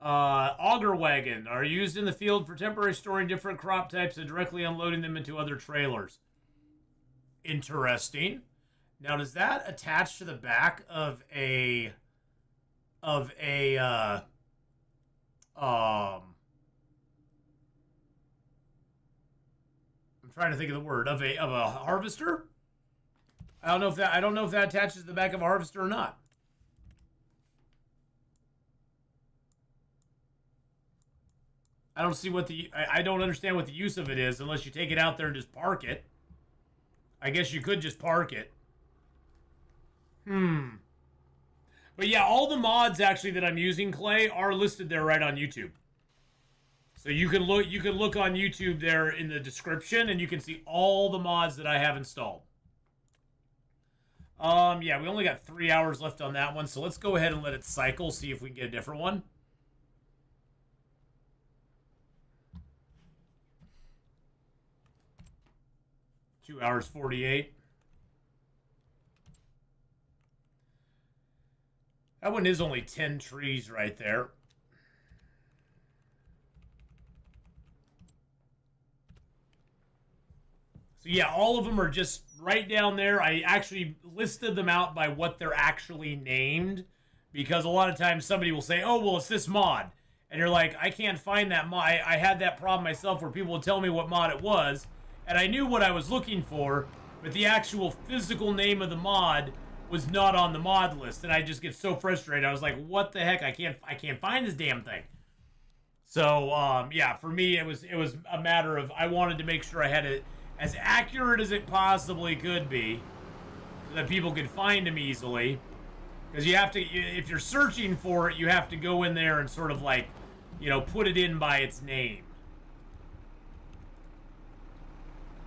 [SPEAKER 3] Auger wagon are used in the field for temporary storing different crop types and directly unloading them into other trailers. Interesting. Now, does that attach to the back of a I'm trying to think of the word of a harvester? I don't know if that attaches to the back of a harvester or not. I don't see what I don't understand what the use of it is unless you take it out there and just park it. I guess you could just park it. But yeah, all the mods actually that I'm using, Clay, are listed there right on YouTube. So you can look on YouTube there in the description and you can see all the mods that I have installed. Yeah, we only got 3 hours left on that one, so let's go ahead and let it cycle, see if we can get a different one. Two hours 48. That one is only 10 trees right there. So yeah, all of them are just right down there. I actually listed them out by what they're actually named, because a lot of times somebody will say, oh, well, it's this mod. And you're like, I can't find that mod. I had that problem myself where people would tell me what mod it was, and I knew what I was looking for, but the actual physical name of the mod was not on the mod list, and I just get so frustrated. I was like, what the heck? I can't find this damn thing. So, yeah, for me, it was a matter of I wanted to make sure I had it as accurate as it possibly could be so that people could find them easily. Because you have to, if you're searching for it, you have to go in there and sort of like, you know, put it in by its name.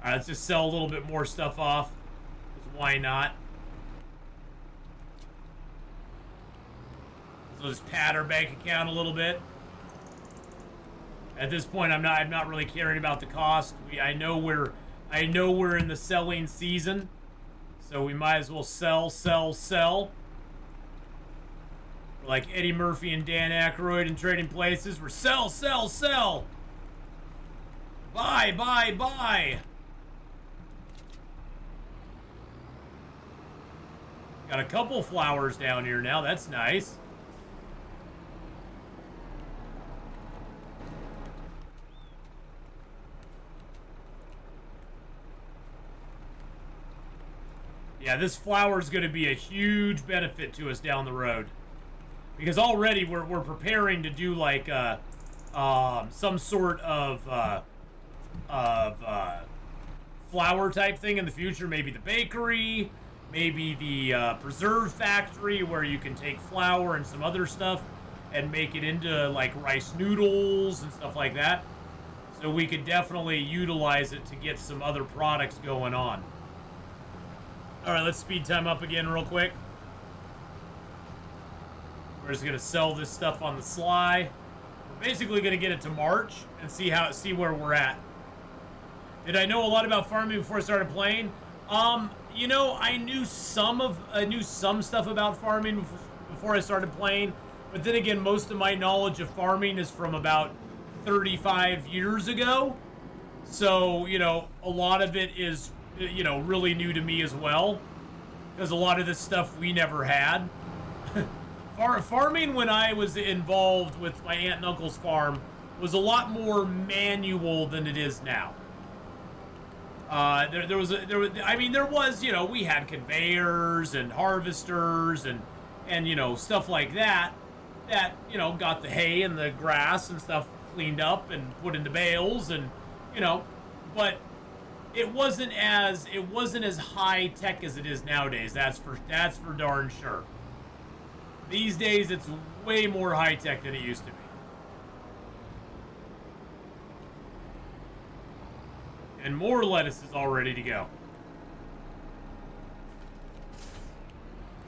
[SPEAKER 3] All right, let's just sell a little bit more stuff off. Because why not? So just pad our bank account a little bit. At this point, I'm not really caring about the cost. I know we're in the selling season, so we might as well sell. We're like Eddie Murphy and Dan Aykroyd in Trading Places. We're sell. Buy. Got a couple flowers down here now. That's nice. Yeah, this flower is going to be a huge benefit to us down the road, because already we're preparing to do like some sort of flour type thing in the future. Maybe the bakery, maybe the preserve factory where you can take flour and some other stuff and make it into like rice noodles and stuff like that. So we could definitely utilize it to get some other products going on. All right, let's speed time up again real quick. We're just gonna sell this stuff on the sly. We're basically gonna get it to March and see where we're at. Did I know a lot about farming before I started playing? You know, I knew some stuff about farming before I started playing, but then again, most of my knowledge of farming is from about 35 years ago. So, you know, a lot of it is, you know, really new to me as well, because a lot of this stuff we never had. Farming when I was involved with my aunt and uncle's farm was a lot more manual than it is now. There was, you know, we had conveyors and harvesters and you know, stuff like that, you know, got the hay and the grass and stuff cleaned up and put into bales, and, you know, but it wasn't as high tech as it is nowadays. That's for darn sure. These days, it's way more high-tech than it used to be. And more lettuce is all ready to go.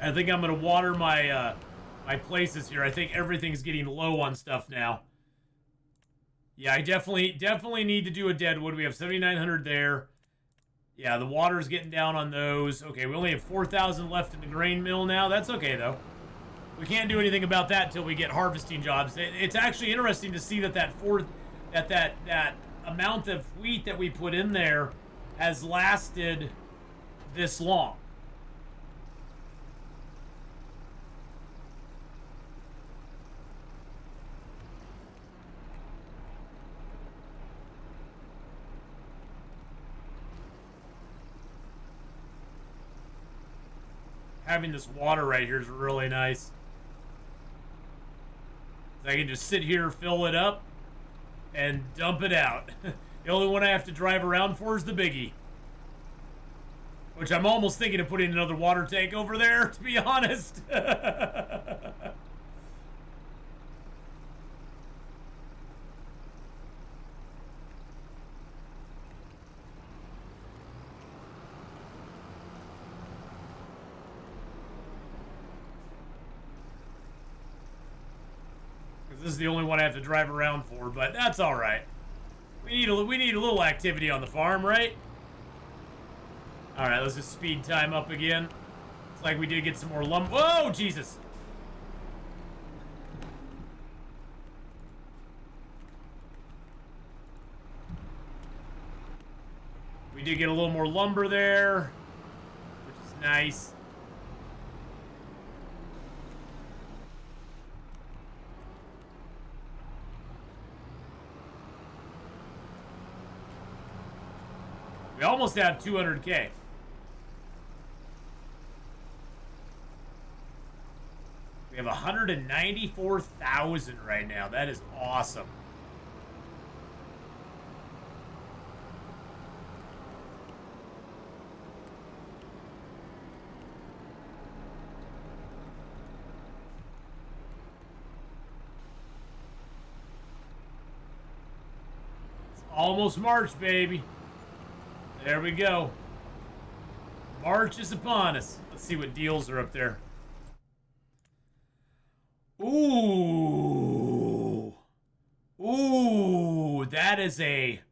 [SPEAKER 3] I think I'm going to water my my places here. I think everything's getting low on stuff now. Yeah, I definitely need to do a deadwood. We have 7,900 there. Yeah, the water's getting down on those. Okay, we only have 4,000 left in the grain mill now. That's okay, though. We can't do anything about that until we get harvesting jobs. It's actually interesting to see that that amount of wheat that we put in there has lasted this long. Having this water right here is really nice. I can just sit here, fill it up, and dump it out. The only one I have to drive around for is the biggie. Which I'm almost thinking of putting another water tank over there, to be honest. This is the only one I have to drive around for, but that's all right. We need a little activity on the farm, right? All right, let's just speed time up again. Looks like we did get some more lumber. Whoa, Jesus! We did get a little more lumber there, which is nice. We almost have 200K. We have 194,000 right now. That is awesome. It's almost March, baby. There we go. March is upon us. Let's see what deals are up there. Ooh. Ooh, that is a...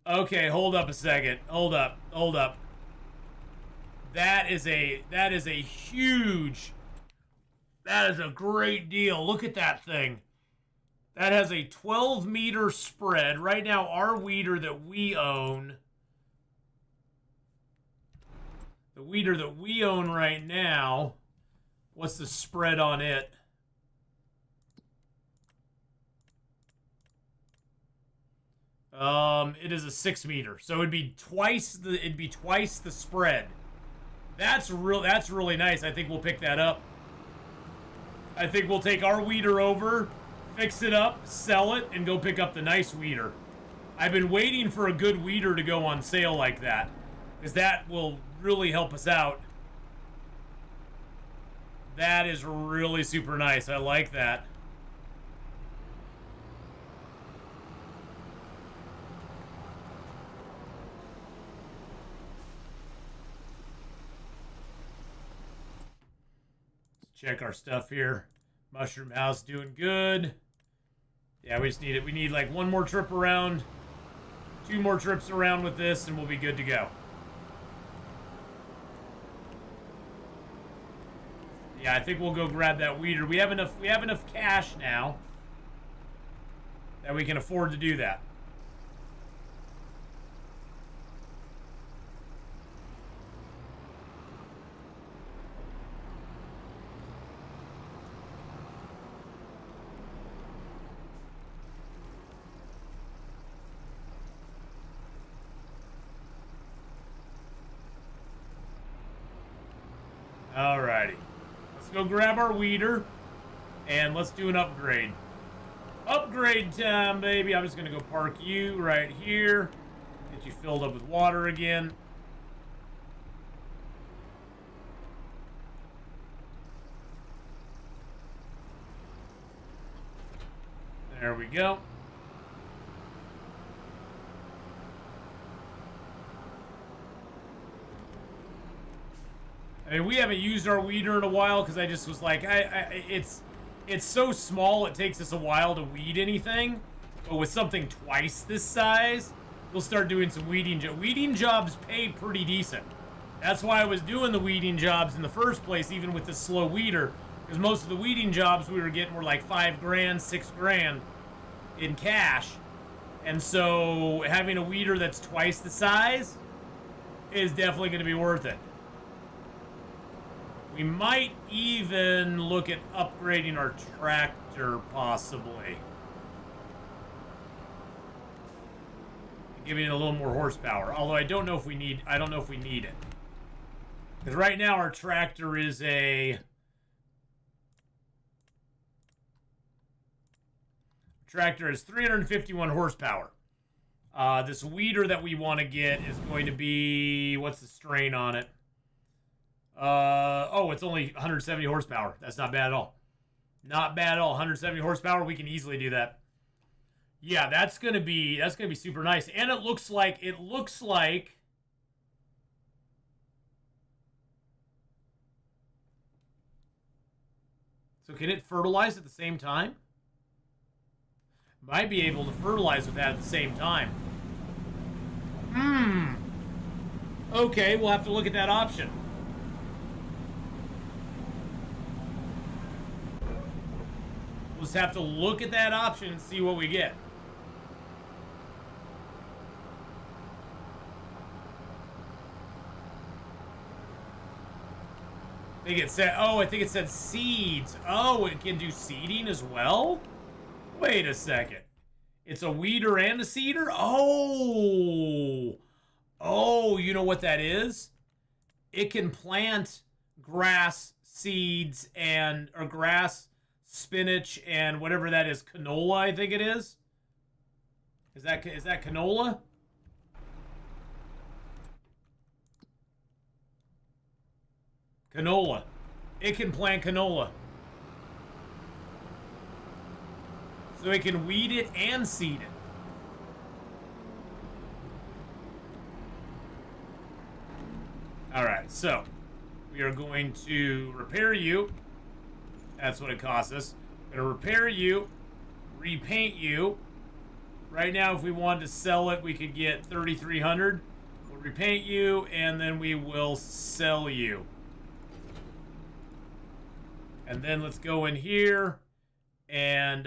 [SPEAKER 3] Okay, hold up a second. Hold up. That is a huge... That is a great deal. Look at that thing. That has a 12-meter spread. Right now, our weeder that we own... The weeder that we own right now, what's the spread on it? It is a 6-meter, so it'd be twice the spread. That's really nice. I think we'll pick that up. I think we'll take our weeder over, fix it up, sell it, and go pick up the nice weeder. I've been waiting for a good weeder to go on sale like that, because that will really help us out. That is really super nice. I like that. Let's check our stuff here. Mushroom house doing good. Yeah, we just need it. We need like one more trip around, 2 more trips around with this, and we'll be good to go. Yeah, I think we'll go grab that weeder. We have enough cash now that we can afford to do that. Alrighty. Let's go grab our weeder, and let's do an upgrade. Upgrade time, baby. I'm just going to go park you right here. Get you filled up with water again. There we go. I mean, we haven't used our weeder in a while because I just was like, it's so small it takes us a while to weed anything. But with something twice this size, we'll start doing some weeding. Weeding jobs pay pretty decent. That's why I was doing the weeding jobs in the first place, even with this slow weeder, because most of the weeding jobs we were getting were like $5 grand, $6 grand in cash. And so having a weeder that's twice the size is definitely going to be worth it. We might even look at upgrading our tractor, possibly. Giving it a little more horsepower. Although I don't know if we need it. Because right now our tractor is a... Tractor is 351 horsepower. This weeder that we want to get is going to be... What's the strain on it? Oh, it's only 170 horsepower. That's not bad at all. Not bad at all. 170 horsepower, we can easily do that. Yeah, that's gonna be super nice. And it looks like so can it fertilize at the same time? Might be able to fertilize with that at the same time. Okay, we'll have to look at that option. We'll just have to look at that option and see what we get. I think it said seeds. Oh, it can do seeding as well? Wait a second. It's a weeder and a seeder? Oh, you know what that is? It can plant grass seeds or grass, spinach, and whatever that is. Canola, I think it is. Is that canola? Canola. It can plant canola. So it can weed it and seed it. Alright, so we are going to repair you. That's what it costs us. We're going to repair you, repaint you. Right now, if we wanted to sell it, we could get $3,300. We'll repaint you, and then we will sell you. And then let's go in here and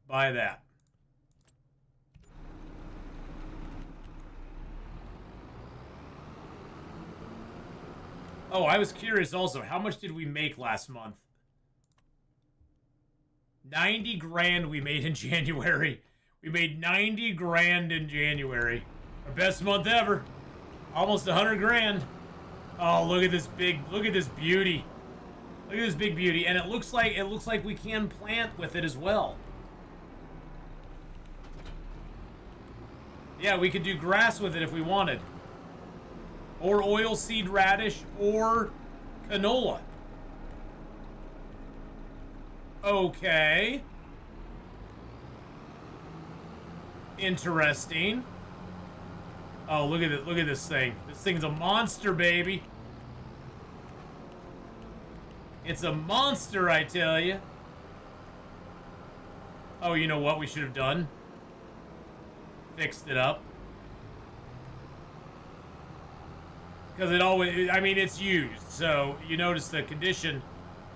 [SPEAKER 3] buy that. Oh, I was curious also, how much did we make last month? 90 grand we made in January. We made 90 grand in January. Our best month ever. Almost 100 grand. Oh, look at this beauty. Look at this big beauty. And it looks like we can plant with it as well. Yeah, we could do grass with it if we wanted. Or oilseed radish or canola. Okay. Interesting. Oh, look at it. Look at this thing. This thing's a monster, baby. It's a monster, I tell you. Oh, you know what we should have done? Fixed it up. Because it always, I mean, it's used. So, you notice the condition.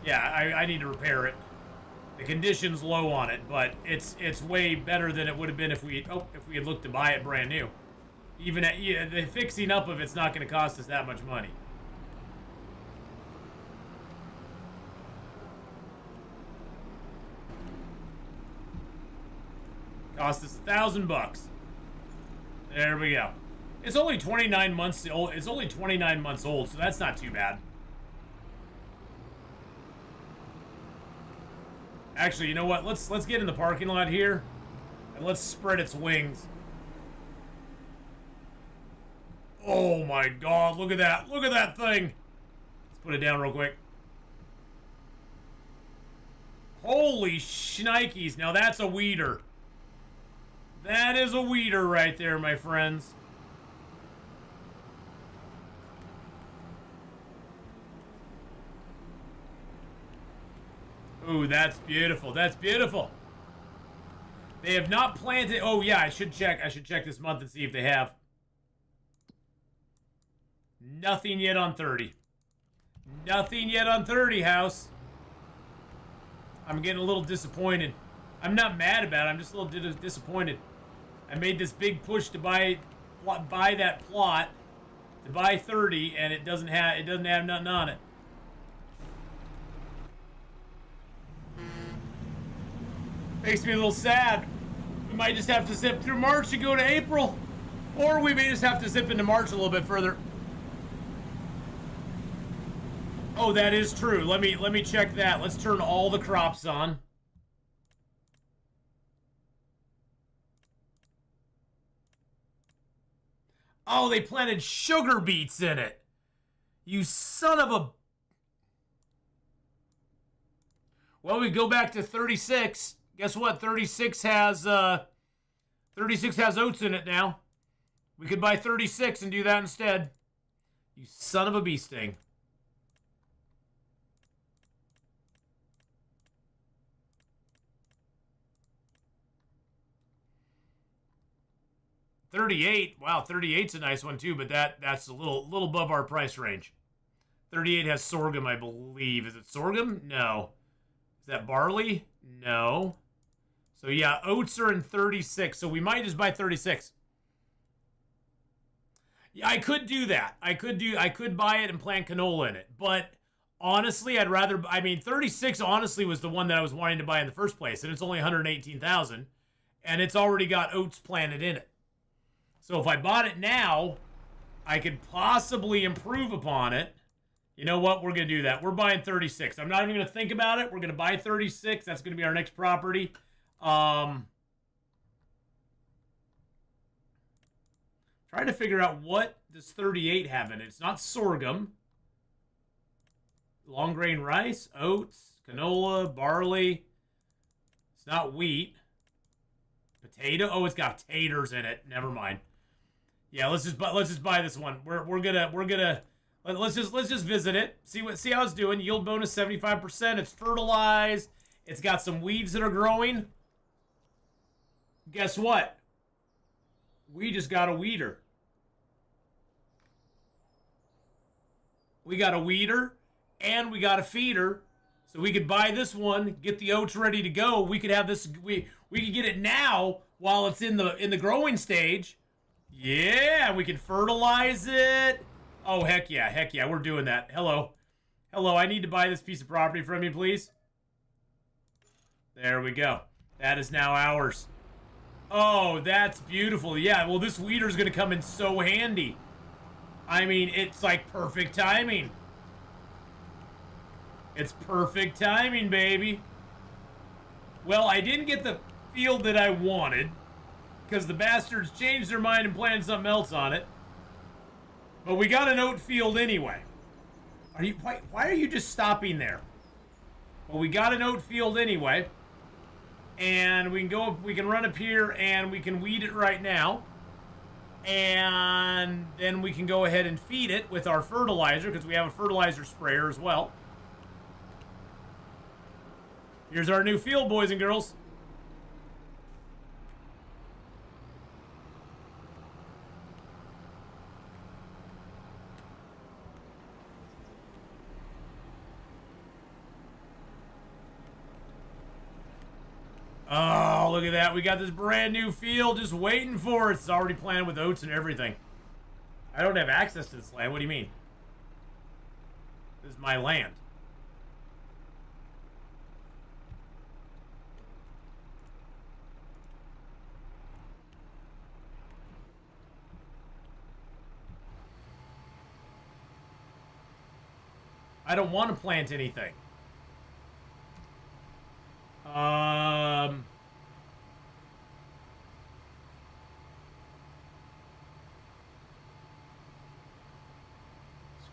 [SPEAKER 3] Yeah, I need to repair it. The condition's low on it, but it's way better than it would have been if we had looked to buy it brand new. Even the fixing up of it's not going to cost us that much money. Cost us $1,000. There we go. It's only 29 months old. It's only 29 months old, so that's not too bad. Actually, you know what? Let's get in the parking lot here and let's spread its wings. Oh my god, look at that. Look at that thing. put it down real quick. Holy shnikes. Now that's a weeder. That is a weeder right there, my friends. Ooh, that's beautiful. That's beautiful. They have not planted. Oh, yeah, I should check. I should check this month and see if they have. Nothing yet on 30. Nothing yet on 30, house. I'm getting a little disappointed. I'm not mad about it. I'm just a little disappointed. I made this big push to buy that plot, to buy 30, and it doesn't have nothing on it. Makes me a little sad. We might just have to zip through March and go to April, or we may just have to zip into March a little bit further. Oh, that is true. Let me check that. Let's turn all the crops on. Oh, they planted sugar beets in it. You son of a... Well, we go back to 36. Guess what? 36 has oats in it now. We could buy 36 and do that instead. You son of a bee sting. $38. Wow, 38's a nice one too, but that's a little above our price range. 38 has sorghum, I believe. Is it sorghum? No. Is that barley? No. So yeah, oats are in 36. So we might just buy 36. Yeah, I could do that. I could buy it and plant canola in it. But honestly, I'd rather, I mean, 36 honestly was the one that I was wanting to buy in the first place, and it's only 118,000, and it's already got oats planted in it. So if I bought it now, I could possibly improve upon it. You know what? We're going to do that. We're buying 36. I'm not even going to think about it. We're going to buy 36. That's going to be our next property. Trying to figure out what does 38 have in it. It's not sorghum. Long grain rice, oats, canola, barley. It's not wheat. Potato. Oh, it's got taters in it. Never mind. Yeah, let's just buy this one. Let's just visit it. See how it's doing. Yield bonus 75%. It's fertilized. It's got some weeds that are growing. Guess what? We just got a weeder. We got a weeder and we got a feeder. So we could buy this one, get the oats ready to go. We could have this, we could get it now while it's in the growing stage. Yeah, we can fertilize it. Oh, heck yeah, we're doing that. Hello, I need to buy this piece of property from you, please. There we go. That is now ours. Oh, that's beautiful. Yeah, well, this weeder's going to come in so handy. I mean, it's like perfect timing. It's perfect timing, baby. Well, I didn't get the field that I wanted because the bastards changed their mind and planted something else on it. But we got an oat field anyway. Why are you just stopping there? Well, we got an oat field anyway. And we can run up here and we can weed it right now. And then we can go ahead and feed it with our fertilizer because we have a fertilizer sprayer as well. Here's our new field, boys and girls. Oh, look at that. We got this brand new field just waiting for us. It's already planted with oats and everything. I don't have access to this land. What do you mean? This is my land. I don't want to plant anything.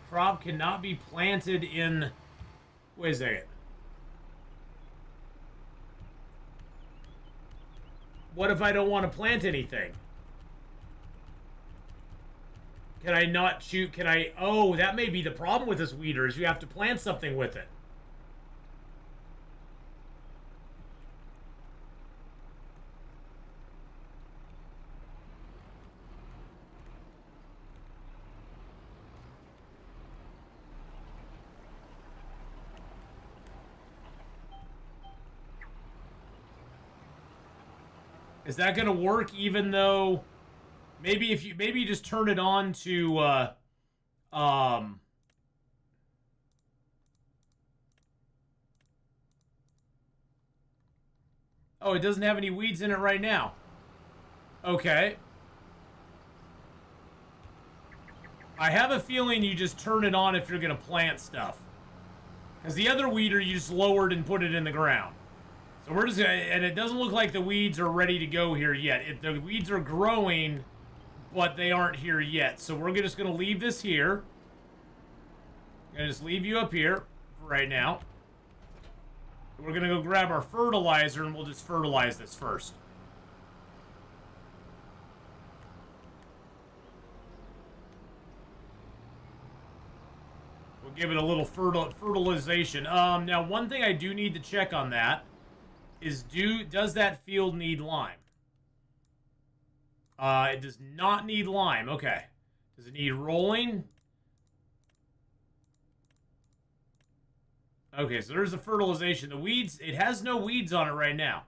[SPEAKER 3] crop cannot be planted in... Wait a second. What if I don't want to plant anything? Can I not shoot? Can I... Oh, that may be the problem with this weeder, is you have to plant something with it. Is that going to work even though... Maybe if you just turn it on to oh, it doesn't have any weeds in it right now. Okay. I have a feeling you just turn it on if you're going to plant stuff. Because the other weeder you just lowered and put it in the ground. So we're just gonna, and it doesn't look like the weeds are ready to go here yet. The weeds are growing, but they aren't here yet. So we're just going to leave this here. I'm going to just leave you up here for right now. We're going to go grab our fertilizer and we'll just fertilize this first. We'll give it a little fertilization. Now, one thing I do need to check on that is does that field need lime? It does not need lime. Okay. Does it need rolling? Okay, so there's the fertilization. The weeds, it has no weeds on it right now.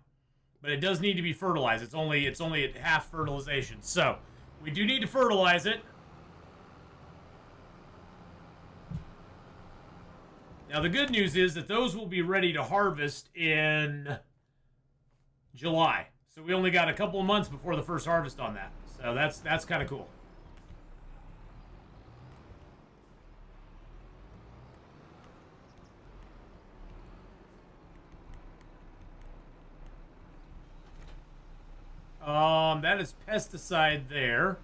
[SPEAKER 3] But it does need to be fertilized. It's only at half fertilization. So, we do need to fertilize it. Now, the good news is that those will be ready to harvest in July. So we only got a couple of months before the first harvest on that. So that's kind of cool. That is pesticide there.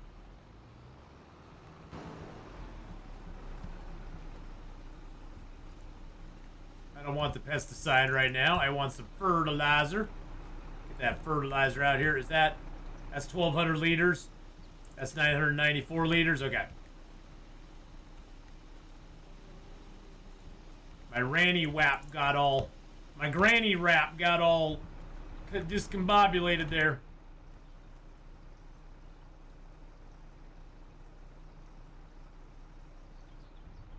[SPEAKER 3] I don't want the pesticide right now. I want some fertilizer. That fertilizer out here, that's 1,200 liters. That's 994 liters. Okay. My granny wrap got all discombobulated there.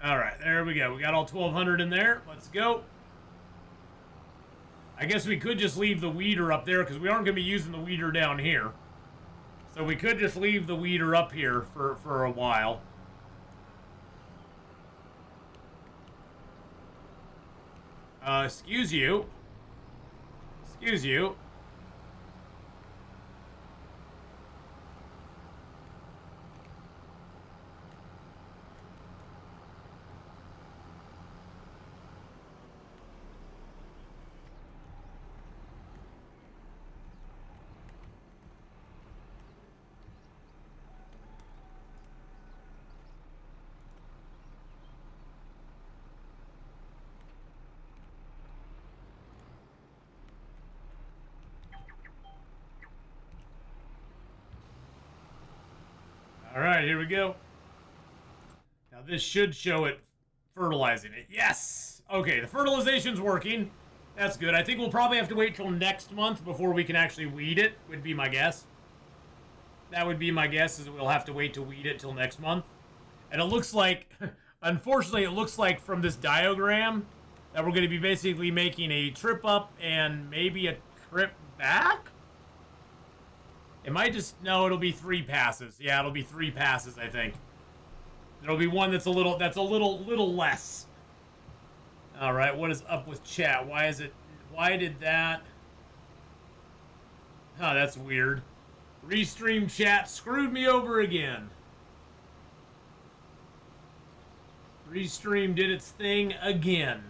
[SPEAKER 3] All right, there we go. We got all 1,200 in there. Let's go. I guess we could just leave the weeder up there because we aren't going to be using the weeder down here. So we could just leave the weeder up here for a while. Excuse you. Excuse you. All right, here we go. Now this should show it fertilizing it. Yes! Okay, the fertilization's working. That's good. I think we'll probably have to wait till next month before we can actually weed it, would be my guess. That would be my guess, is that we'll have to wait to weed it till next month. And it looks like, unfortunately, it looks like from this diagram that we're going to be basically making a trip up and maybe a trip back? It might just... No, it'll be 3 passes. Yeah, it'll be 3 passes, I think. There'll be one that's a little less. All right, what is up with chat? Why did that... Huh, that's weird. Restream chat screwed me over again. Restream did its thing again.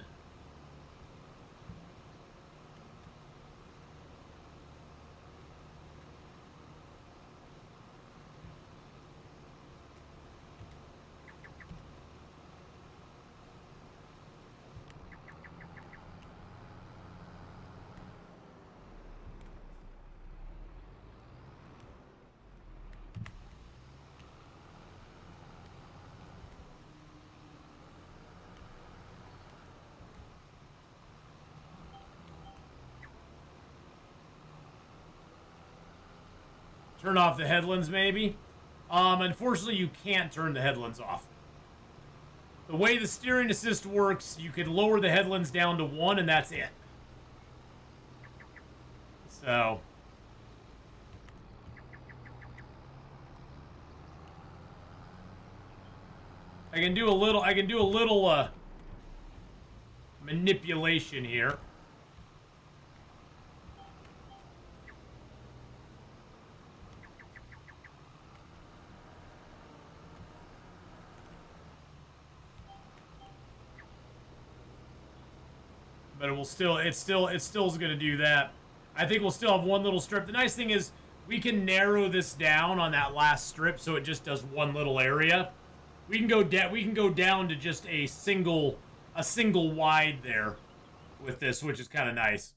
[SPEAKER 3] Turn off the headlands, maybe. Unfortunately, you can't turn the headlands off. The way the steering assist works, you can lower the headlands down to 1, and that's it. So... I can do a little manipulation here. But it still is going to do that. I think we'll still have one little strip. The nice thing is we can narrow this down on that last strip so it just does one little area. We can go down to just a single wide there with this, which is kind of nice.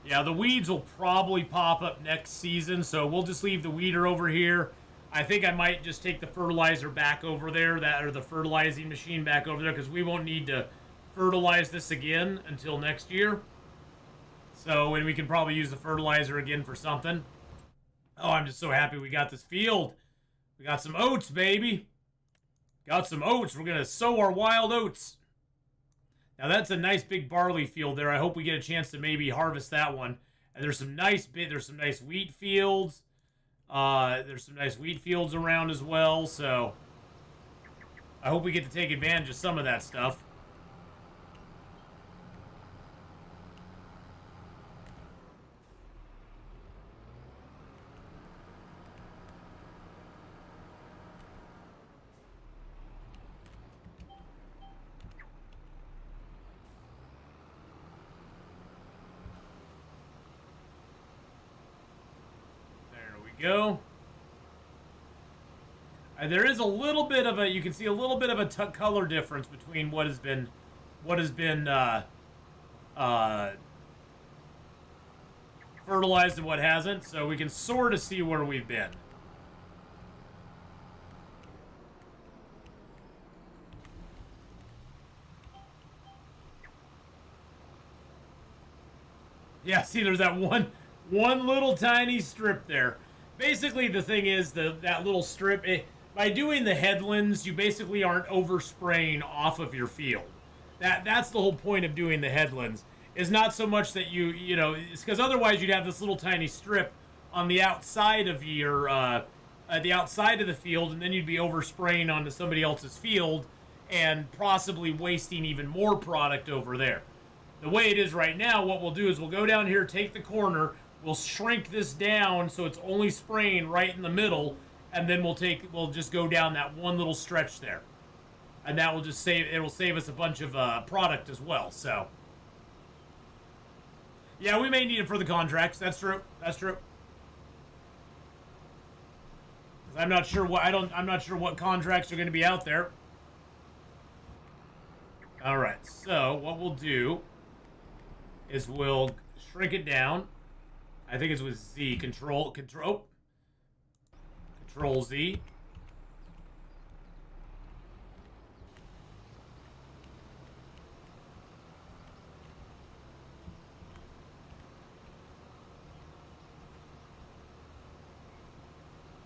[SPEAKER 3] Yeah, the weeds will probably pop up next season, so we'll just leave the weeder over here. I think I might just take the fertilizer back over there, or the fertilizing machine back over there, because we won't need to fertilize this again until next year. So, and we can probably use the fertilizer again for something. Oh, I'm just so happy we got this field. We got some oats, baby. Got some oats. We're going to sow our wild oats. Now, that's a nice big barley field there. I hope we get a chance to maybe harvest that one. And there's some nice wheat fields. There's some nice wheat fields around as well, so I hope we get to take advantage of some of that stuff. Go. There is a little bit of you can see a little bit of a color difference between what has been fertilized and what hasn't, so we can sort of see where we've been. Yeah, see, there's that one little tiny strip there. Basically, the thing is, that little strip, by doing the headlands, you basically aren't overspraying off of your field. That's the whole point of doing the headlands, is not so much that you know, it's because otherwise you'd have this little tiny strip on the outside of your, the outside of the field, and then you'd be overspraying onto somebody else's field and possibly wasting even more product over there. The way it is right now, what we'll do is we'll go down here, take the corner, we'll shrink this down so it's only spraying right in the middle, and then we'll just go down that one little stretch there. And that will just it'll save us a bunch of product as well, so. Yeah, we may need it for the contracts. That's true. That's true. I'm not sure what contracts are going to be out there. All right. So, what we'll do is we'll shrink it down. I think it's with Z. Control Z.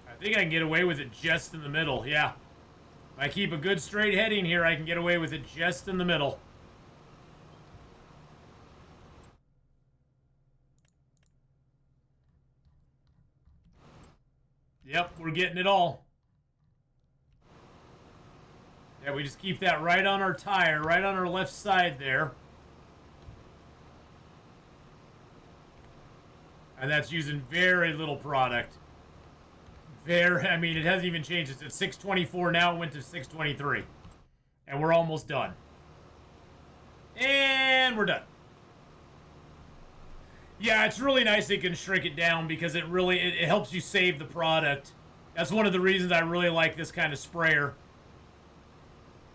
[SPEAKER 3] I think I can get away with it just in the middle, yeah. If I keep a good straight heading here, I can get away with it just in the middle. Yep, we're getting it all. Yeah, we just keep that right on our tire, right on our left side there. And that's using very little product. I mean, it hasn't even changed. It's at 624 now. It went to 623. And we're almost done. And we're done. Yeah, it's really nice that you can shrink it down because it really it helps you save the product. That's one of the reasons I really like this kind of sprayer.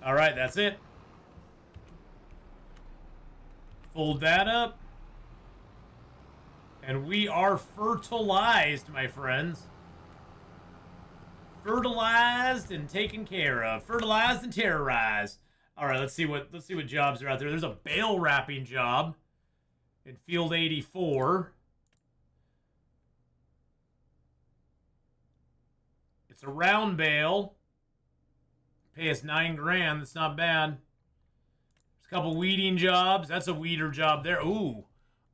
[SPEAKER 3] All right, that's it. Fold that up. And we are fertilized, my friends. Fertilized and taken care of. Fertilized and terrorized. All right, let's see what jobs are out there. There's a bale wrapping job. in field 84. It's a round bale. Pay us $9 grand. That's not bad. There's a couple weeding jobs. That's a weeder job there. Ooh.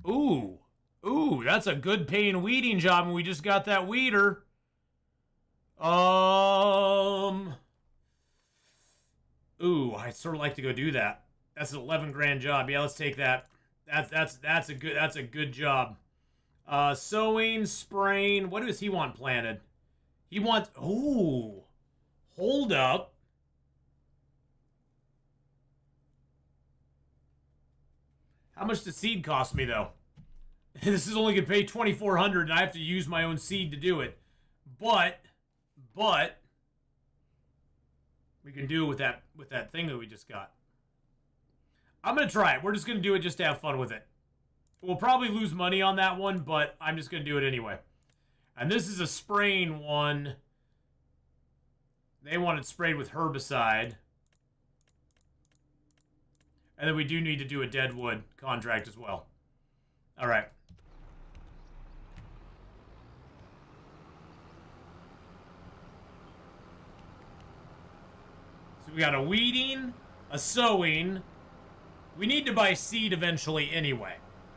[SPEAKER 3] Ooh. Ooh, that's a good paying weeding job, and we just got that weeder. Ooh, I'd sort of like to go do that. That's an 11 grand job. Yeah, let's take that. That's a good job. Sowing, spraying. What does he want planted? He wants. Ooh, hold up. How much does seed cost me though? This is only gonna pay $2,400, and I have to use my own seed to do it. But we can do it with that thing that we just got. I'm gonna try it. We're just gonna do it just to have fun with it. We'll probably lose money on that one, but I'm just gonna do it anyway. And this is a spraying one. They want it sprayed with herbicide. And then we do need to do a deadwood contract as well. All right. So we got a weeding, a sowing. We need to buy seed eventually anyway.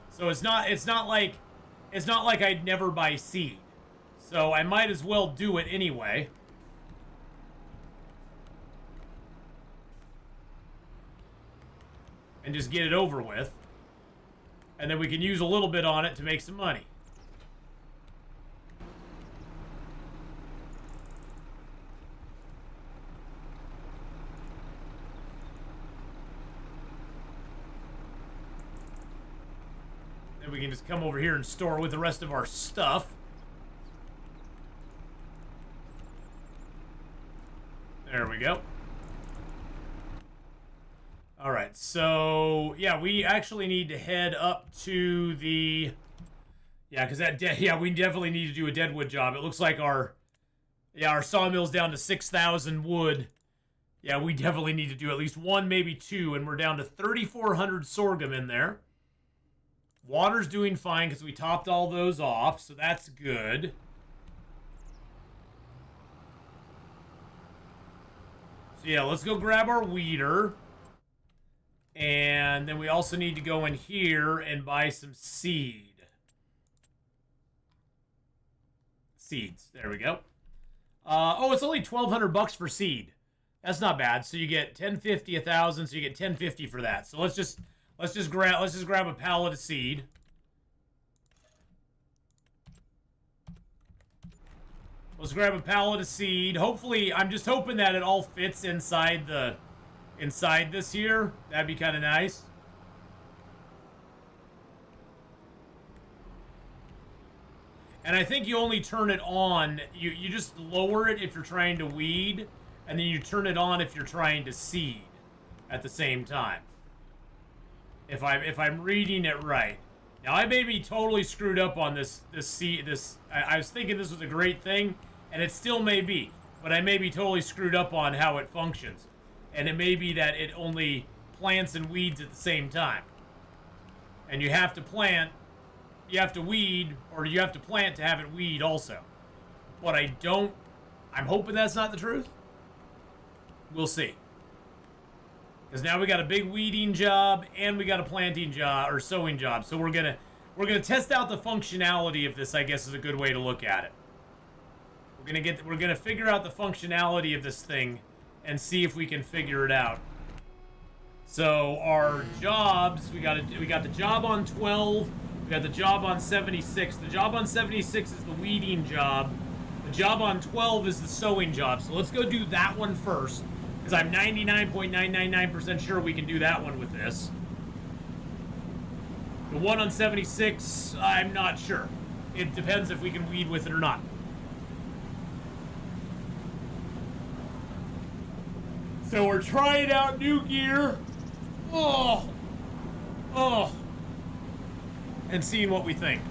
[SPEAKER 3] So it's not like I'd never buy seed. So I might as well do it anyway. And just get it over with. And then we can use a little bit on it to make some money. Then we can just come over here and store with the rest of our stuff. There we go. All right, so yeah, we actually need to head up to the because we definitely need to do a deadwood job. It looks like our sawmill's down to 6,000 wood. Yeah, we definitely need to do at least one, maybe two, and we're down to 3,400 sorghum in there. Water's doing fine because we topped all those off, so that's good. So yeah, let's go grab our weeder. And then we also need to go in here and buy some seed. Seeds. There we go. Oh, it's only $1,200 for seed. That's not bad. So you get 1050, 1,000. So you get 1050 for that. So let's just grab a pallet of seed. Let's grab a pallet of seed. Hopefully, I'm just hoping that it all fits inside this here. That'd be kind of nice. And I think you only turn it on, you just lower it if you're trying to weed, and then you turn it on if you're trying to seed at the same time. If I'm reading it right. Now I may be totally screwed up on this seed. I was thinking this was a great thing, and it still may be, but I may be totally screwed up on how it functions. And it may be that it only plants and weeds at the same time. And you have to plant, you have to weed, or you have to plant to have it weed also. But I'm hoping that's not the truth. We'll see. Because now we got a big weeding job, and we got a planting job, or sowing job. So we're gonna test out the functionality of this, I guess is a good way to look at it. We're gonna figure out the functionality of this thing and see if we can figure it out. So our jobs, we got the job on 12, we got the job on 76. The job on 76 is the weeding job. The job on 12 is the sowing job. So let's go do that one first, because I'm 99.999% sure we can do that one with this. The one on 76, I'm not sure. It depends if we can weed with it or not. So we're trying out new gear. Oh. And seeing what we think.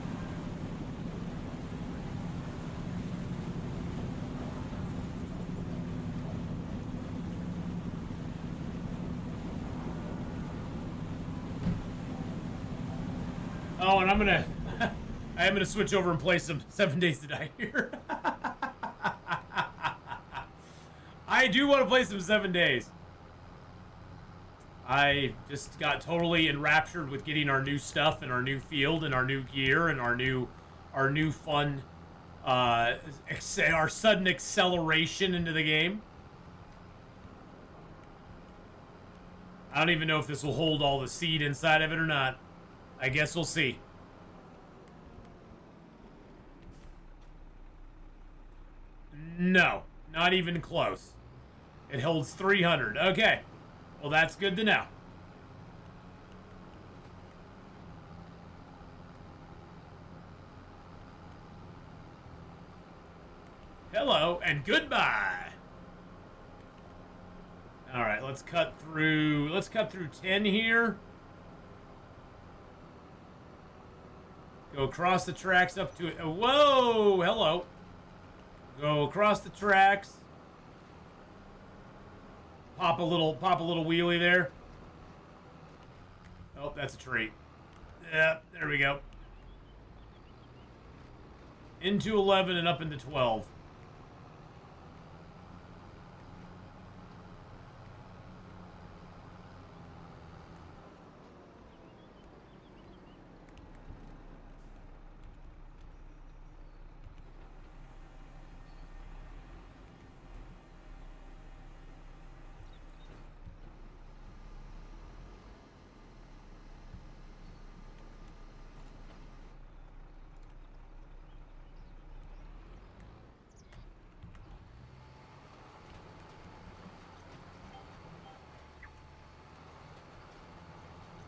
[SPEAKER 3] I'm gonna I am gonna switch over and play some 7 Days to Die here. I do want to play some 7 Days. I just got totally enraptured with getting our new stuff and our new field and our new gear and our new fun our sudden acceleration into the game. I don't even know if this will hold all the seed inside of it or not. I guess we'll see. No, not even close. It holds 300. Okay. Well, that's good to know. Hello and goodbye. All right, let's cut through 10 here. Go across the tracks up to it. Whoa, hello. Go across the tracks. Pop a little wheelie there. Oh, that's a tree. Yeah, there we go. Into 11 and up into 12.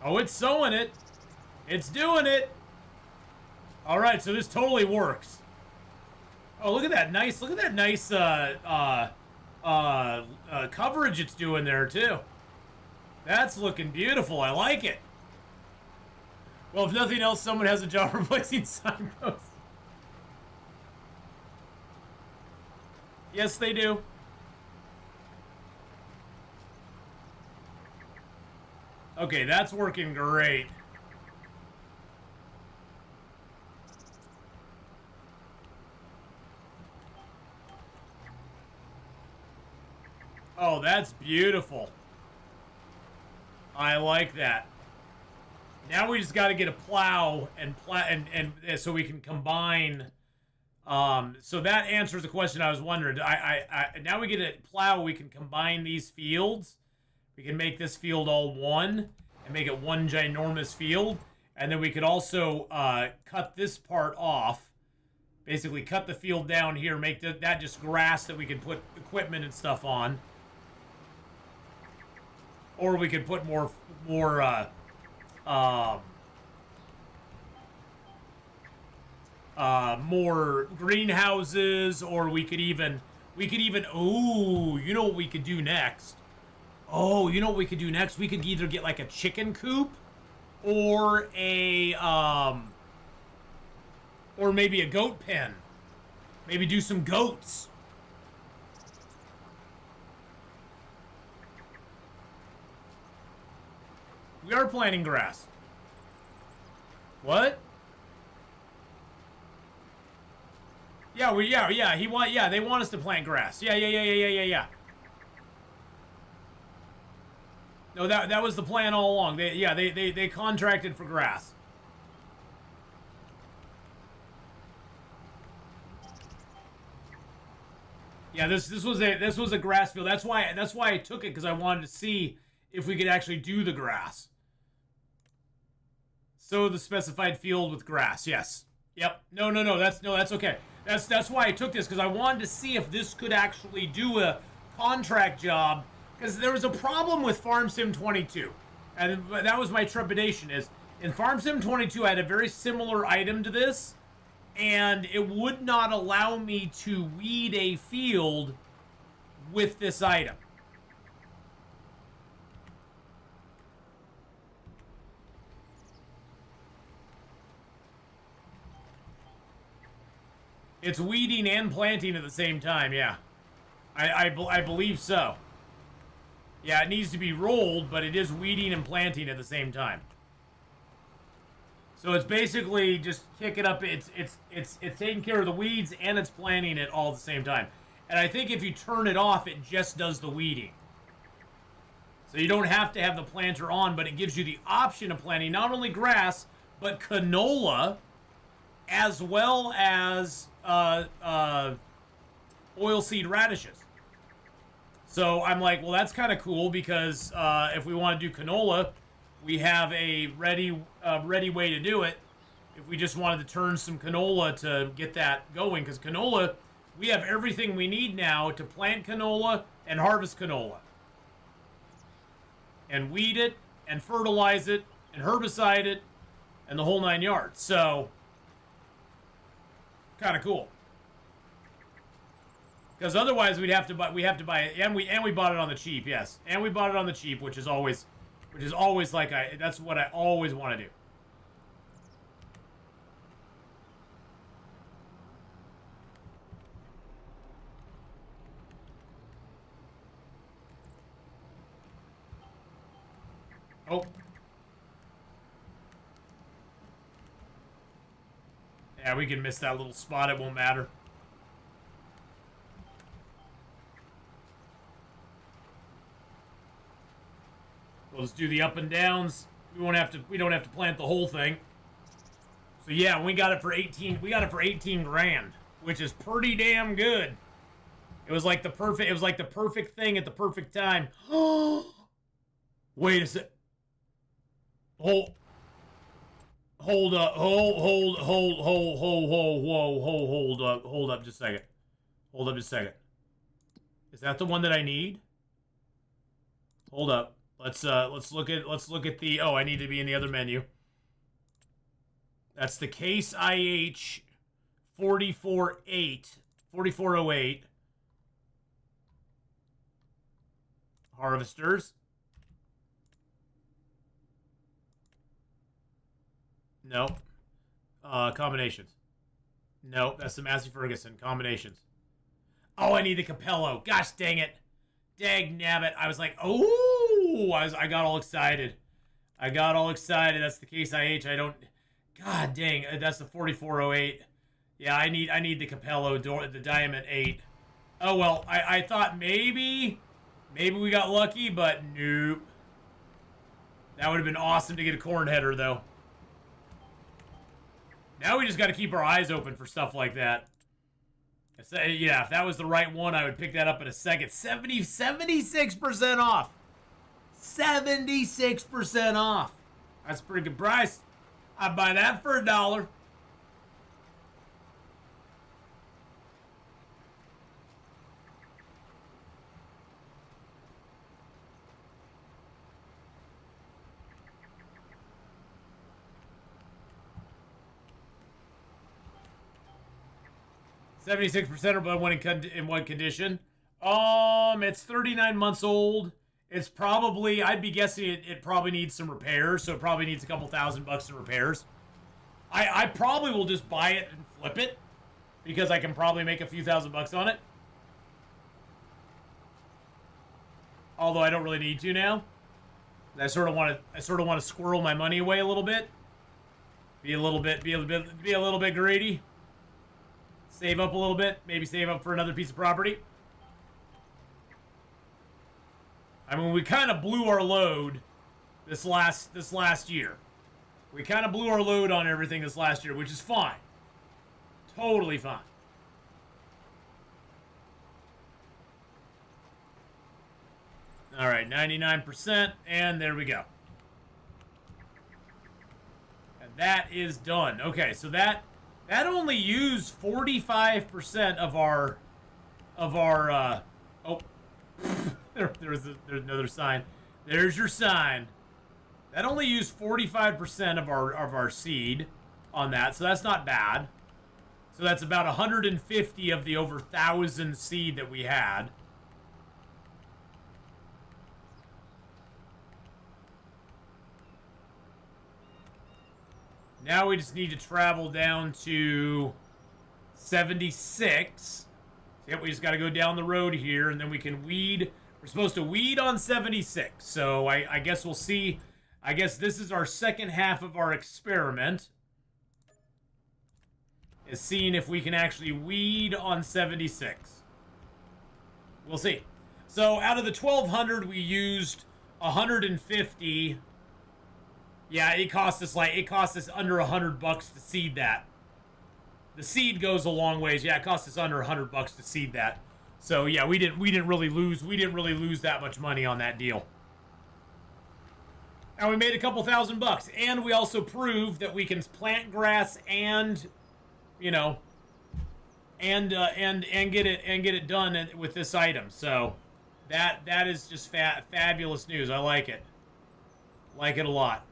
[SPEAKER 3] Oh, it's sowing it. It's doing it. All right, so this totally works. Oh, look at that nice coverage it's doing there too. That's looking beautiful. I like it. Well, if nothing else, someone has a job replacing signposts. Yes, they do. Okay, that's working great. Oh, that's beautiful. I like that. Now we just got to get a plow and so we can combine. So that answers the question I was wondering. Now we get a plow, we can combine these fields. We can make this field all one and make it one ginormous field. And then we could also cut this part off. Basically cut the field down here, make that just grass that we can put equipment and stuff on. Or we could put more greenhouses, or we could even, oh, you know what we could do next? Oh, you know what we could do next? We could either get like a chicken coop or or maybe a goat pen. Maybe do some goats. We are planting grass. What? Yeah, they want us to plant grass. Yeah. No, that was the plan all along. They contracted for grass. Yeah, this was a grass field. That's why I took it, because I wanted to see if we could actually do the grass. Sow the specified field with grass. Yes. Yep. No. That's okay. That's why I took this, because I wanted to see if this could actually do a contract job. Because there was a problem with Farm Sim 22. And that was my trepidation, is in Farm Sim 22, I had a very similar item to this. And it would not allow me to weed a field with this item. It's weeding and planting at the same time, yeah. I believe so. Yeah, it needs to be rolled, but it is weeding and planting at the same time. So it's basically just kicking up. It's taking care of the weeds and it's planting it all at the same time. And I think if you turn it off, it just does the weeding. So you don't have to have the planter on, but it gives you the option of planting not only grass, but canola, as well as oilseed radishes. So I'm like, well, that's kind of cool because if we want to do canola, we have a ready way to do it. If we just wanted to turn some canola to get that going, because canola, we have everything we need now to plant canola and harvest canola. And weed it, and fertilize it, and herbicide it, and the whole 9 yards. So, kind of cool. Because otherwise we'd have to buy it, and we bought it on the cheap, yes. And we bought it on the cheap, which is always like that's what I always want to do. Oh. Yeah, we can miss that little spot. It won't matter. We'll just do the up and downs. We don't have to plant the whole thing. So yeah, we got it for 18 grand, which is pretty damn good. It was like the perfect thing at the perfect time. Wait a sec. Hold up just a second. Hold up just a second. Is that the one that I need? Hold up. Let's look at the, oh, I need to be in the other menu. That's the Case IH 4408 harvesters. No. Combinations. No, that's the Massey Ferguson. Combinations. Oh, I need the Capello. Gosh dang it. Dag nabbit. I was like, oh, I got all excited. That's the Case IH. God dang, that's the 4408. Yeah, I need the Capello, the Diamond 8. Oh, well, I thought maybe we got lucky, but nope. That would have been awesome to get a corn header, though. Now we just got to keep our eyes open for stuff like that. Yeah, if that was the right one, I would pick that up in a second. 76% off. 76% off. That's a pretty good price. I'd buy that for $1. 76% are but in what condition? It's 39 months old. It's probably, I'd be guessing it probably needs some repairs, so it probably needs a couple $1,000 in repairs. I probably will just buy it and flip it, because I can probably make a few $1,000 on it. Although I don't really need to now. I sort of want to squirrel my money away a little bit. Be a little bit greedy. Save up a little bit, maybe save up for another piece of property. I mean, we kind of blew our load this last year. We kind of blew our load on everything this last year, which is fine. Totally fine. All right, 99%, and there we go. And that is done. Okay, so that only used 45% of our oh, there's another sign. There's your sign. That only used 45% of our seed on that, so that's not bad. So that's about 150 of the over 1,000 seed that we had. Now we just need to travel down to 76. Yep, we just got to go down the road here, and then we can weed. We're supposed to weed on 76, so I guess we'll see. I guess this is our second half of our experiment. Is seeing if we can actually weed on 76. We'll see. So out of the 1,200, we used 150. Yeah, it cost us under $100 to seed that. The seed goes a long ways. Yeah, it cost us under $100 to seed that. So yeah, we didn't really lose that much money on that deal. And we made a couple $1,000, and we also proved that we can plant grass and, you know, and get it done with this item. So that is just fabulous news. I like it. Like it a lot.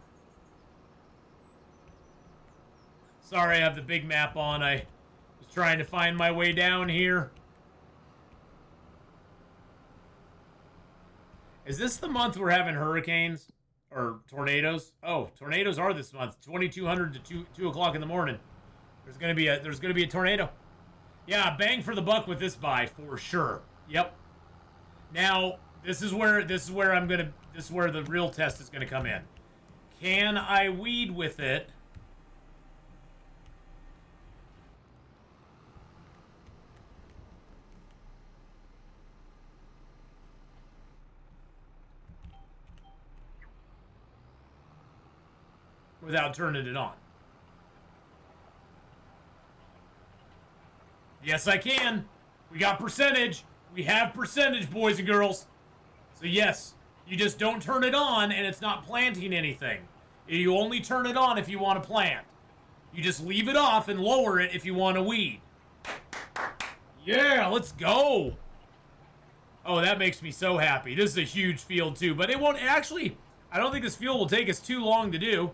[SPEAKER 3] Sorry, I have the big map on. I was trying to find my way down here. Is this the month we're having hurricanes or tornadoes? Oh, tornadoes are this month. 2200 to 2 o'clock in the morning. There's gonna be a tornado. Yeah, bang for the buck with this buy for sure. Yep. Now this is where the real test is gonna come in. Can I weed with it? Without turning it on. Yes, I can. We got percentage. We have percentage, boys and girls. So yes, you just don't turn it on and it's not planting anything. You only turn it on if you want to plant. You just leave it off and lower it if you want to weed. Yeah, let's go. Oh, that makes me so happy. This is a huge field too, but it won't actually, I don't think this field will take us too long to do.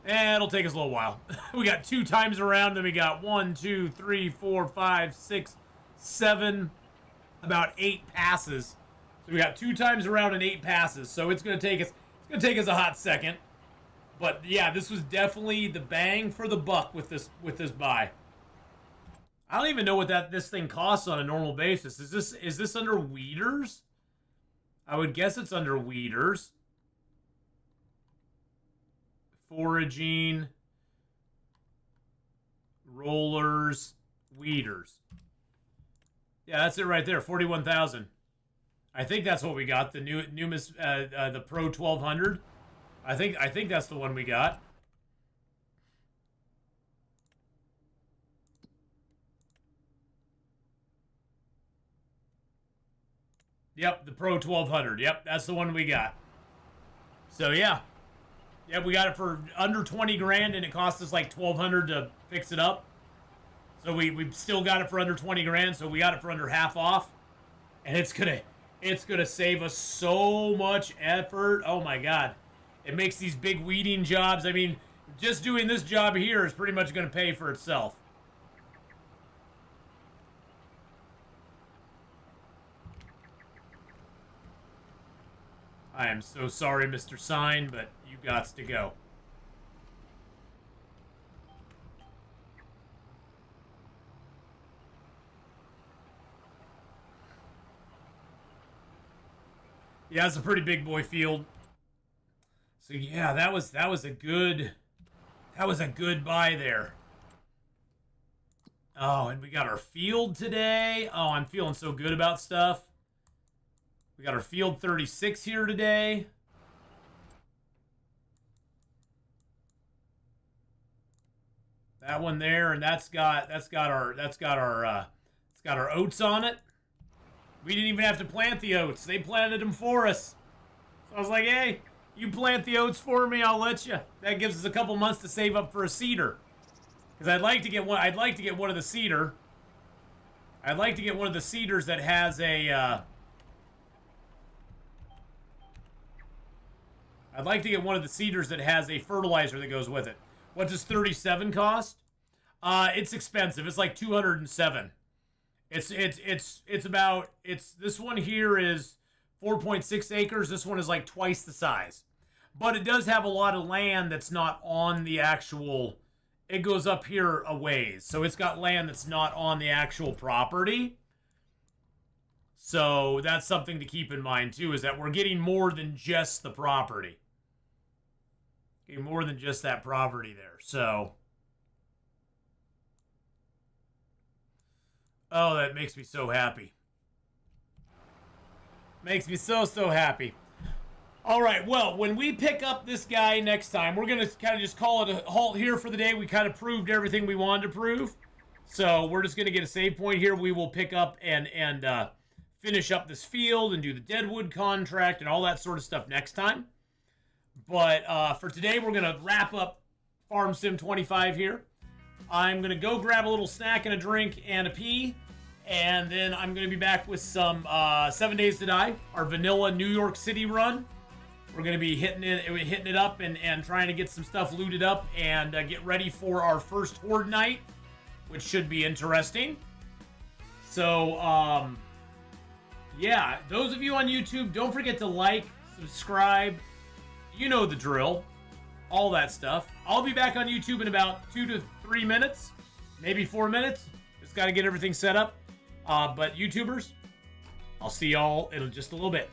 [SPEAKER 3] It'll take us a little while. We got 2 times around, then we got 1, 2, 3, 4, 5, 6, 7, about 8 passes. So we got 2 times around and 8 passes. So it's gonna take us a hot second. But yeah, this was definitely the bang for the buck with this buy. I don't even know what this thing costs on a normal basis. Is this under weeders? I would guess it's under weeders. Foraging, rollers, weeders. Yeah, that's it right there. 41,000. I think that's what we got. The the Pro 1200. I think that's the one we got. Yep, the Pro 1200. Yep, that's the one we got. So yeah. Yeah, we got it for under 20 grand, and it cost us like 1,200 to fix it up. So we still got it for under 20 grand, so we got it for under half off. And it's gonna save us so much effort. Oh my god. It makes these big weeding jobs. I mean, just doing this job here is pretty much gonna pay for itself. I am so sorry, Mr. Sign, but you gots to go. Yeah, it's a pretty big boy field. So yeah, that was a good buy there. Oh, and we got our field today. Oh, I'm feeling so good about stuff. We got our field 36 here today. That one there, and that's got our oats on it. We didn't even have to plant the oats. They planted them for us. So I was like, hey, you plant the oats for me, I'll let you. That gives us a couple months to save up for a seeder. Because I'd like to get one of the seeder. I'd like to get one of the seeders that has a I'd like to get one of the seeders that has a fertilizer that goes with it. What does 37 cost? It's expensive. It's like 207. This one here is 4.6 acres. This one is like twice the size. But it does have a lot of land that's not on the actual, it goes up here a ways. So it's got land that's not on the actual property. So that's something to keep in mind too, is that we're getting more than just the property. More than just that property there. So, oh, that makes me so happy. Makes me so happy. All right, well, when we pick up this guy next time, we're going to kind of just call it a halt here for the day. We kind of proved everything we wanted to prove. So we're just going to get a save point here. We will pick up and finish up this field and do the Deadwood contract and all that sort of stuff next time. But for today, we're going to wrap up Farm Sim 25 here. I'm going to go grab a little snack and a drink and a pee. And then I'm going to be back with some 7 Days to Die, our vanilla New York City run. We're going to be hitting it up and trying to get some stuff looted up and get ready for our first Horde night, which should be interesting. So, yeah, those of you on YouTube, don't forget to like, subscribe. You know the drill. All that stuff. I'll be back on YouTube in about 2 to 3 minutes, maybe 4 minutes. Just got to get everything set up. But YouTubers, I'll see y'all in just a little bit.